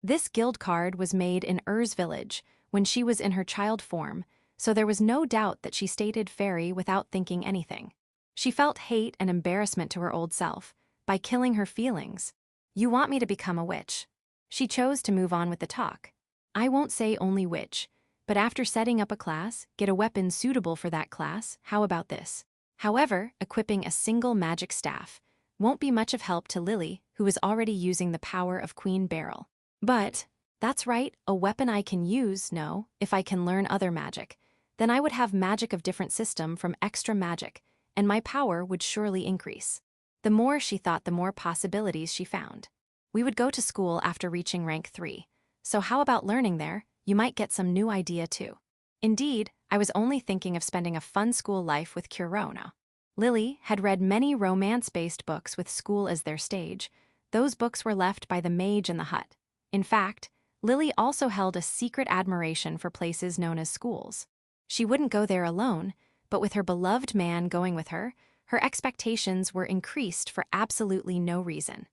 This guild card was made in Ur's village when she was in her child form, so there was no doubt that she stated fairy without thinking anything. She felt hate and embarrassment to her old self, by killing her feelings. You want me to become a witch? She chose to move on with the talk. I won't say only witch, but after setting up a class, get a weapon suitable for that class, how about this? However, equipping a single magic staff won't be much of help to Lily, who is already using the power of Queen Beryl. But, that's right, a weapon I can use, no, if I can learn other magic. Then I would have magic of different system from extra magic, and my power would surely increase. The more she thought, the more possibilities she found. We would go to school after reaching rank 3, so how about learning there? You might get some new idea too. Indeed, I was only thinking of spending a fun school life with Kurono. Lily had read many romance-based books with school as their stage. Those books were left by the mage in the hut. In fact, Lily also held a secret admiration for places known as schools. She wouldn't go there alone, but with her beloved man going with her, her expectations were increased for absolutely no reason.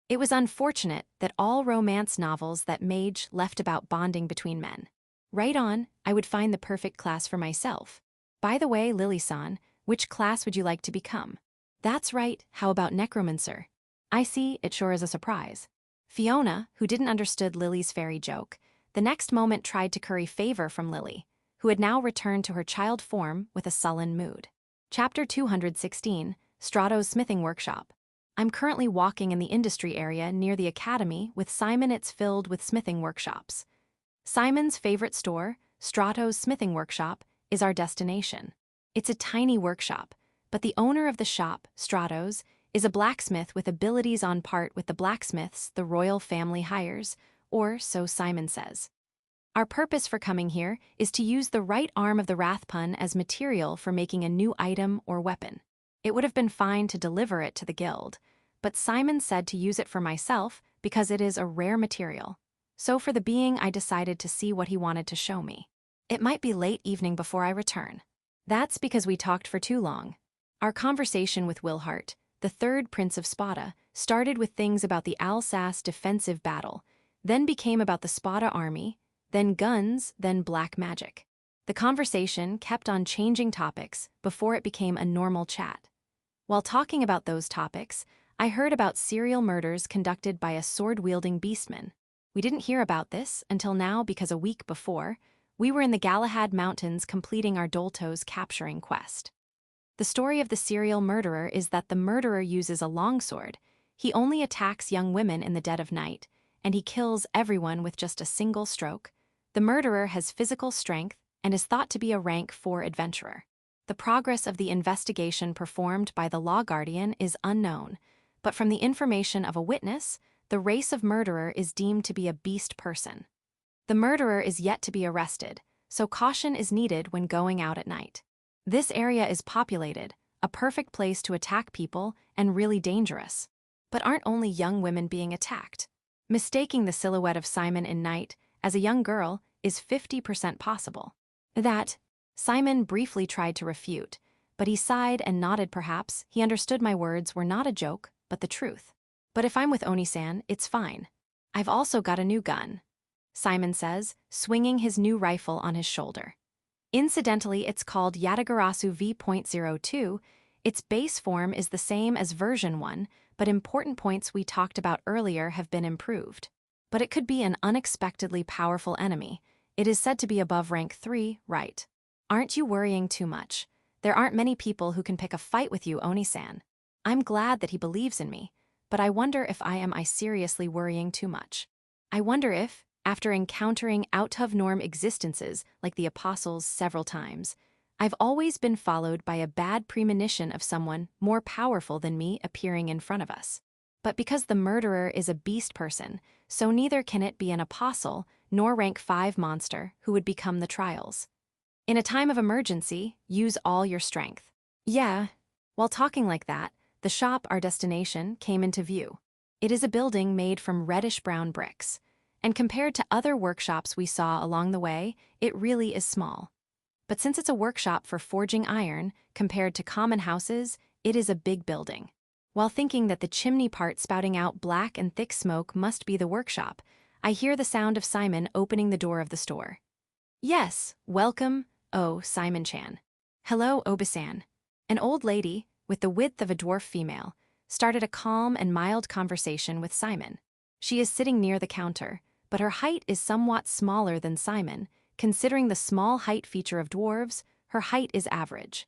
It was unfortunate that all romance novels that mage left about bonding between men. Right on, I would find the perfect class for myself. By the way, Lily-san, which class would you like to become? That's right, how about necromancer? I see, it sure is a surprise. Fiona, who didn't understood Lily's fairy joke, the next moment tried to curry favor from Lily, who had now returned to her child form with a sullen mood. Chapter 216, Strato's Smithing Workshop. I'm currently walking in the industry area near the academy with Simon. It's filled with smithing workshops. Simon's favorite store, Strato's Smithing Workshop, is our destination. It's a tiny workshop, but the owner of the shop, Strato's, is a blacksmith with abilities on par with the blacksmiths the royal family hires, or so Simon says. Our purpose for coming here is to use the right arm of the Rathpun as material for making a new item or weapon. It would have been fine to deliver it to the guild, but Simon said to use it for myself because it is a rare material. So for the being, I decided to see what he wanted to show me. It might be late evening before I return. That's because we talked for too long. Our conversation with Wilhart, the third prince of Spada, started with things about the Alsace defensive battle, then became about the Spada army, then guns, then black magic. The conversation kept on changing topics before it became a normal chat. While talking about those topics, I heard about serial murders conducted by a sword-wielding beastman. We didn't hear about this until now because a week before, we were in the Galahad Mountains completing our Dolto's capturing quest. The story of the serial murderer is that the murderer uses a longsword. He only attacks young women in the dead of night, and he kills everyone with just a single stroke. The murderer has physical strength and is thought to be a rank 4 adventurer. The progress of the investigation performed by the law guardian is unknown, but from the information of a witness, the race of murderer is deemed to be a beast person. The murderer is yet to be arrested, so caution is needed when going out at night. This area is populated, a perfect place to attack people and really dangerous. But aren't only young women being attacked? Mistaking the silhouette of Simon in night as a young girl is 50% possible. That, Simon briefly tried to refute, but he sighed and nodded. Perhaps he understood my words were not a joke, but the truth. But if I'm with Oni-san, it's fine. I've also got a new gun, Simon says, swinging his new rifle on his shoulder. Incidentally, it's called Yatagarasu V.02. Its base form is the same as version 1, but important points we talked about earlier have been improved. But it could be an unexpectedly powerful enemy. It is said to be above rank 3, right? Aren't you worrying too much? There aren't many people who can pick a fight with you, Oni-san. I'm glad that he believes in me, but I wonder if I seriously worrying too much. I wonder if, after encountering out-of-norm existences like the apostles several times, I've always been followed by a bad premonition of someone more powerful than me appearing in front of us. But because the murderer is a beast person, so neither can it be an apostle nor rank 5 monster who would become the trials. In a time of emergency, use all your strength. Yeah. While talking like that, the shop, our destination, came into view. It is a building made from reddish-brown bricks, and compared to other workshops we saw along the way, it really is small. But since it's a workshop for forging iron, compared to common houses, it is a big building. While thinking that the chimney part spouting out black and thick smoke must be the workshop, I hear the sound of Simon opening the door of the store. Yes, welcome, oh, Simon-chan. Hello, Oba-san. An old lady, with the width of a dwarf female, started a calm and mild conversation with Simon. She is sitting near the counter, but her height is somewhat smaller than Simon. Considering the small height feature of dwarves, her height is average.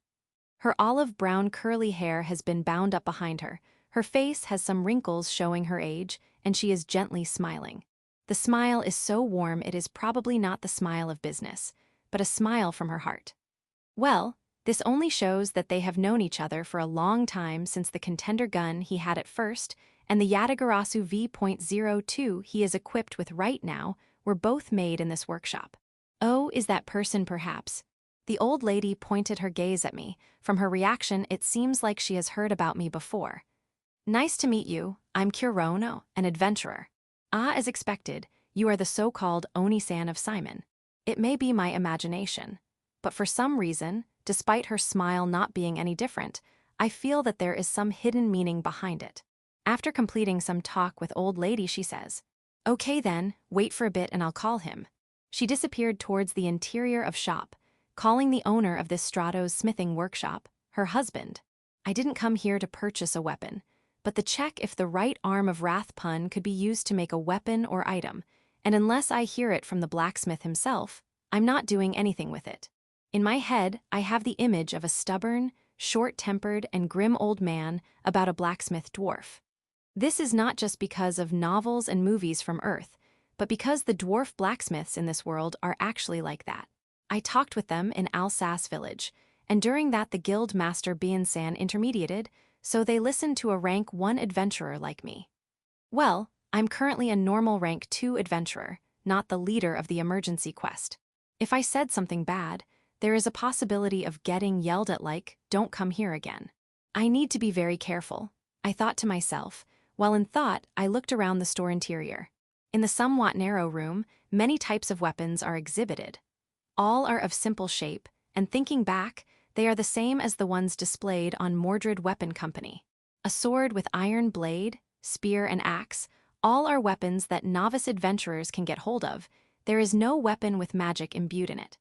Her olive-brown curly hair has been bound up behind her, her face has some wrinkles showing her age, and she is gently smiling. The smile is so warm it is probably not the smile of business, but a smile from her heart. Well, this only shows that they have known each other for a long time since the contender gun he had at first and the Yatagarasu V.02 he is equipped with right now were both made in this workshop. Oh, is that person perhaps? The old lady pointed her gaze at me. From her reaction, it seems like she has heard about me before. Nice to meet you. I'm Kurono, an adventurer. Ah, as expected, you are the so-called Oni-san of Simon. It may be my imagination, but for some reason, despite her smile not being any different, I feel that there is some hidden meaning behind it. After completing some talk with old lady, she says, "Okay then, wait for a bit and I'll call him." She disappeared towards the interior of shop, calling the owner of this Strato's smithing workshop, her husband. I didn't come here to purchase a weapon, but to check if the right arm of Wrath Pun could be used to make a weapon or item, and unless I hear it from the blacksmith himself, I'm not doing anything with it. In my head, I have the image of a stubborn, short-tempered, and grim old man about a blacksmith dwarf. This is not just because of novels and movies from Earth, but because the dwarf blacksmiths in this world are actually like that. I talked with them in Alsace village, and during that the guild master Bian-san intermediated, so they listened to a rank 1 adventurer like me. Well, I'm currently a normal rank 2 adventurer, not the leader of the emergency quest. If I said something bad, there is a possibility of getting yelled at like, "Don't come here again." I need to be very careful, I thought to myself. While in thought, I looked around the store interior. In the somewhat narrow room, many types of weapons are exhibited. All are of simple shape, and thinking back, they are the same as the ones displayed on Mordred Weapon Company. A sword with iron blade, spear and axe, all are weapons that novice adventurers can get hold of. There is no weapon with magic imbued in it.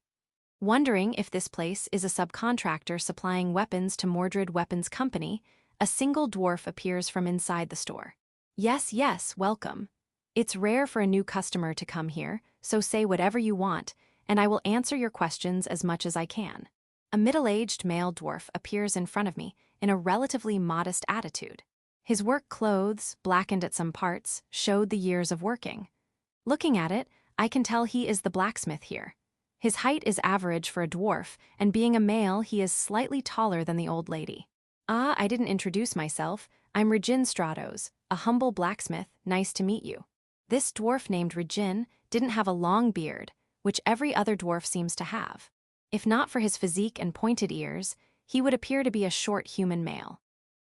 Wondering if this place is a subcontractor supplying weapons to Mordred Weapons Company, a single dwarf appears from inside the store. Yes, welcome. It's rare for a new customer to come here, so say whatever you want, and I will answer your questions as much as I can. A middle-aged male dwarf appears in front of me in a relatively modest attitude. His work clothes, blackened at some parts, showed the years of working. Looking at it, I can tell he is the blacksmith here. His height is average for a dwarf, and being a male, he is slightly taller than the old lady. Ah, I didn't introduce myself. I'm Regin Stratos, a humble blacksmith. Nice to meet you. This dwarf named Regin didn't have a long beard, which every other dwarf seems to have. If not for his physique and pointed ears, he would appear to be a short human male.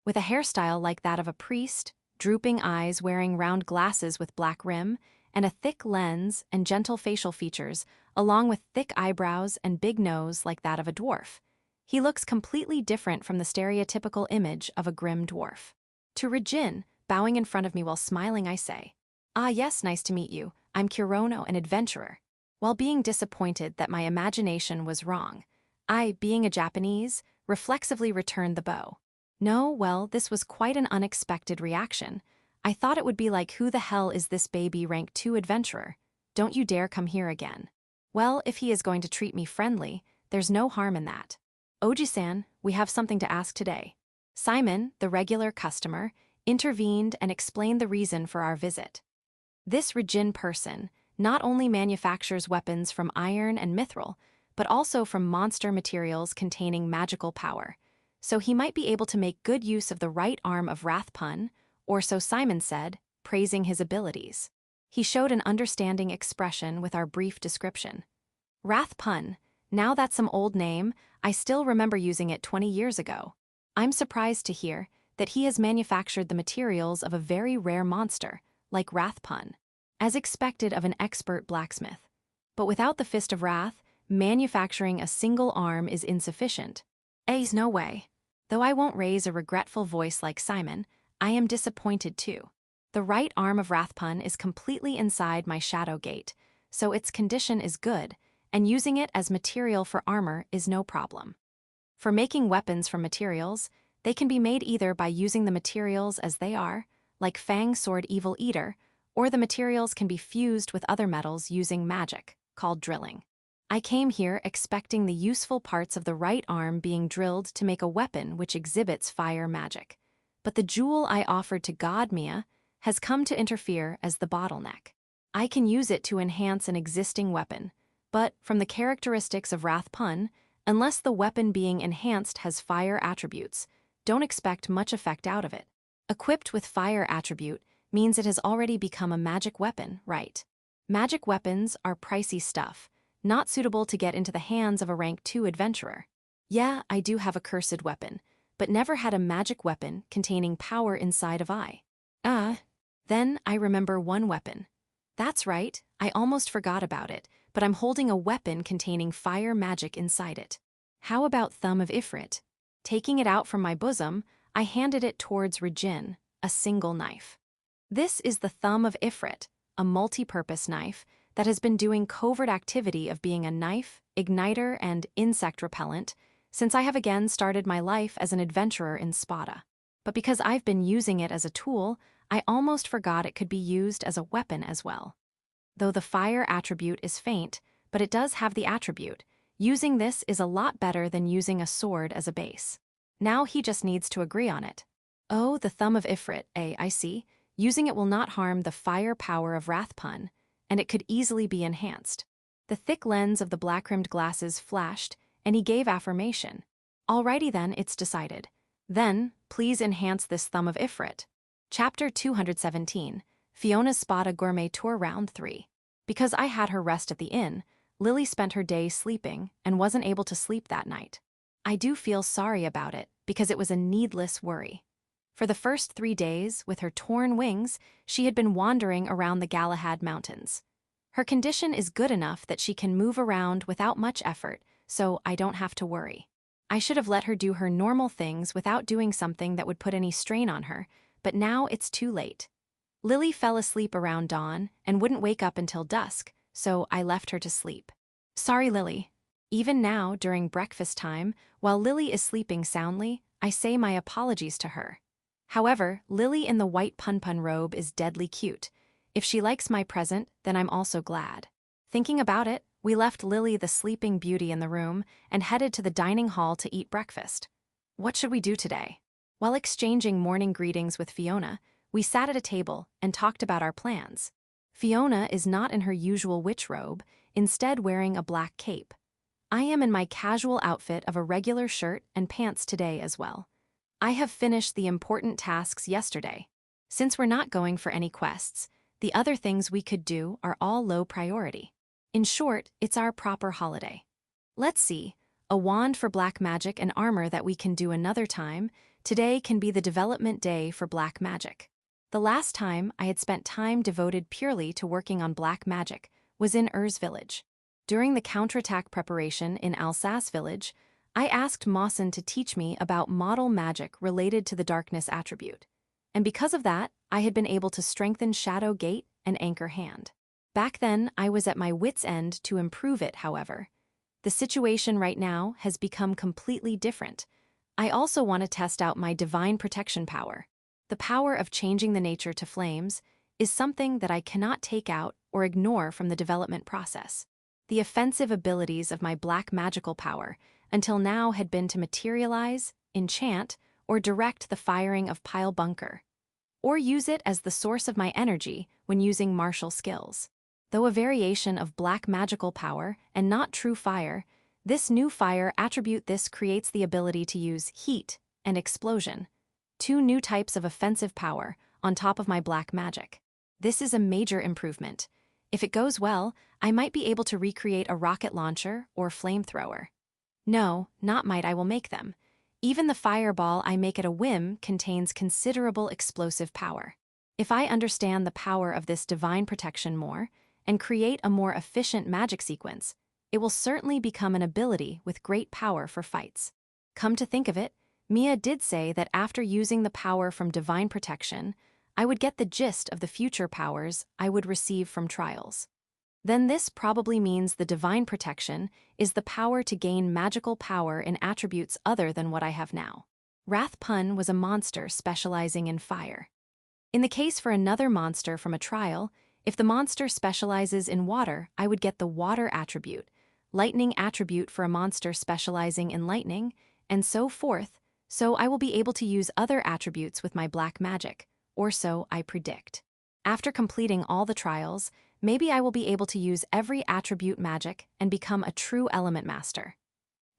With a hairstyle like that of a priest, drooping eyes wearing round glasses with black rim, and a thick lens and gentle facial features, along with thick eyebrows and big nose like that of a dwarf, he looks completely different from the stereotypical image of a grim dwarf. To Regin, bowing in front of me while smiling, I say, "Ah yes, nice to meet you. I'm Kurono, an adventurer." While being disappointed that my imagination was wrong, I, being a Japanese, reflexively returned the bow. No, well, this was quite an unexpected reaction. I thought it would be like, who the hell is this baby rank 2 adventurer? Don't you dare come here again. Well, if he is going to treat me friendly, there's no harm in that. Oji-san, we have something to ask today. Simon, the regular customer, intervened and explained the reason for our visit. This Regin person not only manufactures weapons from iron and mithril, but also from monster materials containing magical power, so he might be able to make good use of the right arm of Rathpun, or so Simon said, praising his abilities. He showed an understanding expression with our brief description. Rathpun, now that's some old name, I still remember using it 20 years ago. I'm surprised to hear that he has manufactured the materials of a very rare monster, like Rathpun, as expected of an expert blacksmith. But without the Fist of Wrath, manufacturing a single arm is insufficient. No way. Though I won't raise a regretful voice like Simon, I am disappointed too. The right arm of Rathpun is completely inside my shadow gate, so its condition is good, and using it as material for armor is no problem. For making weapons from materials, they can be made either by using the materials as they are, like Fang Sword Evil Eater, or the materials can be fused with other metals using magic, called drilling. I came here expecting the useful parts of the right arm being drilled to make a weapon which exhibits fire magic. But the jewel I offered to Godmia has come to interfere as the bottleneck. I can use it to enhance an existing weapon, but from the characteristics of Rathpun, unless the weapon being enhanced has fire attributes, don't expect much effect out of it. Equipped with fire attribute means it has already become a magic weapon, right? Magic weapons are pricey stuff, not suitable to get into the hands of a rank 2 adventurer. Yeah, I do have a cursed weapon, but never had a magic weapon containing power inside of I. Then I remember one weapon. That's right, I almost forgot about it, but I'm holding a weapon containing fire magic inside it. How about Thumb of Ifrit? Taking it out from my bosom, I handed it towards Regin, a single knife. This is the Thumb of Ifrit, a multi-purpose knife that has been doing covert activity of being a knife, igniter, and insect repellent since I have again started my life as an adventurer in Spada. But because I've been using it as a tool, I almost forgot it could be used as a weapon as well. Though the fire attribute is faint, but it does have the attribute, using this is a lot better than using a sword as a base. Now he just needs to agree on it. Oh, the Thumb of Ifrit, I see. Using it will not harm the fire power of Rathpun, and it could easily be enhanced. The thick lens of the black-rimmed glasses flashed, and he gave affirmation. Alrighty then, it's decided. Then, please enhance this Thumb of Ifrit. Chapter 217, Fiona's Spada Gourmet Tour Round 3. Because I had her rest at the inn, Lily spent her day sleeping and wasn't able to sleep that night. I do feel sorry about it, because it was a needless worry. For the first 3 days, with her torn wings, she had been wandering around the Galahad Mountains. Her condition is good enough that she can move around without much effort, so I don't have to worry. I should have let her do her normal things without doing something that would put any strain on her, but now it's too late. Lily fell asleep around dawn and wouldn't wake up until dusk, so I left her to sleep. Sorry, Lily. Even now, during breakfast time, while Lily is sleeping soundly, I say my apologies to her. However, Lily in the white pun-pun robe is deadly cute. If she likes my present, then I'm also glad. Thinking about it, we left Lily the sleeping beauty in the room and headed to the dining hall to eat breakfast. What should we do today? While exchanging morning greetings with Fiona, we sat at a table and talked about our plans. Fiona is not in her usual witch robe. instead wearing a black cape. I am in my casual outfit of a regular shirt and pants today as well. I have finished the important tasks yesterday. Since we're not going for any quests, the other things we could do are all low priority. In short, it's our proper holiday. Let's see, a wand for black magic and armor that we can do another time. Today can be the development day for black magic. The last time I had spent time devoted purely to working on black magic was in Ur's village. During the counterattack preparation in Alsace village, I asked Mawson to teach me about model magic related to the darkness attribute. And because of that, I had been able to strengthen Shadow Gate and Anchor Hand. Back then, I was at my wit's end to improve it, however. The situation right now has become completely different. I also want to test out my divine protection power. The power of changing the nature to flames is something that I cannot take out or ignore from the development process. The offensive abilities of my black magical power until now had been to materialize, enchant, or direct the firing of pile bunker, or use it as the source of my energy when using martial skills. Though a variation of black magical power and not true fire, this new fire attribute creates the ability to use heat and explosion, two new types of offensive power on top of my black magic. This is a major improvement. If it goes well, I might be able to recreate a rocket launcher or flamethrower. No, not might, I will make them. Even the fireball I make at a whim contains considerable explosive power. If I understand the power of this divine protection more, and create a more efficient magic sequence, it will certainly become an ability with great power for fights. Come to think of it, Mia did say that after using the power from divine protection, I would get the gist of the future powers I would receive from trials. Then this probably means the divine protection is the power to gain magical power in attributes other than what I have now. Wrath Pun was a monster specializing in fire. In the case for another monster from a trial, if the monster specializes in water, I would get the water attribute, lightning attribute for a monster specializing in lightning, and so forth, so I will be able to use other attributes with my black magic, or so I predict. After completing all the trials, maybe I will be able to use every attribute magic and become a true element master.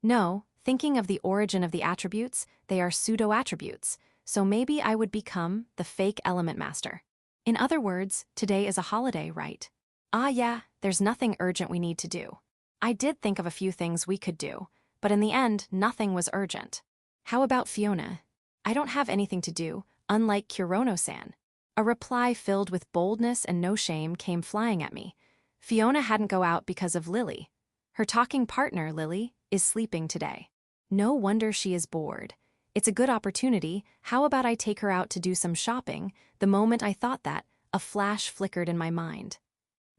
No, thinking of the origin of the attributes, they are pseudo-attributes, so maybe I would become the fake element master. In other words, today is a holiday, right? Ah yeah, there's nothing urgent we need to do. I did think of a few things we could do, but in the end, nothing was urgent. How about Fiona? I don't have anything to do, unlike Kurono-san. A reply filled with boldness and no shame came flying at me. Fiona hadn't go out because of Lily. Her talking partner, Lily, is sleeping today. No wonder she is bored. It's a good opportunity. How about I take her out to do some shopping? The moment I thought that, a flash flickered in my mind.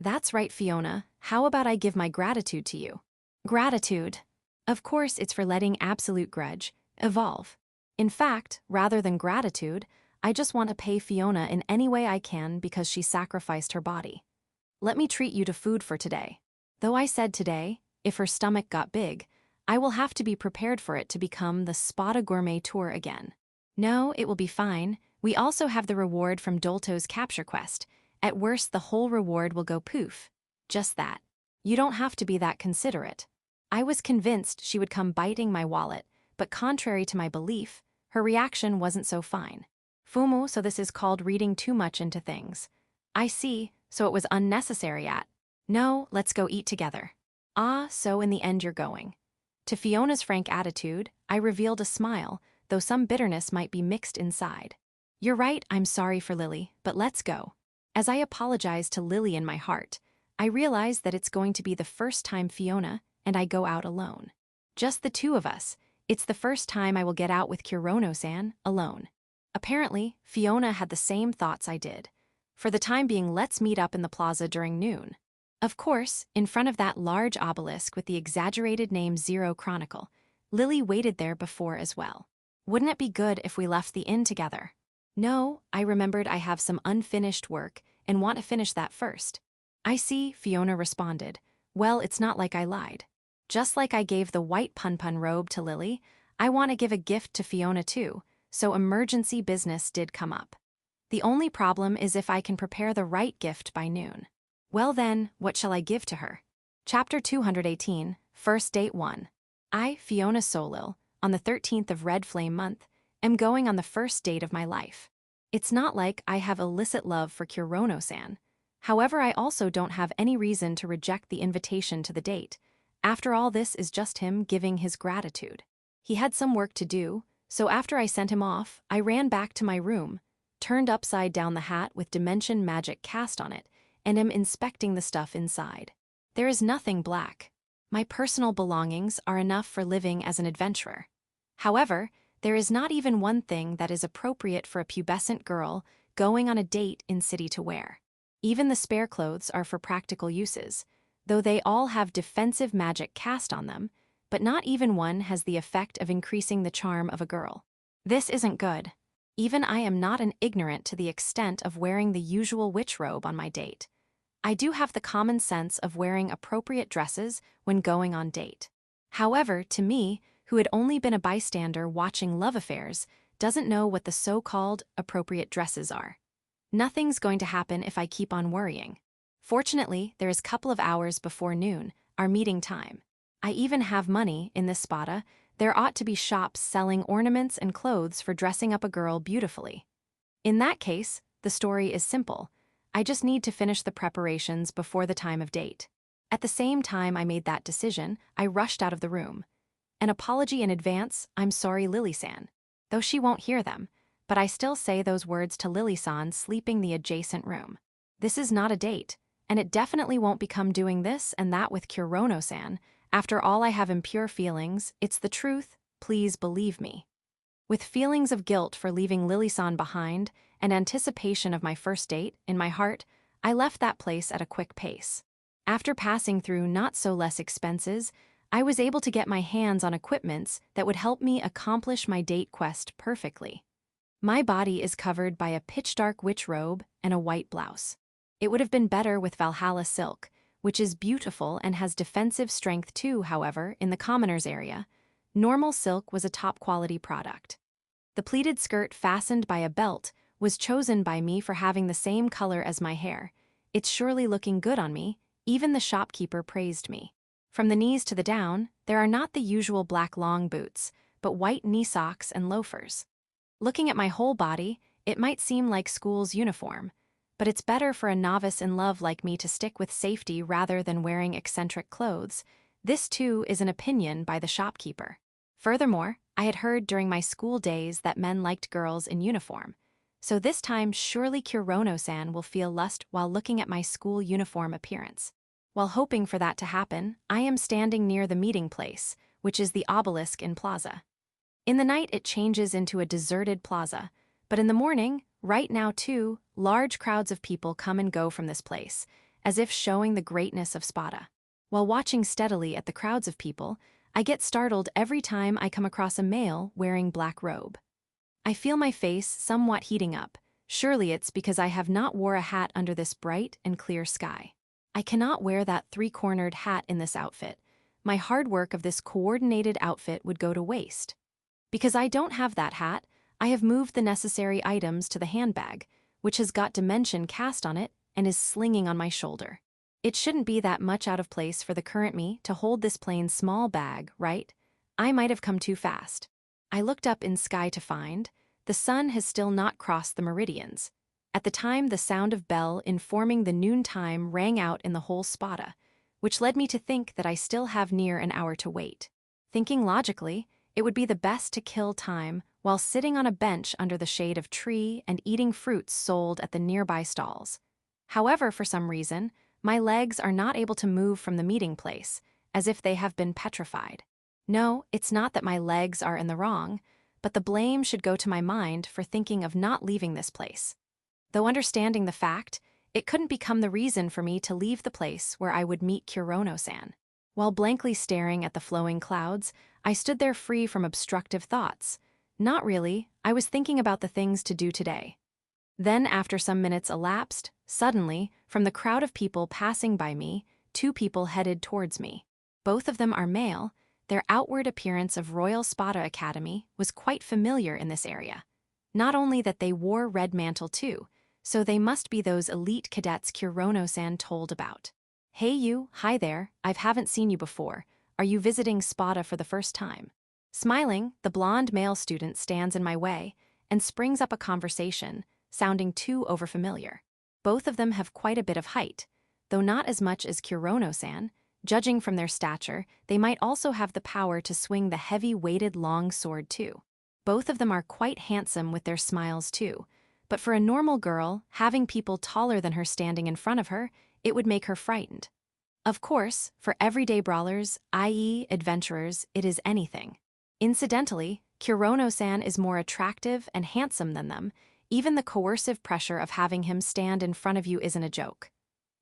That's right, Fiona. How about I give my gratitude to you? Gratitude. Of course, it's for letting Absolute Grudge evolve. In fact, rather than gratitude, I just want to pay Fiona in any way I can because she sacrificed her body. Let me treat you to food for today. Though I said today, if her stomach got big, I will have to be prepared for it to become the Spada Gourmet Tour again. No, it will be fine. We also have the reward from Dolto's capture quest. At worst, the whole reward will go poof. Just that. You don't have to be that considerate. I was convinced she would come biting my wallet, but contrary to my belief, her reaction wasn't so fine. Fumu, so this is called reading too much into things. I see, so it was unnecessary at. No, let's go eat together. Ah, so in the end you're going. To Fiona's frank attitude, I revealed a smile, though some bitterness might be mixed inside. You're right, I'm sorry for Lily, but let's go. As I apologized to Lily in my heart, I realized that it's going to be the first time Fiona and I go out alone. Just the two of us. It's the first time I will get out with Kurono-san alone. Apparently, Fiona had the same thoughts I did. For the time being, let's meet up in the plaza during noon. Of course, in front of that large obelisk with the exaggerated name Zero Chronicle, Lily waited there before as well. Wouldn't it be good if we left the inn together? No, I remembered I have some unfinished work and want to finish that first. I see, Fiona responded. Well, it's not like I lied. Just like I gave the white pun-pun robe to Lily, I want to give a gift to Fiona too, so emergency business did come up. The only problem is if I can prepare the right gift by noon. Well then, what shall I give to her? Chapter 218, First Date 1. I, Fiona Solil, on the 13th of Red Flame month, am going on the first date of my life. It's not like I have illicit love for Kurono-san. However, I also don't have any reason to reject the invitation to the date. After all, this is just him giving his gratitude. He had some work to do, so after I sent him off, I ran back to my room, turned upside down the hat with dimension magic cast on it, and am inspecting the stuff inside. There is nothing black. My personal belongings are enough for living as an adventurer. However, there is not even one thing that is appropriate for a pubescent girl going on a date in city to wear. Even the spare clothes are for practical uses, though they all have defensive magic cast on them, but not even one has the effect of increasing the charm of a girl. This isn't good. Even I am not an ignorant to the extent of wearing the usual witch robe on my date. I do have the common sense of wearing appropriate dresses when going on date. However, to me, who had only been a bystander watching love affairs, doesn't know what the so-called appropriate dresses are. Nothing's going to happen if I keep on worrying. Fortunately, there is a couple of hours before noon, our meeting time. I even have money in this spada. There ought to be shops selling ornaments and clothes for dressing up a girl beautifully. In that case, the story is simple. I just need to finish the preparations before the time of date. At the same time I made that decision, I rushed out of the room. An apology in advance, I'm sorry Lily-san. Though she won't hear them, but I still say those words to Lily-san sleeping the adjacent room. This is not a date, and it definitely won't become doing this and that with Kurono-san. After all, I have impure feelings, it's the truth, please believe me. With feelings of guilt for leaving Lily-san behind and anticipation of my first date in my heart, I left that place at a quick pace. After passing through not-so-less expenses, I was able to get my hands on equipments that would help me accomplish my date quest perfectly. My body is covered by a pitch-dark witch robe and a white blouse. It would have been better with Valhalla silk, which is beautiful and has defensive strength too, however, in the commoners area. Normal silk was a top-quality product. The pleated skirt fastened by a belt was chosen by me for having the same color as my hair. It's surely looking good on me, even the shopkeeper praised me. From the knees to the down, there are not the usual black long boots, but white knee socks and loafers. Looking at my whole body, it might seem like school's uniform, but it's better for a novice in love like me to stick with safety rather than wearing eccentric clothes. This too is an opinion by the shopkeeper. Furthermore, I had heard during my school days that men liked girls in uniform, so this time surely Kurono-san will feel lust while looking at my school uniform appearance. While hoping for that to happen, I am standing near the meeting place, which is the obelisk in plaza. In the night it changes into a deserted plaza, but in the morning, right now too, large crowds of people come and go from this place, as if showing the greatness of Spada. While watching steadily at the crowds of people, I get startled every time I come across a male wearing black robe. I feel my face somewhat heating up. Surely it's because I have not wore a hat under this bright and clear sky. I cannot wear that three-cornered hat in this outfit. My hard work of this coordinated outfit would go to waste. Because I don't have that hat, I have moved the necessary items to the handbag, which has got dimension cast on it and is slinging on my shoulder. It shouldn't be that much out of place for the current me to hold this plain small bag, right? I might have come too fast. I looked up in sky to find the sun has still not crossed the meridians. At the time the sound of bell informing the noon time rang out in the whole spada, which led me to think that I still have near an hour to wait. Thinking logically, it would be the best to kill time while sitting on a bench under the shade of tree and eating fruits sold at the nearby stalls. However, for some reason, my legs are not able to move from the meeting place, as if they have been petrified. No, it's not that my legs are in the wrong, but the blame should go to my mind for thinking of not leaving this place. Though understanding the fact, it couldn't become the reason for me to leave the place where I would meet Kurono-san. While blankly staring at the flowing clouds, I stood there free from obstructive thoughts. Not really, I was thinking about the things to do today. Then, after some minutes elapsed, suddenly, from the crowd of people passing by me, two people headed towards me. Both of them are male. Their outward appearance of Royal Spada Academy was quite familiar in this area. Not only that they wore red mantle too, so they must be those elite cadets Kurono-san told about. Hey you, hi there, I haven't seen you before. Are you visiting Spada for the first time? Smiling, the blonde male student stands in my way and springs up a conversation, sounding too overfamiliar. Both of them have quite a bit of height, though not as much as Kurono-san. Judging from their stature, they might also have the power to swing the heavy-weighted long sword too. Both of them are quite handsome with their smiles too, but for a normal girl, having people taller than her standing in front of her, it would make her frightened. Of course, for everyday brawlers, i.e. adventurers, it is anything. Incidentally, Kurono-san is more attractive and handsome than them. Even the coercive pressure of having him stand in front of you isn't a joke.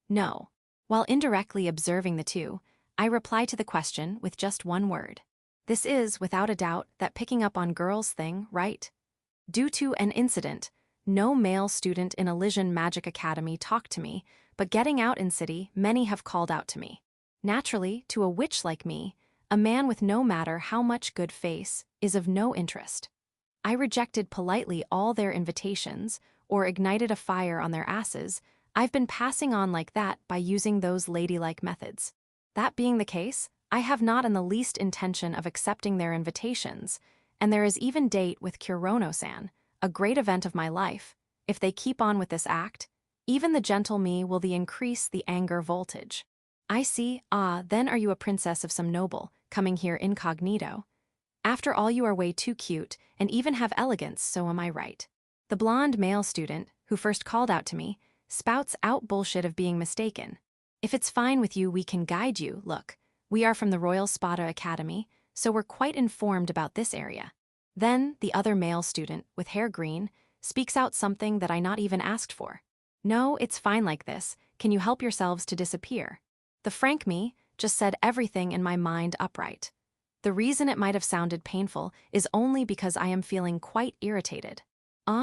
No. While indirectly observing the two, I reply to the question with just one word. This is, without a doubt, that picking up on girls thing, right? Due to an incident, no male student in Elysian Magic Academy talked to me, but getting out in city, many have called out to me. Naturally, to a witch like me, a man with no matter how much good face is of no interest. I rejected politely all their invitations, or ignited a fire on their asses. I've been passing on like that by using those ladylike methods. That being the case, I have not in the least intention of accepting their invitations, and there is even date with Kurono-san, a great event of my life. If they keep on with this act, even the gentle me will increase the anger voltage. I see, then are you a princess of some noble, coming here incognito? After all, you are way too cute, and even have elegance, so am I right? The blonde male student, who first called out to me, spouts out bullshit of being mistaken. If it's fine with you, we can guide you. Look, we are from the Royal Spada Academy, so we're quite informed about this area. Then, the other male student, with hair green, speaks out something that I not even asked for. No, it's fine like this. Can you help yourselves to disappear? The frank me just said everything in my mind upright. The reason it might have sounded painful is only because I am feeling quite irritated.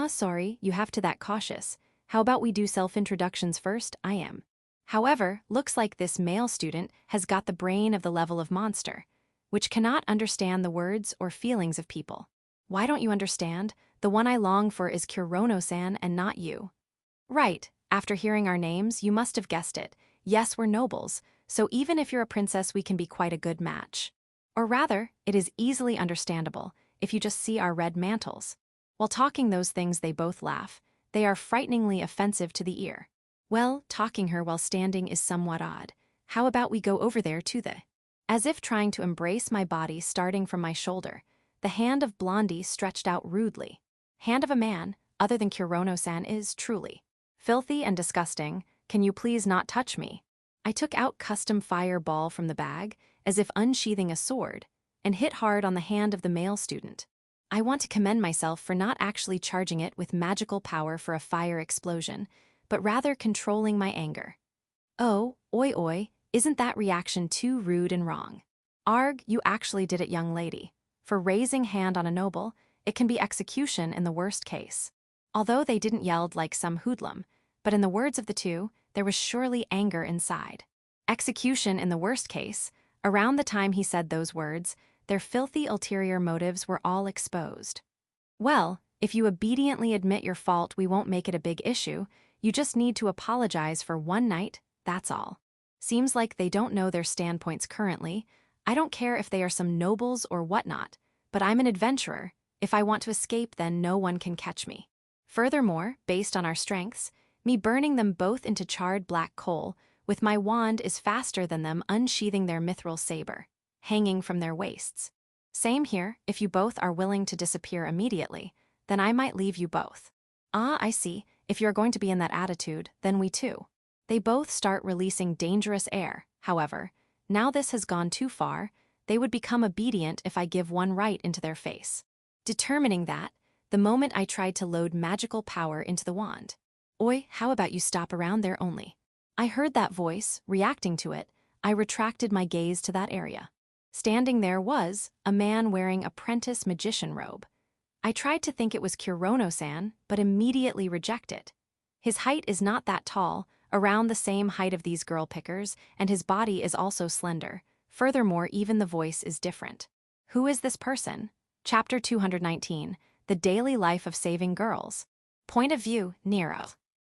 Sorry, you have to that cautious. How about we do self-introductions first? I am. However, looks like this male student has got the brain of the level of monster, which cannot understand the words or feelings of people. Why don't you understand? The one I long for is Kurono-san and not you. Right, after hearing our names, you must have guessed it. Yes, we're nobles, so even if you're a princess, we can be quite a good match. Or rather, it is easily understandable if you just see our red mantles. While talking those things, they both laugh. They are frighteningly offensive to the ear. Well, talking her while standing is somewhat odd. How about we go over there to the... As if trying to embrace my body starting from my shoulder, the hand of Blondie stretched out rudely. Hand of a man, other than Kurono-san, is truly filthy and disgusting. Can you please not touch me? I took out custom fireball from the bag, as if unsheathing a sword, and hit hard on the hand of the male student. I want to commend myself for not actually charging it with magical power for a fire explosion, but rather controlling my anger. Oh, oi, isn't that reaction too rude and wrong? Arg, you actually did it, young lady. For raising hand on a noble, it can be execution in the worst case. Although they didn't yell like some hoodlum, but in the words of the two, there was surely anger inside. Execution in the worst case. Around the time he said those words, their filthy ulterior motives were all exposed. Well, if you obediently admit your fault, we won't make it a big issue. You just need to apologize for one night, that's all. Seems like they don't know their standpoints currently. I don't care if they are some nobles or whatnot, but I'm an adventurer. If I want to escape, then no one can catch me. Furthermore, based on our strengths, me burning them both into charred black coal with my wand is faster than them unsheathing their mithril saber, hanging from their waists. Same here, if you both are willing to disappear immediately, then I might leave you both. I see, if you're going to be in that attitude, then we too. They both start releasing dangerous air, however. Now this has gone too far, they would become obedient if I give one right into their face. Determining that, the moment I tried to load magical power into the wand. Oi, how about you stop around there only? I heard that voice, reacting to it, I retracted my gaze to that area. Standing there was a man wearing apprentice magician robe. I tried to think it was Kurono-san, but immediately reject it. His height is not that tall, around the same height of these girl pickers, and his body is also slender. Furthermore, even the voice is different. Who is this person? Chapter 219, The Daily Life of Saving Girls. Point of view, Nero.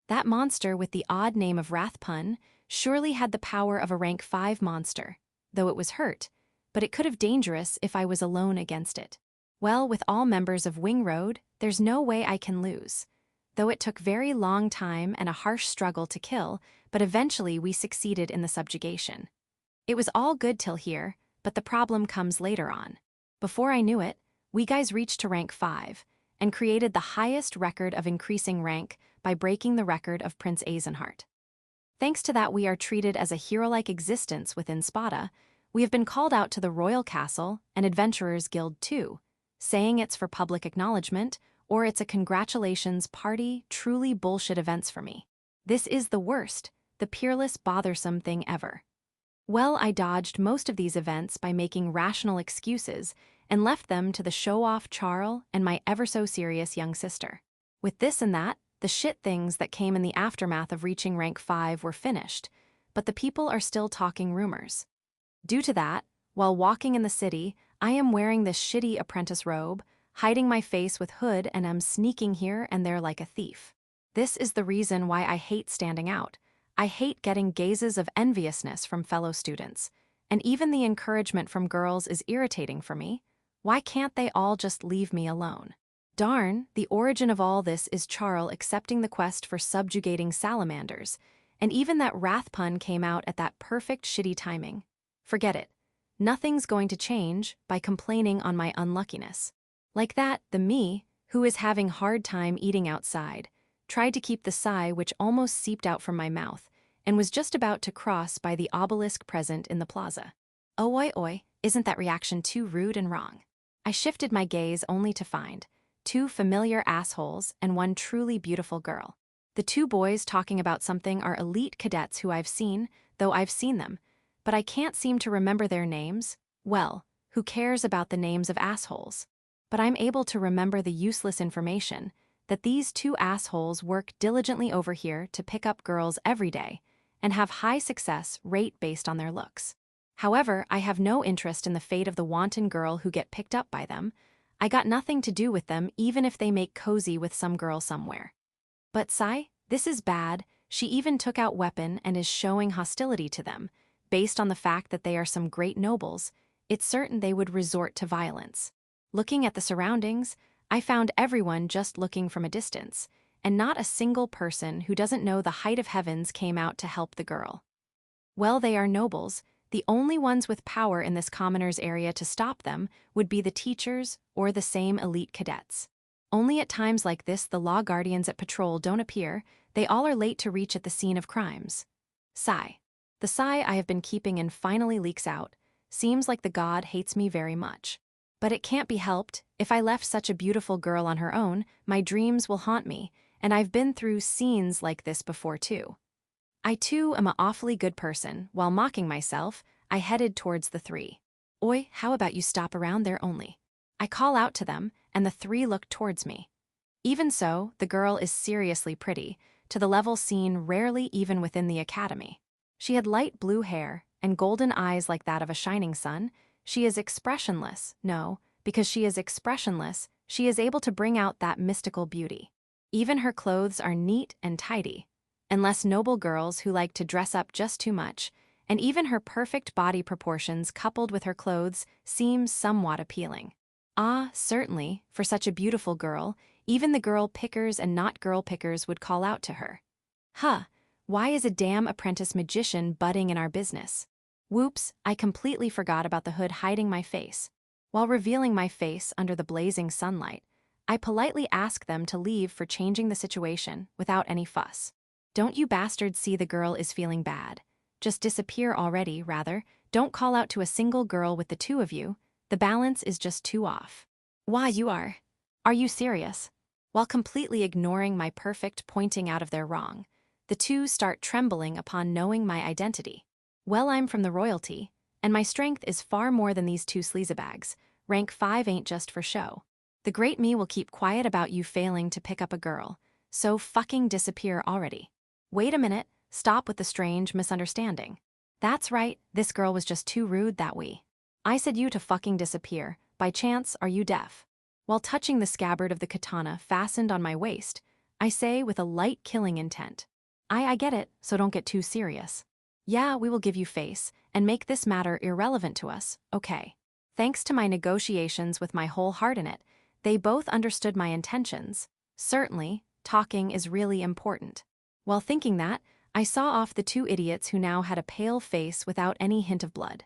That monster with the odd name of Wrathpun, surely had the power of a rank 5 monster, though it was hurt, but it could have dangerous if I was alone against it. Well, with all members of Wing Road, there's no way I can lose. Though it took very long time and a harsh struggle to kill, but eventually we succeeded in the subjugation. It was all good till here, but the problem comes later on. Before I knew it, we guys reached to rank 5, and created the highest record of increasing rank by breaking the record of Prince Eisenhart. Thanks to that we are treated as a hero-like existence within Spada. We have been called out to the Royal Castle and Adventurers Guild too, saying it's for public acknowledgement, or it's a congratulations party, truly bullshit events for me. This is the worst, the peerless, bothersome thing ever. Well, I dodged most of these events by making rational excuses and left them to the show-off Charles and my ever-so-serious young sister. With this and that, the shit things that came in the aftermath of reaching rank 5 were finished, but the people are still talking rumors. Due to that, while walking in the city, I am wearing this shitty apprentice robe, hiding my face with hood, and am sneaking here and there like a thief. This is the reason why I hate standing out. I hate getting gazes of enviousness from fellow students, and even the encouragement from girls is irritating for me. Why can't they all just leave me alone? Darn, the origin of all this is Charles accepting the quest for subjugating salamanders, and even that wrath pun came out at that perfect shitty timing. Forget it. Nothing's going to change by complaining on my unluckiness. Like that, the me, who is having hard time eating outside, tried to keep the sigh which almost seeped out from my mouth, and was just about to cross by the obelisk present in the plaza. Oh oi oi, isn't that reaction too rude and wrong? I shifted my gaze only to find 2 familiar assholes and 1 truly beautiful girl. The 2 boys talking about something are elite cadets who I've seen, though I've seen them, but I can't seem to remember their names. Well, who cares about the names of assholes? But I'm able to remember the useless information that these 2 assholes work diligently over here to pick up girls every day and have high success rate based on their looks. However, I have no interest in the fate of the wanton girl who get picked up by them. I got nothing to do with them even if they make cozy with some girl somewhere. But Sai, this is bad. She even took out weapon and is showing hostility to them. Based on the fact that they are some great nobles, it's certain they would resort to violence. Looking at the surroundings, I found everyone just looking from a distance, and not a single person who doesn't know the height of heavens came out to help the girl. Well, they are nobles. The only ones with power in this commoners area to stop them would be the teachers or the same elite cadets. Only at times like this the law guardians at patrol don't appear. They all are late to reach at the scene of crimes. Sigh. The sigh I have been keeping in finally leaks out. Seems like the god hates me very much. But it can't be helped. If I left such a beautiful girl on her own, my dreams will haunt me, and I've been through scenes like this before too. I too am an awfully good person. While mocking myself, I headed towards the 3. Oi, how about you stop around there only? I call out to them, and the 3 look towards me. Even so, the girl is seriously pretty, to the level seen rarely even within the academy. She had light blue hair and golden eyes like that of a shining sun. She is expressionless. No, because she is expressionless, she is able to bring out that mystical beauty. Even her clothes are neat and tidy. Unless noble girls who like to dress up just too much, and even her perfect body proportions coupled with her clothes seems somewhat appealing. Ah, certainly, for such a beautiful girl, even the girl pickers and not girl pickers would call out to her. Huh, why is a damn apprentice magician butting in our business? Whoops, I completely forgot about the hood hiding my face. While revealing my face under the blazing sunlight, I politely ask them to leave for changing the situation without any fuss. Don't you bastards see the girl is feeling bad? Just disappear already, rather. Don't call out to a single girl with the 2 of you. The balance is just too off. Why you are? Are you serious? While completely ignoring my perfect pointing out of their wrong, the 2 start trembling upon knowing my identity. Well, I'm from the royalty, and my strength is far more than these 2 sleazebags. Rank 5 ain't just for show. The great me will keep quiet about you failing to pick up a girl, so fucking disappear already. Wait a minute, stop with the strange misunderstanding. That's right, this girl was just too rude that we. I said you to fucking disappear. By chance, are you deaf? While touching the scabbard of the katana fastened on my waist, I say with a light killing intent. I get it, so don't get too serious. Yeah, we will give you face, and make this matter irrelevant to us, okay. Thanks to my negotiations with my whole heart in it, they both understood my intentions. Certainly, talking is really important. While thinking that, I saw off the two idiots who now had a pale face without any hint of blood.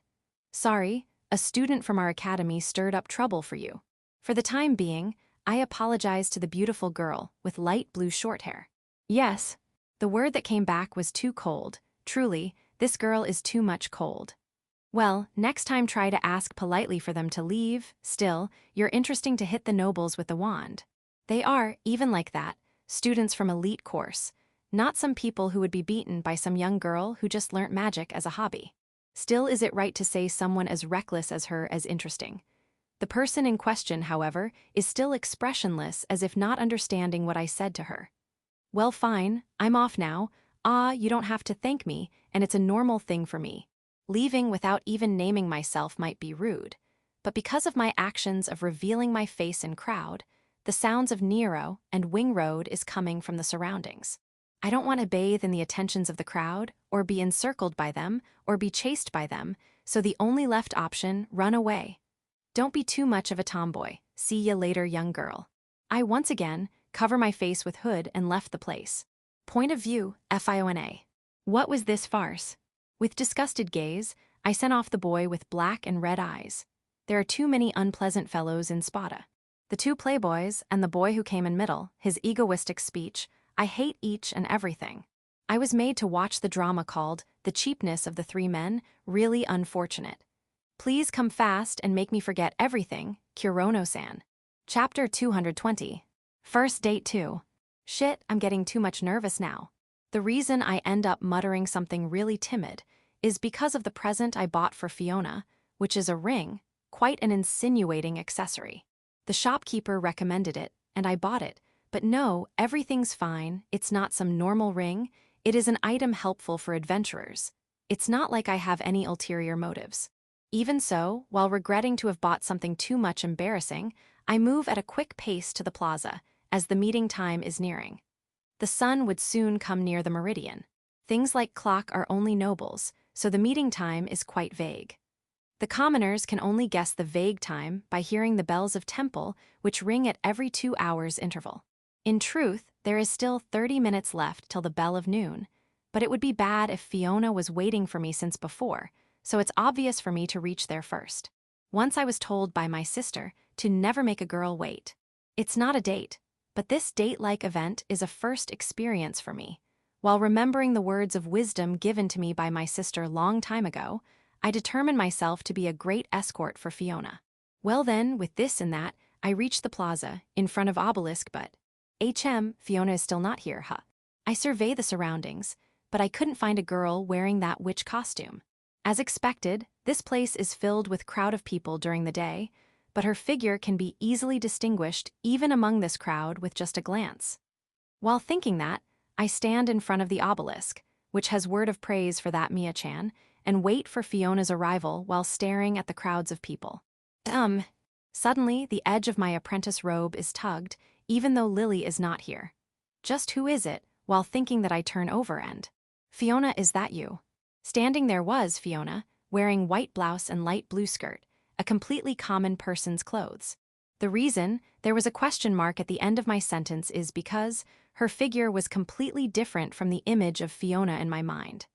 Sorry, a student from our academy stirred up trouble for you. For the time being, I apologized to the beautiful girl with light blue short hair. Yes. The word that came back was too cold. Truly, this girl is too much cold. Well, next time try to ask politely for them to leave. Still, you're interesting to hit the nobles with the wand. They are, even like that, students from elite course, not some people who would be beaten by some young girl who just learnt magic as a hobby. Still, is it right to say someone as reckless as her as interesting? The person in question, however, is still expressionless as if not understanding what I said to her. Well, fine, I'm off now. You don't have to thank me, and it's a normal thing for me. Leaving without even naming myself might be rude, but because of my actions of revealing my face in crowd, the sounds of Nero and Wing Road is coming from the surroundings. I don't want to bathe in the attentions of the crowd, or be encircled by them, or be chased by them, so the only left option, run away. Don't be too much of a tomboy. See ya later, young girl. I once again cover my face with hood and left the place. Point of view, FIONA. What was this farce? With disgusted gaze, I sent off the boy with black and red eyes. There are too many unpleasant fellows in Spada. The two playboys and the boy who came in middle, his egoistic speech, I hate each and everything. I was made to watch the drama called The Cheapness of the Three Men, really unfortunate. Please come fast and make me forget everything, Kurono-san. Chapter 220. First date 2. Shit, I'm getting too much nervous now. The reason I end up muttering something really timid is because of the present I bought for Fiona, which is a ring, quite an insinuating accessory. The shopkeeper recommended it, and I bought it, but no, everything's fine, it's not some normal ring, it is an item helpful for adventurers. It's not like I have any ulterior motives. Even so, while regretting to have bought something too much embarrassing, I move at a quick pace to the plaza, as the meeting time is nearing. The sun would soon come near the meridian. Things like clock are only nobles, so the meeting time is quite vague. The commoners can only guess the vague time by hearing the bells of temple, which ring at every 2 hours interval. In truth, there is still 30 minutes left till the bell of noon, but it would be bad if Fiona was waiting for me since before, so it's obvious for me to reach there first. Once I was told by my sister to never make a girl wait. It's not a date, but this date-like event is a first experience for me. While remembering the words of wisdom given to me by my sister long time ago, I determined myself to be a great escort for Fiona. Well then, with this and that, I reached the plaza, in front of Obelisk, but Fiona is still not here, huh? I survey the surroundings, but I couldn't find a girl wearing that witch costume. As expected, this place is filled with crowd of people during the day, but her figure can be easily distinguished even among this crowd with just a glance. While thinking that, I stand in front of the obelisk, which has word of praise for that Mia-chan, and wait for Fiona's arrival while staring at the crowds of people. Suddenly, the edge of my apprentice robe is tugged, even though Lily is not here. Just who is it, while thinking that I turn over and, Fiona, is that you? Standing there was Fiona, wearing white blouse and light blue skirt, a completely common person's clothes. The reason there was a question mark at the end of my sentence is because her figure was completely different from the image of Fiona in my mind.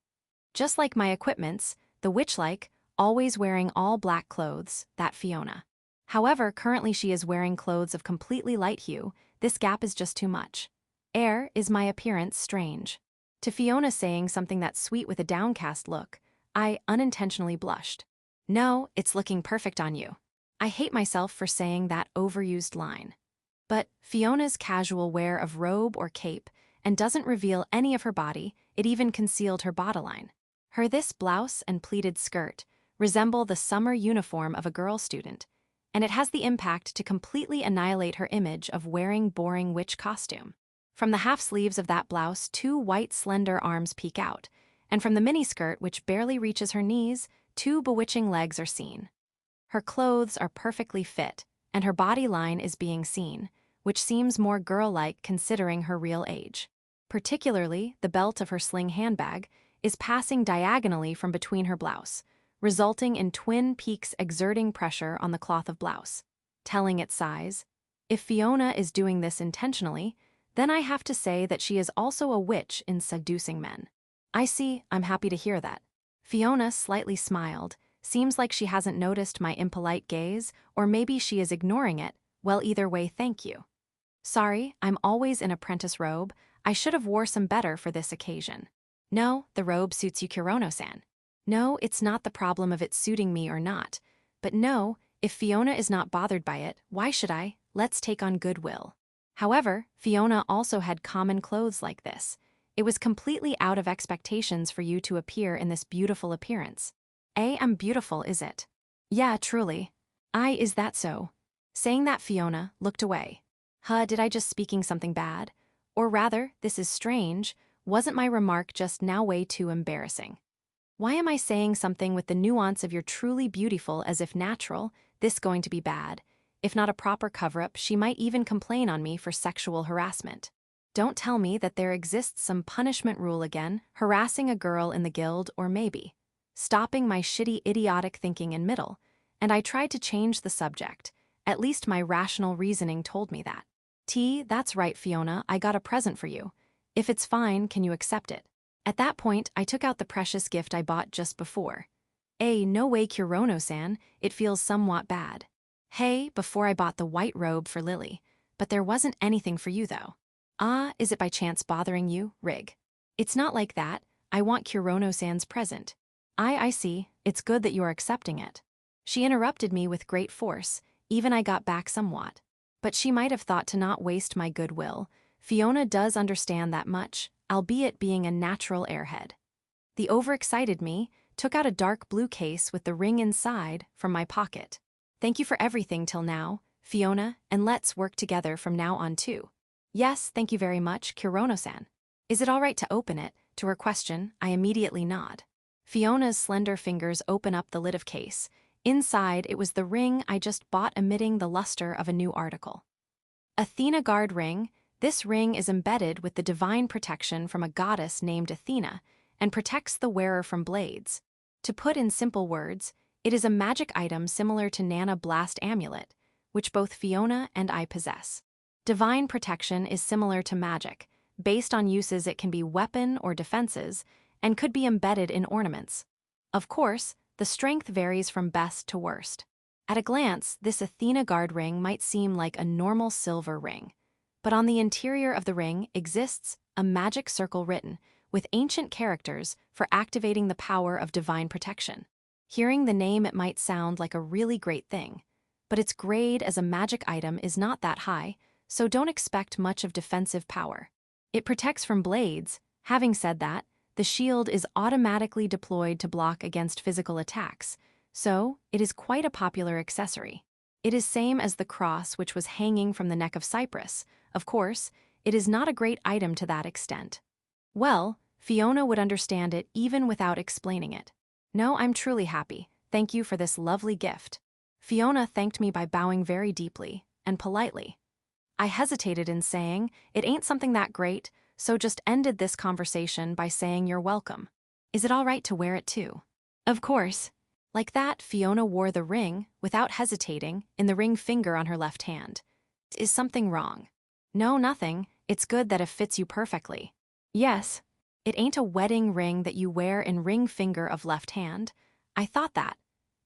Just like my equipments, the witch-like, always wearing all black clothes, that Fiona. However, currently she is wearing clothes of completely light hue, this gap is just too much. Is my appearance strange? To Fiona saying something that sweet with a downcast look, I unintentionally blushed. No, it's looking perfect on you. I hate myself for saying that overused line. But Fiona's casual wear of robe or cape and doesn't reveal any of her body, it even concealed her bodyline. This blouse and pleated skirt resemble the summer uniform of a girl student, and it has the impact to completely annihilate her image of wearing boring witch costume. From the half sleeves of that blouse, 2 white slender arms peek out, and from the miniskirt, which barely reaches her knees, 2 bewitching legs are seen. Her clothes are perfectly fit, and her body line is being seen, which seems more girl-like considering her real age. Particularly, the belt of her sling handbag is passing diagonally from between her blouse, resulting in twin peaks exerting pressure on the cloth of blouse, telling its size. If Fiona is doing this intentionally, then I have to say that she is also a witch in seducing men. I see, I'm happy to hear that. Fiona slightly smiled. Seems like she hasn't noticed my impolite gaze, or maybe she is ignoring it. Well, either way, thank you. Sorry, I'm always in apprentice robe. I should have wore some better for this occasion. No, the robe suits you, Kurono-san. No, it's not the problem of it suiting me or not. But no, if Fiona is not bothered by it, why should I? Let's take on goodwill. However, Fiona also had common clothes like this. It was completely out of expectations for you to appear in this beautiful appearance. I'm beautiful, is it? Yeah, truly. Is that so? Saying that, Fiona looked away. Did I just speaking something bad? Or rather, this is strange, wasn't my remark just now way too embarrassing? Why am I saying something with the nuance of you're truly beautiful as if natural, this going to be bad? If not a proper cover-up, she might even complain on me for sexual harassment. Don't tell me that there exists some punishment rule again, harassing a girl in the guild, or maybe stopping my shitty idiotic thinking in middle, and I tried to change the subject. At least my rational reasoning told me that. That's right, Fiona, I got a present for you. If it's fine, can you accept it? At that point, I took out the precious gift I bought just before. No way, Kurono-san, it feels somewhat bad. Hey, before I bought the white robe for Lily, but there wasn't anything for you though. Is it by chance bothering you, Rig? It's not like that, I want Kurono-san's present. I see, it's good that you are accepting it. She interrupted me with great force, even I got back somewhat. But she might have thought to not waste my goodwill. Fiona does understand that much, albeit being a natural airhead. The overexcited me took out a dark blue case with the ring inside from my pocket. Thank you for everything till now, Fiona, and let's work together from now on too. Yes, thank you very much, Kurono-san. Is it all right to open it? To her question, I immediately nod. Fiona's slender fingers open up the lid of case. Inside, it was the ring I just bought, emitting the luster of a new article. Athena Guard Ring. This ring is embedded with the divine protection from a goddess named Athena and protects the wearer from blades. To put in simple words, it is a magic item similar to Nana Blast Amulet, which both Fiona and I possess. Divine protection is similar to magic. Based on uses, it can be weapon or defenses, and could be embedded in ornaments. Of course, the strength varies from best to worst. At a glance, this Athena Guard ring might seem like a normal silver ring. But on the interior of the ring exists a magic circle written with ancient characters for activating the power of divine protection. Hearing the name, it might sound like a really great thing, but its grade as a magic item is not that high, so don't expect much of defensive power. It protects from blades. Having said that, the shield is automatically deployed to block against physical attacks, so it is quite a popular accessory. It is same as the cross which was hanging from the neck of Cyprus. Of course, it is not a great item to that extent. Well, Fiona would understand it even without explaining it. No, I'm truly happy. Thank you for this lovely gift. Fiona thanked me by bowing very deeply and politely. I hesitated in saying, it ain't something that great, so just ended this conversation by saying you're welcome. Is it all right to wear it too? Of course. Like that, Fiona wore the ring, without hesitating, in the ring finger on her left hand. Is something wrong? No, nothing. It's good that it fits you perfectly. Yes. It ain't a wedding ring that you wear in ring finger of left hand. I thought that.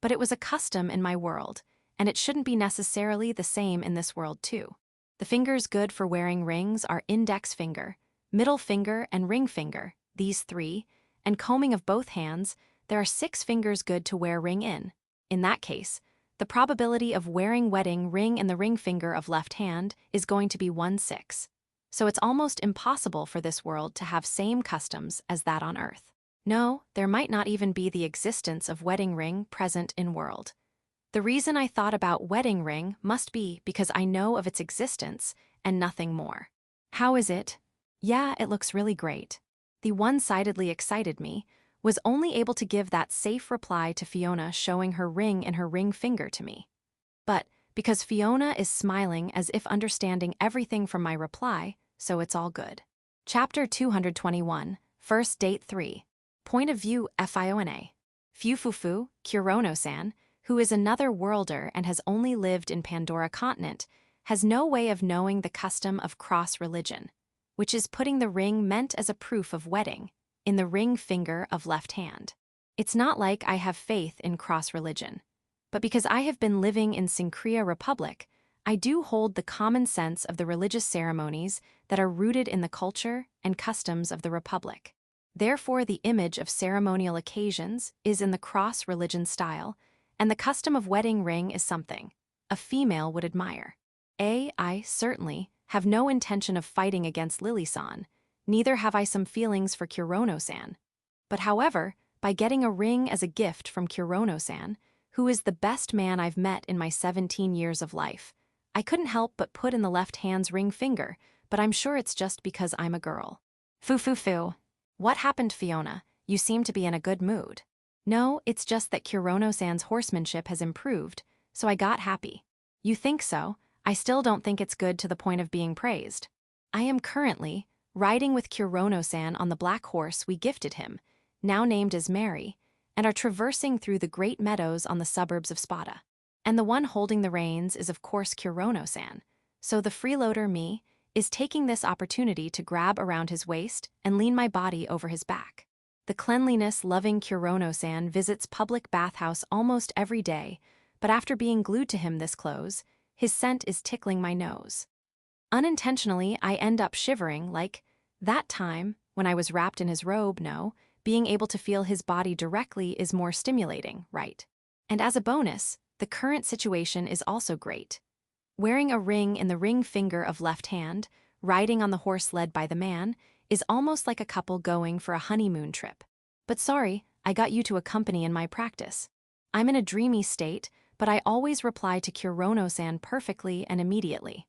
But it was a custom in my world, and it shouldn't be necessarily the same in this world too. The fingers good for wearing rings are index finger, middle finger, and ring finger, these three, and combing of both hands. There are 6 fingers good to wear ring in. In that case, the probability of wearing wedding ring in the ring finger of left hand is going to be 1/6. So it's almost impossible for this world to have same customs as that on Earth. No, there might not even be the existence of wedding ring present in world. The reason I thought about wedding ring must be because I know of its existence and nothing more. How is it? Yeah, it looks really great. The one-sidedly excited me was only able to give that safe reply to Fiona showing her ring in her ring finger to me. But because Fiona is smiling as if understanding everything from my reply, so it's all good. Chapter 221, First Date 3. Point of view Fiona. Fufufu, Kurono-san, who is another worlder and has only lived in Pandora continent, has no way of knowing the custom of cross-religion, which is putting the ring meant as a proof of wedding in the ring finger of left hand. It's not like I have faith in cross-religion, but because I have been living in Syncrea Republic, I do hold the common sense of the religious ceremonies that are rooted in the culture and customs of the Republic. Therefore, the image of ceremonial occasions is in the cross-religion style, and the custom of wedding ring is something a female would admire. I certainly have no intention of fighting against Lily-san, neither have I some feelings for Kurono-san. But however, by getting a ring as a gift from Kurono-san, who is the best man I've met in my 17 years of life, I couldn't help but put in the left hand's ring finger, but I'm sure it's just because I'm a girl. Fu. What happened, Fiona? You seem to be in a good mood. No, it's just that Kurono-san's horsemanship has improved, so I got happy. You think so? I still don't think it's good to the point of being praised. I am currently riding with Kurono-san on the black horse we gifted him, now named as Mary, and are traversing through the great meadows on the suburbs of Spada. And the one holding the reins is of course Kurono-san, so the freeloader me is taking this opportunity to grab around his waist and lean my body over his back. The cleanliness-loving Kurono-san visits public bathhouse almost every day, but after being glued to him this close, his scent is tickling my nose. Unintentionally, I end up shivering like that time when I was wrapped in his robe. No, being able to feel his body directly is more stimulating, right? And as a bonus, the current situation is also great. Wearing a ring in the ring finger of left hand, riding on the horse led by the man, is almost like a couple going for a honeymoon trip. But sorry, I got you to accompany in my practice. I'm in a dreamy state, but I always reply to Kurono-san perfectly and immediately.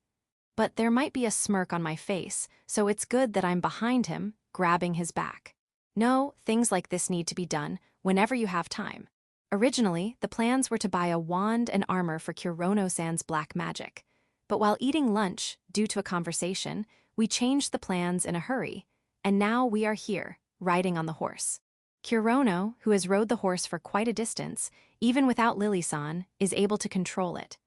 But there might be a smirk on my face, so it's good that I'm behind him, grabbing his back. No, things like this need to be done whenever you have time. Originally, the plans were to buy a wand and armor for Kurono-san's black magic. But while eating lunch, due to a conversation, we changed the plans in a hurry, and now we are here, riding on the horse. Kurono, who has rode the horse for quite a distance, even without Lily-san, is able to control it.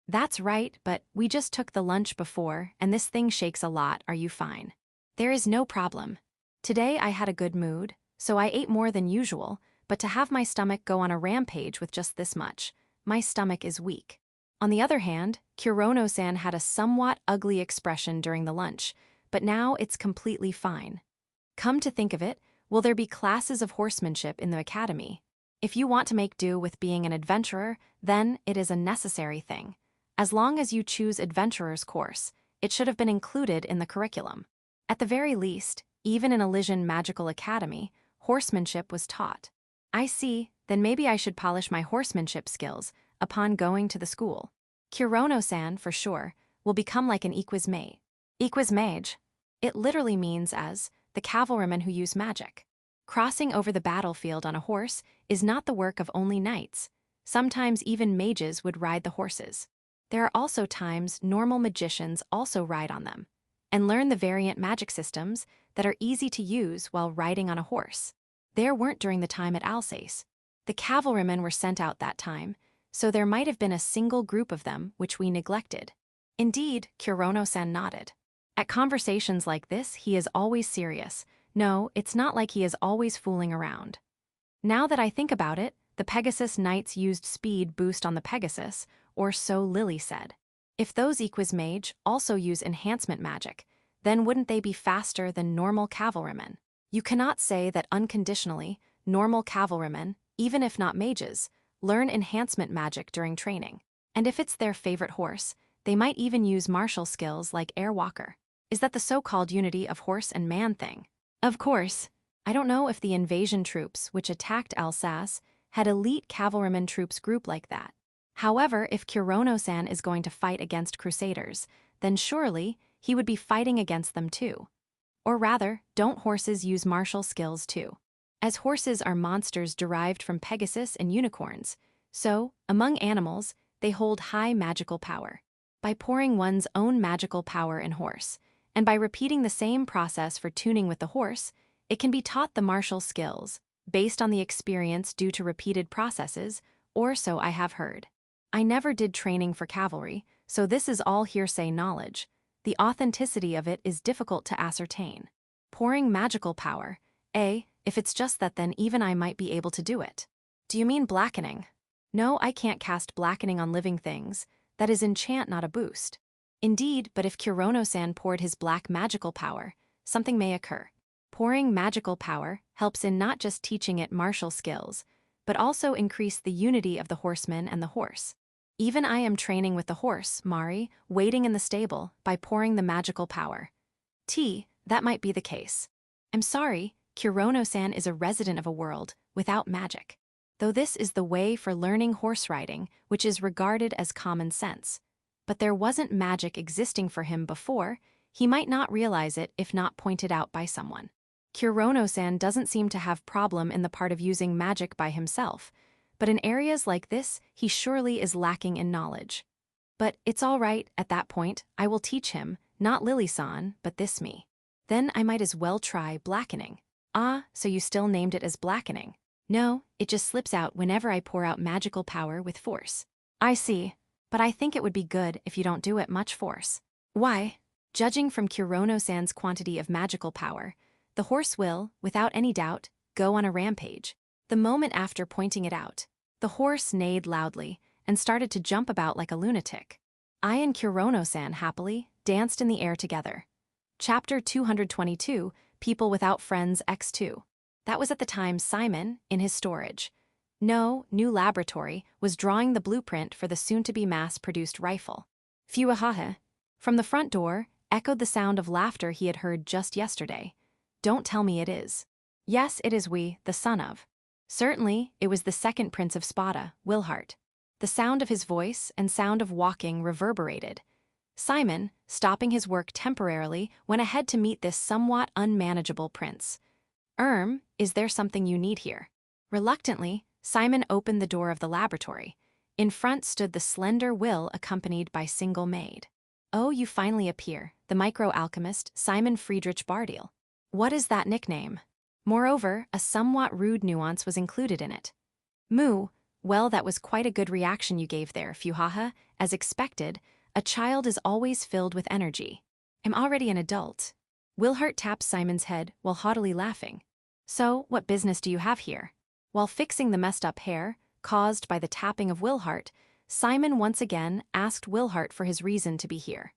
That's right, but we just took the lunch before, and this thing shakes a lot. Are you fine? There is no problem. Today I had a good mood, so I ate more than usual, but to have my stomach go on a rampage with just this much, my stomach is weak. On the other hand, Kurono-san had a somewhat ugly expression during the lunch, but now it's completely fine. Come to think of it, will there be classes of horsemanship in the academy? If you want to make do with being an adventurer, then it is a necessary thing. As long as you choose adventurer's course, it should have been included in the curriculum. At the very least, even in Elysian Magical Academy, horsemanship was taught. I see, then maybe I should polish my horsemanship skills upon going to the school. Kurono-san, for sure, will become like an equismage. Equismage. It literally means as the cavalrymen who use magic. Crossing over the battlefield on a horse is not the work of only knights. Sometimes even mages would ride the horses. There are also times normal magicians also ride on them and learn the variant magic systems that are easy to use while riding on a horse. There weren't during the time at Alsace. The cavalrymen were sent out that time, so there might have been a single group of them which we neglected. Indeed, Kurono-san nodded. At conversations like this, he is always serious. No, it's not like he is always fooling around. Now that I think about it, the Pegasus Knights used speed boost on the Pegasus, or so Lily said. If those equismage also use enhancement magic, then wouldn't they be faster than normal cavalrymen? You cannot say that unconditionally, normal cavalrymen, even if not mages, learn enhancement magic during training. And if it's their favorite horse, they might even use martial skills like air walker. Is that the so-called unity of horse and man thing? Of course. I don't know if the invasion troops which attacked Alsace had elite cavalryman troops group like that. However, if Kurono-san is going to fight against crusaders, then surely he would be fighting against them too. Or rather, don't horses use martial skills too? As horses are monsters derived from Pegasus and unicorns, so, among animals, they hold high magical power. By pouring one's own magical power in horse, and by repeating the same process for tuning with the horse, it can be taught the martial skills, based on the experience due to repeated processes, or so I have heard. I never did training for cavalry, so this is all hearsay knowledge. The authenticity of it is difficult to ascertain. Pouring magical power. If it's just that, then even I might be able to do it. Do you mean blackening? No, I can't cast blackening on living things. That is enchant, not a boost. Indeed, but if Kurono-san poured his black magical power, something may occur. Pouring magical power helps in not just teaching it martial skills, but also increase the unity of the horseman and the horse. Even I am training with the horse, Mari, waiting in the stable, by pouring the magical power. That might be the case. I'm sorry, Kurono-san is a resident of a world without magic. Though this is the way for learning horse riding, which is regarded as common sense. But there wasn't magic existing for him before, he might not realize it if not pointed out by someone. Kurono-san doesn't seem to have problem in the part of using magic by himself, but in areas like this, he surely is lacking in knowledge. But it's all right, at that point, I will teach him, not Lily-san, but this me. Then I might as well try blackening. Ah, so you still named it as blackening. No, it just slips out whenever I pour out magical power with force. I see, but I think it would be good if you don't do it much force. Why? Judging from Kurono-san's quantity of magical power, the horse will, without any doubt, go on a rampage. The moment after pointing it out, the horse neighed loudly and started to jump about like a lunatic. I and Kurono-san happily danced in the air together. Chapter 222, People Without Friends X2. That was at the time Simon, in his storage. No, new laboratory, was drawing the blueprint for the soon-to-be mass-produced rifle. Phewahaha. From the front door, echoed the sound of laughter he had heard just yesterday. Don't tell me it is. Yes, it is we, the son of. Certainly, it was the second prince of Spada, Wilhart. The sound of his voice and sound of walking reverberated. Simon, stopping his work temporarily, went ahead to meet this somewhat unmanageable prince. Is there something you need here? Reluctantly, Simon opened the door of the laboratory. In front stood the slender Will accompanied by single maid. Oh, you finally appear, the micro-alchemist Simon Friedrich Bardiel. What is that nickname? Moreover, a somewhat rude nuance was included in it. Moo, well, that was quite a good reaction you gave there, Phewahaha. As expected, a child is always filled with energy. I'm already an adult. Wilhart tapped Simon's head while haughtily laughing. So, what business do you have here? While fixing the messed-up hair, caused by the tapping of Wilhart, Simon once again asked Wilhart for his reason to be here.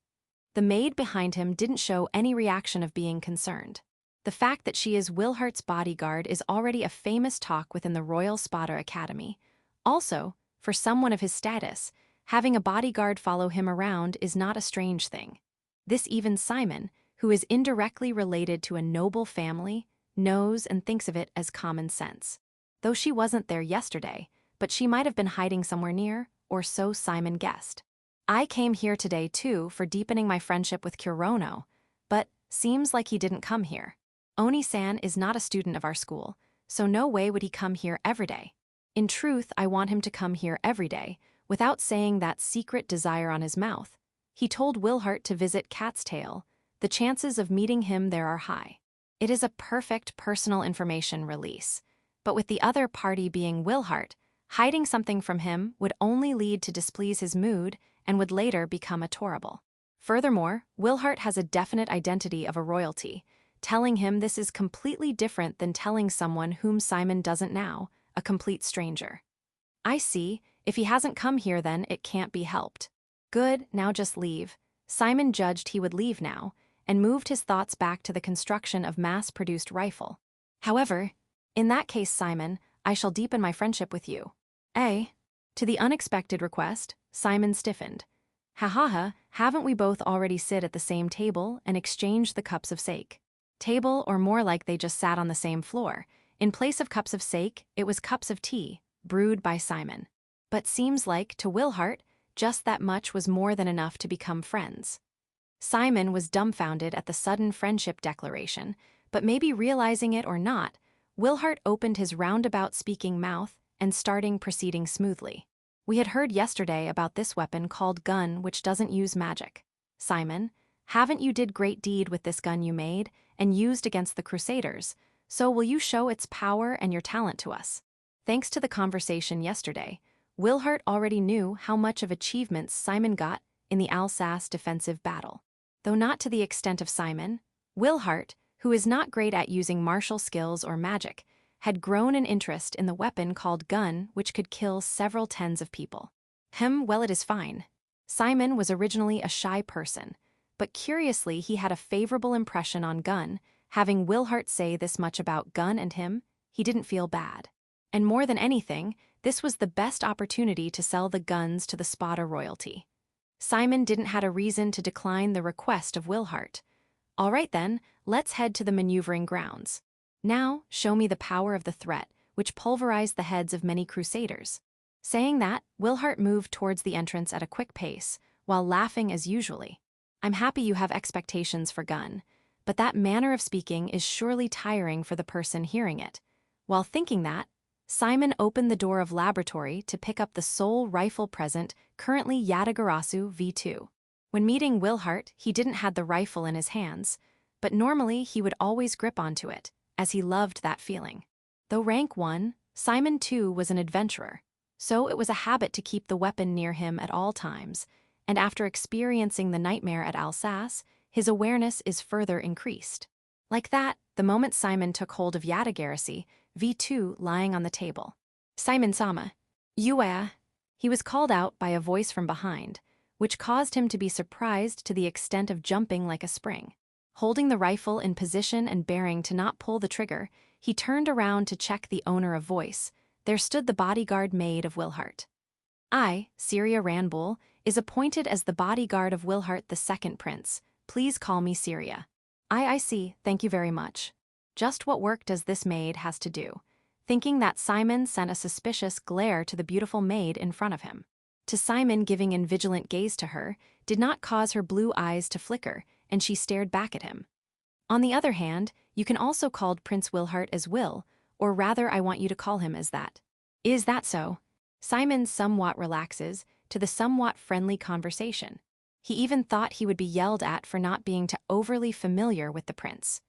The maid behind him didn't show any reaction of being concerned. The fact that she is Wilhart's bodyguard is already a famous talk within the Royal Spada Academy. Also, for someone of his status, having a bodyguard follow him around is not a strange thing. This even Simon, who is indirectly related to a noble family, knows and thinks of it as common sense. Though she wasn't there yesterday, but she might have been hiding somewhere near, or so Simon guessed. I came here today too for deepening my friendship with Kurono, but seems like he didn't come here. Oni-san is not a student of our school, so no way would he come here every day. In truth, I want him to come here every day, without saying that secret desire on his mouth. He told Wilhart to visit Cat's Tail. The chances of meeting him there are high. It is a perfect personal information release. But with the other party being Wilhart, hiding something from him would only lead to displease his mood and would later become adorable. Furthermore, Wilhart has a definite identity of a royalty. Telling him this is completely different than telling someone whom Simon doesn't now, a complete stranger. I see, if he hasn't come here then it can't be helped. Good, now just leave. Simon judged he would leave now, and moved his thoughts back to the construction of mass-produced rifle. However, in that case, Simon, I shall deepen my friendship with you. To the unexpected request, Simon stiffened. Ha, haven't we both already sit at the same table and exchanged the cups of sake? Table, or more like they just sat on the same floor. In place of cups of sake, it was cups of tea, brewed by Simon. But seems like, to Wilhart, just that much was more than enough to become friends. Simon was dumbfounded at the sudden friendship declaration, but maybe realizing it or not, Wilhart opened his roundabout-speaking mouth and starting proceeding smoothly. We had heard yesterday about this weapon called gun which doesn't use magic. Simon, haven't you did great deed with this gun you made and used against the Crusaders, So will you show its power and your talent to us? Thanks to the conversation yesterday, Wilhart already knew how much of achievements Simon got in the Alsace defensive battle. Though not to the extent of Simon, Wilhart, who is not great at using martial skills or magic, had grown an interest in the weapon called gun, which could kill several tens of people. Well, it is fine. Simon was originally a shy person, but curiously he had a favorable impression on gun. Having Wilhart say this much about gun and him, he didn't feel bad. And more than anything, this was the best opportunity to sell the guns to the Spada royalty. Simon didn't have a reason to decline the request of Wilhart. All right then, let's head to the maneuvering grounds. Now, show me the power of the threat, which pulverized the heads of many crusaders. Saying that, Wilhart moved towards the entrance at a quick pace, while laughing as usually. I'm happy you have expectations for gun, but that manner of speaking is surely tiring for the person hearing it. While thinking that, Simon opened the door of laboratory to pick up the sole rifle present, currently Yatagarasu V2. When meeting Wilhart, he didn't have the rifle in his hands, but normally he would always grip onto it, as he loved that feeling. Though rank 1, Simon too was an adventurer, so it was a habit to keep the weapon near him at all times, and after experiencing the nightmare at Alsace, his awareness is further increased. Like that, the moment Simon took hold of Yatagarasu V2 lying on the table. Simon-sama, Yua. He was called out by a voice from behind, which caused him to be surprised to the extent of jumping like a spring. Holding the rifle in position and bearing to not pull the trigger, he turned around to check the owner of voice. There stood the bodyguard maid of Wilhart. I, Syria Ranbull, is appointed as the bodyguard of Wilhart the second prince. Please call me Syria. I see, thank you very much. Just what work does this maid has to do? Thinking that Simon sent a suspicious glare to the beautiful maid in front of him. To Simon, giving a vigilant gaze to her did not cause her blue eyes to flicker, and she stared back at him. On the other hand, you can also call Prince Wilhart as Will, or rather I want you to call him as that. Is that so? Simon somewhat relaxes to the somewhat friendly conversation. He even thought he would be yelled at for not being too overly familiar with the prince.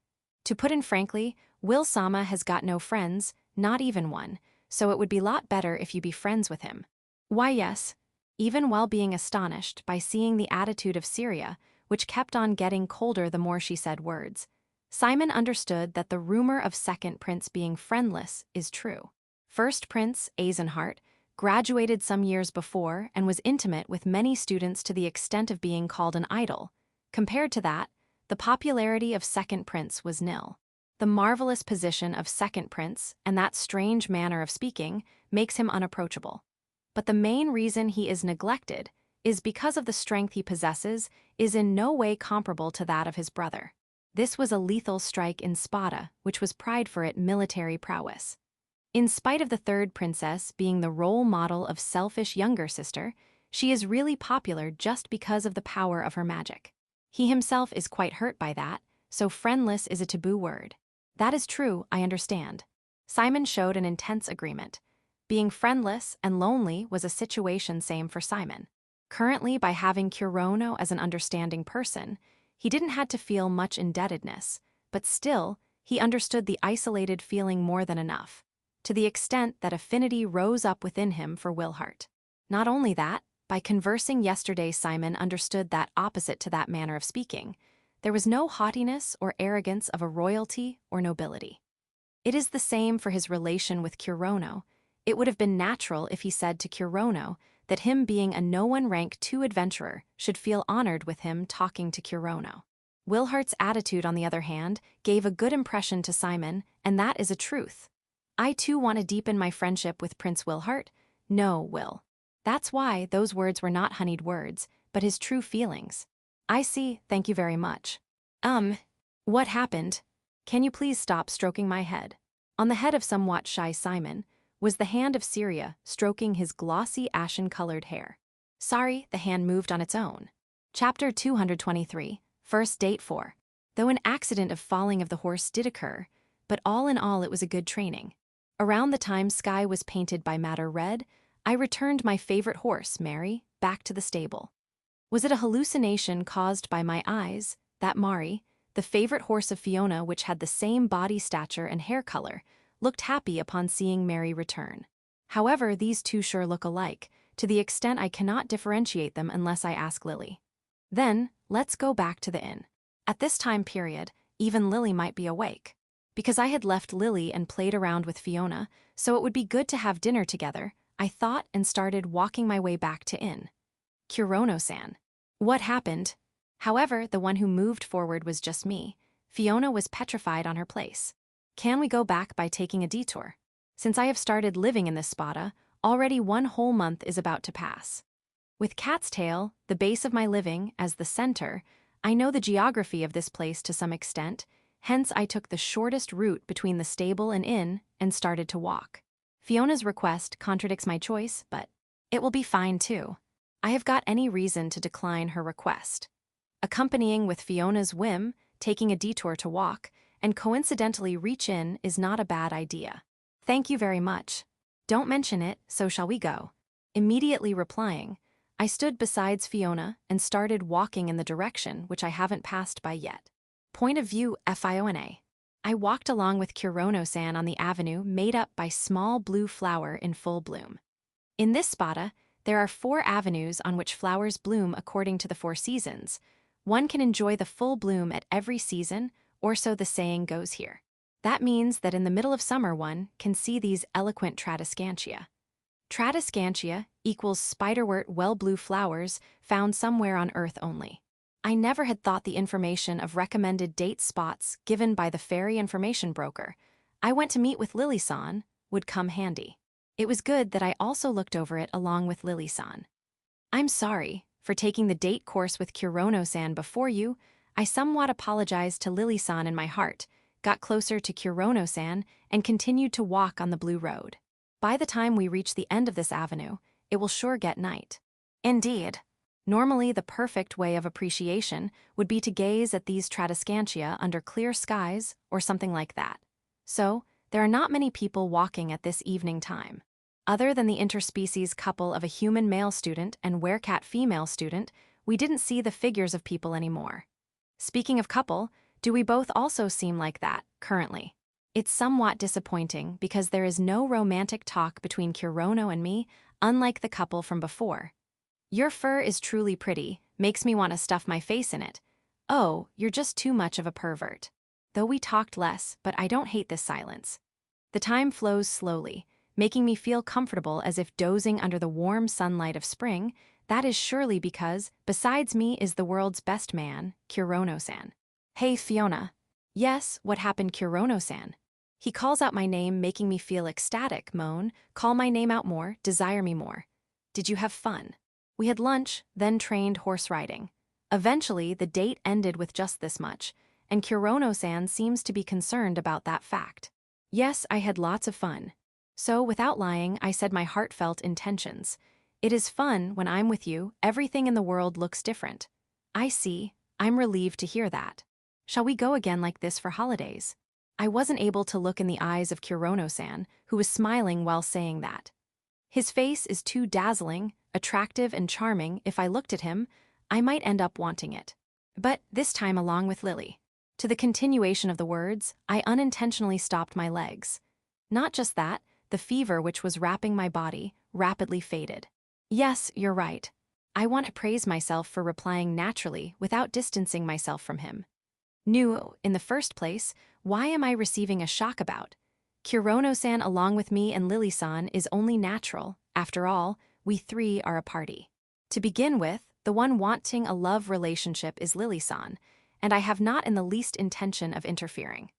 To put in frankly, Will-sama has got no friends, not even one, so it would be a lot better if you be friends with him. Why yes. Even while being astonished by seeing the attitude of Syria, which kept on getting colder the more she said words, Simon understood that the rumor of second prince being friendless is true. First prince, Eisenhart, graduated some years before and was intimate with many students to the extent of being called an idol. Compared to that, the popularity of second prince was nil. The marvelous position of second prince and that strange manner of speaking makes him unapproachable. But the main reason he is neglected is because of the strength he possesses is in no way comparable to that of his brother. This was a lethal strike in Spada, which was pride for it military prowess. In spite of the third princess being the role model of selfish younger sister, she is really popular just because of the power of her magic. He himself is quite hurt by that, so friendless is a taboo word. That is true, I understand. Simon showed an intense agreement. Being friendless and lonely was a situation same for Simon. Currently, by having Kurono as an understanding person, he didn't have to feel much indebtedness, but still, he understood the isolated feeling more than enough, to the extent that affinity rose up within him for Wilhart. Not only that, by conversing yesterday Simon understood that opposite to that manner of speaking, there was no haughtiness or arrogance of a royalty or nobility. It is the same for his relation with Kurono. It would have been natural if he said to Kurono that him being a no-one rank 2 adventurer should feel honored with him talking to Kurono. Wilhart's attitude, on the other hand, gave a good impression to Simon, and that is a truth. I too want to deepen my friendship with Prince Wilhart. No, Will. That's why those words were not honeyed words, but his true feelings. I see, thank you very much. What happened? Can you please stop stroking my head? On the head of somewhat shy Simon was the hand of Syria stroking his glossy ashen-colored hair. Sorry, the hand moved on its own. Chapter 223, First Date 4. Though an accident of falling of the horse did occur, but all in all it was a good training. Around the time sky was painted by madder red, I returned my favorite horse, Mary, back to the stable. Was it a hallucination caused by my eyes, that Mari, The favorite horse of Fiona, which had the same body stature and hair color, looked happy upon seeing Mary return. However, these two sure look alike, to the extent I cannot differentiate them unless I ask Lily. Then, let's go back to the inn. At this time period, even Lily might be awake. Because I had left Lily and played around with Fiona, so it would be good to have dinner together, I thought and started walking my way back to inn. Kurono-san. What happened? However, the one who moved forward was just me. Fiona was petrified on her place. Can we go back by taking a detour? Since I have started living in this spada, already 1 whole month is about to pass. With Cat's Tail, the base of my living, as the center, I know the geography of this place to some extent, hence I took the shortest route between the stable and inn and started to walk. Fiona's request contradicts my choice, but it will be fine too. I have got any reason to decline her request. Accompanying with Fiona's whim, taking a detour to walk, and coincidentally reach in is not a bad idea. Thank you very much. Don't mention it, so shall we go? Immediately replying, I stood besides Fiona and started walking in the direction which I haven't passed by yet. Point of view Fiona. I walked along with Kurono-san on the avenue made up by small blue flower in full bloom. In this spada, there are 4 avenues on which flowers bloom according to the 4 seasons. One can enjoy the full bloom at every season, or so the saying goes here. That means that in the middle of summer one can see these eloquent tradescantia. Tradescantia equals spiderwort well-blue flowers found somewhere on Earth only. I never had thought the information of recommended date spots given by the fairy information broker I went to meet with Lily-san would come handy. It was good that I also looked over it along with Lily-san. I'm sorry for taking the date course with Kurono-san before you. I somewhat apologized to Lily-san in my heart, got closer to Kurono-san, and continued to walk on the blue road. By the time we reach the end of this avenue, it will sure get night. Indeed. Normally, the perfect way of appreciation would be to gaze at these tradescantia under clear skies or something like that. So, there are not many people walking at this evening time. Other than the interspecies couple of a human male student and werecat female student, we didn't see the figures of people anymore. Speaking of couple, do we both also seem like that, currently? It's somewhat disappointing because there is no romantic talk between Kurono and me, unlike the couple from before. Your fur is truly pretty, makes me want to stuff my face in it. Oh, you're just too much of a pervert. Though we talked less, but I don't hate this silence. The time flows slowly, making me feel comfortable as if dozing under the warm sunlight of spring. That is surely because, besides me is the world's best man, Kurono-san. Hey Fiona. Yes, what happened Kurono-san? He calls out my name, making me feel ecstatic, moan, call my name out more, desire me more. Did you have fun? We had lunch, then trained horse riding. Eventually, the date ended with just this much, and Kurono-san seems to be concerned about that fact. Yes, I had lots of fun. So, without lying, I said my heartfelt intentions. It is fun when I'm with you, everything in the world looks different. I see, I'm relieved to hear that. Shall we go again like this for holidays? I wasn't able to look in the eyes of Kurono-san, who was smiling while saying that. His face is too dazzling, attractive and charming. If I looked at him, I might end up wanting it. But this time along with Lily. To the continuation of the words, I unintentionally stopped my legs. Not just that, the fever which was wrapping my body rapidly faded. Yes, you're right. I want to praise myself for replying naturally without distancing myself from him. New, in the first place, why am I receiving a shock about? Kurono-san along with me and Lily-san is only natural. After all, we 3 are a party. To begin with, the one wanting a love relationship is Lily-san, and I have not in the least intention of interfering.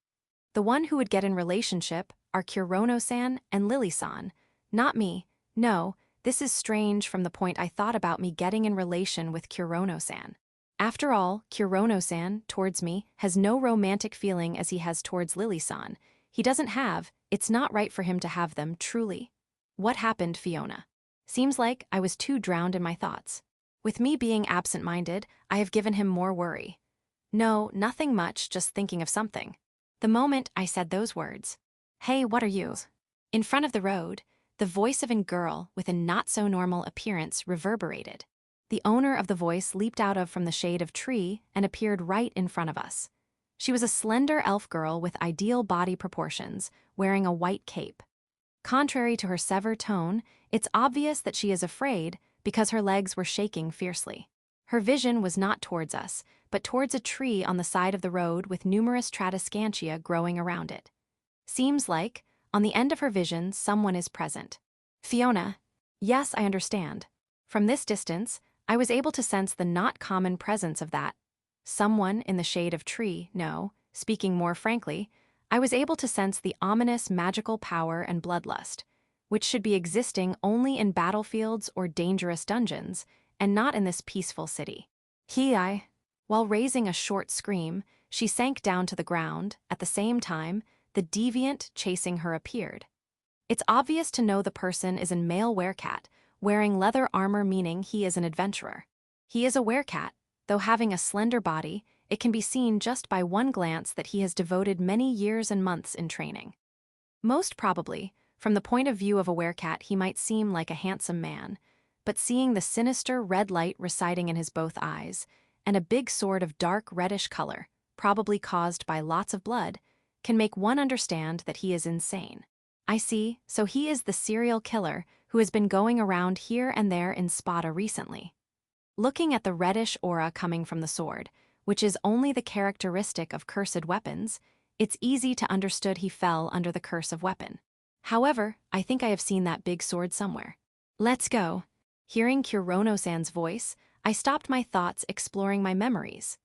The one who would get in relationship are Kurono-san and Lily-san, not me. No, this is strange from the point I thought about me getting in relation with Kurono-san. After all, Kurono-san, towards me, has no romantic feeling as he has towards Lily-san. He doesn't have, it's not right for him to have them, truly. What happened, Fiona? Seems like I was too drowned in my thoughts. With me being absent-minded, I have given him more worry. No, nothing much, just thinking of something. The moment I said those words, "Hey, what are you?" In front of the road, the voice of a girl with a not-so-normal appearance reverberated. The owner of the voice leaped out from the shade of tree and appeared right in front of us. She was a slender elf girl with ideal body proportions, wearing a white cape. Contrary to her severe tone, it's obvious that she is afraid because her legs were shaking fiercely. Her vision was not towards us, but towards a tree on the side of the road with numerous tradescantia growing around it. Seems like, on the end of her vision, someone is present. Fiona. Yes, I understand. From this distance, I was able to sense the not common presence of that someone in the shade of tree. No, speaking more frankly, I was able to sense the ominous magical power and bloodlust, which should be existing only in battlefields or dangerous dungeons, and not in this peaceful city. While raising a short scream, she sank down to the ground. At the same time, the deviant chasing her appeared. It's obvious to know the person is a male werecat, wearing leather armor, meaning he is an adventurer. He is a werecat, though having a slender body, it can be seen just by one glance that he has devoted many years and months in training. Most probably, from the point of view of a werecat, he might seem like a handsome man, but seeing the sinister red light residing in his both eyes, and a big sword of dark reddish color, probably caused by lots of blood, can make one understand that he is insane. I see, so he is the serial killer who has been going around here and there in Spada recently. Looking at the reddish aura coming from the sword, which is only the characteristic of cursed weapons, it's easy to understood he fell under the curse of weapon. However, I think I have seen that big sword somewhere. Let's go. Hearing Kurono-san's voice, I stopped my thoughts, exploring my memories.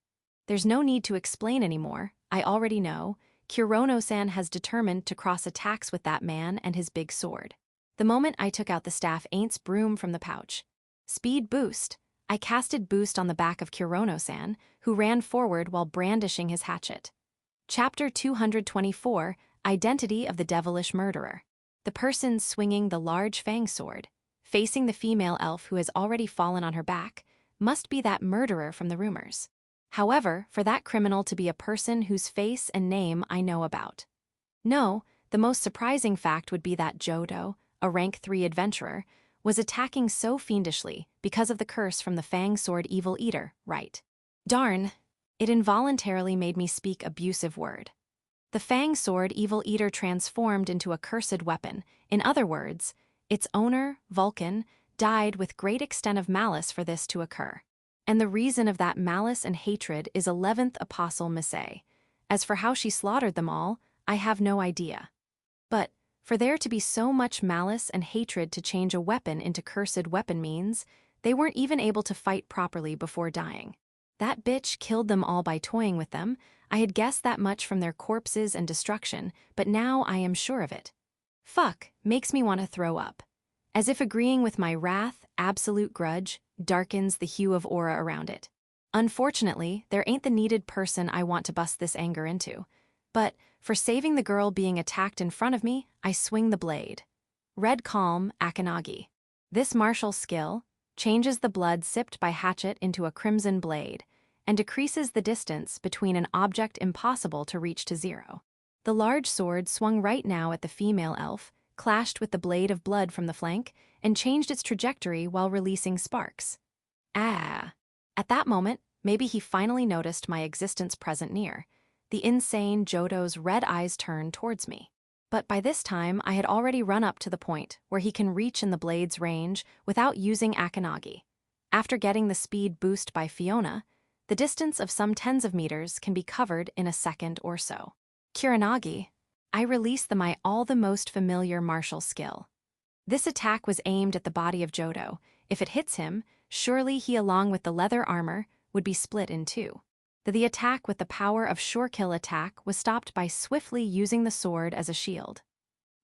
There's no need to explain anymore, I already know. Kurono-san has determined to cross attacks with that man and his big sword. The moment I took out the staff Aints broom from the pouch. Speed boost. I casted boost on the back of Kurono-san, who ran forward while brandishing his hatchet. Chapter 224, Identity of the Devilish Murderer. The person swinging the large fang sword, facing the female elf who has already fallen on her back, must be that murderer from the rumors. However, for that criminal to be a person whose face and name I know about. No, the most surprising fact would be that Jodo, a rank 3 adventurer, was attacking so fiendishly because of the curse from the fang sword evil eater, right? Darn. It involuntarily made me speak abusive word. The fang sword evil eater transformed into a cursed weapon. In other words, its owner, Vulcan, died with great extent of malice for this to occur. And the reason of that malice and hatred is 11th Apostle Missae. As for how she slaughtered them all, I have no idea. But for there to be so much malice and hatred to change a weapon into cursed weapon means they weren't even able to fight properly before dying. That bitch killed them all by toying with them. I had guessed that much from their corpses and destruction, but now I am sure of it. Fuck, makes me want to throw up. As if agreeing with my wrath, absolute grudge darkens the hue of aura around it. Unfortunately, there ain't the needed person I want to bust this anger into. But for saving the girl being attacked in front of me, I swing the blade. Red Calm, Akanagi. This martial skill changes the blood sipped by hatchet into a crimson blade, and decreases the distance between an object impossible to reach to 0. The large sword swung right now at the female elf, clashed with the blade of blood from the flank, and changed its trajectory while releasing sparks. Ah! At that moment, maybe he finally noticed my existence present near. The insane Jodo's red eyes turned towards me. But by this time, I had already run up to the point where he can reach in the blade's range without using Akanagi. After getting the speed boost by Fiona, the distance of some tens of meters can be covered in a second or so. Kuronagi, I release all the most familiar martial skill. This attack was aimed at the body of Jodo. If it hits him, surely he along with the leather armor would be split in two. The attack with the power of sure kill attack was stopped by swiftly using the sword as a shield.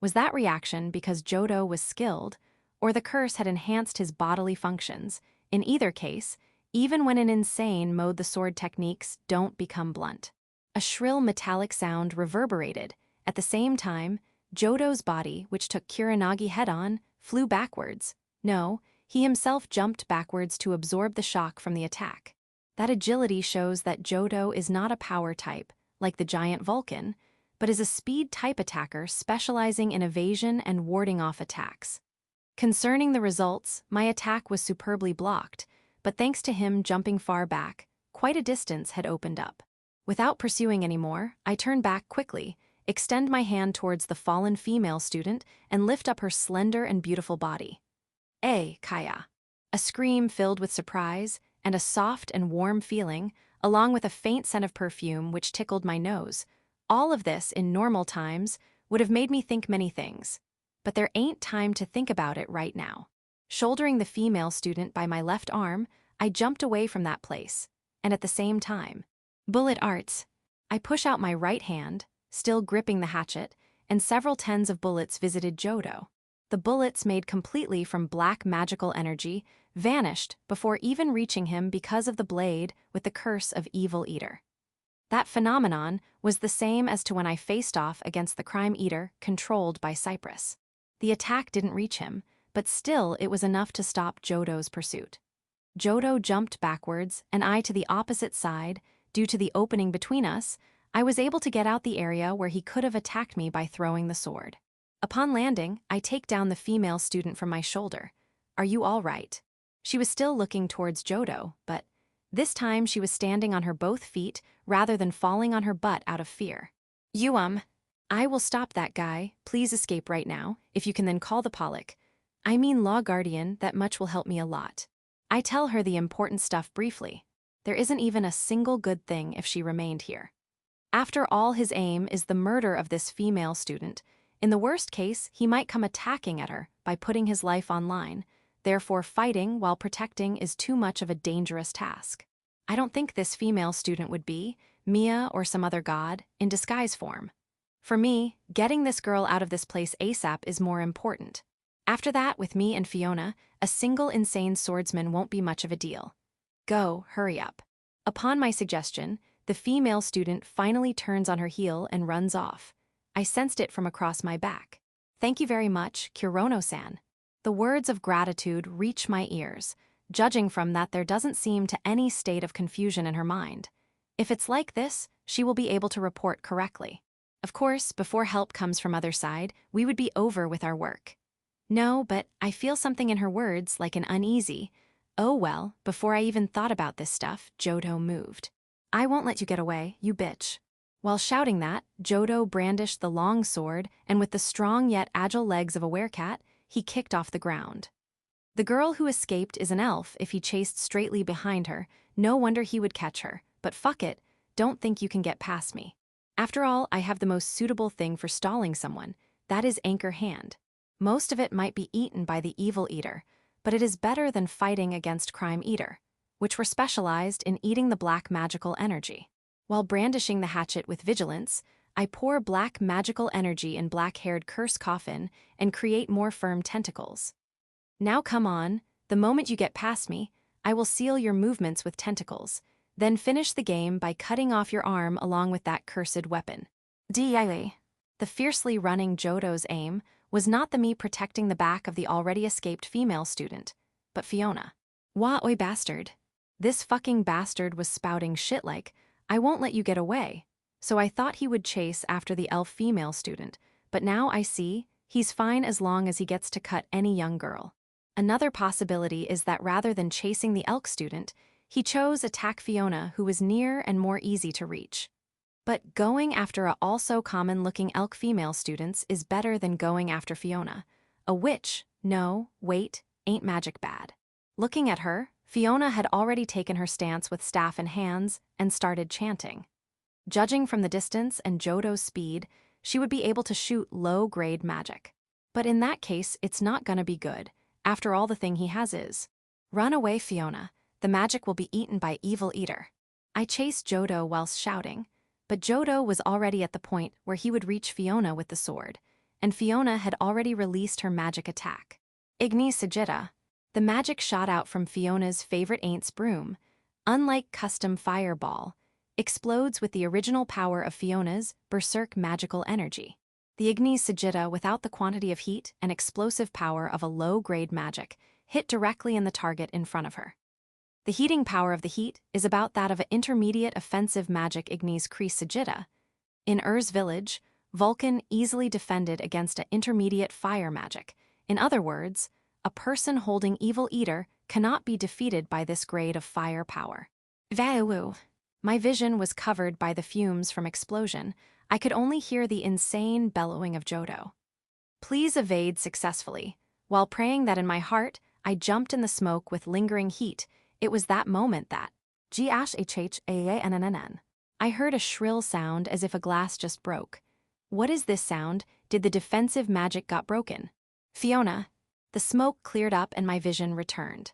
Was that reaction because Jodo was skilled, or the curse had enhanced his bodily functions? In either case, even when in insane mode the sword techniques don't become blunt. A shrill metallic sound reverberated. At the same time, Jodo's body, which took Kuronagi head-on, flew backwards. No, he himself jumped backwards to absorb the shock from the attack. That agility shows that Jodo is not a power type, like the giant Vulcan, but is a speed-type attacker specializing in evasion and warding off attacks. Concerning the results, my attack was superbly blocked, but thanks to him jumping far back, quite a distance had opened up. Without pursuing anymore, I turn back quickly, extend my hand towards the fallen female student, and lift up her slender and beautiful body. Kaya. A scream filled with surprise and a soft and warm feeling, along with a faint scent of perfume which tickled my nose. All of this, in normal times, would have made me think many things. But there ain't time to think about it right now. Shouldering the female student by my left arm, I jumped away from that place, and at the same time, bullet arts. I push out my right hand, still gripping the hatchet, and several tens of bullets visited Jodo. The bullets, made completely from black magical energy, vanished before even reaching him because of the blade with the curse of Evil Eater. That phenomenon was the same as to when I faced off against the Crime Eater controlled by Cypress. The attack didn't reach him, but still it was enough to stop Jodo's pursuit. Jodo jumped backwards, and I to the opposite side. Due to the opening between us, I was able to get out the area where he could have attacked me by throwing the sword. Upon landing, I take down the female student from my shoulder. Are you all right? She was still looking towards Jodo, but this time she was standing on her both feet rather than falling on her butt out of fear. I will stop that guy. Please escape right now, if you can then call the Pollock. I mean Law Guardian, that much will help me a lot. I tell her the important stuff briefly. There isn't even a single good thing if she remained here. After all, his aim is the murder of this female student. In the worst case, he might come attacking at her by putting his life on line. Therefore, fighting while protecting is too much of a dangerous task. I don't think this female student would be Mia or some other god in disguise form. For me, getting this girl out of this place ASAP is more important. After that, with me and Fiona, a single insane swordsman won't be much of a deal. Go, hurry up. Upon my suggestion, the female student finally turns on her heel and runs off. I sensed it from across my back. Thank you very much, Kurono-san. The words of gratitude reach my ears. Judging from that, there doesn't seem to any state of confusion in her mind. If it's like this, she will be able to report correctly. Of course, before help comes from other side, we would be over with our work. No, but I feel something in her words, like an uneasy. Oh well, before I even thought about this stuff, Jodo moved. I won't let you get away, you bitch. While shouting that, Jodo brandished the long sword, and with the strong yet agile legs of a werecat, he kicked off the ground. The girl who escaped is an elf. If he chased straightly behind her, no wonder he would catch her. But fuck it, don't think you can get past me. After all, I have the most suitable thing for stalling someone. That is anchor hand. Most of it might be eaten by the Evil Eater, but it is better than fighting against Crime Eater, which were specialized in eating the black magical energy. While brandishing the hatchet with vigilance, I pour black magical energy in black-haired Curse Coffin and create more firm tentacles. Now come on, the moment you get past me, I will seal your movements with tentacles, then finish the game by cutting off your arm along with that cursed weapon. The fiercely running Jodo's aim was not the me protecting the back of the already escaped female student, but Fiona. Wah oi bastard. This fucking bastard was spouting shit like, I won't let you get away. So I thought he would chase after the elf female student, but now I see, he's fine as long as he gets to cut any young girl. Another possibility is that rather than chasing the elk student, he chose attack Fiona, who was near and more easy to reach. But going after a also common-looking elk female students is better than going after Fiona. A witch, no, wait, ain't magic bad. Looking at her, Fiona had already taken her stance with staff in hands and started chanting. Judging from the distance and Jodo's speed, she would be able to shoot low-grade magic. But in that case, it's not gonna be good. After all, the thing he has is, run away, Fiona. The magic will be eaten by Evil Eater. I chased Jodo whilst shouting, but Jodo was already at the point where he would reach Fiona with the sword, and Fiona had already released her magic attack. Igni Sajita. The magic shot out from Fiona's favorite aunt's broom, unlike custom fireball, explodes with the original power of Fiona's berserk magical energy. The Igni Sajita, without the quantity of heat and explosive power of a low-grade magic, hit directly in the target in front of her. The heating power of the heat is about that of an intermediate offensive magic Igni's Kree Sajita. In Ur's village, Vulcan easily defended against an intermediate fire magic. In other words, a person holding Evil Eater cannot be defeated by this grade of fire power. Vaewu. My vision was covered by the fumes from explosion. I could only hear the insane bellowing of Jodo. Please evade successfully. While praying that in my heart, I jumped in the smoke with lingering heat. It was that moment that GHHAANNN. I heard a shrill sound as if a glass just broke. What is this sound? Did the defensive magic got broken? Fiona. The smoke cleared up and my vision returned.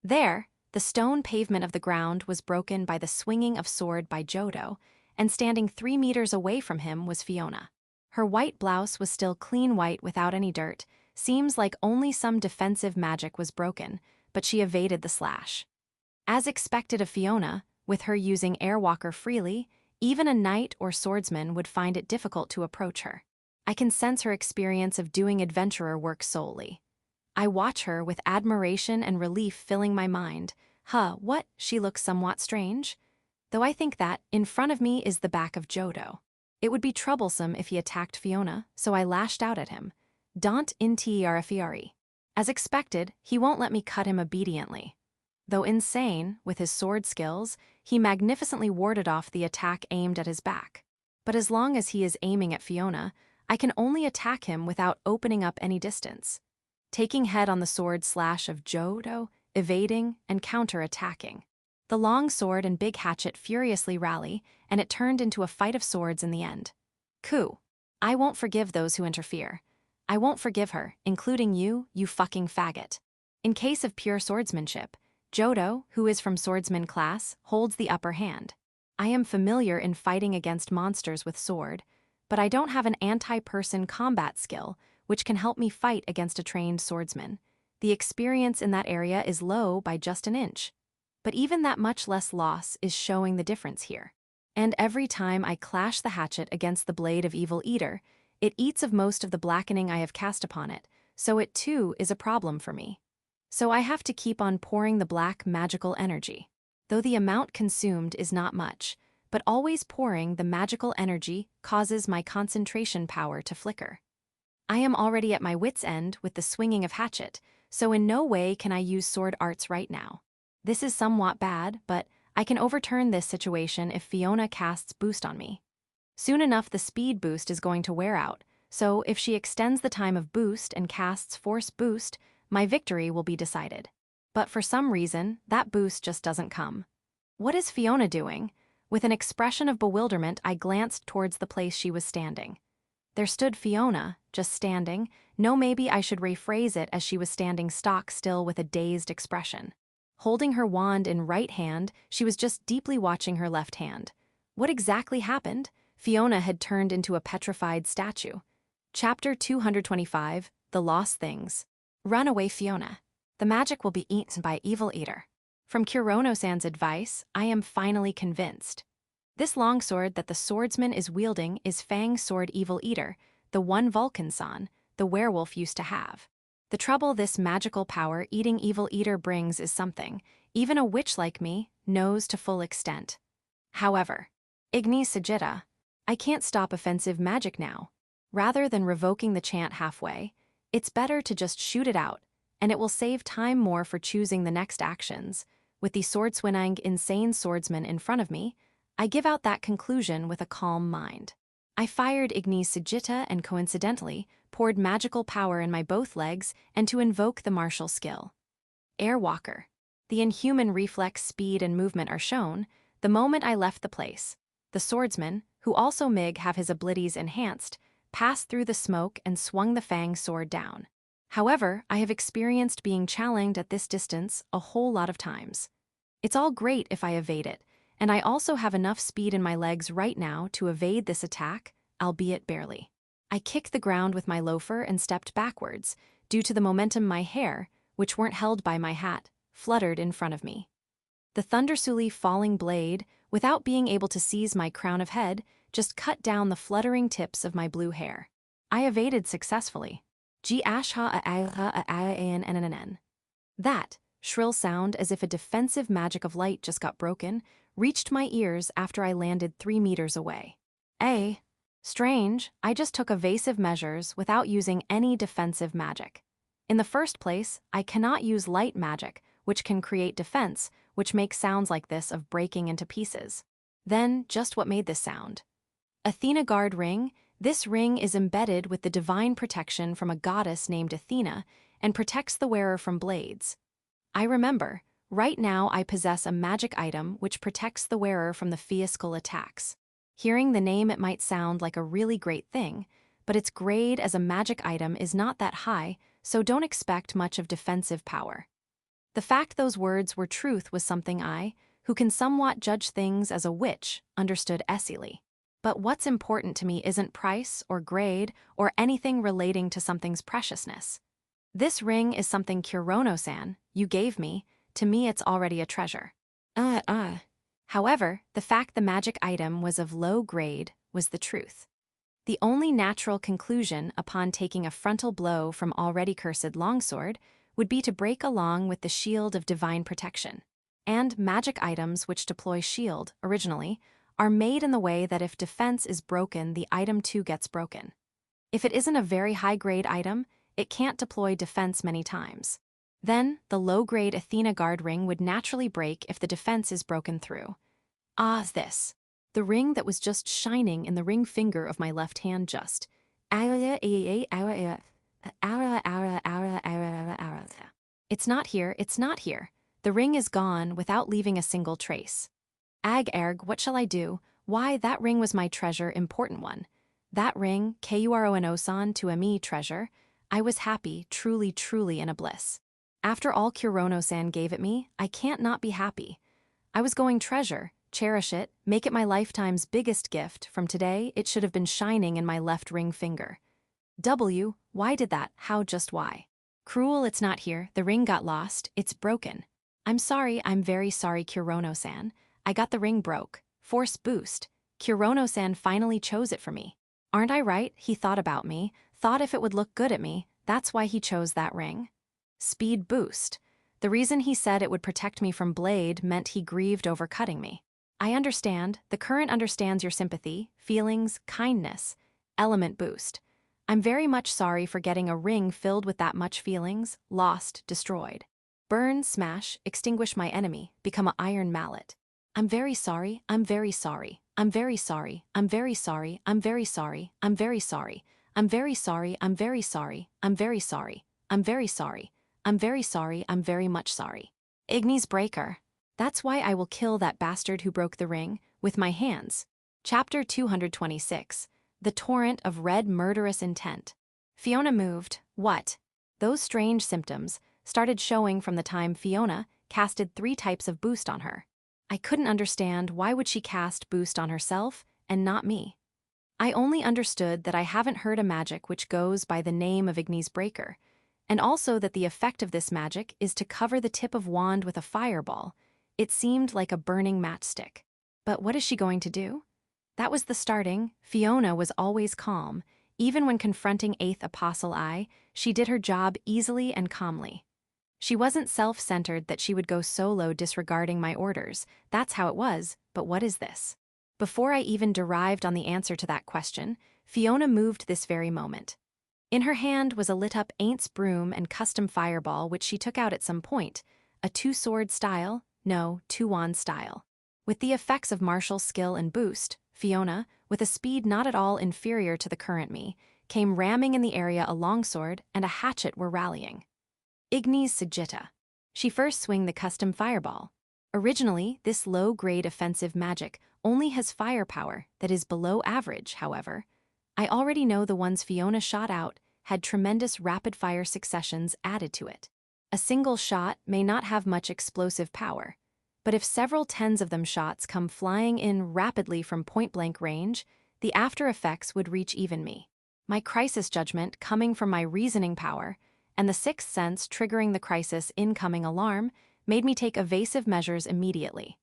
There, the stone pavement of the ground was broken by the swinging of sword by Jodo, and standing 3 meters away from him was Fiona. Her white blouse was still clean white without any dirt. Seems like only some defensive magic was broken, but she evaded the slash. As expected of Fiona, with her using Airwalker freely, even a knight or swordsman would find it difficult to approach her. I can sense her experience of doing adventurer work solely. I watch her with admiration and relief filling my mind. What? She looks somewhat strange. Though I think that, in front of me is the back of Jodo. It would be troublesome if he attacked Fiona, so I lashed out at him. Daunt Intiarafiari. As expected, he won't let me cut him obediently. Though insane, with his sword skills, he magnificently warded off the attack aimed at his back. But as long as he is aiming at Fiona, I can only attack him without opening up any distance. Taking head on the sword slash of Jodo, evading, and counter-attacking. The long sword and big hatchet furiously rally, and it turned into a fight of swords in the end. Coup. I won't forgive those who interfere. I won't forgive her, including you, you fucking faggot. In case of pure swordsmanship, Jodo, who is from swordsman class, holds the upper hand. I am familiar in fighting against monsters with sword, but I don't have an anti-person combat skill, which can help me fight against a trained swordsman. The experience in that area is low by just an inch. But even that much less loss is showing the difference here. And every time I clash the hatchet against the blade of Evil Eater, it eats of most of the blackening I have cast upon it, so it too is a problem for me. So I have to keep on pouring the black magical energy. Though the amount consumed is not much, but always pouring the magical energy causes my concentration power to flicker. I am already at my wit's end with the swinging of hatchet, so in no way can I use sword arts right now. This is somewhat bad, but I can overturn this situation if Fiona casts boost on me. Soon enough the speed boost is going to wear out, so if she extends the time of boost and casts force boost, my victory will be decided. But for some reason, that boost just doesn't come. What is Fiona doing? With an expression of bewilderment, I glanced towards the place she was standing. There stood Fiona, just standing. No, maybe I should rephrase it as she was standing stock still with a dazed expression. Holding her wand in right hand, she was just deeply watching her left hand. What exactly happened? Fiona had turned into a petrified statue. Chapter 225, The Lost Things. Run away, Fiona. The magic will be eaten by Evil Eater. From Kurono-san's advice, I am finally convinced. This longsword that the swordsman is wielding is Fang's sword Evil Eater, the one Vulcan-san, the werewolf used to have. The trouble this magical power eating Evil Eater brings is something, even a witch like me, knows to full extent. However, Igni Sajita, I can't stop offensive magic now. Rather than revoking the chant halfway, it's better to just shoot it out, and it will save time more for choosing the next actions. With the swordswinning insane swordsman in front of me, I give out that conclusion with a calm mind. I fired Igni Sajita and coincidentally poured magical power in my both legs and to invoke the martial skill. Airwalker. The inhuman reflex speed and movement are shown the moment I left the place. The swordsman, who also Mig have his abilities enhanced, passed through the smoke and swung the Fang sword down. However, I have experienced being challenged at this distance a whole lot of times. It's all great if I evade it, and I also have enough speed in my legs right now to evade this attack, albeit barely. I kicked the ground with my loafer and stepped backwards, due to the momentum my hair, which weren't held by my hat, fluttered in front of me. The thundersuli falling blade, without being able to seize my crown of head, just cut down the fluttering tips of my blue hair. I evaded successfully. That shrill sound, as if a defensive magic of light just got broken, reached my ears after I landed 3 meters away. Strange, I just took evasive measures without using any defensive magic. In the first place, I cannot use light magic, which can create defense, which makes sounds like this of breaking into pieces. Then, just what made this sound? Athena Guard Ring. This ring is embedded with the divine protection from a goddess named Athena and protects the wearer from blades. I remember, right now I possess a magic item which protects the wearer from the fiascal attacks. Hearing the name, it might sound like a really great thing, but its grade as a magic item is not that high, so don't expect much of defensive power. The fact those words were truth was something I, who can somewhat judge things as a witch, understood easily. But what's important to me isn't price or grade or anything relating to something's preciousness. This ring is something Kurono-san, you gave me. To me it's already a treasure. However, the fact the magic item was of low grade was the truth. The only natural conclusion upon taking a frontal blow from already cursed longsword would be to break along with the shield of divine protection. And magic items which deploy shield, originally, are made in the way that if defense is broken, the item too gets broken. If it isn't a very high-grade item, it can't deploy defense many times. Then, the low-grade Athena Guard Ring would naturally break if the defense is broken through. This. The ring that was just shining in the ring finger of my left hand just. It's not here, it's not here. The ring is gone without leaving a single trace. Erg, what shall I do? Why, that ring was my treasure, important one. That ring, Kurono-san to me treasure. I was happy, truly, truly in a bliss. After all Kurono-san gave it me, I can't not be happy. I was going treasure, cherish it, make it my lifetime's biggest gift. From today, it should have been shining in my left ring finger. Why did that? How, just why? Cruel, it's not here, the ring got lost, it's broken. I'm sorry, I'm very sorry Kurono-san. I got the ring broke. Force boost. Kurono-san finally chose it for me. Aren't I right? He thought about me, thought if it would look good at me, that's why he chose that ring. Speed boost. The reason he said it would protect me from blade meant he grieved over cutting me. I understand, the current understands your sympathy, feelings, kindness. Element boost. I'm very much sorry for getting a ring filled with that much feelings, lost, destroyed. Burn, smash, extinguish my enemy, become an iron mallet. I'm very sorry, I'm very sorry, I'm very sorry, I'm very sorry, I'm very sorry, I'm very sorry, I'm very sorry, I'm very sorry, I'm very sorry, I'm very sorry, I'm very sorry, I'm very much sorry. Ignis breaker. That's why I will kill that bastard who broke the ring, with my hands. Chapter 226. The Torrent of Red Murderous Intent. Fiona moved. What? Those strange symptoms started showing from the time Fiona casted 3 types of boost on her. I couldn't understand why would she cast boost on herself and not me. I only understood that I haven't heard a magic which goes by the name of Ignis Breaker, and also that the effect of this magic is to cover the tip of wand with a fireball. It seemed like a burning matchstick. But what is she going to do? That was the starting. Fiona was always calm. Even when confronting 8th Apostle I, she did her job easily and calmly. She wasn't self-centered that she would go solo disregarding my orders. That's how it was, but what is this? Before I even derived on the answer to that question, Fiona moved this very moment. In her hand was a lit-up Aints broom and custom fireball which she took out at some point, a 2-sword style, no, 2-wand style. With the effects of martial skill and boost, Fiona, with a speed not at all inferior to the current me, came ramming in the area. A longsword and a hatchet were rallying. Ignis Sagitta. She first swung the custom fireball. Originally, this low-grade offensive magic only has firepower that is below average, however. I already know the ones Fiona shot out had tremendous rapid-fire successions added to it. A single shot may not have much explosive power, but if several tens of them shots come flying in rapidly from point-blank range, the after effects would reach even me. My crisis judgment coming from my reasoning power and the 6th sense triggering the crisis incoming alarm made me take evasive measures immediately.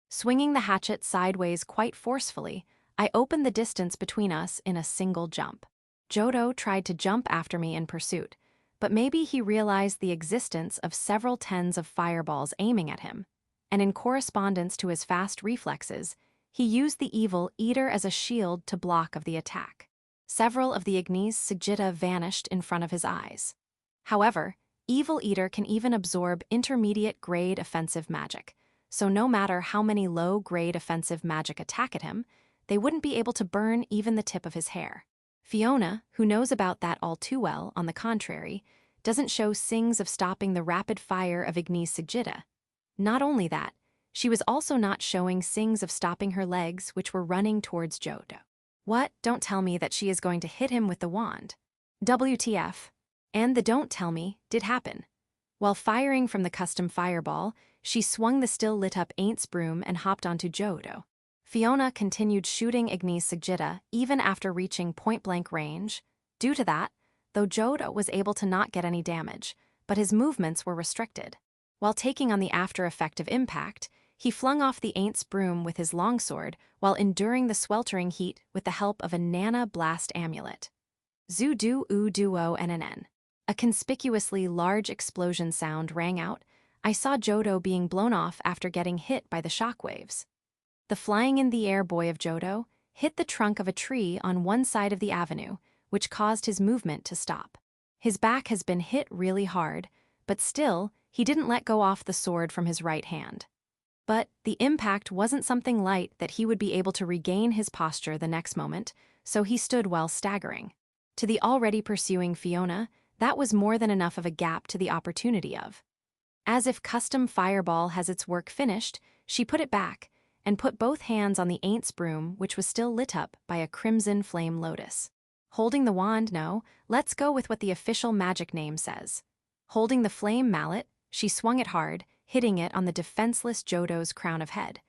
Swinging the hatchet sideways quite forcefully, I opened the distance between us in a single jump. Jodo tried to jump after me in pursuit, but maybe he realized the existence of several tens of fireballs aiming at him, and in correspondence to his fast reflexes, he used the Evil Eater as a shield to block of the attack. Several of the Ignis Sagitta vanished in front of his eyes. However, Evil Eater can even absorb intermediate-grade offensive magic, so no matter how many low-grade offensive magic attack at him, they wouldn't be able to burn even the tip of his hair. Fiona, who knows about that all too well, on the contrary, doesn't show signs of stopping the rapid fire of Ignis Sigita. Not only that, she was also not showing signs of stopping her legs, which were running towards Jodo. What? Don't tell me that she is going to hit him with the wand. WTF. And the don't tell me did happen. While firing from the custom fireball, she swung the still lit-up Aints broom and hopped onto Jodo. Fiona continued shooting Ignis Sigita even after reaching point-blank range. Due to that, though Jodo was able to not get any damage, but his movements were restricted. While taking on the after effect of impact, he flung off the Aints broom with his longsword while enduring the sweltering heat with the help of a Nana Blast amulet. Zudu u duo nnn. A conspicuously large explosion sound rang out. I saw Jodo being blown off after getting hit by the shockwaves. The flying in the air boy of Jodo hit the trunk of a tree on one side of the avenue, which caused his movement to stop. His back has been hit really hard, but still, he didn't let go off the sword from his right hand. But the impact wasn't something light that he would be able to regain his posture the next moment, so he stood while staggering. To the already pursuing Fiona, that was more than enough of a gap to the opportunity of. As if custom fireball has its work finished, she put it back and put both hands on the Aints broom, which was still lit up by a crimson flame lotus. Holding the wand, no, let's go with what the official magic name says. Holding the flame mallet, she swung it hard, hitting it on the defenseless Jodo's crown of head.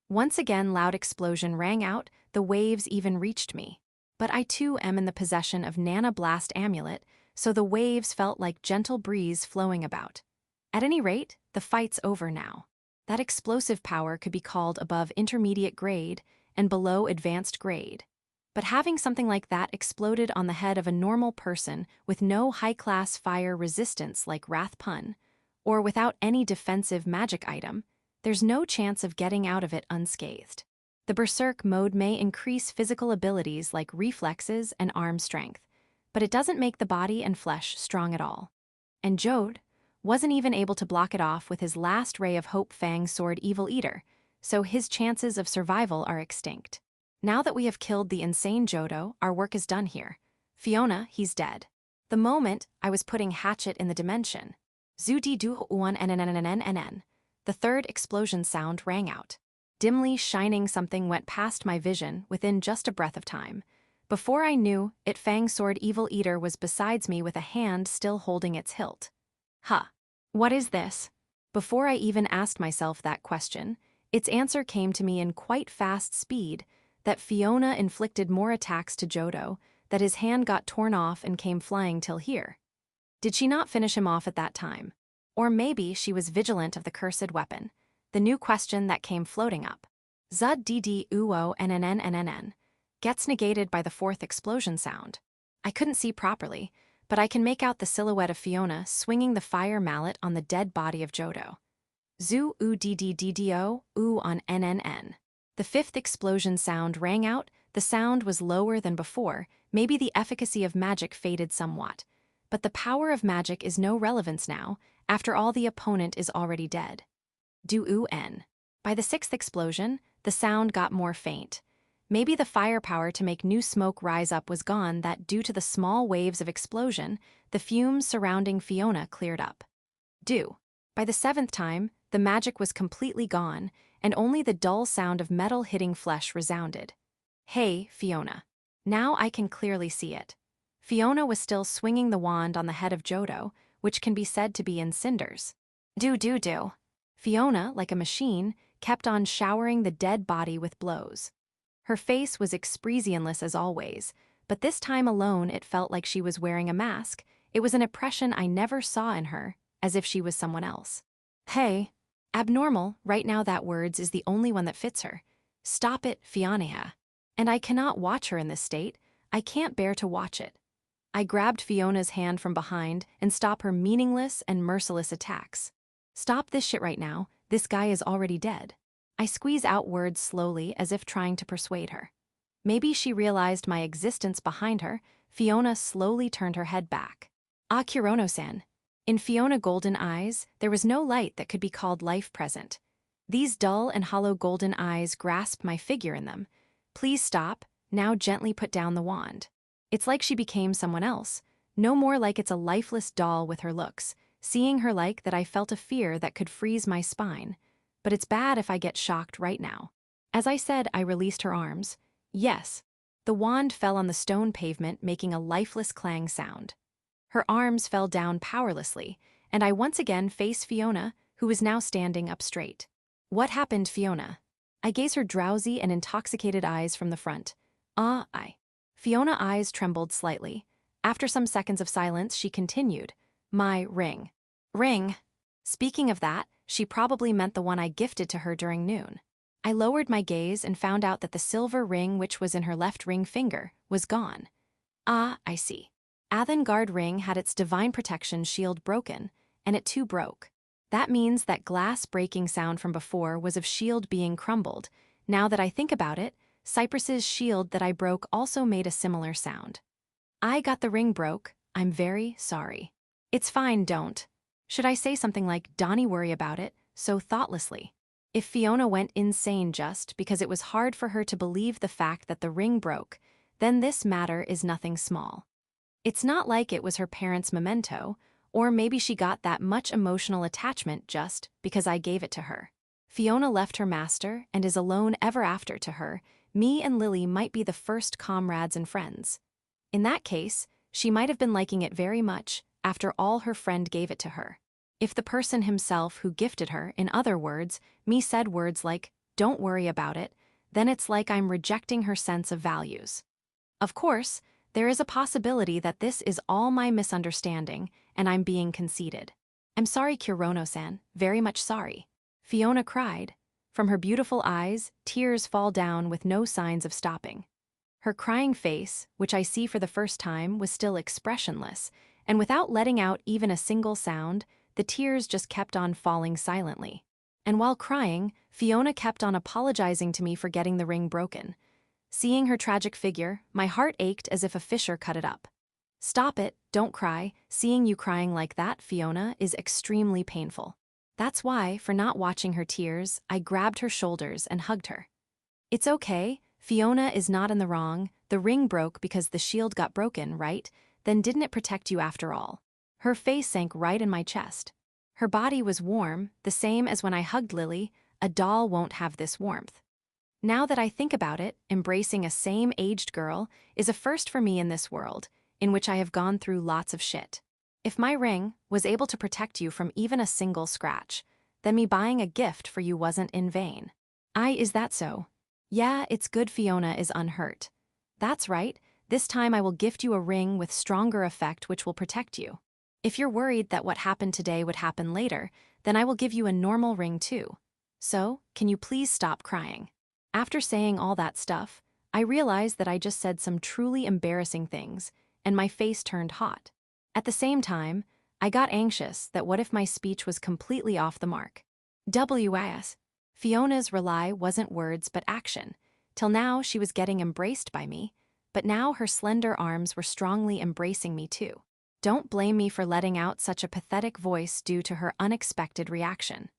Once again, loud explosion rang out, the waves even reached me. But I too am in the possession of Nana Blast amulet, so the waves felt like gentle breeze flowing about. At any rate, the fight's over now. That explosive power could be called above intermediate grade and below advanced grade. But having something like that exploded on the head of a normal person with no high-class fire resistance like Wrath Pun, or without any defensive magic item, there's no chance of getting out of it unscathed. The Berserk mode may increase physical abilities like reflexes and arm strength, but it doesn't make the body and flesh strong at all. And Jode wasn't even able to block it off with his last ray of Hope Fang Sword Evil Eater, so his chances of survival are extinct. Now that we have killed the insane Jodo, our work is done here. Fiona, he's dead. The moment I was putting Hatchet in the dimension, Zudi du uan nnnnnnn, the third explosion sound rang out. Dimly shining something went past my vision within just a breath of time. Before I knew it, Fang Sword Evil Eater was besides me with a hand still holding its hilt. Huh. What is this? Before I even asked myself that question, its answer came to me in quite fast speed, that Fiona inflicted more attacks to Jodo, that his hand got torn off and came flying till here. Did she not finish him off at that time? Or maybe she was vigilant of the cursed weapon, the new question that came floating up. Zud dd uo nnnnn gets negated by the fourth explosion sound. I couldn't see properly, but I can make out the silhouette of Fiona swinging the fire mallet on the dead body of Jodo. Zu u dddo u on nnn. The fifth explosion sound rang out. The sound was lower than before, maybe the efficacy of magic faded somewhat. But the power of magic is no relevance now, after all the opponent is already dead. Du u n. By the sixth explosion, the sound got more faint. Maybe the firepower to make new smoke rise up was gone, that due to the small waves of explosion, the fumes surrounding Fiona cleared up. Do. By the seventh time, the magic was completely gone, and only the dull sound of metal hitting flesh resounded. Hey, Fiona. Now I can clearly see it. Fiona was still swinging the wand on the head of Jodo, which can be said to be in cinders. Do. Fiona, like a machine, kept on showering the dead body with blows. Her face was expressionless as always, but this time alone it felt like she was wearing a mask. It was an impression I never saw in her, as if she was someone else. Hey. Abnormal, right now that words is the only one that fits her. Stop it, Fiona. And I cannot watch her in this state. I can't bear to watch it. I grabbed Fiona's hand from behind and stop her meaningless and merciless attacks. Stop this shit right now, this guy is already dead. I squeeze out words slowly as if trying to persuade her. Maybe she realized my existence behind her. Fiona slowly turned her head back. Ah, Kurono-san. In Fiona Golden Eyes, there was no light that could be called life present. These dull and hollow golden eyes grasp my figure in them. Please stop, now gently put down the wand. It's like she became someone else, no more like it's a lifeless doll with her looks. Seeing her like that, I felt a fear that could freeze my spine. But it's bad if I get shocked right now. As I said, I released her arms. Yes. The wand fell on the stone pavement, making a lifeless clang sound. Her arms fell down powerlessly, and I once again faced Fiona, who was now standing up straight. What happened, Fiona? I gaze her drowsy and intoxicated eyes from the front. Fiona's eyes trembled slightly. After some seconds of silence, she continued. My ring. Ring? Speaking of that, she probably meant the one I gifted to her during noon. I lowered my gaze and found out that the silver ring which was in her left ring finger was gone. I see. Athengard ring had its divine protection shield broken, and it too broke. That means that glass breaking sound from before was of shield being crumbled. Now that I think about it, Cypress's shield that I broke also made a similar sound. I got the ring broke. I'm very sorry. It's fine, don't. Should I say something like, Donnie worry about it, so thoughtlessly? If Fiona went insane just because it was hard for her to believe the fact that the ring broke, then this matter is nothing small. It's not like it was her parents' memento, or maybe she got that much emotional attachment just because I gave it to her. Fiona left her master and is alone ever after. To her, me and Lily might be the first comrades and friends. In that case, she might have been liking it very much after all her friend gave it to her. If the person himself who gifted her, in other words, me, said words like, don't worry about it, then it's like I'm rejecting her sense of values. Of course, there is a possibility that this is all my misunderstanding and I'm being conceited. I'm sorry, Kurono-san, very much sorry. Fiona cried. From her beautiful eyes, tears fall down with no signs of stopping. Her crying face, which I see for the first time, was still expressionless, and without letting out even a single sound, the tears just kept on falling silently. And while crying, Fiona kept on apologizing to me for getting the ring broken. Seeing her tragic figure, my heart ached as if a fissure cut it up. Stop it, don't cry. Seeing you crying like that, Fiona, is extremely painful. That's why, for not watching her tears, I grabbed her shoulders and hugged her. It's okay, Fiona is not in the wrong. The ring broke because the shield got broken, right? Then didn't it protect you after all? Her face sank right in my chest. Her body was warm, the same as when I hugged Lily. A doll won't have this warmth. Now that I think about it, embracing a same-aged girl is a first for me in this world, in which I have gone through lots of shit. If my ring was able to protect you from even a single scratch, then me buying a gift for you wasn't in vain. Is that so? Yeah, it's good Fiona is unhurt. That's right, this time I will gift you a ring with stronger effect which will protect you. If you're worried that what happened today would happen later, then I will give you a normal ring too. So, can you please stop crying? After saying all that stuff, I realized that I just said some truly embarrassing things, and my face turned hot. At the same time, I got anxious that what if my speech was completely off the mark? WIS. Fiona's rely wasn't words but action. Till now she was getting embraced by me, but now her slender arms were strongly embracing me too. Don't blame me for letting out such a pathetic voice due to her unexpected reaction.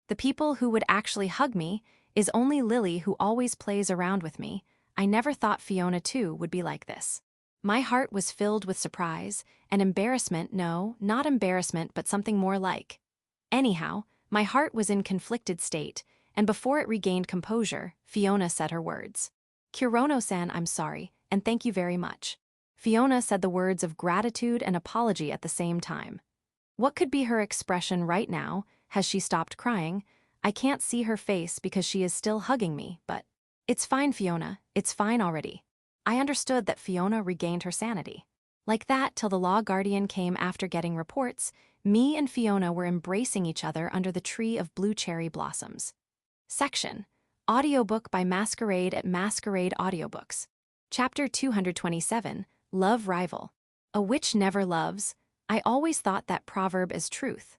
The people who would actually hug me is only Lily, who always plays around with me. I never thought Fiona too would be like this. My heart was filled with surprise and embarrassment. No, not embarrassment, but something more like. Anyhow, my heart was in conflicted state, and before it regained composure, Fiona said her words. Kurono-san, I'm sorry, and thank you very much. Fiona said the words of gratitude and apology at the same time. What could be her expression right now? Has she stopped crying? I can't see her face because she is still hugging me, but... It's fine, Fiona, it's fine already. I understood that Fiona regained her sanity. Like that till the law guardian came after getting reports, me and Fiona were embracing each other under the tree of blue cherry blossoms. Section. Audiobook by Masquerade at Masquerade Audiobooks. Chapter 227, Love Rival. A witch never loves. I always thought that proverb as truth.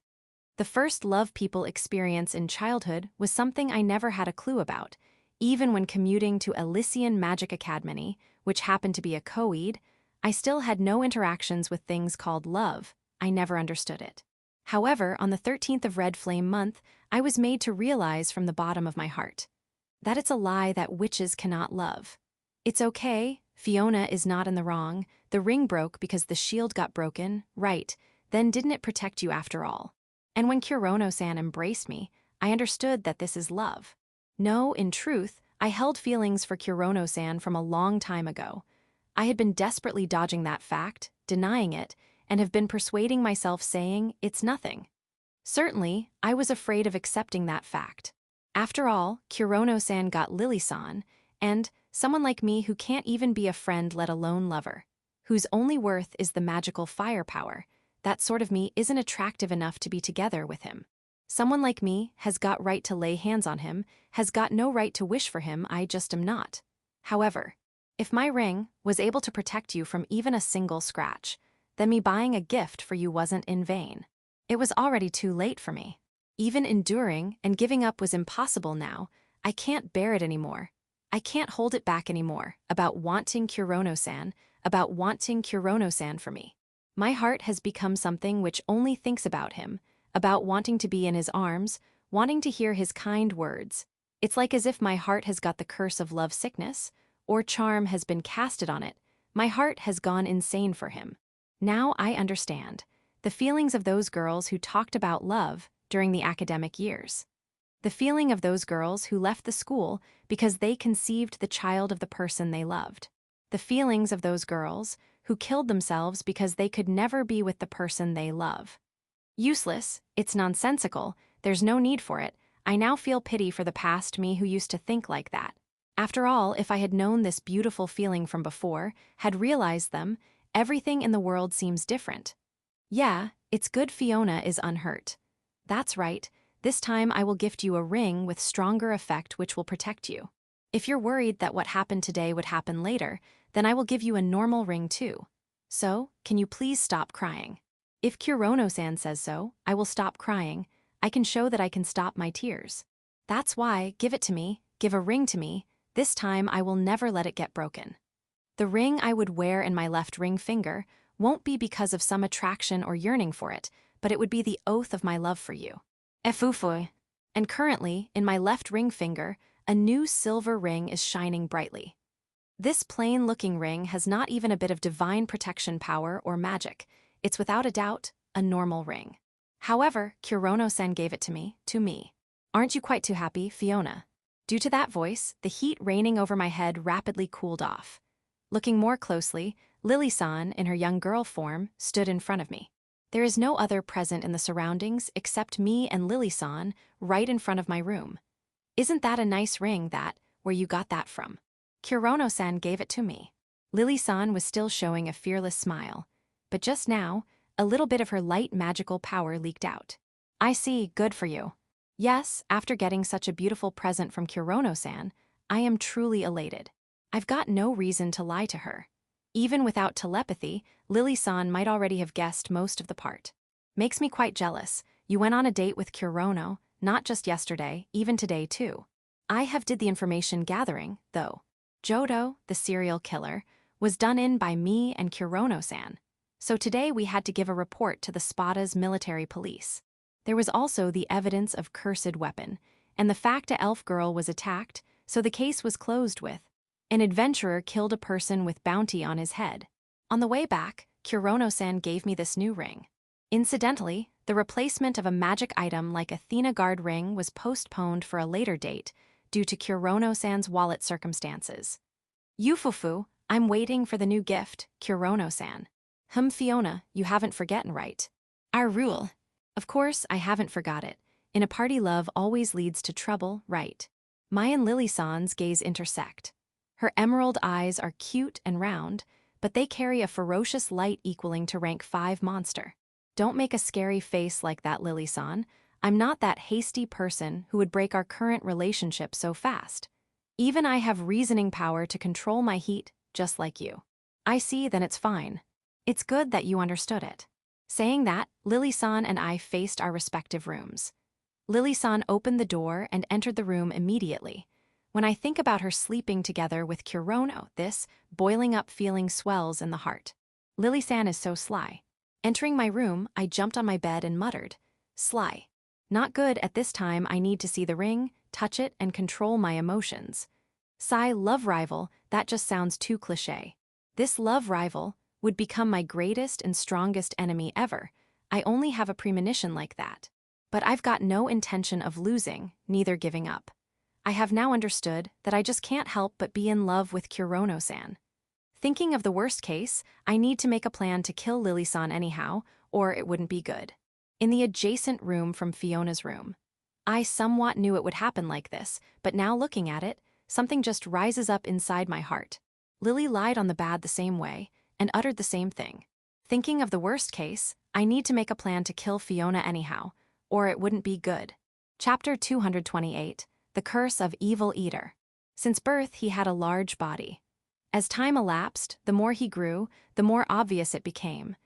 The first love people experience in childhood was something I never had a clue about. Even when commuting to Elysian Magic Academy, which happened to be a co-ed, I still had no interactions with things called love. I never understood it. However, on the 13th of Red Flame month, I was made to realize from the bottom of my heart that it's a lie that witches cannot love. It's okay, Fiona is not in the wrong, the ring broke because the shield got broken, right, then didn't it protect you after all? And when Kurono-san embraced me, I understood that this is love. No, in truth, I held feelings for Kurono-san from a long time ago. I had been desperately dodging that fact, denying it, and have been persuading myself saying it's nothing. Certainly, I was afraid of accepting that fact. After all, Kurono-san got Lily-san, and someone like me who can't even be a friend let alone lover, whose only worth is the magical firepower, that sort of me isn't attractive enough to be together with him. Someone like me has got right to lay hands on him, has got no right to wish for him, I just am not. However, if my ring was able to protect you from even a single scratch, then me buying a gift for you wasn't in vain. It was already too late for me. Even enduring and giving up was impossible now. I can't bear it anymore. I can't hold it back anymore about wanting Kurono-san, for me. My heart has become something which only thinks about him, about wanting to be in his arms, wanting to hear his kind words. It's like as if my heart has got the curse of love sickness, or charm has been casted on it. My heart has gone insane for him. Now I understand the feelings of those girls who talked about love during the academic years. The feeling of those girls who left the school because they conceived the child of the person they loved. The feelings of those girls who killed themselves because they could never be with the person they love. Useless, it's nonsensical, there's no need for it. I now feel pity for the past me who used to think like that. After all, if I had known this beautiful feeling from before, had realized them, everything in the world seems different. Yeah, it's good Fiona is unhurt. That's right, this time I will gift you a ring with stronger effect which will protect you. If you're worried that what happened today would happen later, then I will give you a normal ring too. So, can you please stop crying? If Kurono-san says so, I will stop crying. I can show that I can stop my tears. That's why, give it to me, give a ring to me, this time I will never let it get broken. The ring I would wear in my left ring finger won't be because of some attraction or yearning for it, but it would be the oath of my love for you. Efufui. And currently, in my left ring finger, a new silver ring is shining brightly. This plain-looking ring has not even a bit of divine protection power or magic. It's without a doubt a normal ring. However, Kurono-san gave it to me. Aren't you quite too happy, Fiona? Due to that voice, the heat raining over my head rapidly cooled off. Looking more closely, Lily-san, in her young girl form, stood in front of me. There is no other present in the surroundings except me and Lily-san right in front of my room. Isn't that a nice ring where you got that from? Kurono-san gave it to me. Lily-san was still showing a fearless smile, but just now, a little bit of her light magical power leaked out. I see, good for you. Yes, after getting such a beautiful present from Kurono-san, I am truly elated. I've got no reason to lie to her. Even without telepathy, Lily-san might already have guessed most of the part. Makes me quite jealous. You went on a date with Kurono, not just yesterday, even today too. I have did the information gathering, though. Jodo, the serial killer, was done in by me and Kurono-san. So today we had to give a report to the Spada's military police. There was also the evidence of cursed weapon, and the fact a elf girl was attacked, so the case was closed with. An adventurer killed a person with bounty on his head. On the way back, Kurono-san gave me this new ring. Incidentally, the replacement of a magic item like Athena Guard ring was postponed for a later date due to Kurono-san's wallet circumstances. Yufufu, I'm waiting for the new gift, Kurono-san. Fiona, you haven't forgotten, right? Our rule. Of course, I haven't forgot it. In a party, love always leads to trouble, right? My and Lily-san's gaze intersect. Her emerald eyes are cute and round, but they carry a ferocious light equaling to rank 5 monster. Don't make a scary face like that, Lily-san. I'm not that hasty person who would break our current relationship so fast. Even I have reasoning power to control my heat, just like you. I see, then it's fine. It's good that you understood it. Saying that, Lily-san and I faced our respective rooms. Lily-san opened the door and entered the room immediately. When I think about her sleeping together with Kurono, this boiling up feeling swells in the heart. Lily-san is so sly. Entering my room, I jumped on my bed and muttered, "Sly. Not good at this time. I need to see the ring, touch it, and control my emotions." Sigh, love rival, that just sounds too cliché. This love rival would become my greatest and strongest enemy ever. I only have a premonition like that. But I've got no intention of losing, neither giving up. I have now understood that I just can't help but be in love with Kurono-san. Thinking of the worst case, I need to make a plan to kill Lily-san anyhow, or it wouldn't be good. In the adjacent room from Fiona's room. I somewhat knew it would happen like this, but now looking at it, something just rises up inside my heart. Lily lied on the bed the same way, and uttered the same thing. Thinking of the worst case, I need to make a plan to kill Fiona anyhow, or it wouldn't be good. Chapter 228, The Curse of Evil Eater. Since birth he had a large body. As time elapsed, the more he grew, the more obvious it became.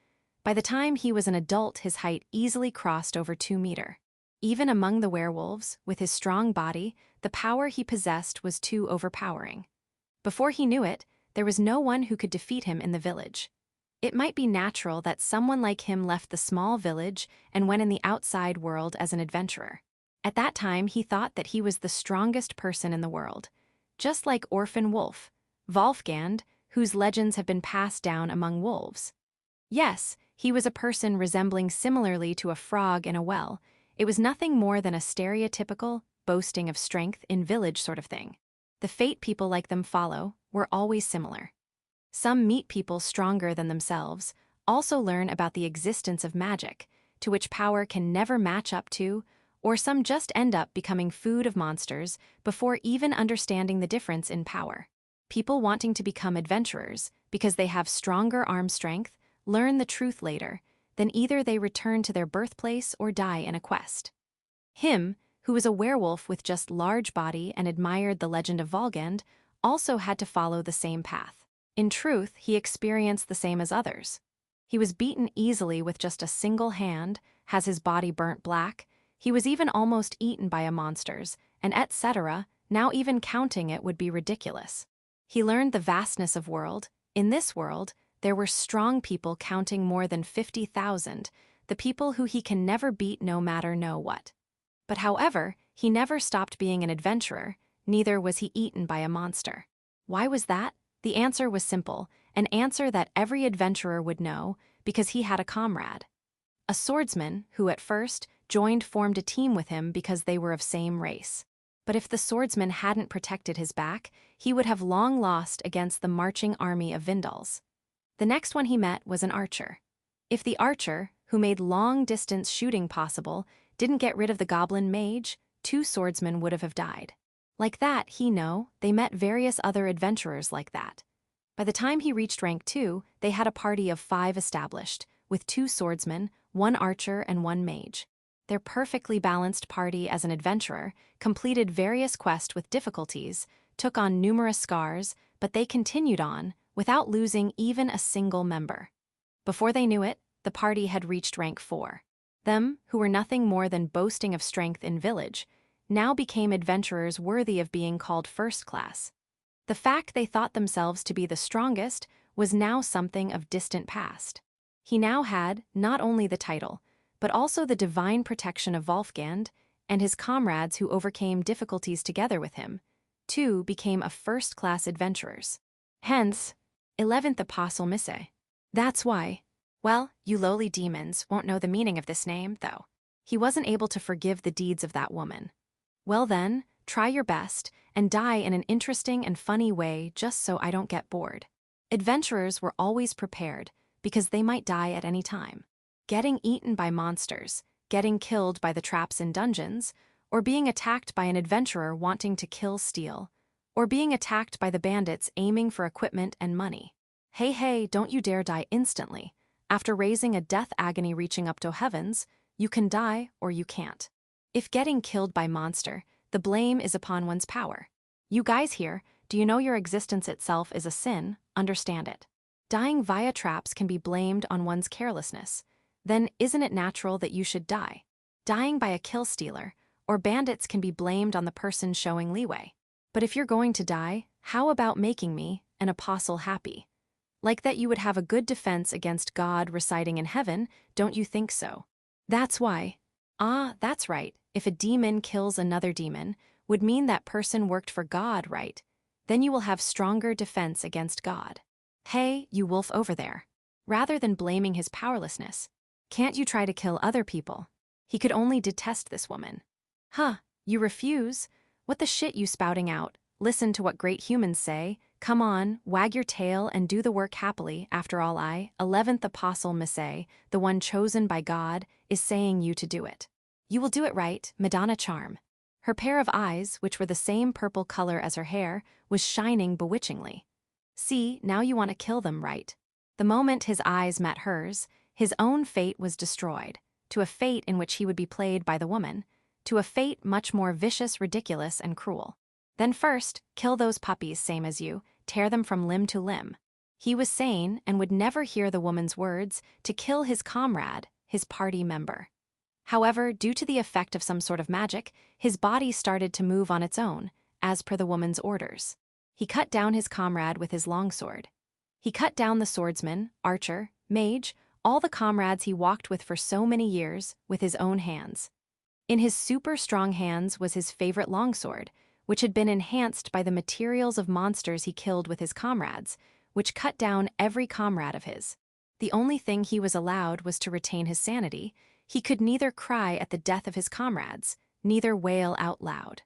By the time he was an adult, his height easily crossed over 2 meters. Even among the werewolves, with his strong body, the power he possessed was too overpowering. Before he knew it, there was no one who could defeat him in the village. It might be natural that someone like him left the small village and went in the outside world as an adventurer. At that time, he thought that he was the strongest person in the world. Just like Orphan Wolf, Wolfgang, whose legends have been passed down among wolves. Yes, he was a person resembling similarly to a frog in a well. It was nothing more than a stereotypical, boasting of strength in village sort of thing. The fate people like them follow were always similar. Some meet people stronger than themselves, also learn about the existence of magic, to which power can never match up to, or some just end up becoming food of monsters before even understanding the difference in power. People wanting to become adventurers, because they have stronger arm strength, learn the truth later, then either they return to their birthplace or die in a quest. Him, who was a werewolf with just large body and admired the legend of Volgand, also had to follow the same path. In truth, he experienced the same as others. He was beaten easily with just a single hand, has his body burnt black, he was even almost eaten by a monsters, and etc., now even counting it would be ridiculous. He learned the vastness of world. In this world, there were strong people counting more than 50,000, the people who he can never beat no matter what. But however, he never stopped being an adventurer, neither was he eaten by a monster. Why was that? The answer was simple, an answer that every adventurer would know, because he had a comrade. A swordsman who at first formed a team with him because they were of same race. But if the swordsman hadn't protected his back, he would have long lost against the marching army of Vindals. The next one he met was an archer. If the archer, who made long-distance shooting possible, didn't get rid of the goblin mage, 2 swordsmen would have died. Like that, they met various other adventurers like that. By the time he reached rank 2, they had a party of 5 established, with 2 swordsmen, 1 archer, and 1 mage. Their perfectly balanced party as an adventurer completed various quests with difficulties, took on numerous scars, but they continued on, without losing even a single member. Before they knew it, the party had reached rank 4. Them, who were nothing more than boasting of strength in village, now became adventurers worthy of being called first class. The fact they thought themselves to be the strongest was now something of distant past. He now had not only the title, but also the divine protection of Wolfgang, and his comrades who overcame difficulties together with him, too became a first-class adventurers. Hence, 11th Apostle Misse. That's why. Well, you lowly demons won't know the meaning of this name, though. He wasn't able to forgive the deeds of that woman. Well then, try your best, and die in an interesting and funny way just so I don't get bored. Adventurers were always prepared, because they might die at any time. Getting eaten by monsters, getting killed by the traps in dungeons, or being attacked by an adventurer wanting to steal, or being attacked by the bandits aiming for equipment and money. Hey, don't you dare die instantly. After raising a death agony reaching up to heavens, you can die or you can't. If getting killed by monster, the blame is upon one's power. You guys here, do you know your existence itself is a sin? Understand it. Dying via traps can be blamed on one's carelessness. Then isn't it natural that you should die? Dying by a kill stealer or bandits can be blamed on the person showing leeway. But if you're going to die, how about making me, an apostle, happy? Like that you would have a good defense against God residing in heaven, don't you think so? That's why. Ah, that's right. If a demon kills another demon, would mean that person worked for God, right? Then you will have stronger defense against God. Hey, you wolf over there. Rather than blaming his powerlessness, can't you try to kill other people? He could only detest this woman. Huh, you refuse? What the shit you spouting out? Listen to what great humans say. Come on, wag your tail and do the work happily. After all, 11th Apostle Messiah, the one chosen by God, is saying you to do it. You will do it right, Madonna Charm. Her pair of eyes, which were the same purple color as her hair, was shining bewitchingly. See, now you want to kill them, right? The moment his eyes met hers, his own fate was destroyed, to a fate in which he would be played by the woman, to a fate much more vicious, ridiculous, and cruel. Then first, kill those puppies same as you, tear them from limb to limb. He was sane and would never hear the woman's words to kill his comrade, his party member. However, due to the effect of some sort of magic, his body started to move on its own, as per the woman's orders. He cut down his comrade with his longsword. He cut down the swordsman, archer, mage, all the comrades he walked with for so many years, with his own hands. In his super strong hands was his favorite longsword, which had been enhanced by the materials of monsters he killed with his comrades, which cut down every comrade of his. The only thing he was allowed was to retain his sanity. He could neither cry at the death of his comrades, neither wail out loud.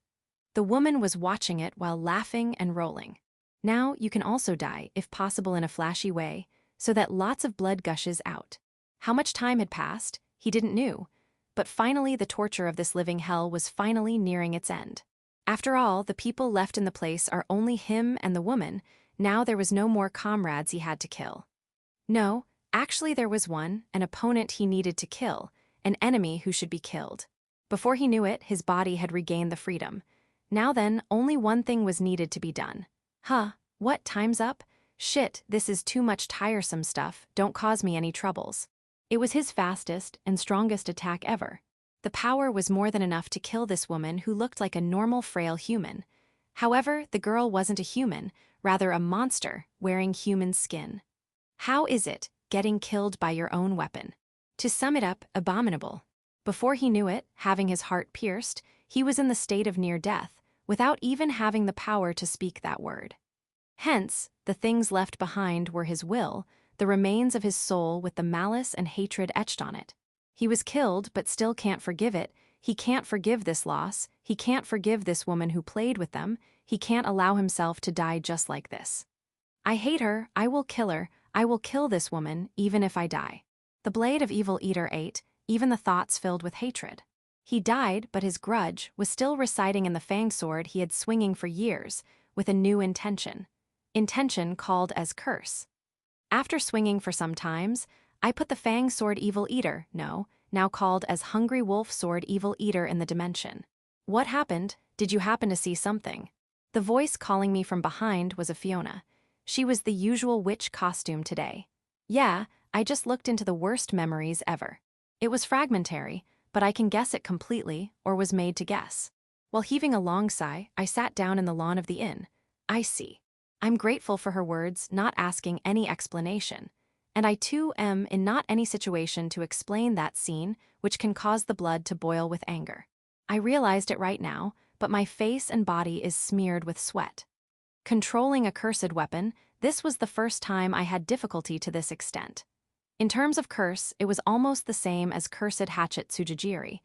The woman was watching it while laughing and rolling. Now you can also die, if possible in a flashy way, so that lots of blood gushes out. How much time had passed, he didn't know, but finally the torture of this living hell was finally nearing its end. After all, the people left in the place are only him and the woman. Now there was no more comrades he had to kill. No, actually there was one, an opponent he needed to kill, an enemy who should be killed. Before he knew it, his body had regained the freedom. Now then, only one thing was needed to be done. Huh, what, time's up? Shit, this is too much tiresome stuff, don't cause me any troubles. It was his fastest and strongest attack ever. The power was more than enough to kill this woman who looked like a normal frail human. However, the girl wasn't a human, rather a monster wearing human skin. How is it, getting killed by your own weapon? To sum it up, abominable. Before he knew it, having his heart pierced, he was in the state of near death, without even having the power to speak that word. Hence, the things left behind were his will, the remains of his soul with the malice and hatred etched on it. He was killed but still can't forgive it. He can't forgive this loss. He can't forgive this woman who played with them. He can't allow himself to die just like this. I hate her. I will kill her. I will kill this woman, even if I die. The blade of evil eater ate, even the thoughts filled with hatred. He died, but his grudge was still residing in the fang sword he had swinging for years, with a new intention. Intention called as curse. After swinging for some times, I put the fang sword evil eater, now called as hungry wolf sword evil eater in the dimension. What happened? Did you happen to see something? The voice calling me from behind was a Fiona. She was the usual witch costume today. Yeah, I just looked into the worst memories ever. It was fragmentary, but I can guess it completely, or was made to guess. While heaving a long sigh, I sat down in the lawn of the inn. I see. I'm grateful for her words, not asking any explanation. And I too am in not any situation to explain that scene, which can cause the blood to boil with anger. I realized it right now, but my face and body is smeared with sweat. Controlling a cursed weapon, this was the first time I had difficulty to this extent. In terms of curse, it was almost the same as cursed hatchet Tsujijiri,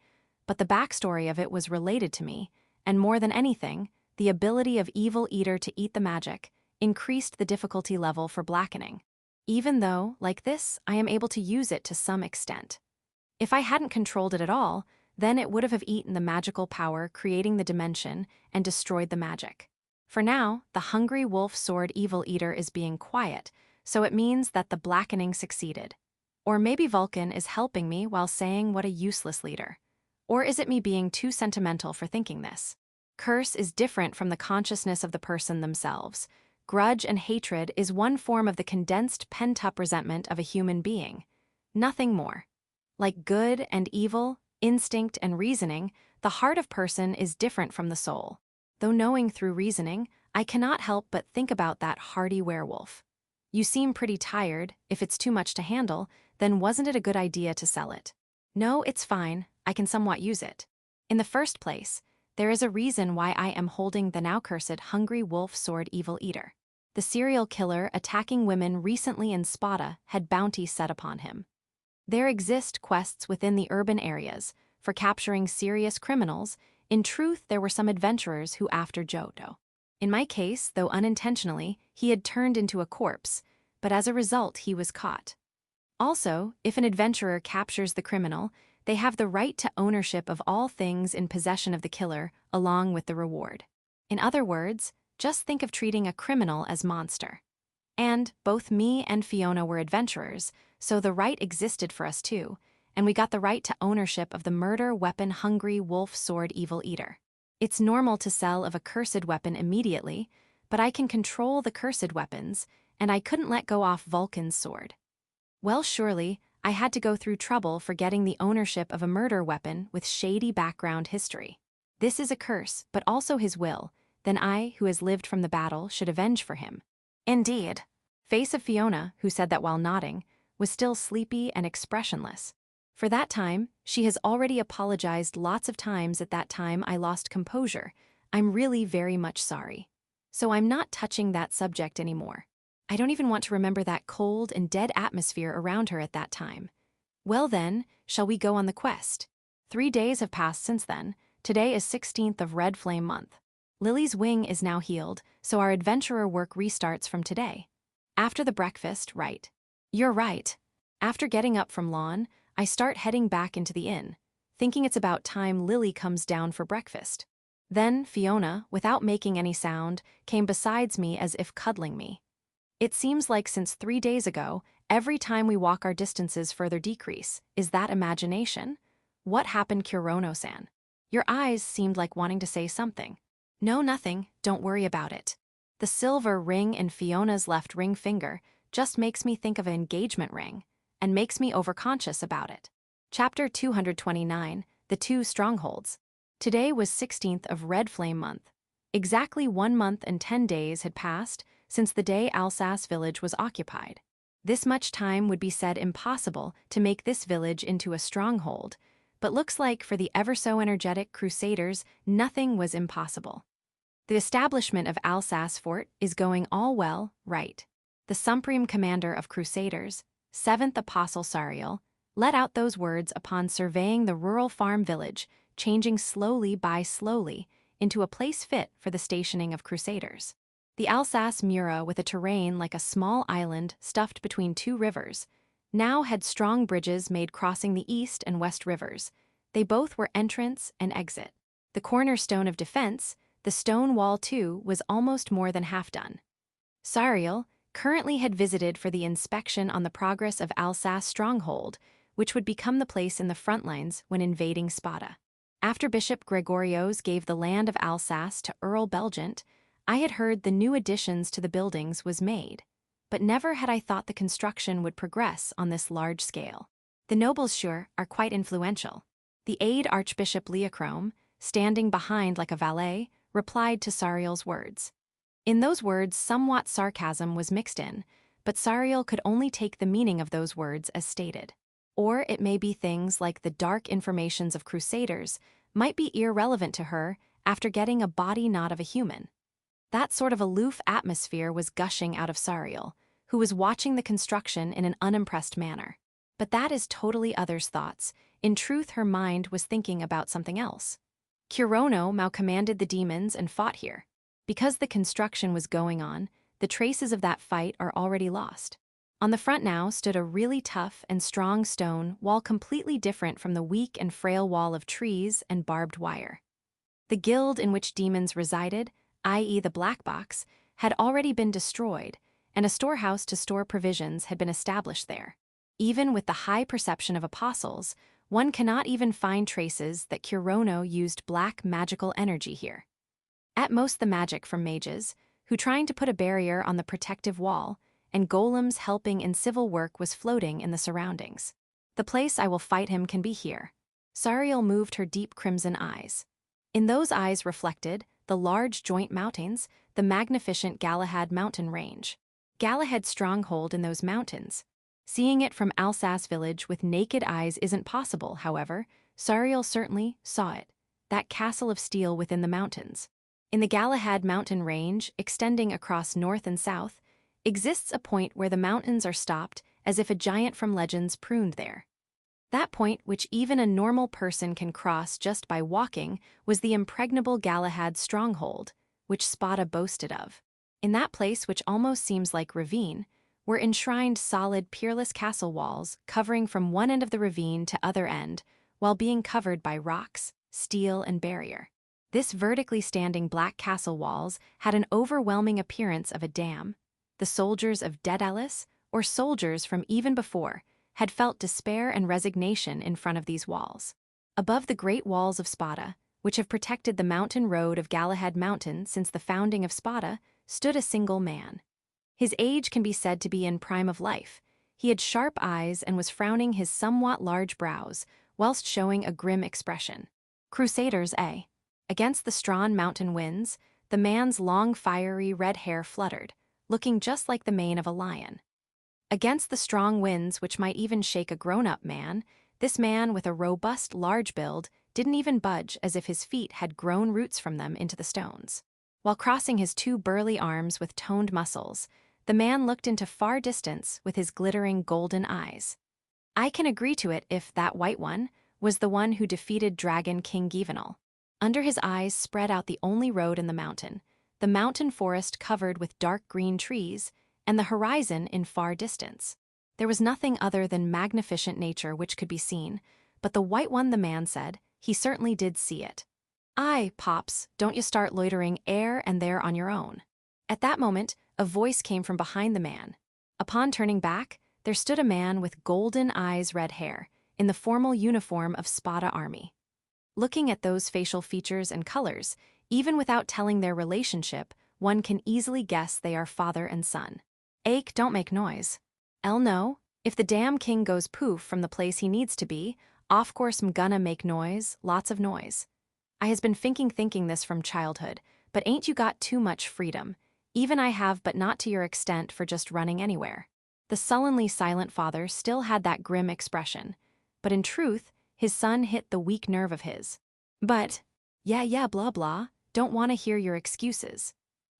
but the backstory of it was related to me, and more than anything, the ability of Evil Eater to eat the magic increased the difficulty level for blackening. Even though, like this, I am able to use it to some extent. If I hadn't controlled it at all, then it would have eaten the magical power creating the dimension and destroyed the magic. For now, the hungry wolf sword Evil Eater is being quiet, so it means that the blackening succeeded. Or maybe Vulcan is helping me while saying what a useless leader. Or is it me being too sentimental for thinking this? Curse is different from the consciousness of the person themselves. Grudge and hatred is one form of the condensed pent-up resentment of a human being. Nothing more. Like good and evil, instinct and reasoning, the heart of person is different from the soul. Though knowing through reasoning, I cannot help but think about that hardy werewolf. You seem pretty tired. If it's too much to handle, then wasn't it a good idea to sell it? No, it's fine. I can somewhat use it. In the first place, there is a reason why I am holding the now cursed Hungry Wolf Sword Evil Eater. The serial killer attacking women recently in Spada had bounty set upon him. There exist quests within the urban areas for capturing serious criminals. In truth, there were some adventurers who after Jodo. In my case, though unintentionally, he had turned into a corpse, but as a result he was caught. Also, if an adventurer captures the criminal, they have the right to ownership of all things in possession of the killer, along with the reward. In other words, just think of treating a criminal as monster. And both me and Fiona were adventurers, so the right existed for us too, and we got the right to ownership of the murder weapon Hungry Wolf Sword Evil Eater. It's normal to sell of a cursed weapon immediately, but I can control the cursed weapons, and I couldn't let go off Vulcan's sword. Well, surely, I had to go through trouble for getting the ownership of a murder weapon with shady background history. This is a curse, but also his will. Then I, who has lived from the battle, should avenge for him. Indeed. Face of Fiona, who said that while nodding, was still sleepy and expressionless. For that time, she has already apologized lots of times. At that time I lost composure. I'm really very much sorry. So I'm not touching that subject anymore. I don't even want to remember that cold and dead atmosphere around her at that time. Well then, shall we go on the quest? 3 days have passed since then. Today is 16th of Red Flame month. Lily's wing is now healed, so our adventurer work restarts from today. After the breakfast, right. You're right. After getting up from lawn, I start heading back into the inn, thinking it's about time Lily comes down for breakfast. Then Fiona, without making any sound, came besides me as if cuddling me. It seems like since 3 days ago, every time we walk our distances further decrease. Is that imagination? What happened, Kurono-san? Your eyes seemed like wanting to say something. No, nothing, don't worry about it. The silver ring in Fiona's left ring finger just makes me think of an engagement ring, and makes me overconscious about it. Chapter 229, The Two Strongholds. Today was 16th of Red Flame month. Exactly 1 month and 10 days had passed since the day Alsace village was occupied. This much time would be said impossible to make this village into a stronghold, but looks like for the ever-so-energetic crusaders, nothing was impossible. The establishment of Alsace fort is going all well, right. The supreme commander of crusaders, 7th Apostle Sariel, let out those words upon surveying the rural farm village, changing slowly by slowly into a place fit for the stationing of crusaders. The Alsace Mura, with a terrain like a small island stuffed between 2 rivers, now had strong bridges made crossing the east and west rivers. They both were entrance and exit. The cornerstone of defense, the stone wall too, was almost more than half done. Sariel currently had visited for the inspection on the progress of Alsace stronghold, which would become the place in the front lines when invading Spada. After Bishop Gregorios gave the land of Alsace to Earl Belgent, I had heard the new additions to the buildings was made, but never had I thought the construction would progress on this large scale. The nobles sure are quite influential. The aide Archbishop Leochrome, standing behind like a valet, replied to Sariel's words. In those words somewhat sarcasm was mixed in, but Sariel could only take the meaning of those words as stated. Or it may be things like the dark informations of crusaders might be irrelevant to her after getting a body not of a human. That sort of aloof atmosphere was gushing out of Sariel, who was watching the construction in an unimpressed manner. But that is totally others' thoughts. In truth, her mind was thinking about something else. Kurono Maou commanded the demons and fought here. Because the construction was going on, the traces of that fight are already lost. On the front now stood a really tough and strong stone wall, completely different from the weak and frail wall of trees and barbed wire. The guild in which demons resided, i.e. the Black Box, had already been destroyed, and a storehouse to store provisions had been established there. Even with the high perception of apostles, one cannot even find traces that Kurono used black magical energy here. At most the magic from mages, who trying to put a barrier on the protective wall, and golems helping in civil work was floating in the surroundings. The place I will fight him can be here. Sariel moved her deep crimson eyes. In those eyes reflected the large joint mountains, the magnificent Galahad mountain range. Galahad's stronghold in those mountains. Seeing it from Alsace village with naked eyes isn't possible, however. Sariel certainly saw it, that castle of steel within the mountains. In the Galahad mountain range, extending across north and south, exists a point where the mountains are stopped as if a giant from legends pruned there. That point, which even a normal person can cross just by walking, was the impregnable Galahad stronghold, which Spada boasted of. In that place, which almost seems like ravine, were enshrined solid, peerless castle walls covering from one end of the ravine to other end, while being covered by rocks, steel, and barrier. This vertically standing black castle walls had an overwhelming appearance of a dam. The soldiers of Daedalus, or soldiers from even before, had felt despair and resignation in front of these walls. Above the great walls of Spada, which have protected the mountain road of Galahad Mountain since the founding of Spada, stood a single man. His age can be said to be in prime of life. He had sharp eyes and was frowning his somewhat large brows, whilst showing a grim expression. Crusaders, eh? Against the strong mountain winds, the man's long fiery red hair fluttered, looking just like the mane of a lion. Against the strong winds which might even shake a grown-up man, this man with a robust, large build didn't even budge, as if his feet had grown roots from them into the stones. While crossing his two burly arms with toned muscles, the man looked into far distance with his glittering golden eyes. I can agree to it if that white one was the one who defeated Dragon King Givenal. Under his eyes spread out the only road in the mountain forest covered with dark green trees, and the horizon in far distance. There was nothing other than magnificent nature which could be seen, but the white one, the man said, he certainly did see it. Aye, Pops, don't you start loitering ere and there on your own. At that moment, a voice came from behind the man. Upon turning back, there stood a man with golden eyes, red hair, in the formal uniform of Spada army. Looking at those facial features and colors, even without telling their relationship, one can easily guess they are father and son. Ake, don't make noise. No, if the damn king goes poof from the place he needs to be, of course I'm gonna make noise, lots of noise. I has been thinking this from childhood, but ain't you got too much freedom? Even I have, but not to your extent for just running anywhere. The sullenly silent father still had that grim expression, but in truth, his son hit the weak nerve of his. But, yeah, blah blah, don't want to hear your excuses.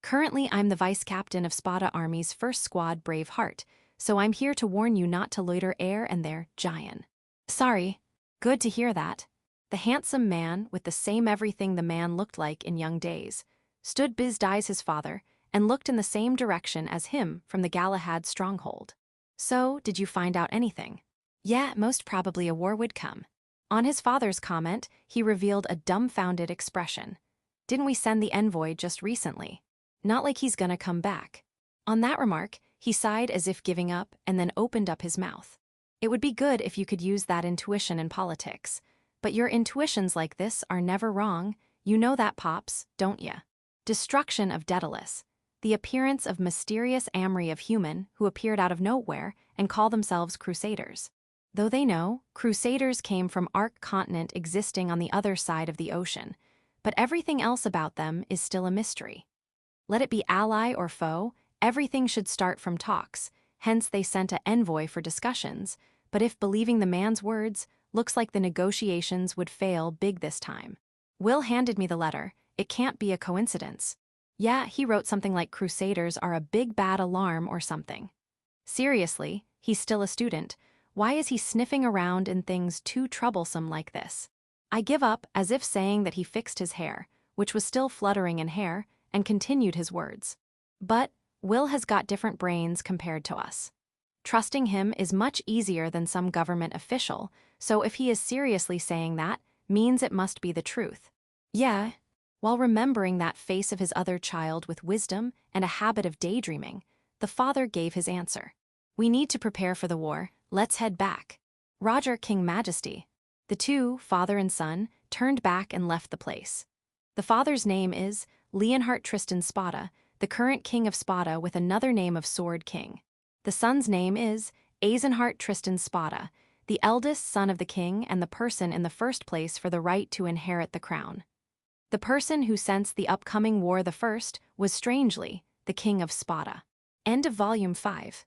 Currently, I'm the vice captain of Spada Army's first squad, Brave Heart, so I'm here to warn you not to loiter ere and there, Giant. Sorry. Good to hear that. The handsome man, with the same everything the man looked like in young days, stood beside his father and looked in the same direction as him from the Galahad stronghold. So, did you find out anything? Yeah, most probably a war would come. On his father's comment, he revealed a dumbfounded expression. Didn't we send the envoy just recently? Not like he's gonna come back. On that remark, he sighed as if giving up and then opened up his mouth. It would be good if you could use that intuition in politics. But your intuitions like this are never wrong. You know that, Pops, don't ya? Destruction of Daedalus. The appearance of mysterious army of human who appeared out of nowhere and call themselves Crusaders. Though they know, Crusaders came from Ark continent existing on the other side of the ocean, but everything else about them is still a mystery. Let it be ally or foe, everything should start from talks, hence they sent an envoy for discussions, but if believing the man's words, looks like the negotiations would fail big this time. Will handed me the letter, it can't be a coincidence. Yeah, he wrote something like Crusaders are a big bad alarm or something. Seriously, he's still a student. Why is he sniffing around in things too troublesome like this? I give up, as if saying that he fixed his hair, which was still fluttering in hair, and continued his words. But Will has got different brains compared to us. Trusting him is much easier than some government official, so if he is seriously saying that, means it must be the truth. Yeah. While remembering that face of his other child with wisdom and a habit of daydreaming, the father gave his answer. We need to prepare for the war, let's head back. Roger, King Majesty. The two, father and son, turned back and left the place. The father's name is Leonhard Tristan Spada, the current king of Spada with another name of Sword King. The son's name is Eisenhart Tristan Spada, the eldest son of the king and the person in the first place for the right to inherit the crown. The person who sensed the upcoming war the first was, strangely, the king of Spada. End of Volume 5.